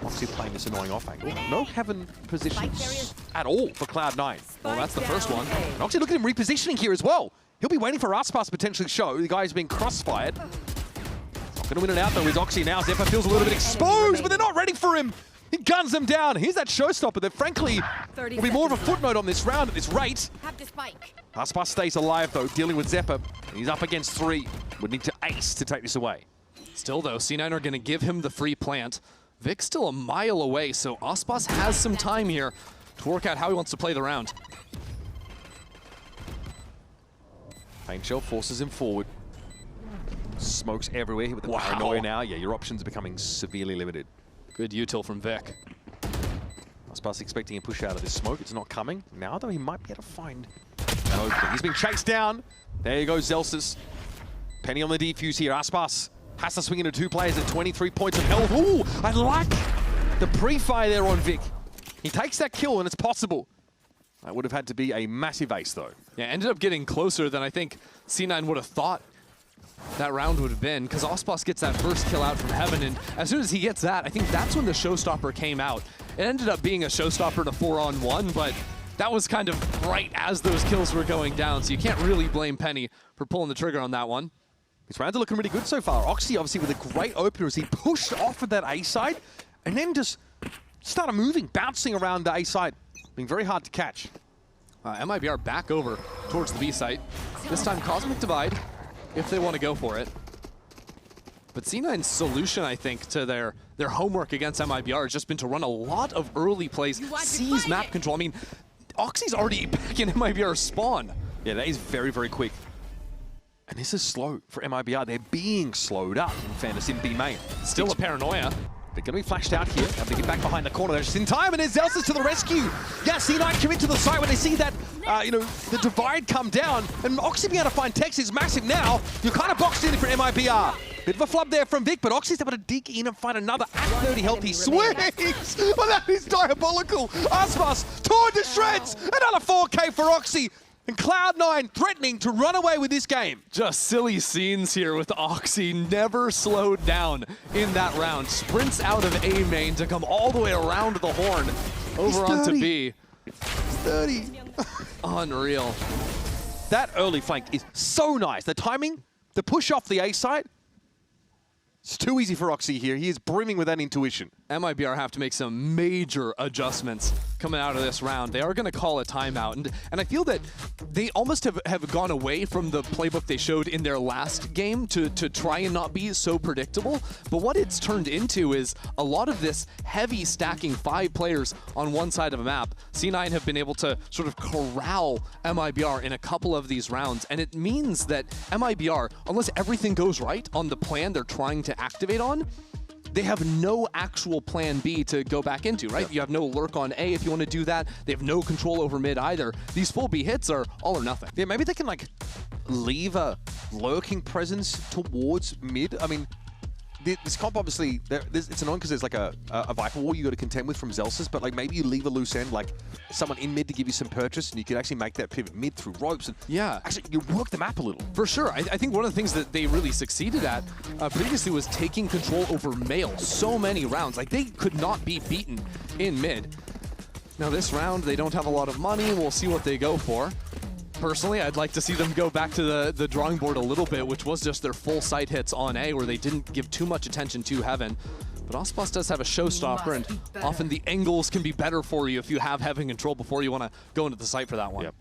Oxy playing this annoying off angle. No Heaven positions at all for Cloud9.
Well, that's the first one.
And Oxy, look at him repositioning here as well. He'll be waiting for Aspas to potentially show. The guy's being crossfired. Not going to win it out, though, is Oxy now. Zeppa feels a little bit exposed, but they're not ready for him. He guns them down. Here's that showstopper that, frankly, will be more of a footnote on this round at this rate. Aspas stays alive, though, dealing with Zeppa. He's up against 3. Would need to ace to take this away.
Still, though, C9 are going to give him the free plant. Vic's still a mile away, so Aspas has some time here to work out how he wants to play the round.
Paint Shell forces him forward. Smokes everywhere here with the paranoia now. Yeah, your options are becoming severely limited.
Good util from Vic.
Aspas expecting a push out of this smoke. It's not coming. Now, though, he might be able to find an opening. He's being chased down. There you go, Zelsis. Penny on the defuse here. Aspas has to swing into 2 players at 23 points of health. Ooh, I like the pre-fire there on Vic. He takes that kill, and it's possible. That would have had to be a massive ace, though.
Yeah, ended up getting closer than I think C9 would have thought that round would have been, because Aspas gets that first kill out from Heaven, and as soon as he gets that, I think that's when the showstopper came out. It ended up being a showstopper in a 4-on-1, but that was kind of right as those kills were going down, so you can't really blame Penny for pulling the trigger on that one.
These rounds are looking really good so far. Oxy, obviously, with a great opener as he pushed off of that A side, and then just started moving, bouncing around the A side, being very hard to catch.
MIBR back over towards the B site. This time, Cosmic Divide, if they want to go for it. But C9's solution, I think, to their homework against MIBR has just been to run a lot of early plays, seize map control. I mean, Oxy's already back in MIBR's spawn.
Yeah, that is very, very quick. And this is slow for MIBR. They're being slowed up, in fairness, in B main.
Still a paranoia.
They're going to be flashed out here. Have to get back behind the corner. They're just in time, and there's Zelsis to the rescue. Yeah, C9 commit to the site when they see that, the divide come down. And Oxy being able to find Tex is massive now. You're kind of boxed in for MIBR. Bit of a flub there from Vic, but Oxy's able to dig in and find another at 30 health. He swings! Well, that is diabolical. Aspas torn to shreds. Another 4K for Oxy. And Cloud9 threatening to run away with this game.
Just silly scenes here with Oxy. Never slowed down in that round. Sprints out of A main to come all the way around the horn over onto B.
He's 30.
Unreal.
That early flank is so nice. The timing, the push off the A side. It's too easy for Oxy here. He is brimming with that intuition.
MIBR have to make some major adjustments coming out of this round. They are going to call a timeout. And I feel that they almost have gone away from the playbook they showed in their last game to try and not be so predictable. But what it's turned into is a lot of this heavy stacking 5 players on one side of a map. C9 have been able to sort of corral MIBR in a couple of these rounds. And it means that MIBR, unless everything goes right on the plan they're trying to activate on, they have no actual plan B to go back into, right? You have no lurk on A if you want to do that. They have no control over mid either. These full B hits are all or nothing.
Yeah, maybe they can like leave a lurking presence towards mid. I mean, this comp obviously, it's annoying because there's like a Viper wall you got to contend with from Zelsis, but like maybe you leave a loose end, like someone in mid to give you some purchase, and you can actually make that pivot mid through ropes, and
yeah,
actually you work the map a little.
For sure. I think one of the things that they really succeeded at previously was taking control over Mail so many rounds. Like they could not be beaten in mid. Now this round, they don't have a lot of money. We'll see what they go for. Personally, I'd like to see them go back to the drawing board a little bit, which was just their full site hits on A, where they didn't give too much attention to Heaven. But Aspas does have a showstopper, and often the angles can be better for you if you have Heaven control before you want to go into the site for that one.
Yep.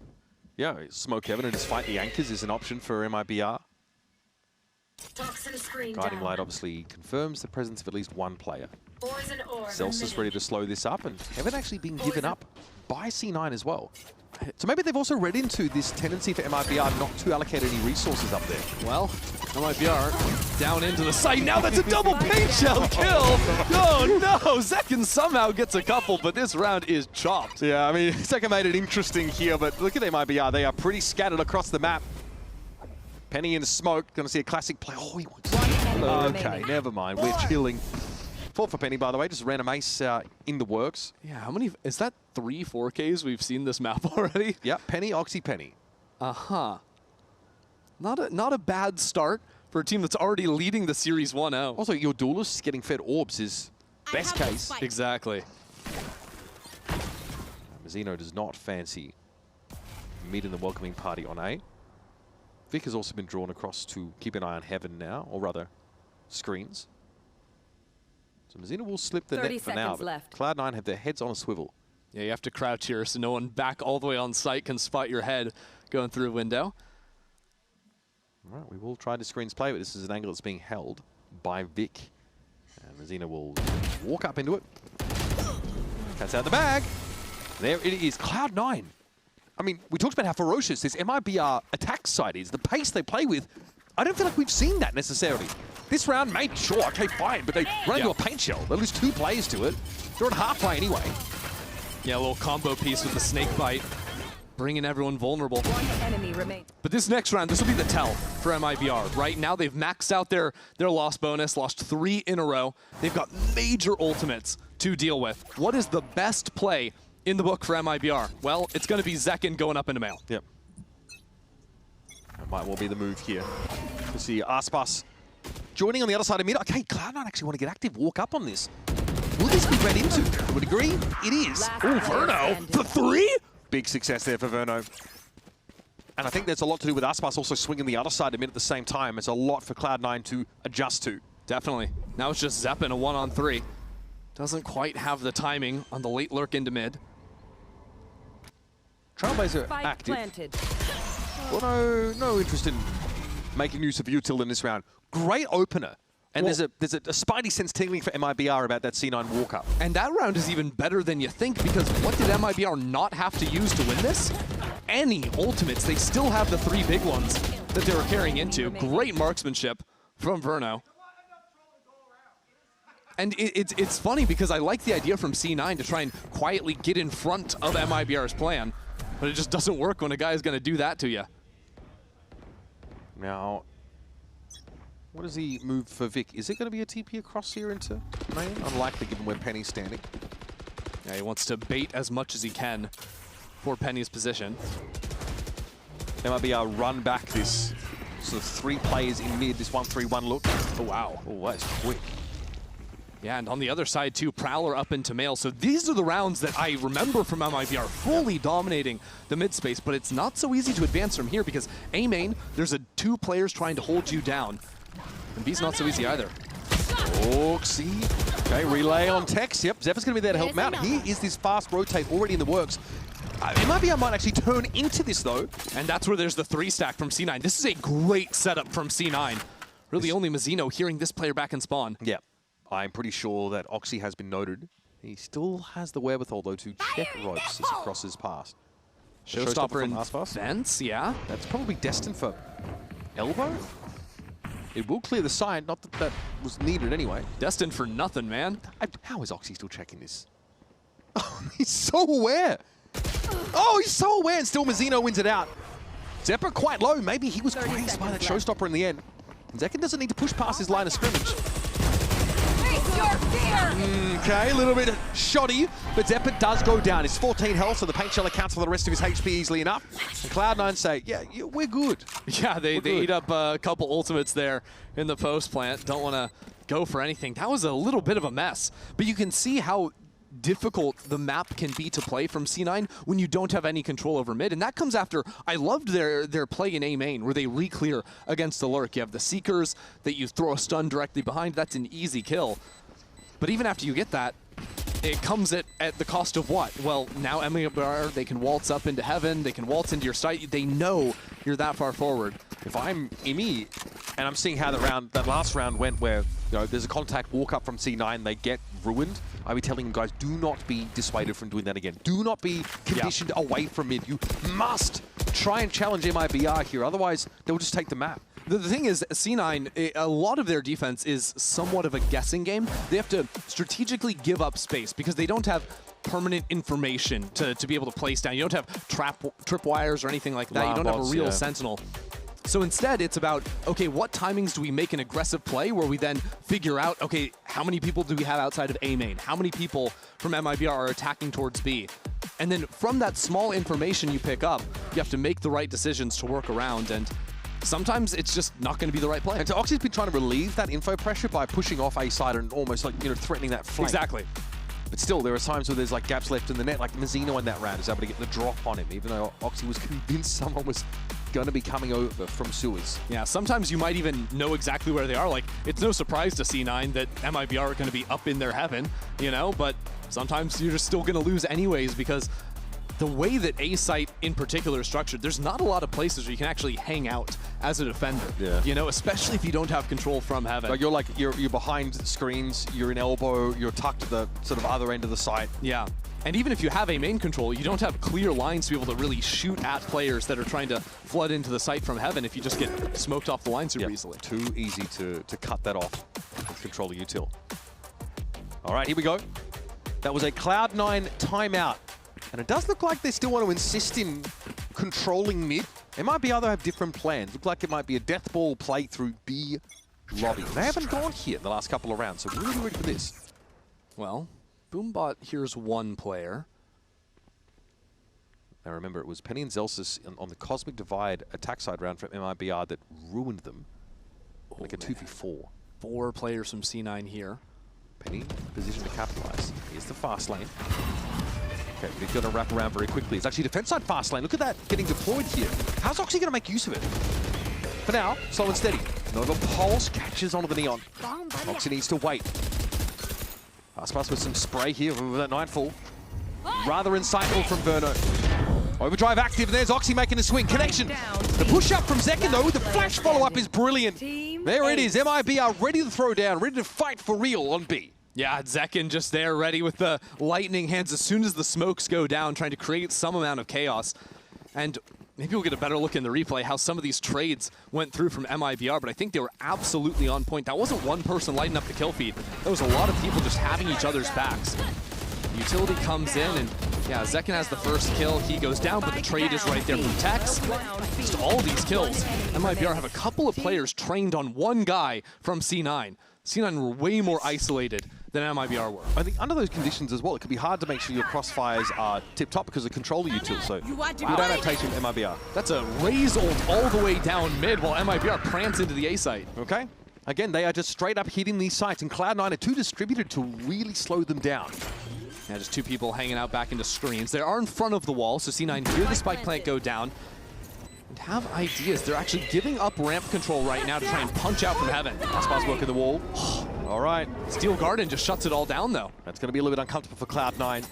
Yeah, smoke Heaven and just fight the anchors is an option for MIBR. Guiding Light obviously confirms the presence of at least one player. Zelsis ready to slow this up, and Heaven actually being given up by C9 as well. So maybe they've also read into this tendency for MIBR not to allocate any resources up there.
Well, MIBR down into the site. Now that's a double paint shell kill. Oh no, Zekin somehow gets a couple, but this round is chopped.
Yeah, I mean, Zekin made it interesting here, but look at MIBR. They are pretty scattered across the map. Penny in the smoke, gonna see a classic play. Oh, he wants okay, never mind. We're chilling. 4 for Penny, by the way, just random ace in the works.
Yeah, how many, is that 3 4Ks we've seen this map already?
Yeah, Penny, Oxy, Penny.
Uh-huh. Not a bad start for a team that's already leading the Series 1-0.
Also, your duelist getting fed orbs is best case.
Exactly.
Mazzino does not fancy mid in the welcoming party on A. Vic has also been drawn across to keep an eye on Heaven now, or rather, screens. So Mazzino will slip the net for now, but Cloud9 have their heads on a swivel.
Yeah, you have to crouch here so no one back all the way on site can spot your head going through a window.
All right, we will try to screens play, but this is an angle that's being held by Vic. And Mazzino will walk up into it. Cat's out the bag. There it is, Cloud9. I mean, we talked about how ferocious this MIBR attack side is, the pace they play with. I don't feel like we've seen that necessarily. This round, maybe, sure, okay, fine, but they run into a paint shell. They lose 2 players to it. They're on halfway anyway.
Yeah, a little combo piece with the snake bite, bringing everyone vulnerable.
One enemy remains.
But this next round, this will be the tell for MIBR. Right now, they've maxed out their loss bonus, lost 3 in a row. They've got major ultimates to deal with. What is the best play in the book for MIBR? Well, it's going to be Zekin going up into Mail.
Yep. That might well be the move here. You see Aspas joining on the other side of mid. Okay, Cloud9 actually want to get active, walk up on this. Will this be read into? I would agree. It is.
Oh, Verno for 3?
Big success there for Verno. And I think there's a lot to do with Aspas also swinging the other side of mid at the same time. It's a lot for Cloud9 to adjust to.
Definitely. Now it's just Zeppin, a 1-on-3. Doesn't quite have the timing on the late lurk into mid.
Trailblazer active. Well, no interest in making use of util in this round. Great opener. And well, there's a spidey sense tingling for MIBR about that C9 walk-up.
And that round is even better than you think, because what did MIBR not have to use to win this? Any ultimates. They still have the 3 big ones that they were carrying into. Great marksmanship from Verno. And it's funny because I like the idea from C9 to try and quietly get in front of MIBR's plan, but it just doesn't work when a guy is going to do that to you.
Now, what is the move for Vic? Is it going to be a TP across here into main? Unlikely given where Penny's standing.
Yeah, he wants to bait as much as he can for Penny's position.
MIBR run back this sort of 3 players in mid, this 1-3-1 look.
Oh, wow.
Oh, that's quick.
Yeah, and on the other side, too, Prowler up into Mail. So these are the rounds that I remember from MIBR, fully dominating the mid space, but it's not so easy to advance from here because A main, there's 2 players trying to hold you down. And B's not so easy either.
Oxy. Okay, relay on Tex. Yep, Zephyr's going to be there to help him out. Here is this fast rotate already in the works. MIBR might actually turn into this, though.
And that's where there's the 3-stack from C9. This is a great setup from C9. Really only Mazzino hearing this player back in spawn.
Yeah. I'm pretty sure that Oxy has been noted. He still has the wherewithal, though, to check ropes as he crosses past.
Showstopper in fence, yeah.
That's probably destined for elbow. It will clear the side, not that that was needed anyway.
Destined for nothing, man.
How is Oxy still checking this? Oh, he's so aware. Oh, he's so aware, and still Mazzino wins it out. Zepper quite low. Maybe he was crazed by that showstopper in the end. And Zekin doesn't need to push past his line of scrimmage. Okay, a little bit shoddy, but Zepper does go down. It's 14 health, so the paint shell accounts for the rest of his HP easily enough. And Cloud9 say, yeah, we're good.
Yeah, they eat up a couple ultimates there in the post plant. Don't want to go for anything. That was a little bit of a mess, but you can see how difficult the map can be to play from C9 when you don't have any control over mid. And that comes after, I loved their play in A main where they re-clear against the lurk. You have the Seekers that you throw a stun directly behind. That's an easy kill. But even after you get that, it comes at the cost of what? Well, now MIBR, they can waltz up into heaven, they can waltz into your site, they know you're that far forward.
If I'm Imi, and I'm seeing how that last round went where you know, there's a contact walk up from C9, they get ruined. I'd be telling them, guys, do not be dissuaded from doing that again. Do not be conditioned away from mid. You must try and challenge MIBR here, otherwise they'll just take the map.
The thing is, C9, a lot of their defense is somewhat of a guessing game. They have to strategically give up space because they don't have permanent information to be able to place down. You don't have tripwires or anything like that. You don't have a real sentinel. So instead, it's about, okay, what timings do we make an aggressive play where we then figure out, okay, how many people do we have outside of A main? How many people from MIBR are attacking towards B? And then from that small information you pick up, you have to make the right decisions to work around, and sometimes it's just not going to be the right play.
And so Oxy's been trying to relieve that info pressure by pushing off A side and almost like, you know, threatening that flank.
Exactly.
But still, there are times where there's like gaps left in the net, like Mazzino in that round is able to get the drop on him, even though Oxy was convinced someone was going to be coming over from sewers.
Yeah, sometimes you might even know exactly where they are. Like, it's no surprise to C9 that MIBR are going to be up in their heaven, you know, but sometimes you're just still going to lose anyways because the way that A site in particular is structured, there's not a lot of places where you can actually hang out as a defender.
Yeah.
You know, especially if you don't have control from heaven.
Like you're behind screens, you're in elbow, you're tucked at the sort of other end of the site.
Yeah. And even if you have a main control, you don't have clear lines to be able to really shoot at players that are trying to flood into the site from heaven if you just get smoked off the line super easily.
Too easy to cut that off with controller util. All right, here we go. That was a Cloud9 timeout. And it does look like they still want to insist in controlling mid. It might be other have different plans. Look like it might be a death ball play through B lobby. They haven't gone here in the last couple of rounds, so really ready for this.
Well, Boombot here's one player.
Now remember, it was Penny and Zelsis on the Cosmic Divide attack side round from MIBR that ruined them. Like a 2v4.
4 players from C9 here.
Penny positioned to capitalize. Here's the fast lane. Okay, but he's going to wrap around very quickly. It's actually defense side fast lane. Look at that getting deployed here. How's Oxy going to make use of it? For now, slow and steady. Nova Pulse catches onto the Neon. Oxy needs to wait. Aspas with some spray here with that Nightfall. Rather insightful from Verno. Overdrive active, and there's Oxy making a swing. Connection. The push up from Zekin though, the flash follow up is brilliant. There it is, MIBR ready to throw down, ready to fight for real on B.
Yeah, Zekin just there, ready with the lightning hands as soon as the smokes go down, trying to create some amount of chaos. And maybe we'll get a better look in the replay how some of these trades went through from MIBR, but I think they were absolutely on point. That wasn't one person lighting up the kill feed. That was a lot of people just having each other's backs. Utility comes in, and yeah, Zekin has the first kill. He goes down, but the trade is right there from Tex. Just all these kills. MIBR have a couple of players trained on one guy from C9. C9 were way more isolated than MIBR were.
I think under those conditions as well, it could be hard to make sure your crossfires are tip-top because of controller util, so good adaptation from MIBR.
That's a raise ult all the way down mid while MIBR prance into the A site.
Okay. Again, they are just straight up hitting these sites, and Cloud9 are too distributed to really slow them down.
Yeah, just 2 people hanging out back into screens. They are in front of the wall, so C9 hear the spike plant go down and have ideas. They're actually giving up ramp control right now to try and punch out from heaven.
Aspas working the wall. All right.
Steel Garden just shuts it all down, though.
That's going to be a little bit uncomfortable for Cloud9.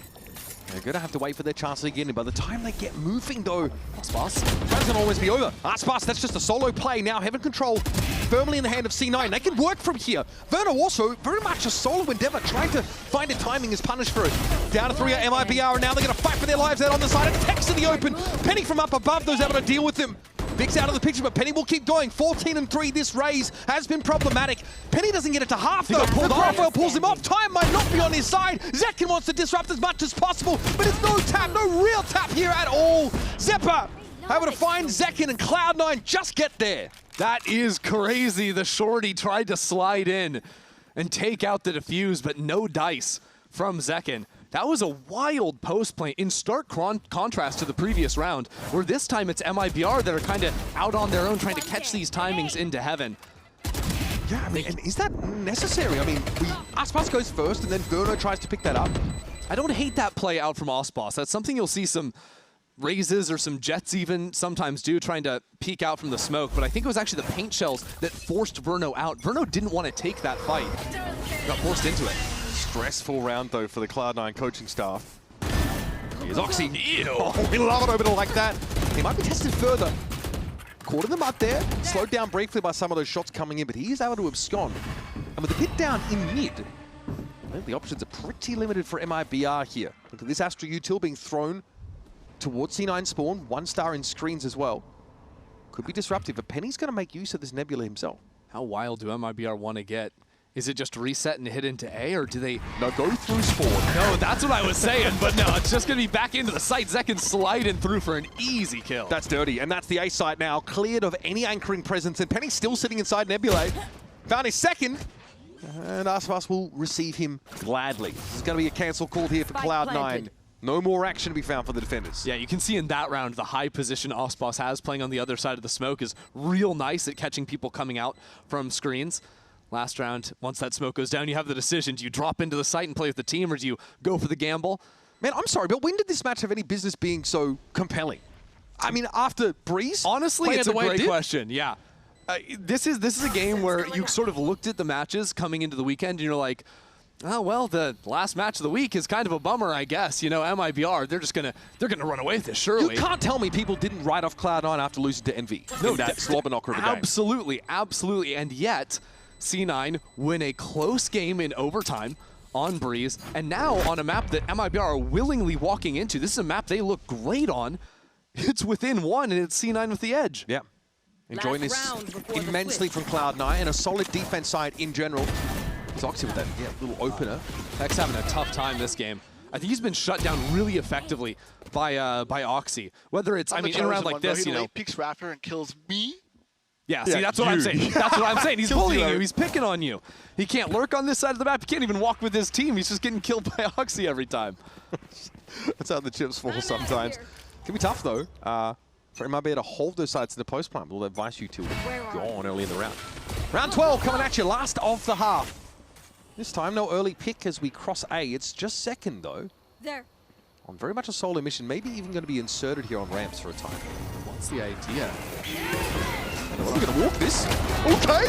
They're going to have to wait for their chances again. And by the time they get moving, though, Aspas, it's going to almost be over. Aspas, that's just a solo play. Now Heaven control firmly in the hand of C9. They can work from here. Verno also very much a solo endeavor, trying to find a timing is punished for it. Down to 3 at MIBR, and now they're going to fight for their lives out on the side. It's Tex in the open. Penny from up above, those able to deal with them. Vic's out of the picture, but Penny will keep going. 14-3, this raise has been problematic. Penny doesn't get it to half, though. The Grapho pulls him off. Time might not be on his side. Zekin wants to disrupt as much as possible, but it's no tap, no real tap here at all. Zeppa able to find Zekin, and Cloud9 just get there.
That is crazy. The shorty tried to slide in and take out the defuse, but no dice from Zekin. That was a wild post play in stark contrast to the previous round, where this time it's MIBR that are kind of out on their own trying to catch these timings into heaven.
Yeah, I mean, and is that necessary? I mean, Aspas goes first, and then Verno tries to pick that up.
I don't hate that play out from Aspas. That's something you'll see some raises or some Jets even sometimes do, trying to peek out from the smoke, but I think it was actually the paint shells that forced Verno out. Verno didn't want to take that fight. Got forced into it.
Stressful round, though, for the Cloud9 coaching staff. Here's Oxy. Oh, we love it over to like that. He might be tested further. caught in the mud there, slowed down briefly by some of those shots coming in, but he is able to abscond. And with the pit down in mid, I think the options are pretty limited for MIBR here. Look at this Astra util being thrown towards C9 spawn, 1-star in screens as well. Could be disruptive, but Penny's going to make use of this Nebula himself.
How wild do MIBR want to get? Is it just reset and hit into A, or do they...
No, go through spawn.
No, that's what I was saying, but no, it's just going to be back into the site. Zek can slide in through for an easy kill.
That's dirty, and that's the A site now, cleared of any anchoring presence, and Penny's still sitting inside Nebula. Found his second, and Aspas will receive him gladly. This is going to be a cancel called here for Cloud9. No more action to be found for the defenders.
Yeah, you can see in that round the high position Aspas has playing on the other side of the smoke is real nice at catching people coming out from screens. Last round, once that smoke goes down, you have the decision. Do you drop into the site and play with the team, or do you go for the gamble?
Man, I'm sorry, but when did this match have any business being so compelling? I mean, after Breeze?
Honestly, it's a great question, yeah. This is a game where you sort of looked at the matches coming into the weekend, and you're like, oh, well, the last match of the week is kind of a bummer, I guess. You know, MIBR, they're gonna run away with this, surely.
You can't tell me people didn't write off Cloud9 after losing to Envy in that slobberknocker of a game.
Absolutely, absolutely, and yet C9 win a close game in overtime on Breeze, and now on a map that MIBR are willingly walking into. This is a map they look great on. It's within one, and it's C9 with the edge.
Yeah. Enjoying this immensely from Cloud9, and a solid defense side in general. It's Oxy with that little opener.
Tech's having a tough time this game. I think he's been shut down really effectively by Oxy. Whether it's, I mean, in a round like this, you know.
He peeks Raptor and kills me.
Yeah, see, that's what I'm saying. That's what I'm saying. He's bullying you. He's picking on you. He can't lurk on this side of the map. He can't even walk with his team. He's just getting killed by Oxy every time.
That's how the chips fall sometimes. Can be tough, though, for MIBR to hold those sides in the post-prime. Will advise you to go on early in the round. Round 12 coming at you, last of the half. This time, no early pick as we cross A. It's just second, though.
There.
On very much a solo mission, maybe even going to be inserted here on ramps for a time.
What's the idea?
We're going to walk this. Okay.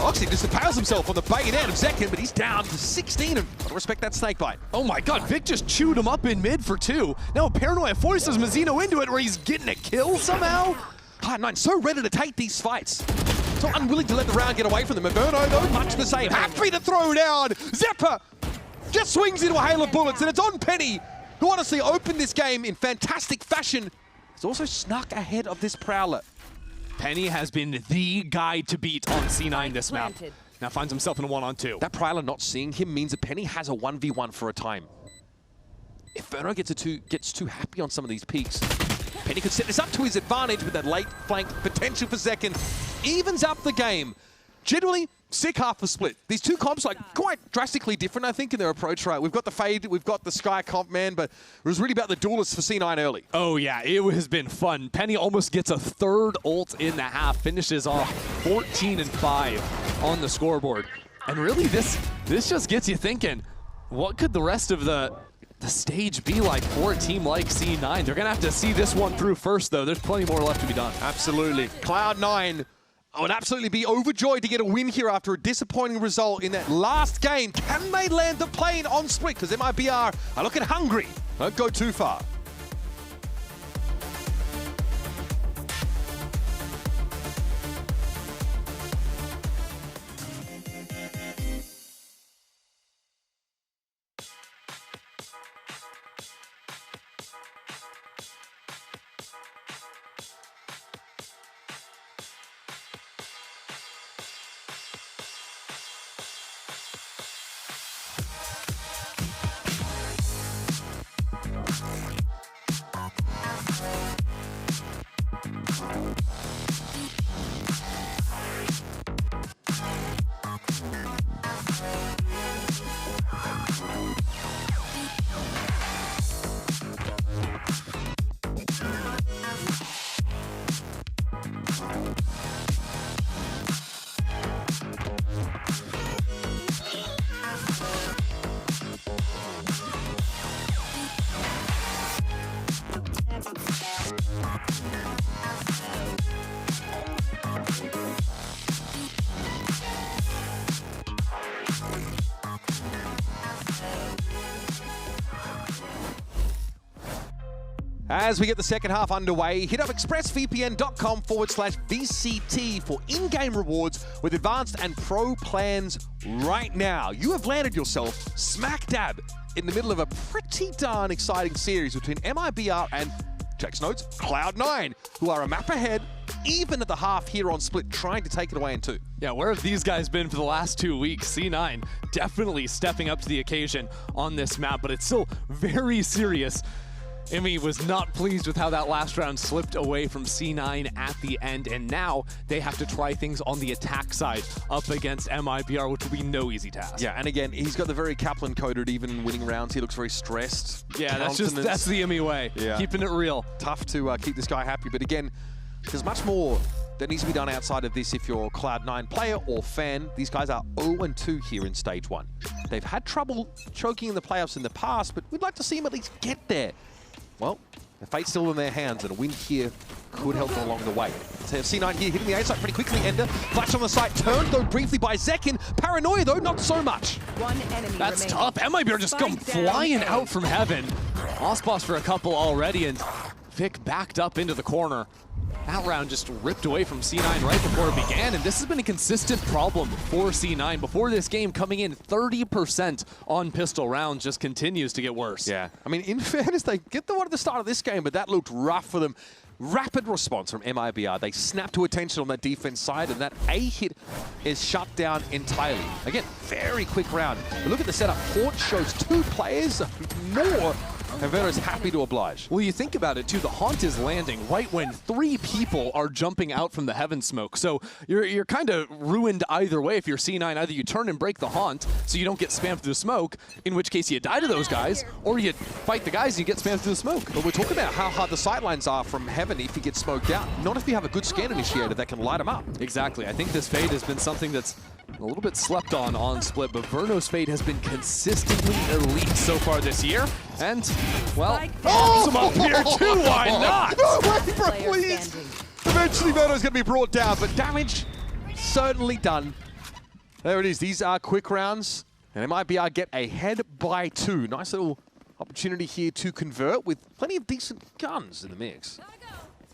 Oxy disempowers himself on the bayonet of Zekin, but he's down to 16, and gotta respect that snake bite.
Oh my god, Vic just chewed him up in mid for 2. Now Paranoia forces Mazzino into it, where he's getting a kill somehow.
Cloud9 so ready to take these fights. So unwilling to let the round get away from them. Inferno, though, much the same. Happy to throw down. Zeppa just swings into a hail of bullets, and it's on Penny, who honestly opened this game in fantastic fashion. He's also snuck ahead of this Prowler.
Penny has been the guy to beat on C9 this map. Now finds himself in a 1-on-2.
That Prowler not seeing him means that Penny has a 1v1 for a time. If Verno gets too happy on some of these peaks, Penny could set this up to his advantage with that late flank potential for Zekin. Evens up the game. Generally, sick half a split. These two comps are quite drastically different, I think, in their approach, right? We've got the Fade, we've got the Sky comp, man, but it was really about the duelists for C9 early.
Oh, yeah, it has been fun. Penny almost gets a third ult in the half, finishes off 14-5 on the scoreboard. And really, this just gets you thinking, what could the rest of the stage be like for a team like C9? They're going to have to see this one through first, though. There's plenty more left to be done.
Absolutely. Cloud9 would absolutely be overjoyed to get a win here after a disappointing result in that last game. Can they land the plane on split? Because MIBR are looking hungry. Don't go too far. As we get the second half underway, hit up expressvpn.com/VCT for in-game rewards with advanced and pro plans right now. You have landed yourself smack dab in the middle of a pretty darn exciting series between MIBR and, checks notes, Cloud9, who are a map ahead, even at the half here on Split, trying to take it away in 2.
Yeah, where have these guys been for the last 2 weeks? C9 definitely stepping up to the occasion on this map, but it's still very serious. Emi was not pleased with how that last round slipped away from C9 at the end, and now they have to try things on the attack side up against MIBR, which will be no easy task.
Yeah, and again, he's got the very Kaplan-coded, even winning rounds. He looks very stressed.
Yeah, that's the Emi way, keeping it real.
Tough to keep this guy happy, but again, there's much more that needs to be done outside of this if you're a Cloud9 player or fan. These guys are 0-2 here in Stage 1. They've had trouble choking in the playoffs in the past, but we'd like to see them at least get there. Well, the fate's still in their hands, and a win here could help them along the way. So C9 here hitting the A side pretty quickly. Ender, flash on the side, turned though briefly by Zekin. Paranoia though, not so much.
One enemy
That's
remaining.
tough. MIBR just come flying out from heaven. Aspas for a couple already, and Vic backed up into the corner. That round just ripped away from C9 right before it began, and this has been a consistent problem for C9. Before this game, coming in 30% on pistol rounds, just continues to get worse.
Yeah, I mean, in fairness, they get the one at the start of this game, but that looked rough for them. Rapid response from MIBR. They snap to attention on that defense side, and that A hit is shut down entirely. Again, very quick round. But look at the setup. Haunt shows 2 players more. And Vero's happy to oblige.
Well, you think about it, too. The Haunt is landing right when 3 people are jumping out from the Heaven smoke. So you're kind of ruined either way if you're C9. Either you turn and break the Haunt so you don't get spammed through the smoke, in which case you die to those guys, or you fight the guys and you get spammed through the smoke.
But we're talking about how hard the sidelines are from Heaven if he gets smoked out. Not if you have a good scan initiator that can light him up.
Exactly. I think this fade has been something that's a little bit slept on Split, but Verno's fade has been consistently elite so far this year. And, well, some up here too, why not?
No, wait, bro, please! Eventually Verno's going to be brought down, but damage certainly done. There it is. These are quick rounds, and MIBR get ahead by 2. Nice little opportunity here to convert with plenty of decent guns in the mix.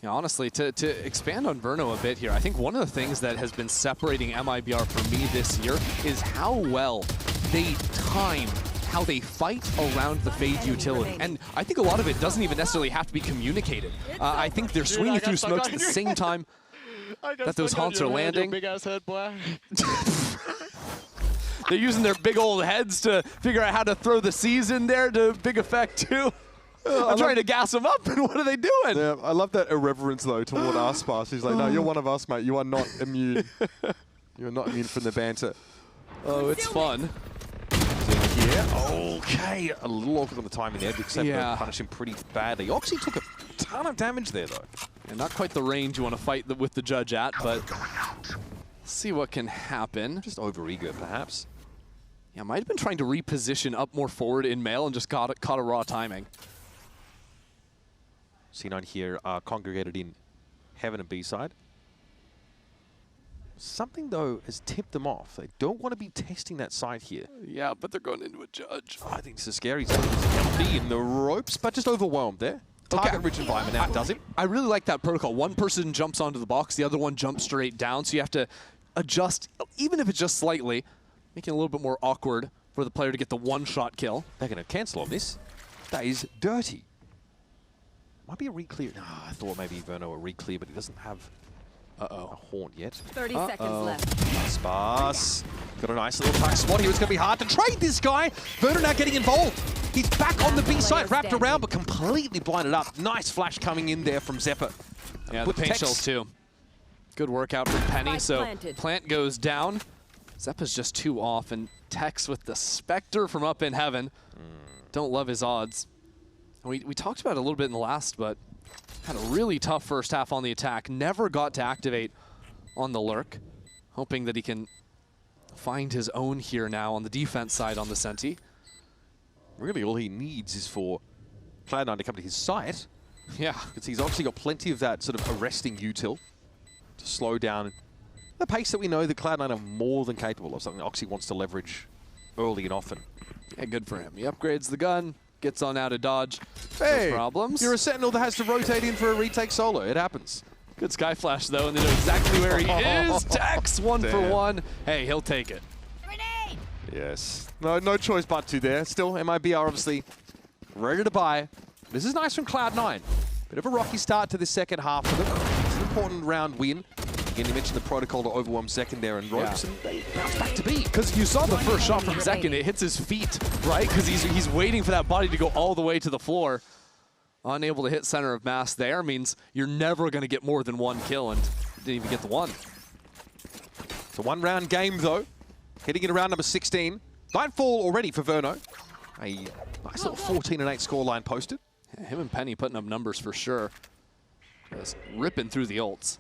Yeah, honestly, to expand on Verno a bit here, I think one of the things that has been separating MIBR from me this year is how well they time how they fight around the fade utility. And I think a lot of it doesn't even necessarily have to be communicated. I think they're swinging through smokes at the same time that those haunts are landing.
Big ass head, boy.
They're using their big old heads to figure out how to throw the C's in there to big effect too. I'm trying to gas them up, and what are they doing?
Yeah, I love that irreverence, though, toward Aspas. He's like, no, you're one of us, mate. You are not immune. You're not immune from the banter.
Oh, it's fun.
Yeah, okay. A little awkward on the timing there. Except punish him pretty badly. Oxy took a ton of damage there, though.
And not quite the range you want to fight with the judge at, but see what can happen.
Just over-eager, perhaps.
Yeah, might have been trying to reposition up more forward in mail and just caught a raw timing.
C9 here are congregated in Heaven and B side. Something, though, has tipped them off. They don't want to be testing that side here.
Yeah, but they're going into a judge.
Oh, I think this is scary. So healthy in the ropes, but just overwhelmed there. Target-rich environment now, does it?
I really like that protocol. One person jumps onto the box, the other one jumps straight down, so you have to adjust, even if it's just slightly, making it a little bit more awkward for the player to get the one-shot kill.
They're going to cancel on this. That is dirty. Might be a re-clear. No, I thought maybe Verno a re-clear, but he doesn't have a haunt yet.
30 seconds left.
Aspas got a nice little tuck spot here. It's going to be hard to trade this guy. Verno now getting involved. He's back on the B side, wrapped around, but completely blinded up. Nice flash coming in there from Zeppa.
Yeah, the paint shells too. Good workout from Penny. So plant goes down. Zeppa's just 2 off, and Tex with the Spectre from up in Heaven. Don't love his odds. We talked about it a little bit in the last, but had a really tough first half on the attack. Never got to activate on the lurk. Hoping that he can find his own here now on the defense side on the Senti.
Really, all he needs is for Cloud9 to come to his side.
Yeah.
Because he's obviously got plenty of that sort of arresting util to slow down the pace that we know that Cloud9 are more than capable of, something Oxy wants to leverage early and often.
Yeah, good for him. He upgrades the gun, gets on out of dodge.
Hey,
no problems.
You're a Sentinel that has to rotate in for a retake solo. It happens.
Good Sky Flash, though, and they know exactly where he is. Tex, 1 for 1. Hey, he'll take it.
Yes. No choice but to there. Still, MIBR obviously ready to buy. This is nice from Cloud9. Bit of a rocky start to this second half for them. It's an important round win. Again, you mentioned the protocol to overwhelm Zekin there and ropes, and they bounce back to B.
Because you saw the first shot from Zekin, it hits his feet, right? Because he's waiting for that body to go all the way to the floor. Unable to hit center of mass there means you're never going to get more than 1 kill, and didn't even get the 1.
It's a 1-round game, though. Heading into round number 16. Nightfall already for Verno. A nice little 14-8 scoreline posted.
Yeah, him and Penny putting up numbers for sure. Just ripping through the ults.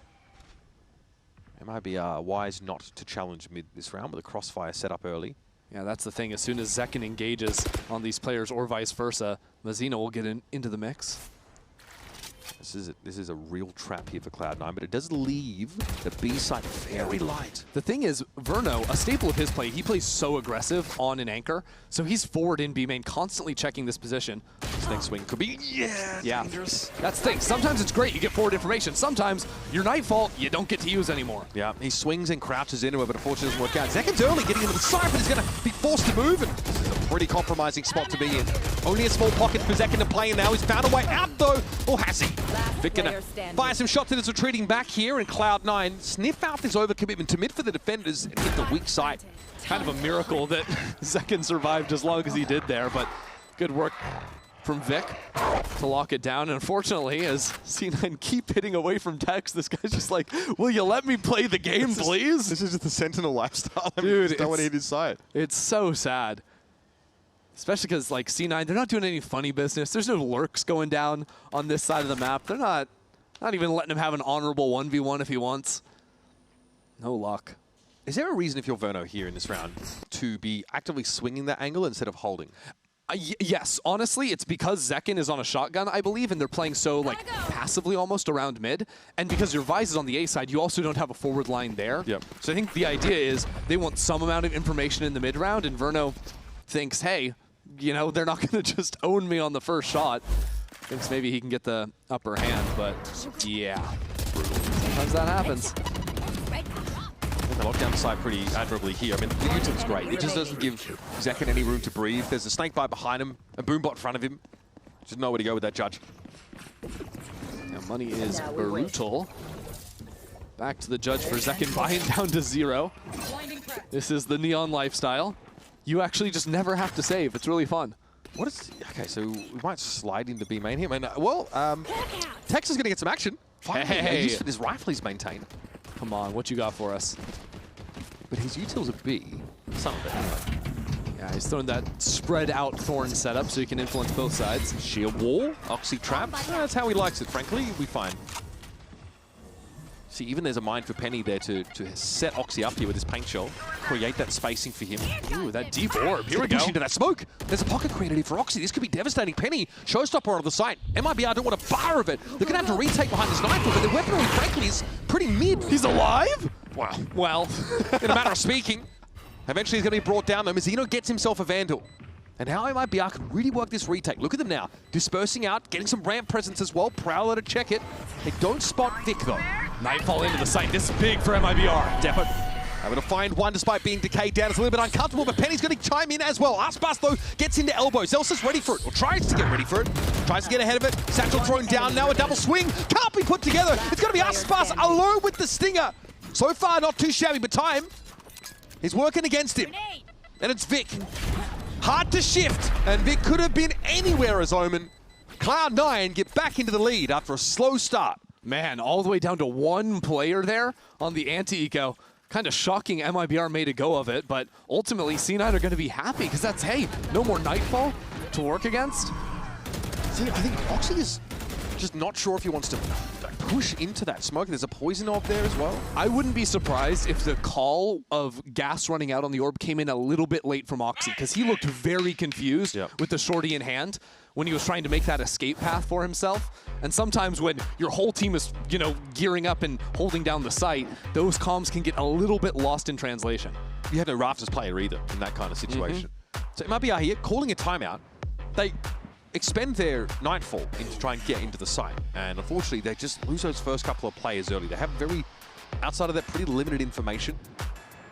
MIBR wise not to challenge mid this round with a crossfire set up early.
Yeah, that's the thing. As soon as Zekin engages on these players or vice versa, Mazina will get into the mix.
This is a real trap here for Cloud9, but it does leave the B side very light.
The thing is, Verno, a staple of his play, he plays so aggressive on an anchor, so he's forward in B main, constantly checking this position.
This next swing could be, dangerous.
That's the thing. Sometimes it's great, you get forward information. Sometimes your Nightfall, you don't get to use anymore.
Yeah, he swings and crouches into it, but unfortunately it doesn't work out. Zekin's early, getting into the side, but he's going to be forced to move, and this is a pretty compromising spot to be in. Only a small pocket for Zekin to play in now. He's found a way out, though. Or has he? Vic gonna fire some shots and it's retreating back here, and Cloud9 sniff out this overcommitment to mid for the defenders and hit the weak side.
Kind of a miracle that Zekin survived as long as he did there, but good work from Vic to lock it down. And unfortunately, as C9 keep hitting away from Tex, this guy's just like, will you let me play the game, please?
This is just the Sentinel lifestyle. I mean,
Dude,
just don't want to hit his side.
It's so sad. Especially because, like, C9, they're not doing any funny business. There's no lurks going down on this side of the map. They're not even letting him have an honorable 1v1 if he wants. No luck.
Is there a reason, if you're Verno here in this round, to be actively swinging that angle instead of holding?
Yes, honestly, it's because Zekin is on a shotgun, I believe, and they're playing so, like, passively almost around mid. And because your Vise is on the A side, you also don't have a forward line there.
Yep.
So I think the idea is they want some amount of information in the mid round, and Verno thinks, hey, you know, they're not going to just own me on the first shot. Thinks maybe he can get the upper hand, but yeah. Sometimes that happens.
They lock down the side pretty admirably here. I mean, the util's great. It just doesn't give Zekin any room to breathe. There's a snake bite behind him, a boombot in front of him. Just nowhere to go with that judge.
Now money is brutal. Back to the judge for Zekin, buying down to 0. This is the Neon lifestyle. You actually just never have to save. It's really fun.
What is... Okay, so we might slide into B main here. I mean, Tex is going to get some action. Finally,
hey.
use for this rifle he's maintained.
Come on, what you got for us?
But his util's a B. Some of it, anyway.
Yeah, he's throwing that spread out Thorn setup so he can influence both sides.
Sheer wall, Oxy trap. That's how he likes it, frankly. We find. See, even there's a mind for Penny there to set Oxy up here with his paint shell, create that spacing for him.
Ooh, that deep orb. Here we go.
Push into that smoke. There's a pocket created here for Oxy. This could be devastating. Penny, showstopper on the site. MIBR don't want a bar of it. They're going to have to retake behind this Nightfall, but their weaponry, frankly, is pretty mid.
He's alive?
Well, in a matter of speaking. Eventually, he's going to be brought down, though. Mazino gets himself a Vandal. And how MIBR can really work this retake. Look at them now. Dispersing out, getting some ramp presence as well. Prowler to check it. They don't spot Vic, though.
Nightfall into the site. This is big for MIBR.
Depot able to find one despite being decayed down. It's a little bit uncomfortable, but Penny's going to chime in as well. Aspas, though, gets into elbow. Zelsa's ready for it, or tries to get ready for it. Tries to get ahead of it. Satchel thrown down. Now a double swing. Can't be put together. It's going to be Aspas alone with the stinger. So far, not too shabby, but time is working against him. And it's Vic. Hard to shift, and Vic could have been anywhere as Omen. Cloud9 get back into the lead after a slow start.
Man, all the way down to 1 player there on the anti-eco. Kind of shocking MIBR made a go of it, but ultimately C9 are going to be happy because that's, hey, no more Nightfall to work against.
See, I think Oxy is just not sure if he wants to push into that smoke. There's a poison orb there as well.
I wouldn't be surprised if the call of gas running out on the orb came in a little bit late from Oxy because he looked very confused with the shorty in hand when he was trying to make that escape path for himself. And sometimes when your whole team is, you know, gearing up and holding down the site, those comms can get a little bit lost in translation.
You had no Rafters player either in that kind of situation. So MIBR here calling a timeout. They expend their Nightfall to try and get into the site. And unfortunately, they just lose those first couple of players early. They have outside of that, pretty limited information.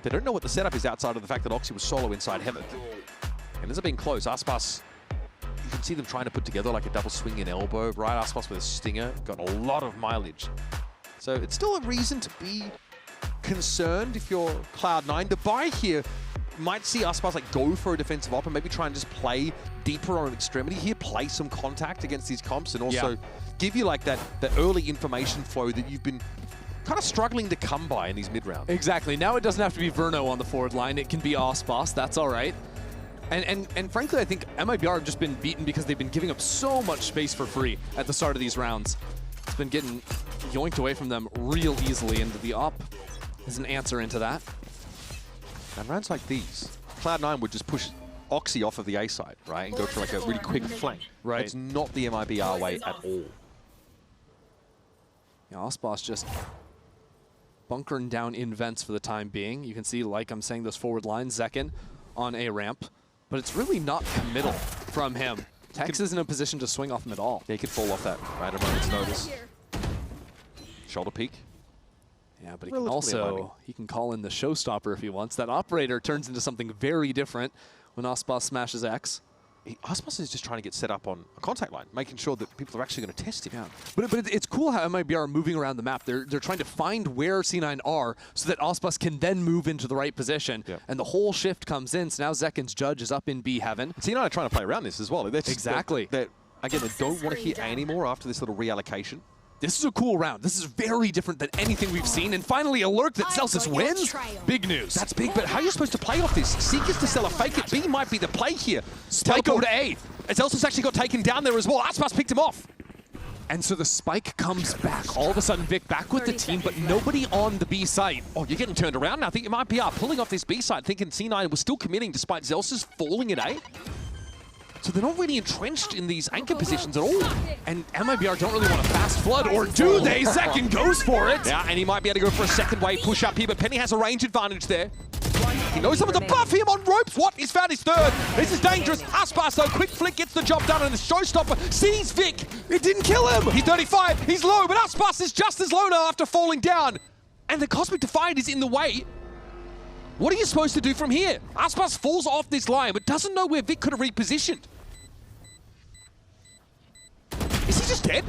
They don't know what the setup is outside of the fact that Oxy was solo inside Heaven. And this has been close. Aspas, you can see them trying to put together like a double swing and elbow, right? Aspas with a stinger, got a lot of mileage. So it's still a reason to be concerned if you're Cloud9. The buy here might see Aspas like go for a defensive op and maybe try and just play deeper on an extremity here, play some contact against these comps, and also give you like that early information flow that you've been kind of struggling to come by in these mid-rounds.
Exactly. Now it doesn't have to be Verno on the forward line. It can be Aspas. That's all right. And frankly, I think MIBR have just been beaten because they've been giving up so much space for free at the start of these rounds. It's been getting yoinked away from them real easily, and the op is an answer into that.
And rounds like these, Cloud9 would just push Oxy off of the A side, right, and go for like a really quick flank.
Right.
It's not the MIBR way at all.
Yeah, Aspas just bunkering down in vents for the time being. You can see, like I'm saying, those forward lines, Zekin on A ramp, but it's really not committal from him. Tex isn't in a position to swing off him at all.
Yeah, he could fall off that right at a moment's notice. Shoulder peek.
Yeah, but he can call in the showstopper if he wants. That operator turns into something very different when Aspas smashes X.
Aspas is just trying to get set up on a contact line, making sure that people are actually going to test him.
Yeah. But it's cool how MIBR are moving around the map. They're trying to find where C9 are so that Aspas can then move into the right position. Yeah. And the whole shift comes in, so now Zekin's judge is up in B heaven.
C9 are trying to play around this as well.
Exactly.
Again, they don't want to hit A anymore after this little reallocation.
This is a cool round. This is very different than anything we've seen. And finally, a lurk that Celsius wins. Big news.
That's big, but how are you supposed to play off this? Seekers to sell a fake it. B might be the play here. Take over to A. Celsius actually got taken down there as well. Aspas picked him off.
And so the spike comes back. All of a sudden, Vic back with the team, but nobody on the B site.
Oh, you're getting turned around now. I think it might be pulling off this B side, thinking C9 was still committing despite Celsius falling at A. So they're not really entrenched in these anchor positions at all.
And MIBR don't really want to fast flood, or do they? Zekin goes for it.
Yeah, and he might be able to go for a second wave push up here, but Penny has a range advantage there. He knows someone's above him on ropes. What? He's found his third. This is dangerous. Aspas, though, quick flick gets the job done, and the showstopper sees Vic. It didn't kill him. He's 35. He's low, but Aspas is just as low now after falling down. And the Cosmic Defiant is in the way. What are you supposed to do from here? Aspas falls off this line, but doesn't know where Vic could have repositioned. Is he just dead?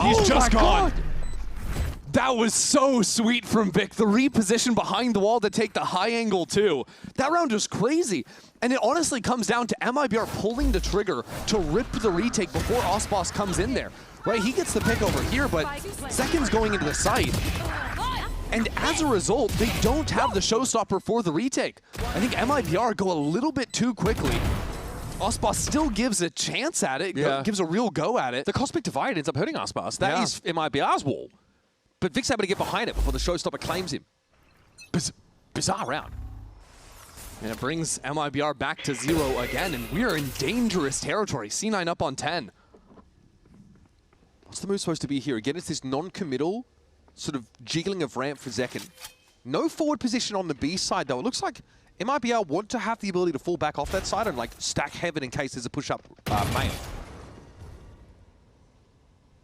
He's just gone. That was so sweet from Vic. The reposition behind the wall to take the high angle too. That round was crazy. And it honestly comes down to MIBR pulling the trigger to rip the retake before Aspas comes in there. Right, he gets the pick over here, but Zekin's going into the site. And as a result, they don't have the showstopper for the retake. I think MIBR go a little bit too quickly. Aspas still gives a chance at it, gives a real go at it.
The Cosmic Divide ends up hurting Aspas. That is MIBR's wall. But Vic's able to get behind it before the showstopper claims him. Bizarre round.
And it brings MIBR back to 0 again, and we are in dangerous territory. C9 up on 10.
What's the move supposed to be here? Again, it's this non-committal sort of jiggling of ramp for Zekin. No forward position on the B side, though. It looks like MIBR want to have the ability to fall back off that side and like stack Heaven in case there's a push-up main.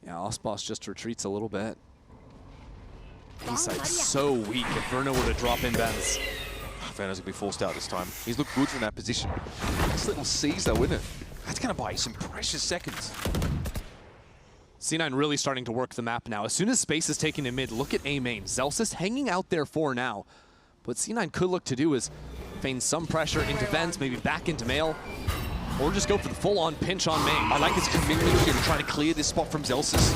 Yeah, Aspas just retreats a little bit. B-side's so weak. If Verno were to drop in Benz.
Verno's going to be forced out this time. He's looked good from that position. This little C's though, isn't it? That's going to buy you some precious seconds.
C9 really starting to work the map now. As soon as space is taken in mid, look at A main. Celsius hanging out there for now. What C9 could look to do is feign some pressure into vents, maybe back into mail, or just go for the full-on pinch on main.
I like his commitment here to trying to clear this spot from Celsius.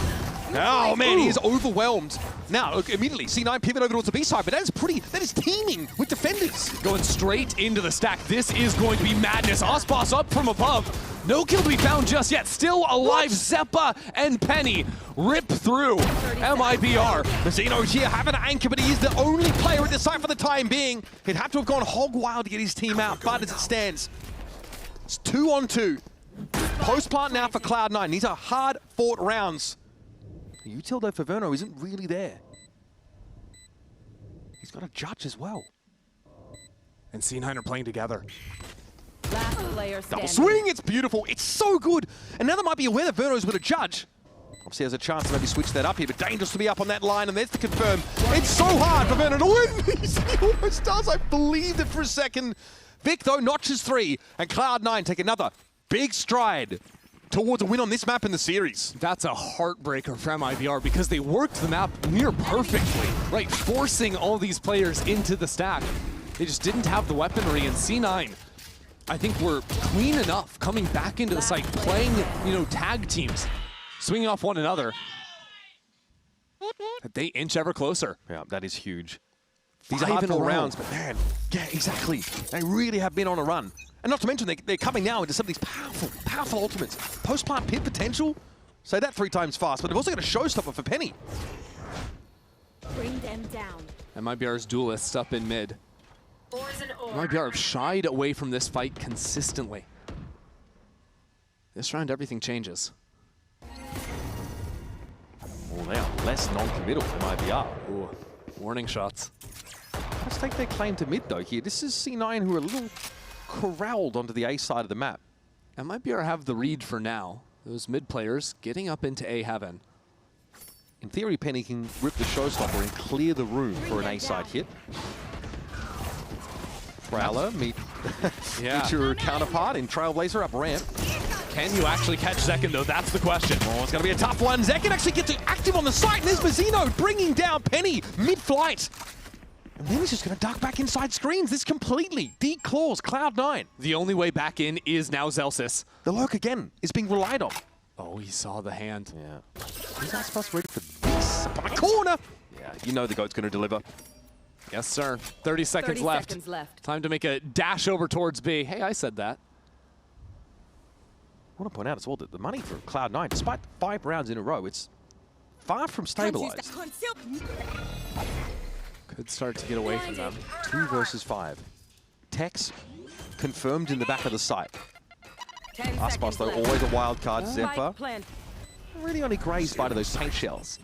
Oh man, he is overwhelmed. Now, look, immediately, C9 pivot over towards the B side, but that is teaming with defenders.
Going straight into the stack. This is going to be madness. Aspas up from above. No kill to be found just yet. Still alive, Zeppa and Penny rip through MIBR.
Mazzino here having an anchor, but he is the only player at the site for the time being. He'd have to have gone hog wild to get his team out, but as it stands, it's 2-on-2. Post-plant now for Cloud9. These are hard-fought rounds. The util though for Verno isn't really there. He's got a judge as well.
And C9 are playing together.
Double swing, it's beautiful. It's so good. And now there might be a where the Verno's with a judge. Obviously has a chance to maybe switch that up here, but dangerous to be up on that line, and there's the confirm. It's so hard for Verno to win. He almost does. I believed it for a second. Vic, though, notches 3, and Cloud9 take another big stride towards a win on this map in the series.
That's a heartbreaker for MIBR because they worked the map near perfectly, right? Forcing all these players into the stack. They just didn't have the weaponry, and C9, I think, were clean enough coming back into the site, playing, tag teams, swinging off one another. They inch ever closer.
Yeah, that is huge. These are hard rounds, but man, yeah, exactly. They really have been on a run. And not to mention, they're coming now into some of these powerful, powerful ultimates. Post-plant pit potential? Say that 3 times fast, but they've also got a showstopper for Penny.
Bring them down.
MIBR's duelists up in mid. MIBR have shied away from this fight consistently. This round, everything changes.
Well, they are less non-committal than MIBR.
Ooh, warning shots.
Let's take their claim to mid, though, here. This is C9 who are a little corralled onto the A side of the map.
MIBR have the read for now. Those mid players getting up into A heaven.
In theory, Penny can rip the showstopper and clear the room for an A side hit. Prowler, meet your counterpart in Trailblazer up ramp.
Can you actually catch Zekin, though? That's the question.
Oh, it's going to be a tough one. Zekin actually gets active on the site, and there's Mazzino bringing down Penny mid-flight. And then he's just going to duck back inside screens. This completely declaws Cloud9.
The only way back in is now Zelsis.
The lurk again is being relied on.
Oh, he saw the hand.
Yeah. Is Aspas ready for this? Up on the corner! Yeah, you know the GOAT's going to deliver.
Yes, sir. 30 seconds left. Time to make a dash over towards B. Hey, I said that.
I want to point out as well that the money for Cloud9, despite 5 rounds in a row, it's far from stabilized.
Could start to get away from them.
2 versus 5. Tex confirmed in the back of the site. Aspas, though, always a wild card. Zephyr really only grazed by those paint shells.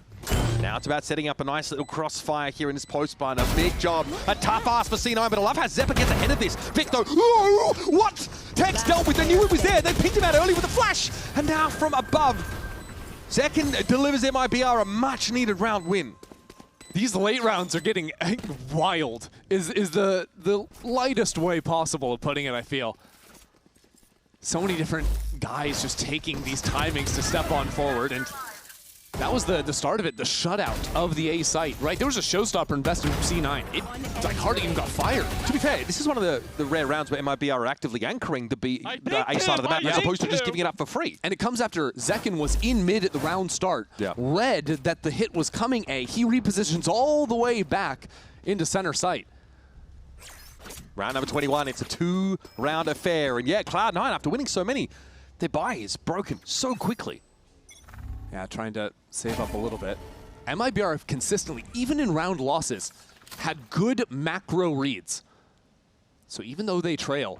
Now it's about setting up a nice little crossfire here in this post spawn. A big job. A tough ask for C9, but I love how Zephyr gets ahead of this. Vic, though, whoa, what? Tex dealt with, they knew it was there. They picked him out early with a flash. And now from above, Zekin delivers MIBR a much-needed round win.
These late rounds are getting wild, is the lightest way possible of putting it, I feel. So many different guys just taking these timings to step on forward, and that was the start of it, the shutout of the A site, right? There was a showstopper invested from C9. It like hardly even got fired.
To be fair, this is one of the rare rounds where MIBR are actively anchoring the A side of the map as opposed to just giving it up for free.
And it comes after Zekin was in mid at the round start, read that the hit was coming A. He repositions all the way back into center site.
Round number 21, it's a 2-round affair. And yeah, Cloud9, after winning so many, their buy is broken so quickly.
Yeah, trying to save up a little bit. MIBR have consistently, even in round losses, had good macro reads. So even though they trail,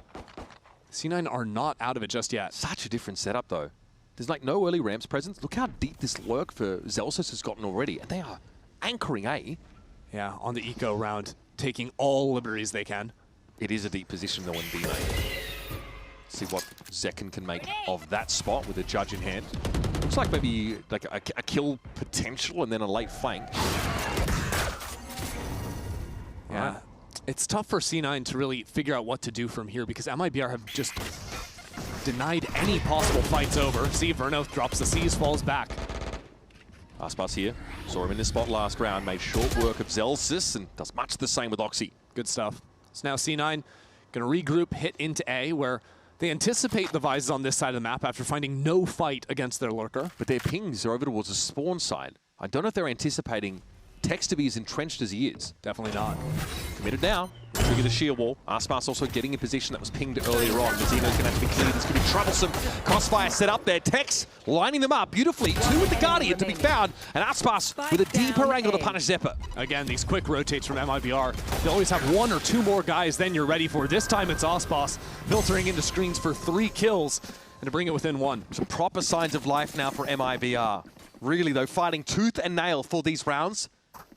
C9 are not out of it just yet.
Such a different setup, though. There's like no early ramps presence. Look how deep this lurk for Zelsis has gotten already. And they are anchoring A.
Yeah, on the eco round, taking all liberties they can.
It is a deep position, though, in B lane. See what Zekin can make of that spot with a judge in hand. Looks like maybe like a kill potential and then a late flank.
Yeah, it's tough for C9 to really figure out what to do from here because MIBR have just denied any possible fights over. See, Verno drops the C's, falls back.
Aspas here. Saw him in this spot last round, made short work of Zelsis and does much the same with Oxy.
Good stuff. So now C9 going to regroup, hit into A, where they anticipate the Vises on this side of the map after finding no fight against their lurker.
But their pings are over towards the spawn side. I don't know if they're anticipating Tex to be as entrenched as he is.
Definitely not.
Committed now. Trigger the sheer wall. Aspas also getting in position that was pinged earlier on. Mazzino's going to have to be cleared. This could be troublesome. Crossfire set up there. Tex lining them up beautifully. 2 with the Guardian to be found. And Aspas with a deeper angle to punish Zephyr.
Again, these quick rotates from MIBR. They always have 1 or 2 more guys than you're ready for. This time it's Aspas filtering into screens for 3 kills and to bring it within 1.
Some proper signs of life now for MIBR. Really, though, fighting tooth and nail for these rounds.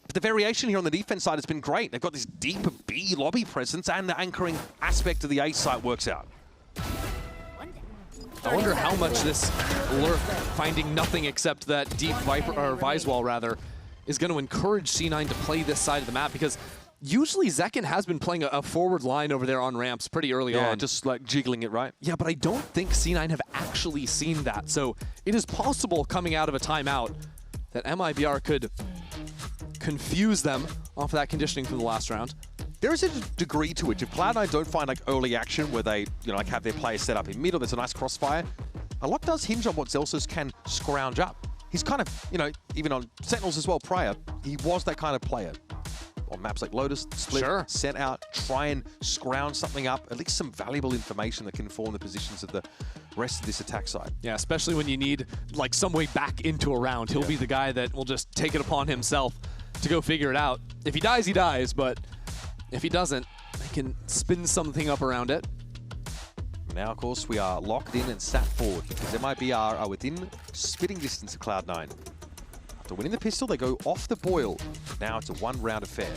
But the variation here on the defense side has been great. They've got this deeper B lobby presence and the anchoring aspect of the A site works out.
I wonder how much this lurk, finding nothing except that deep Viper, or Vise wall rather, is going to encourage C9 to play this side of the map, because usually Zekken has been playing a forward line over there on ramps pretty early on.
Just like jiggling it, right?
Yeah, but I don't think C9 have actually seen that. So it is possible coming out of a timeout that MIBR could confuse them off of that conditioning from the last round.
There is a degree to it. If Cloud9 don't find like early action where they, like have their players set up in middle, there's a nice crossfire. A lot does hinge on what Zelsis can scrounge up. He's kind of, even on Sentinels as well prior, he was that kind of player. On maps like Lotus, split, set out, try and scrounge something up, at least some valuable information that can inform the positions of the rest of this attack side.
Yeah, especially when you need like some way back into a round. He'll be the guy that will just take it upon himself to go figure it out. If he dies, he dies, but if he doesn't, they can spin something up around it.
Now, of course, we are locked in and sat forward because MIBR are within spitting distance of Cloud9. After winning the pistol, they go off the boil. Now it's a one-round affair.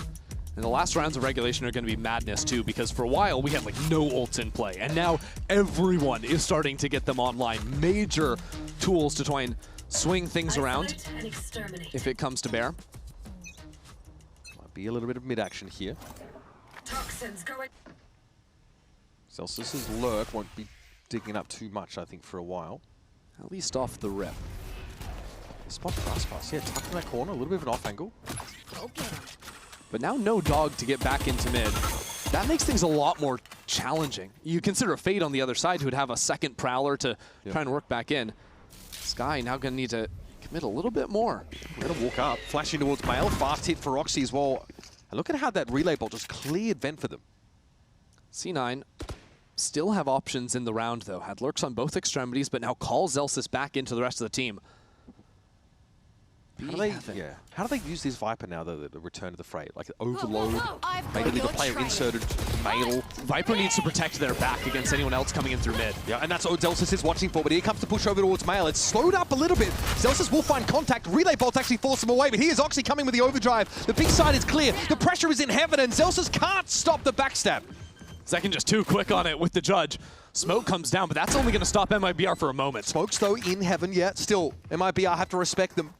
And the last rounds of regulation are going to be madness too, because for a while we had like no ults in play, and now everyone is starting to get them online. Major tools to try and swing things around if it comes to bear.
Might be a little bit of mid-action here. Zelsis' lurk won't be digging up too much, I think, for a while.
At least off the rip.
Spot for Aspas, yeah, tucked in that corner, a little bit of an off angle.
But now no dog to get back into mid. That makes things a lot more challenging. You consider a Fade on the other side who would have a second Prowler to try and work back in. Sky now going to need to commit a little bit more.
We're going to walk up, flashing towards Mail, fast hit for Roxy as well. And look at how that relay bolt just cleared vent for them.
C9 still have options in the round though. Had lurks on both extremities, but now calls Zelsis back into the rest of the team.
How do they use this Viper now, though, the return to the fray? Like, overload, maybe leave a player inserted, Mail.
Viper needs to protect their back against anyone else coming in through mid.
Yeah, and that's what Zelsis is watching for, but here comes the push over towards Mail. It's slowed up a little bit. Zelsis will find contact. Relay bolts actually force him away, but here's Oxy coming with the overdrive. The big side is clear. The pressure is in heaven, and Zelsis can't stop the backstab.
Zekken just too quick on it with the judge. Smoke comes down, but that's only going to stop MIBR for a moment.
Smoke's, though, in heaven, yeah. Still, MIBR have to respect them.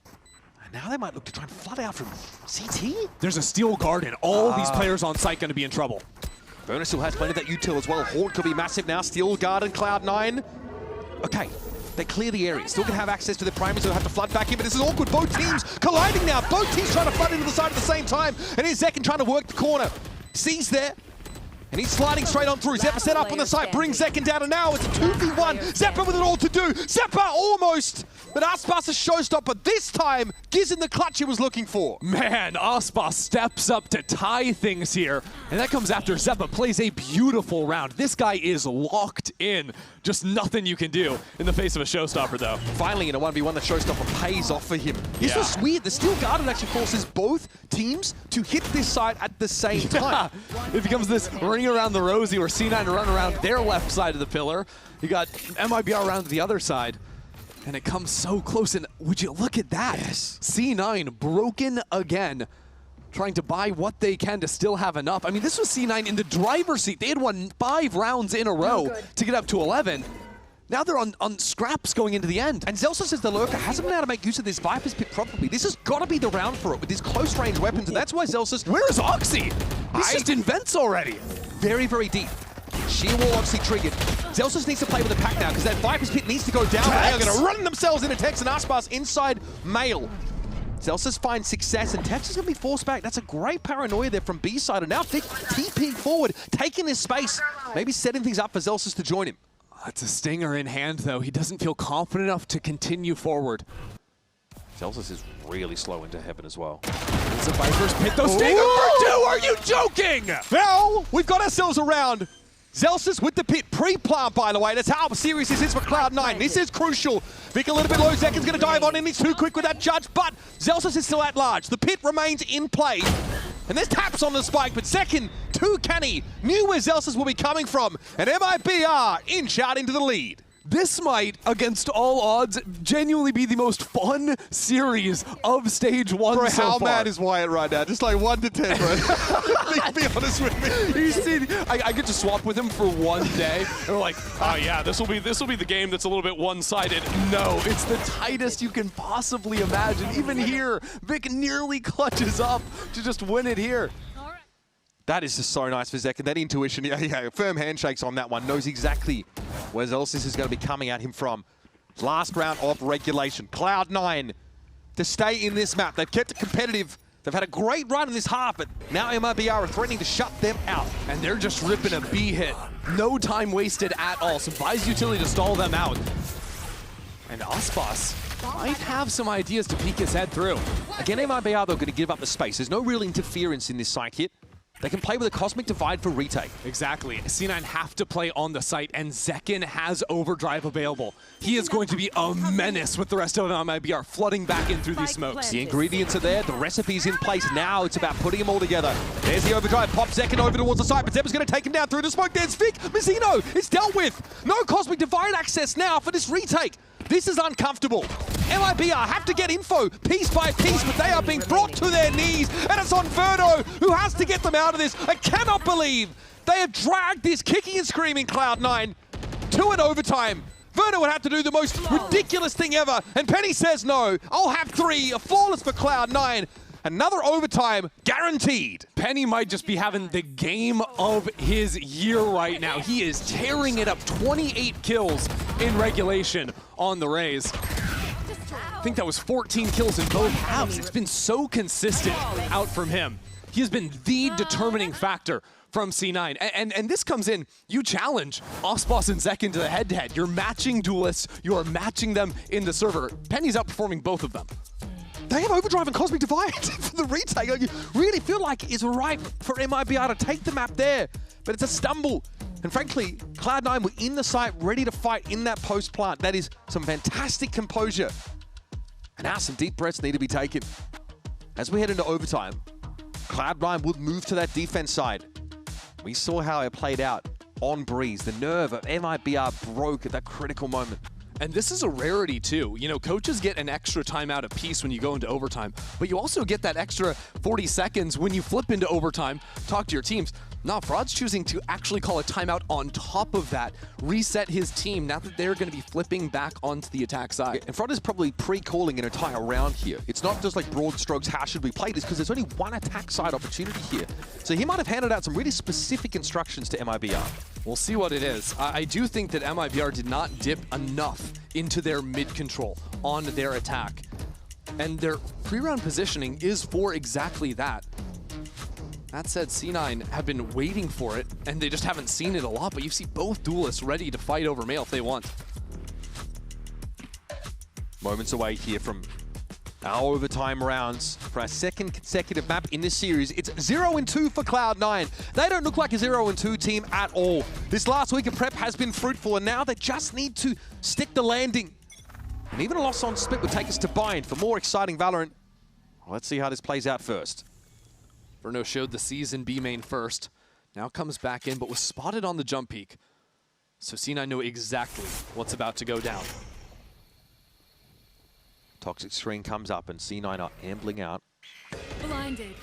Now they might look to try and flood out from CT.
There's a steel garden. All these players on site going to be in trouble.
Burner still has plenty of that util as well. Horde could be massive now. Steel garden, Cloud9. Okay, they clear the area. Still going to have access to their primaries, so they'll have to flood back in, but this is awkward. Both teams colliding now. Both teams trying to flood into the side at the same time. And here's Zekken trying to work the corner. C's there. And he's sliding straight on through. Zeppa set up on the site, brings Zekken down, and now it's a 2v1. Zeppa with it all to do. Zeppa almost, but Aspas a showstopper. This time, gives him the clutch he was looking for.
Man, Aspas steps up to tie things here, and that comes after Zeppa plays a beautiful round. This guy is locked in. Just nothing you can do in the face of a showstopper, though.
Finally, in a 1v1, the showstopper pays off for him. This was weird. The Steel Garden actually forces both teams to hit this side at the same time.
It becomes this ring around the rosy where C9 run around their left side of the pillar. You got MIBR around to the other side. And it comes so close, and would you look at that? Yes. C9 broken again, trying to buy what they can to still have enough. I mean, this was C9 in the driver's seat. They had won 5 rounds in a row to get up to 11. Now they're on scraps going into the end.
And Zelsis as the lurker hasn't been able to make use of this Viper's Pit properly. This has got to be the round for it with these close-range weapons, and that's why Zelsis...
Where is Oxy? He's just in vents already.
Very, very deep. Sheer wall Oxy triggered. Zelsis needs to play with the pack now because that Viper's Pit needs to go down. They are going to run themselves into Tex and Aspas inside Mail. Zelsis finds success, and Tex is going to be forced back. That's a great paranoia there from B side, and now Vic TPing forward, taking this space, maybe setting things up for Zelsis to join him.
That's a stinger in hand, though. He doesn't feel confident enough to continue forward.
Zelsis is really slow into heaven as well.
It's a Viper's Pit, though. Stinger for 2! Are you joking?
Well, we've got ourselves around. Zelsis with the pit, pre-plant, by the way. That's how serious this is for Cloud9. This is crucial. Vic a little bit low. Zekken's going to dive on in. He's too quick with that judge, but Zelsis is still at large. The pit remains in play. And there's taps on the spike, but Zekken, too canny, knew where Zelsis will be coming from. And MIBR inch out into the lead.
This might, against all odds, genuinely be the most fun series of Stage 1
bro,
so
how
far.
mad is Wyatt right now? Just like 1 to 10, bro. Be honest with me.
You see, I get to swap with him for one day. And we're like, oh yeah, this will be the game that's a little bit one-sided. No, it's the tightest you can possibly imagine. Even here, Vic nearly clutches up to just win it here.
That is just so nice for Zek, and that intuition, yeah, firm handshakes on that one, knows exactly where else this is going to be coming at him from. Last round of regulation. Cloud9 to stay in this map. They've kept it competitive. They've had a great run in this half, but now MIBR are threatening to shut them out.
And they're just ripping a B hit. No time wasted at all. So buys utility to stall them out. And Aspas might have some ideas to peek his head through.
Again, MIBR, they're going to give up the space. There's no real interference in this site hit. They can play with a Cosmic Divide for retake.
Exactly. C9 have to play on the site, and Zekin has Overdrive available. He is going to be a menace with the rest of MIBR flooding back in through these smokes.
The ingredients are there, the recipe's in place. Now it's about putting them all together. There's the Overdrive, pops Zekin over towards the site, but Zeb's going to take him down through the smoke. There's Vic, Mazzino, it's dealt with. No Cosmic Divide access now for this retake. This is uncomfortable. MIBR have to get info piece by piece, but they are being brought to their knees, and it's on Verno, who has to get them out of this. I cannot believe they have dragged this kicking and screaming Cloud9 to an overtime. Verno would have to do the most ridiculous thing ever, and Penny says no. I'll have 3, a flawless for Cloud9. Another overtime guaranteed.
Penny might just be having the game of his year right now. He is tearing it up. 28 kills in regulation on the Rays. I think that was 14 kills in both halves. It's been so consistent out from him. He has been the determining factor from C9. And this comes in, you challenge Aspas and Zek into the head-to-head. You're matching duelists. You are matching them in the server. Penny's outperforming both of them.
They have Overdrive and Cosmic Divide for the retake. You really feel like it's ripe for MIBR to take the map there, but it's a stumble. And frankly, Cloud9 were in the site, ready to fight in that post plant. That is some fantastic composure. And now some deep breaths need to be taken. As we head into overtime, Cloud9 would move to that defense side. We saw how it played out on Breeze. The nerve of MIBR broke at that critical moment.
And this is a rarity too. You know, coaches get an extra timeout apiece when you go into overtime, but you also get that extra 40 seconds when you flip into overtime, talk to your teams. Now, Fraud's choosing to actually call a timeout on top of that, reset his team now that they're going to be flipping back onto the attack side.
Yeah, and Fraud is probably pre-calling an entire round here. It's not just like broad strokes, how should we play this, because there's only one attack side opportunity here. So he might have handed out some really specific instructions to MIBR.
We'll see what it is. I do think that MIBR did not dip enough into their mid-control on their attack. And their pre-round positioning is for exactly that. That said, C9 have been waiting for it, and they just haven't seen it a lot, but you see both duelists ready to fight over Male if they want.
Moments away here from our overtime rounds for our second consecutive map in this series. It's 0-2 for Cloud9. They don't look like a 0-2 team at all. This last week of prep has been fruitful, and now they just need to stick the landing. And even a loss on split would take us to Bind for more exciting Valorant. Well, let's see how this plays out first.
Verno showed the season B main first. Now comes back in, but was spotted on the jump peak. So C9 know exactly what's about to go down.
Toxic screen comes up and C9 are ambling out.
Blinded.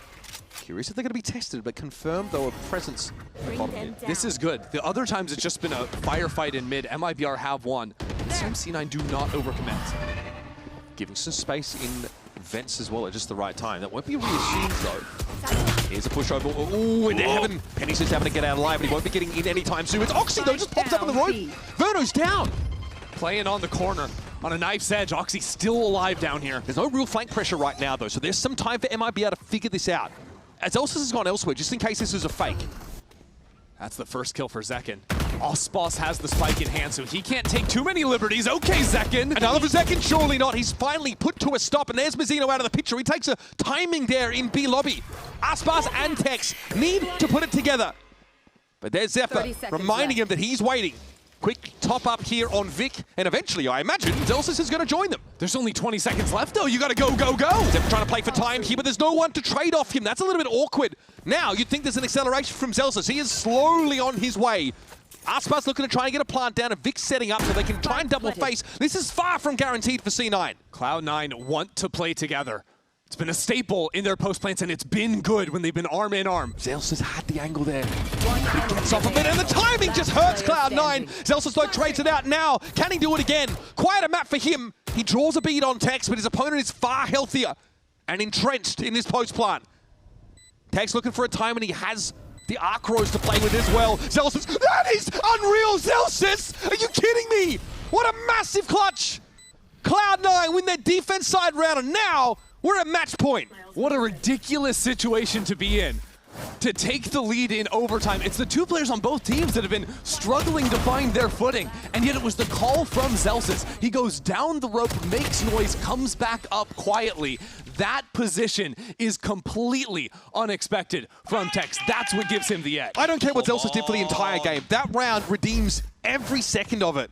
Curious if they're going to be tested, but confirmed though a presence.
This is good. The other times it's just been a firefight in mid. MIBR have won. This time C9 do not overcommit.
Giving some space in vents as well at just the right time. That won't be reassumed though. Here's a push over. Ooh, into heaven. Penny's just having to get out alive, but he won't be getting in anytime soon. It's Oxy though, just pops up on the rope. Verno's down.
Playing on the corner. On a knife's edge, Oxy's still alive down here.
There's no real flank pressure right now though, so there's some time for MIBR to figure this out. As Elsis has gone elsewhere, just in case this is a fake.
That's the first kill for Zekin. Aspas has the spike in hand, so he can't take too many liberties. Okay, Zekin.
Another for Zekin, surely not. He's finally put to a stop, and there's Mazzino out of the picture. He takes a timing there in B lobby. Aspas and Tex need to put it together. But there's Zephyr reminding him that he's waiting. Quick top up here on Vic, and eventually, I imagine, Zellsis is going to join them.
There's only 20 seconds left, though. You got to go, go, go.
They're trying to play for time here, but there's no one to trade off him. That's a little bit awkward. Now, you'd think there's an acceleration from Zellsis. He is slowly on his way. Aspas looking to try and get a plant down, and Vic's setting up so they can try and double face. This is far from guaranteed for C9.
Cloud9 want to play together. It's been a staple in their post plants, and it's been good when they've been arm in arm.
Zellsis had the angle there. He gets off of it, and the timing just hurts Cloud9. Zellsis though trades it out now. Can he do it again? Quite a map for him. He draws a bead on Tex, but his opponent is far healthier and entrenched in this post plant. Tex looking for a time, and he has the Arc Rose to play with as well. Zellsis, that is unreal, Zellsis! Are you kidding me? What a massive clutch! Cloud9 win their defense side round, and now we're at match point.
What a ridiculous situation to be in. To take the lead in overtime. It's the two players on both teams that have been struggling to find their footing, and yet it was the call from Zellsis. He goes down the rope, makes noise, comes back up quietly. That position is completely unexpected from Tex. That's what gives him the edge.
I don't care what Zellsis did for the entire game. That round redeems every second of it.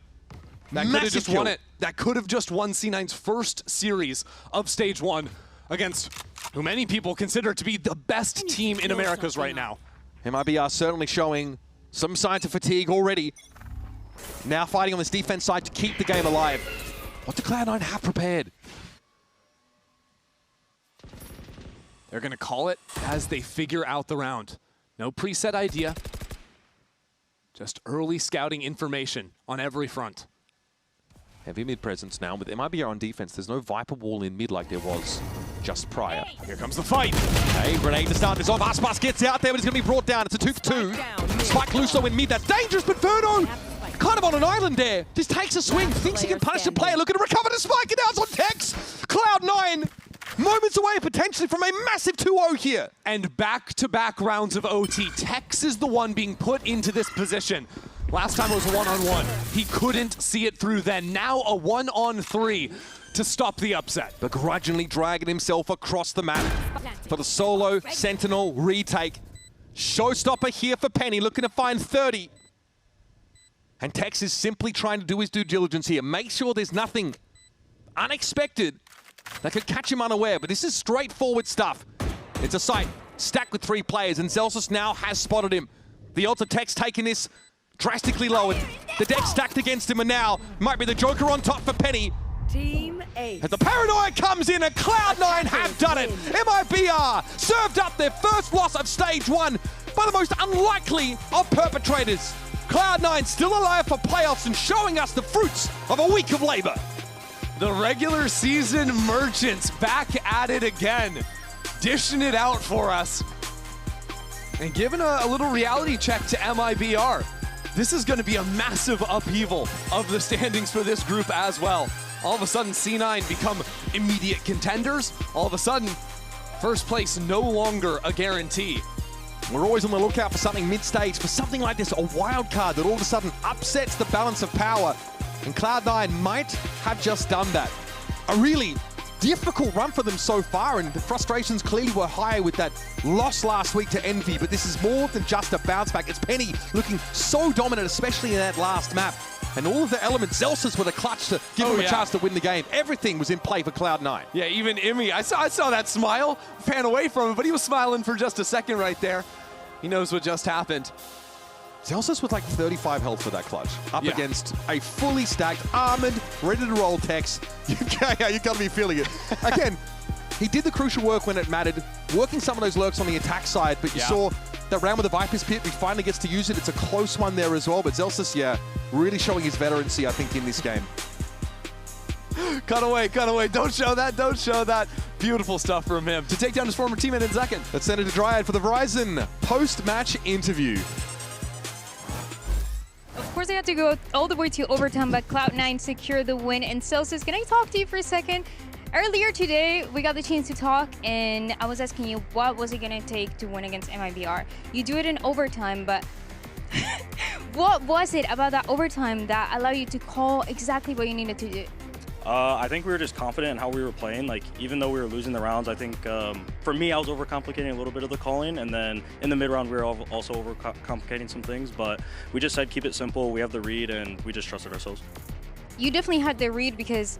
That could have just won it. That could have just won C9's first series of Stage 1 against who many people consider to be the best team in Americas right now.
MIBR certainly showing some signs of fatigue already. Now fighting on this defense side to keep the game alive. What do Cloud9 have prepared?
They're going to call it as they figure out the round. No preset idea. Just early scouting information on every front.
Heavy mid presence now with MIBR on defense. There's no Viper wall in mid like there was just prior.
Here comes the fight.
Hey, grenade to start this off. Aspas gets out there, but it's going to be brought down. It's a 2 for 2. Spike Luso in mid. That's dangerous, but Verno kind of on an island there. Just takes a swing, thinks he can punish the player. Looking to recover the spike, and now it's on Tex. Cloud9 moments away potentially from a massive 2-0 here.
And back-to-back rounds of OT. Tex is the one being put into this position. Last time it was a one-on-one. He couldn't see it through then. Now a 1-on-3 to stop the upset.
Begrudgingly dragging himself across the map for the solo Sentinel retake. Showstopper here for Penny, looking to find 30. And Tex is simply trying to do his due diligence here. Make sure there's nothing unexpected that could catch him unaware, but this is straightforward stuff. It's a site stacked with 3 players, and Zellsis now has spotted him. The odds of Tex taking this drastically lowered. The deck stacked against him, and now might be the Joker on top for Penny.
Team A.
As the paranoia comes in, and Cloud9 have done it. MIBR served up their first loss of Stage 1 by the most unlikely of perpetrators. Cloud9 still alive for playoffs and showing us the fruits of a week of labor.
The regular season merchants back at it again, dishing it out for us. And giving a little reality check to MIBR. This is going to be a massive upheaval of the standings for this group as well. All of a sudden, C9 become immediate contenders. All of a sudden, first place no longer a guarantee.
We're always on the lookout for something mid-stage, for something like this, a wild card that all of a sudden upsets the balance of power. And Cloud9 might have just done that. A really difficult run for them so far, and the frustrations clearly were high with that loss last week to Envy, but this is more than just a bounce back. It's Penny looking so dominant, especially in that last map. And all of the elements, Zellsis with a clutch to give him a chance to win the game. Everything was in play for Cloud9.
Yeah, even Immy, I saw that smile, fan away from him, but he was smiling for just a second right there. He knows what just happened.
Zellsis with like 35 health for that clutch, up against a fully stacked, armored, ready to roll Tex. You gotta be feeling it. Again, he did the crucial work when it mattered, working some of those lurks on the attack side, but you saw that round with the Viper's Pit, he finally gets to use it. It's a close one there as well, but Zellsis, really showing his veterancy, I think, in this game.
Cut away, don't show that. Beautiful stuff from him to take down his former teammate in second.
Let's send it to Dryad for the Verizon post-match interview.
Of course, I had to go all the way to overtime, but Cloud9 secured the win. And Celsius, can I talk to you for a second? Earlier today, we got the chance to talk, and I was asking you, what was it going to take to win against MIBR? You do it in overtime, but what was it about that overtime that allowed you to call exactly what you needed to do?
I think we were just confident in how we were playing. Like, even though we were losing the rounds, I think for me, I was overcomplicating a little bit of the calling, and then in the mid round, we were also overcomplicating some things. But we just said keep it simple. We have the read, and we just trusted ourselves.
You definitely had the read because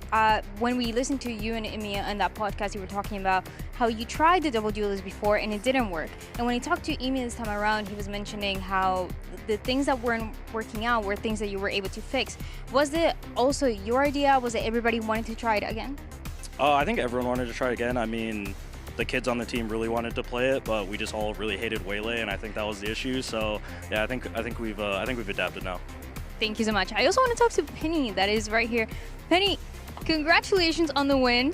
when we listened to you and Imi on that podcast, you were talking about how you tried the double duelist before and it didn't work. And when he talked to Imi this time around, he was mentioning how the things that weren't working out were things that you were able to fix. Was it also your idea? Was it everybody wanted to try it again?
I think everyone wanted to try it again. I mean, the kids on the team really wanted to play it, but we just all really hated Waylay, and I think that was the issue. So yeah, I think we've adapted now.
Thank you so much. I also want to talk to Penny, that is right here. Penny, congratulations on the win.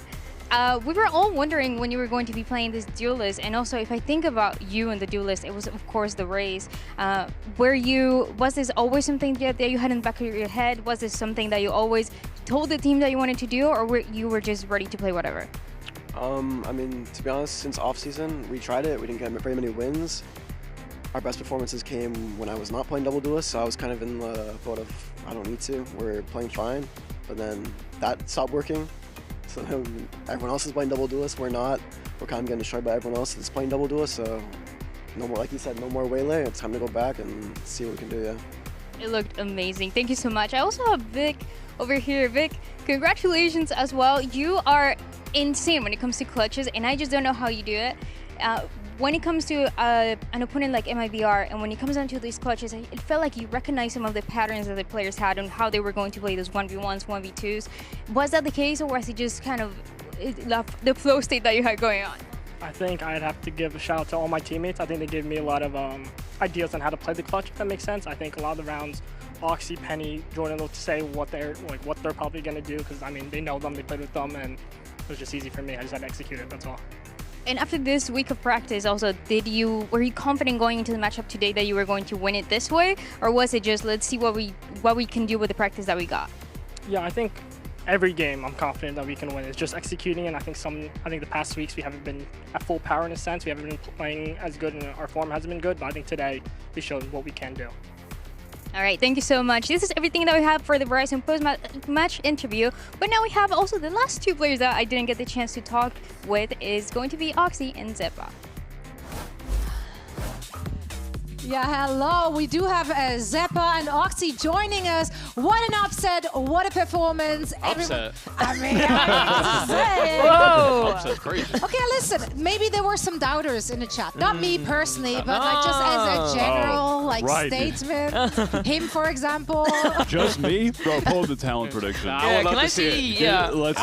We were all wondering when you were going to be playing this duelist, and also if I think about you and the duelist, it was of course the Rays. Was this always something that you had in the back of your head? Was this something that you always told the team that you wanted to do, or were you just ready to play whatever?
I mean, to be honest, since off season, we tried it. We didn't get very many wins. Our best performances came when I was not playing double duelist, so I was kind of in the boat of, I don't need to, we're playing fine. But then that stopped working. So everyone else is playing double duelist, we're not. We're kind of getting destroyed by everyone else that's playing double duelist, so no more, like you said, no more Waylay. It's time to go back and see what we can do, yeah.
It looked amazing. Thank you so much. I also have Vic over here. Vic, congratulations as well. You are insane when it comes to clutches, and I just don't know how you do it. When it comes to an opponent like MIBR, and when it comes down to these clutches, it felt like you recognized some of the patterns that the players had on how they were going to play those 1v1s, 1v2s. Was that the case, or was it just kind of the flow state that you had going on?
I think I'd have to give a shout out to all my teammates. I think they gave me a lot of ideas on how to play the clutch, if that makes sense. I think a lot of the rounds, Oxy, Penny, Jordan will say what they're probably going to do, because I mean they know them, they played with them, and it was just easy for me. I just had to execute it, that's all.
And after this week of practice also, were you confident going into the matchup today that you were going to win it this way? Or was it just, let's see what we can do with the practice that we got?
Yeah, I think every game I'm confident that we can win. It's just executing, and I think the past weeks we haven't been at full power in a sense. We haven't been playing as good, and our form hasn't been good, but I think today we showed what we can do.
All right, thank you so much. This is everything that we have for the Verizon post-match interview. But now we have also the last two players that I didn't get the chance to talk with is going to be Oxy and Zeppa.
Yeah, hello. We do have Zeppa and Oxy joining us. What an upset. What a performance.
Upset?
I mean, I say.
Whoa. Upset's crazy.
Okay, listen. Maybe there were some doubters in the chat. Not me personally, but like just as a general statement. Him, for example.
Just me? Bro, pull the talent prediction.
Yeah, can I see? Yeah.
Let's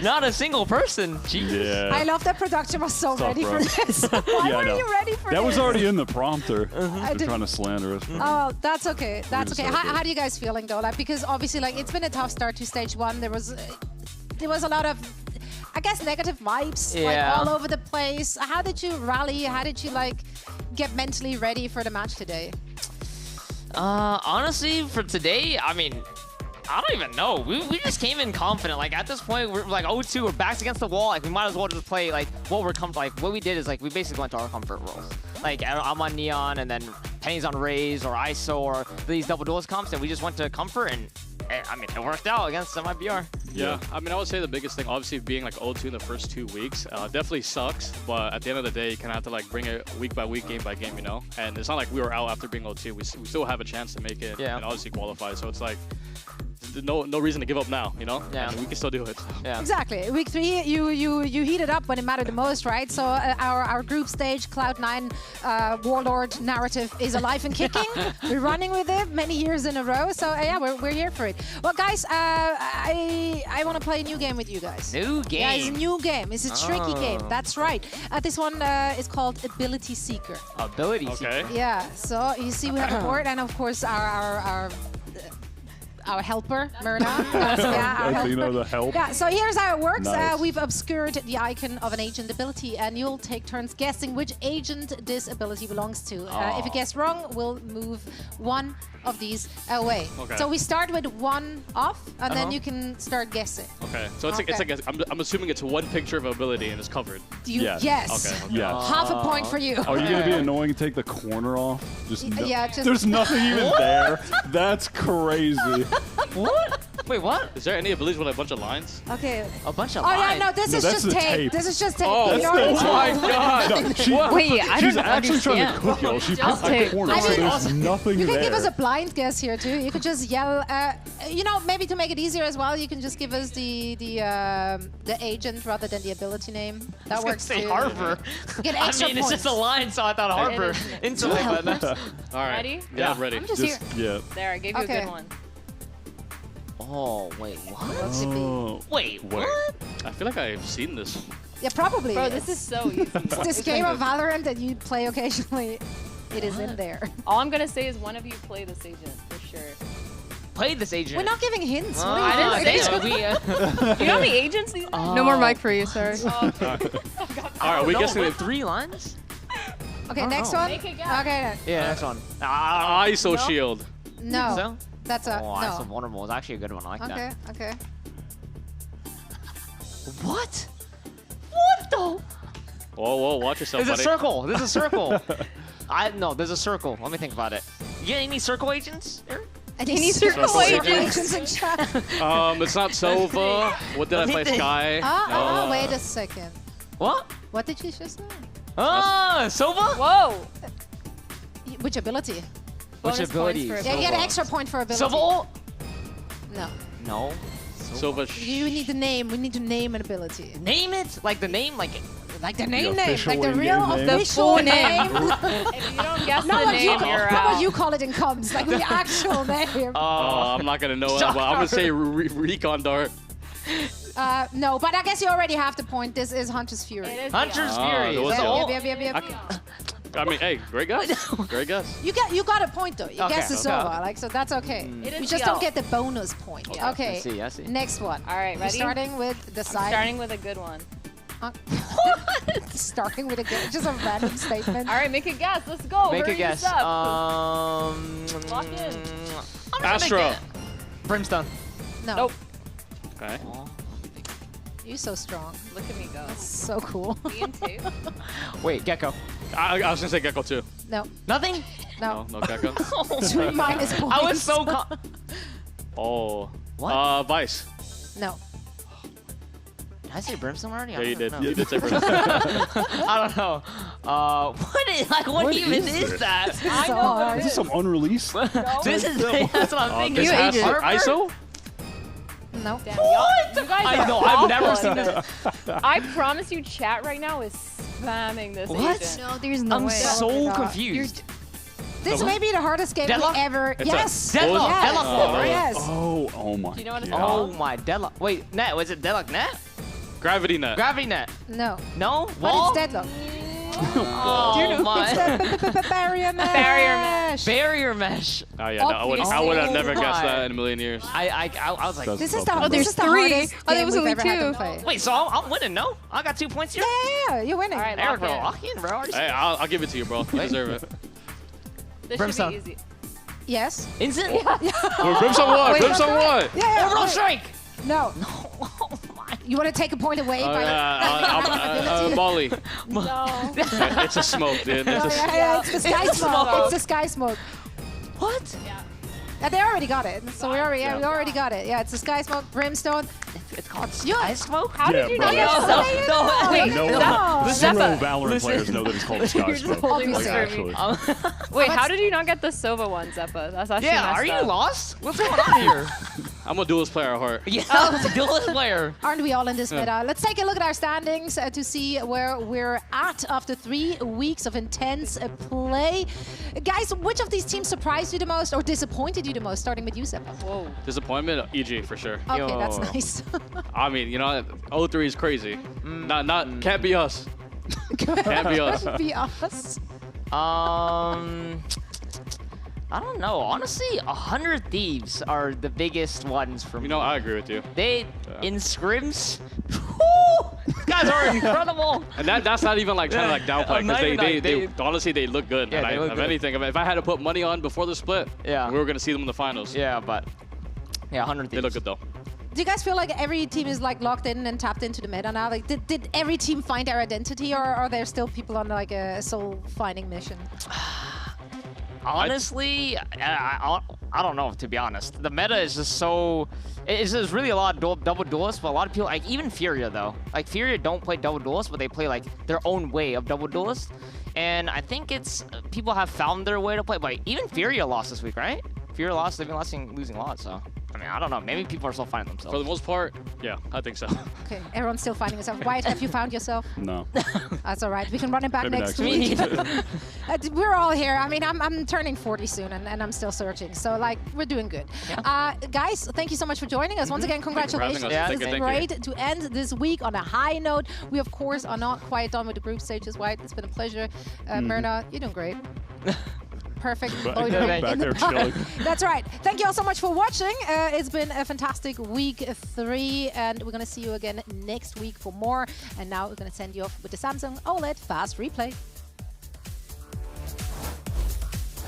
Not a single person. Jeez.
Yeah.
I love that production was so ready for this. Why were you ready for
that
this?
was already in the prompter. They're trying to slander us.
Oh, that's okay. That's okay. How do you guys feeling though? Like, because obviously, like, it's been a tough start to stage one. There was a lot of, I guess, negative vibes, like all over the place. How did you rally? How did you like get mentally ready for the match today?
Honestly, for today, I mean, I don't even know. We just came in confident. Like, at this point, we're like 0-2. We're backs against the wall. Like, we might as well just play like what we're comfortable. Like, what we did is like we basically went to our comfort roles. Like, I'm on Neon, and then Penny's on Rays or ISO or these double duelist comps, and we just went to comfort, and I mean, it worked out against MIBR.
Yeah, I mean, I would say the biggest thing, obviously, being like 0-2 in the first 2 weeks, definitely sucks. But at the end of the day, you kind of have to like bring it week by week, game by game, you know. And it's not like we were out after being 0-2. We still have a chance to make it and obviously qualify. So it's like no reason to give up now, you know. Yeah, and we can still do it. So.
Yeah, exactly. Week 3, you heated up when it mattered the most, right? So our group stage Cloud9 Warlord narrative is alive and kicking. We're running with it many years in a row. So yeah, we're here for it. Well, guys, I want to play a new game with you guys.
New game.
Yeah, it's a new game. It's a tricky game. That's right. This one is called Ability Seeker.
Ability Seeker.
Yeah. So you see, we have a board, and of course our helper, Myrna. Our helper.
The help.
Yeah, so here's how it works.
Nice.
We've obscured the icon of an agent ability, and you'll take turns guessing which agent this ability belongs to. If you guess wrong, we'll move one of these away.
Okay.
So we start with one off, and then you can start guessing.
Okay, so it's like I'm assuming it's one picture of ability and it's covered.
Yes.
Okay.
Yes.
Half a point for you.
Are you going to be annoying and take the corner off? Just
just
there's nothing even there. That's crazy.
What? Wait, what?
Is there any abilities with a bunch of lines?
Okay.
A bunch of
Oh
lines?
yeah, no, this is
that's
just
the
tape.
tape.
This is just tape.
Oh,
You know
that's
what
the
I mean?
Oh my god!
Wait, I
She's
don't
actually trying to
understand.
cook, yo. She
Just
put
tape.
the corner,
I
so
mean,
there's nothing
You
there.
can give us a blind guess here too. You could just yell. You know, maybe to make it easier as well, you can just give us the agent rather than the ability name. That works
Say
too.
Harbor.
You get
I
extra
mean, it's just a
points.
line, so I thought Harbor. Instantly, but
All right.
Ready?
Yeah, I'm ready.
I'm just here.
Yeah.
There, I gave you a
Okay.
good one.
Oh, wait, what?
What's it be?
Oh.
Wait, what?
I feel like I've seen this.
Yeah, probably.
Bro, this is so easy.
this game of Valorant that you play occasionally. It is in there.
All I'm gonna say is one of you play this agent for sure.
Play this agent.
We're not giving hints. What
I
are you
didn't
doing?
say that.
Do you know how many agents these are?
No more mic for you, sorry.
All right, we guessing it.
3 lines?
Okay, next one.
Make a guess.
Okay,
Yeah, next one.
ISO shield.
no.
So?
That's a
Oh, that's a
no.
vulnerable. It's actually a good one. I like
Okay, okay.
that. What? What the?
Whoa, watch yourself,
There's a
buddy.
circle. There's a circle. No, there's a circle. Let me think about it. You get any circle agents, Eric?
Any
circle
agents in chat?
It's not Sova. What did I play? Sky.
Wait a second.
What?
What did you just say?
Sova?
Whoa!
Which ability?
Which
Bonus
abilities?
points for
Yeah, you get an extra point for ability.
Sova?
No.
No.
Sova.
You need to name. We need to name an ability.
Name it? Like the name? Like
the name,
official
like the
in-game
real
name?
official
The full
name.
If you don't guess
Not
the
what
name,
you
you're
not what
out.
you call it in comms, like the actual name.
I'm not gonna know that, but I'm gonna say Recon Dart.
No, but I guess you already have the point. This is Hunter's Fury.
It is
Hunter's
Ah,
Fury.
there was
Is that
a-
all?
Yep.
I mean, hey, great guess. Great guess.
You got a point though. You
Okay,
guessed the
okay.
Sova, like so that's okay.
It is
You just
the
don't
L.
get the bonus point.
Yeah.
Okay.
I see.
Next one.
All right,
We're
ready?
starting with the
I'm
side.
starting with a good one.
Starting with a good, just a random statement.
All right, make a guess. Let's go.
Make a
Hurry
guess.
this up.
Lock
in.
Astro.
Brimstone.
No.
Nope.
Okay.
You're so strong.
Look at me go.
So cool.
Me and two.
Wait, Gecko.
I was gonna say Gecko too.
No.
Nothing?
No.
No Gecko.
3 minus points.
I was so
Oh.
What?
Vice.
No.
Did I say Brimstone already?
Yeah, you did.
No.
You did say Brimstone.
I don't know. What even is that?
I So know. hard.
Is this some unreleased?
This is that's what I'm thinking.
This has
Harbor?
ISO?
No.
Damn, you guys
I
are
know. I've never
awful
seen
at
this.
I promise you, chat right now is spamming this
What?
agent.
No, there's no
I'm
way.
so
God.
confused.
This may be the hardest game
Deadlock?
we ever.
It's
Yes.
Deadlock.
Yes.
Deadlock.
Oh.
Yes.
Oh my.
Do you know what it's
God.
Oh
called?
my Deadlock. Wait, Net. Was it Deadlock Net?
Gravity Net.
Gravity Net.
No.
No?
But
Wall?
it's Deadlock.
Oh
Do you know?
my.
It's the barrier mesh.
Barrier mesh.
Barrier mesh.
Oh yeah, no, I would have never
Oh
guessed
my.
that in a million years.
I was like,
That's
This is
tough.
the,
Oh,
this
there's
is the
3.
hardest
I thought it
game
was
we've
only
ever had
2.
to play.
wait, so I'm winning, no? I got 2 points here?
Yeah, you're winning.
All right,
Eric,
lock
bro,
in.
lock in, bro.
Hey, I'll give it to you, bro. You deserve it.
This
Brimstone.
should be easy.
Yes.
Instant?
Brimstone won.
Wait,
Brimstone won.
Yeah.
Orbital
wait.
strike!
No.
Oh my.
You want to take a point away by
Molly.
No.
It's a smoke, dude.
No,
It's a
yeah, it's the sky
It's
smoke.
smoke.
It's the sky smoke.
What?
They already got it. So we already got it. Yeah, it's the sky smoke, brimstone.
It's called Sky Smoke?
How did you
bro.
not get
No,
Wait,
No,
No.
zero Valorant players know that it's called Sky
You're just
Smoke.
holding
Like,
this for
me.
actually.
Wait, how did you not get the Sova one, Zeppa? That's actually
Yeah,
messed
are you
up.
lost? What's going on here?
I'm a duelist player at heart.
Yeah, it's a duelist player.
Aren't we all in this meta? Let's take a look at our standings to see where we're at after 3 weeks of intense play. Guys, which of these teams surprised you the most or disappointed you the most? Starting with you, Zeppa.
Whoa.
Disappointment, EG for sure.
Okay, that's nice.
I mean, you know, 0-3 is crazy. Can't be us. Can't be us.
Be us.
I don't know. Honestly, 100 Thieves are the biggest ones for me.
You know, I agree with you.
They, in scrims, whoo, these guys are incredible.
And that's not even like trying to like downplay
Not
because
even
they honestly they look good.
Yeah,
and
they look
if
good.
anything, if I had to put money on before the split,
Yeah.
we were gonna see them in the finals.
Yeah, but yeah, 100 Thieves.
They look good though.
Do you guys feel like every team is like locked in and tapped into the meta now? Like, did every team find their identity, or are there still people on like a soul-finding mission?
Honestly, I don't know, to be honest. The meta is just so... There's really a lot of double duelists, but a lot of people, like even FURIA though. Like FURIA don't play double duelists, but they play like their own way of double duelists. And I think it's, people have found their way to play, but even FURIA lost this week, right? FURIA lost, they've been losing a lot, so. I mean, I don't know. Maybe people are still finding themselves.
For the most part, yeah, I think so.
Okay, everyone's still finding himself. Wyatt, have you found yourself?
No.
That's all right. We can run it back
Maybe
next
next
week. We're all here. I mean, I'm turning 40 soon, and I'm still searching. So, like, we're doing good. Guys, thank you so much for joining us. Once again, congratulations. It's great to end this week on a high note. We, of course, are not quite done with the group stages, Wyatt. It's been a pleasure. Myrna, you're doing great. Perfect.
Back there chilling.
That's right. Thank you all so much for watching. It's been a fantastic week 3, and we're going to see you again next week for more. And now we're going to send you off with the Samsung OLED Fast Replay.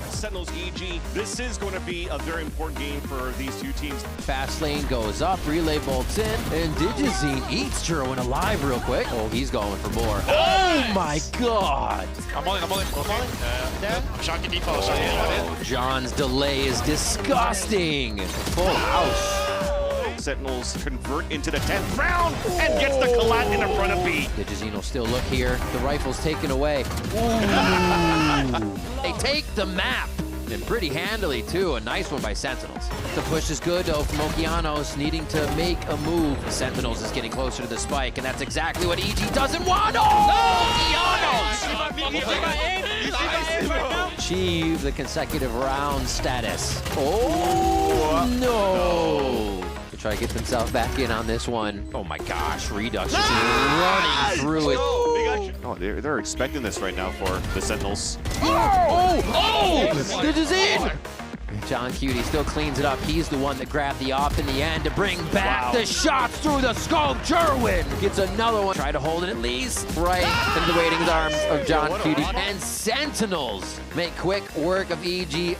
Sentinels EG, this is going to be a very important game for these two teams.
Fast lane goes up, relay bolts in, and Digizine eats Jerwin alive real quick. Oh, he's going for more. Oh my god!
I'm on it.
Oh, John's delay is disgusting. Full house.
Sentinels convert into the 10th round and gets the collat in the front of B.
Digizine will still look here. The rifle's taken away. Ooh. They take the map. And pretty handily, too. A nice one by Sentinels. The push is good, though, from Okeanos, needing to make a move. Sentinels is getting closer to the spike, and that's exactly what EG doesn't want. Oh, Okeanos! Achieve the consecutive round status. Oh, no! To try to get themselves back in on this one. Oh, my gosh. Redux just running through it.
Oh, they're expecting this right now for the Sentinels.
This is in! John Cutie still cleans it up. He's the one that grabbed the op in the end to bring back the shots through the skull. Jerwin gets another one. Try to hold it at least right into the waiting arms of John Cutie. And Sentinels make quick work of EG.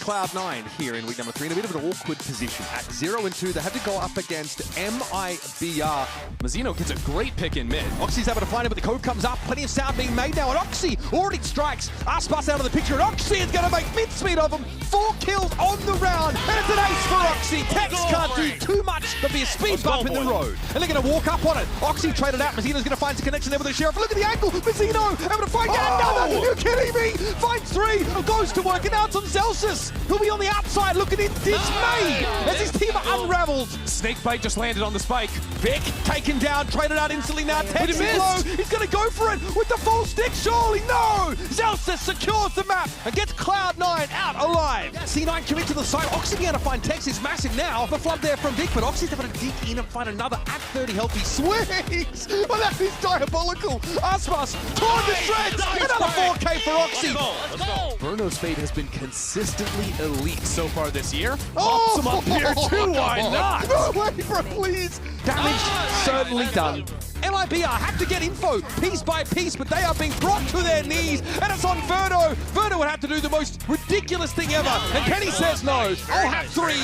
Cloud9 here in week number 3 in a bit of an awkward position. At 0-2, they have to go up against MIBR. Mazzino gets a great pick in mid. Oxy's able to find it, but the code comes up. Plenty of sound being made now, and Oxy already strikes. Aspas out of the picture, and Oxy is going to make mincemeat of him. 4 kills on the round, and it's an ace for Oxy. Tex can't do too much, but be a speed bump in the road. And they're going to walk up on it. Oxy traded out. Mazzino's going to find some connection there with the Sheriff. Look at the angle. Mazzino able to find another. You're kidding me. Finds 3. Goes to work, and now it's on Celsius. He'll be on the outside looking in dismay as his team unravels. Snakebait just landed on the spike. Vic taken down, traded out instantly now. Tex is low. He's going to go for it with the full stick. Surely no. Celsius secures the map and gets Cloud9 out alive. C9 commit to the side. Oxy being able to find Tex is massive now. The flood there from Vic, but Oxy's able to dig in and find another at 30 health. He swings. Well, that is diabolical. Aspas torn to shreds. Another 4K for Oxy.
Let's go.
Bruno's fate has been consistently elite so far this year. Pops him up here too, why not? No way, bro, please. Damage certainly done. MIBR have to get info piece by piece, but they are being brought to their knees, and it's on Verno. Verno would have to do the most ridiculous thing ever, and Kenny says no. I'll have 3.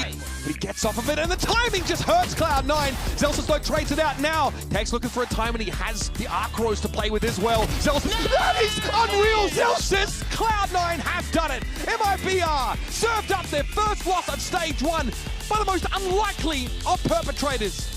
But he gets off of it, and the timing just hurts Cloud9. Zelsus trades it out now. Tex looking for a time, and he has the Arc Rose to play with as well. Zelsus, that is unreal, Zelsus! Cloud9 have done it. MIBR served up their first loss of Stage 1 by the most unlikely of perpetrators.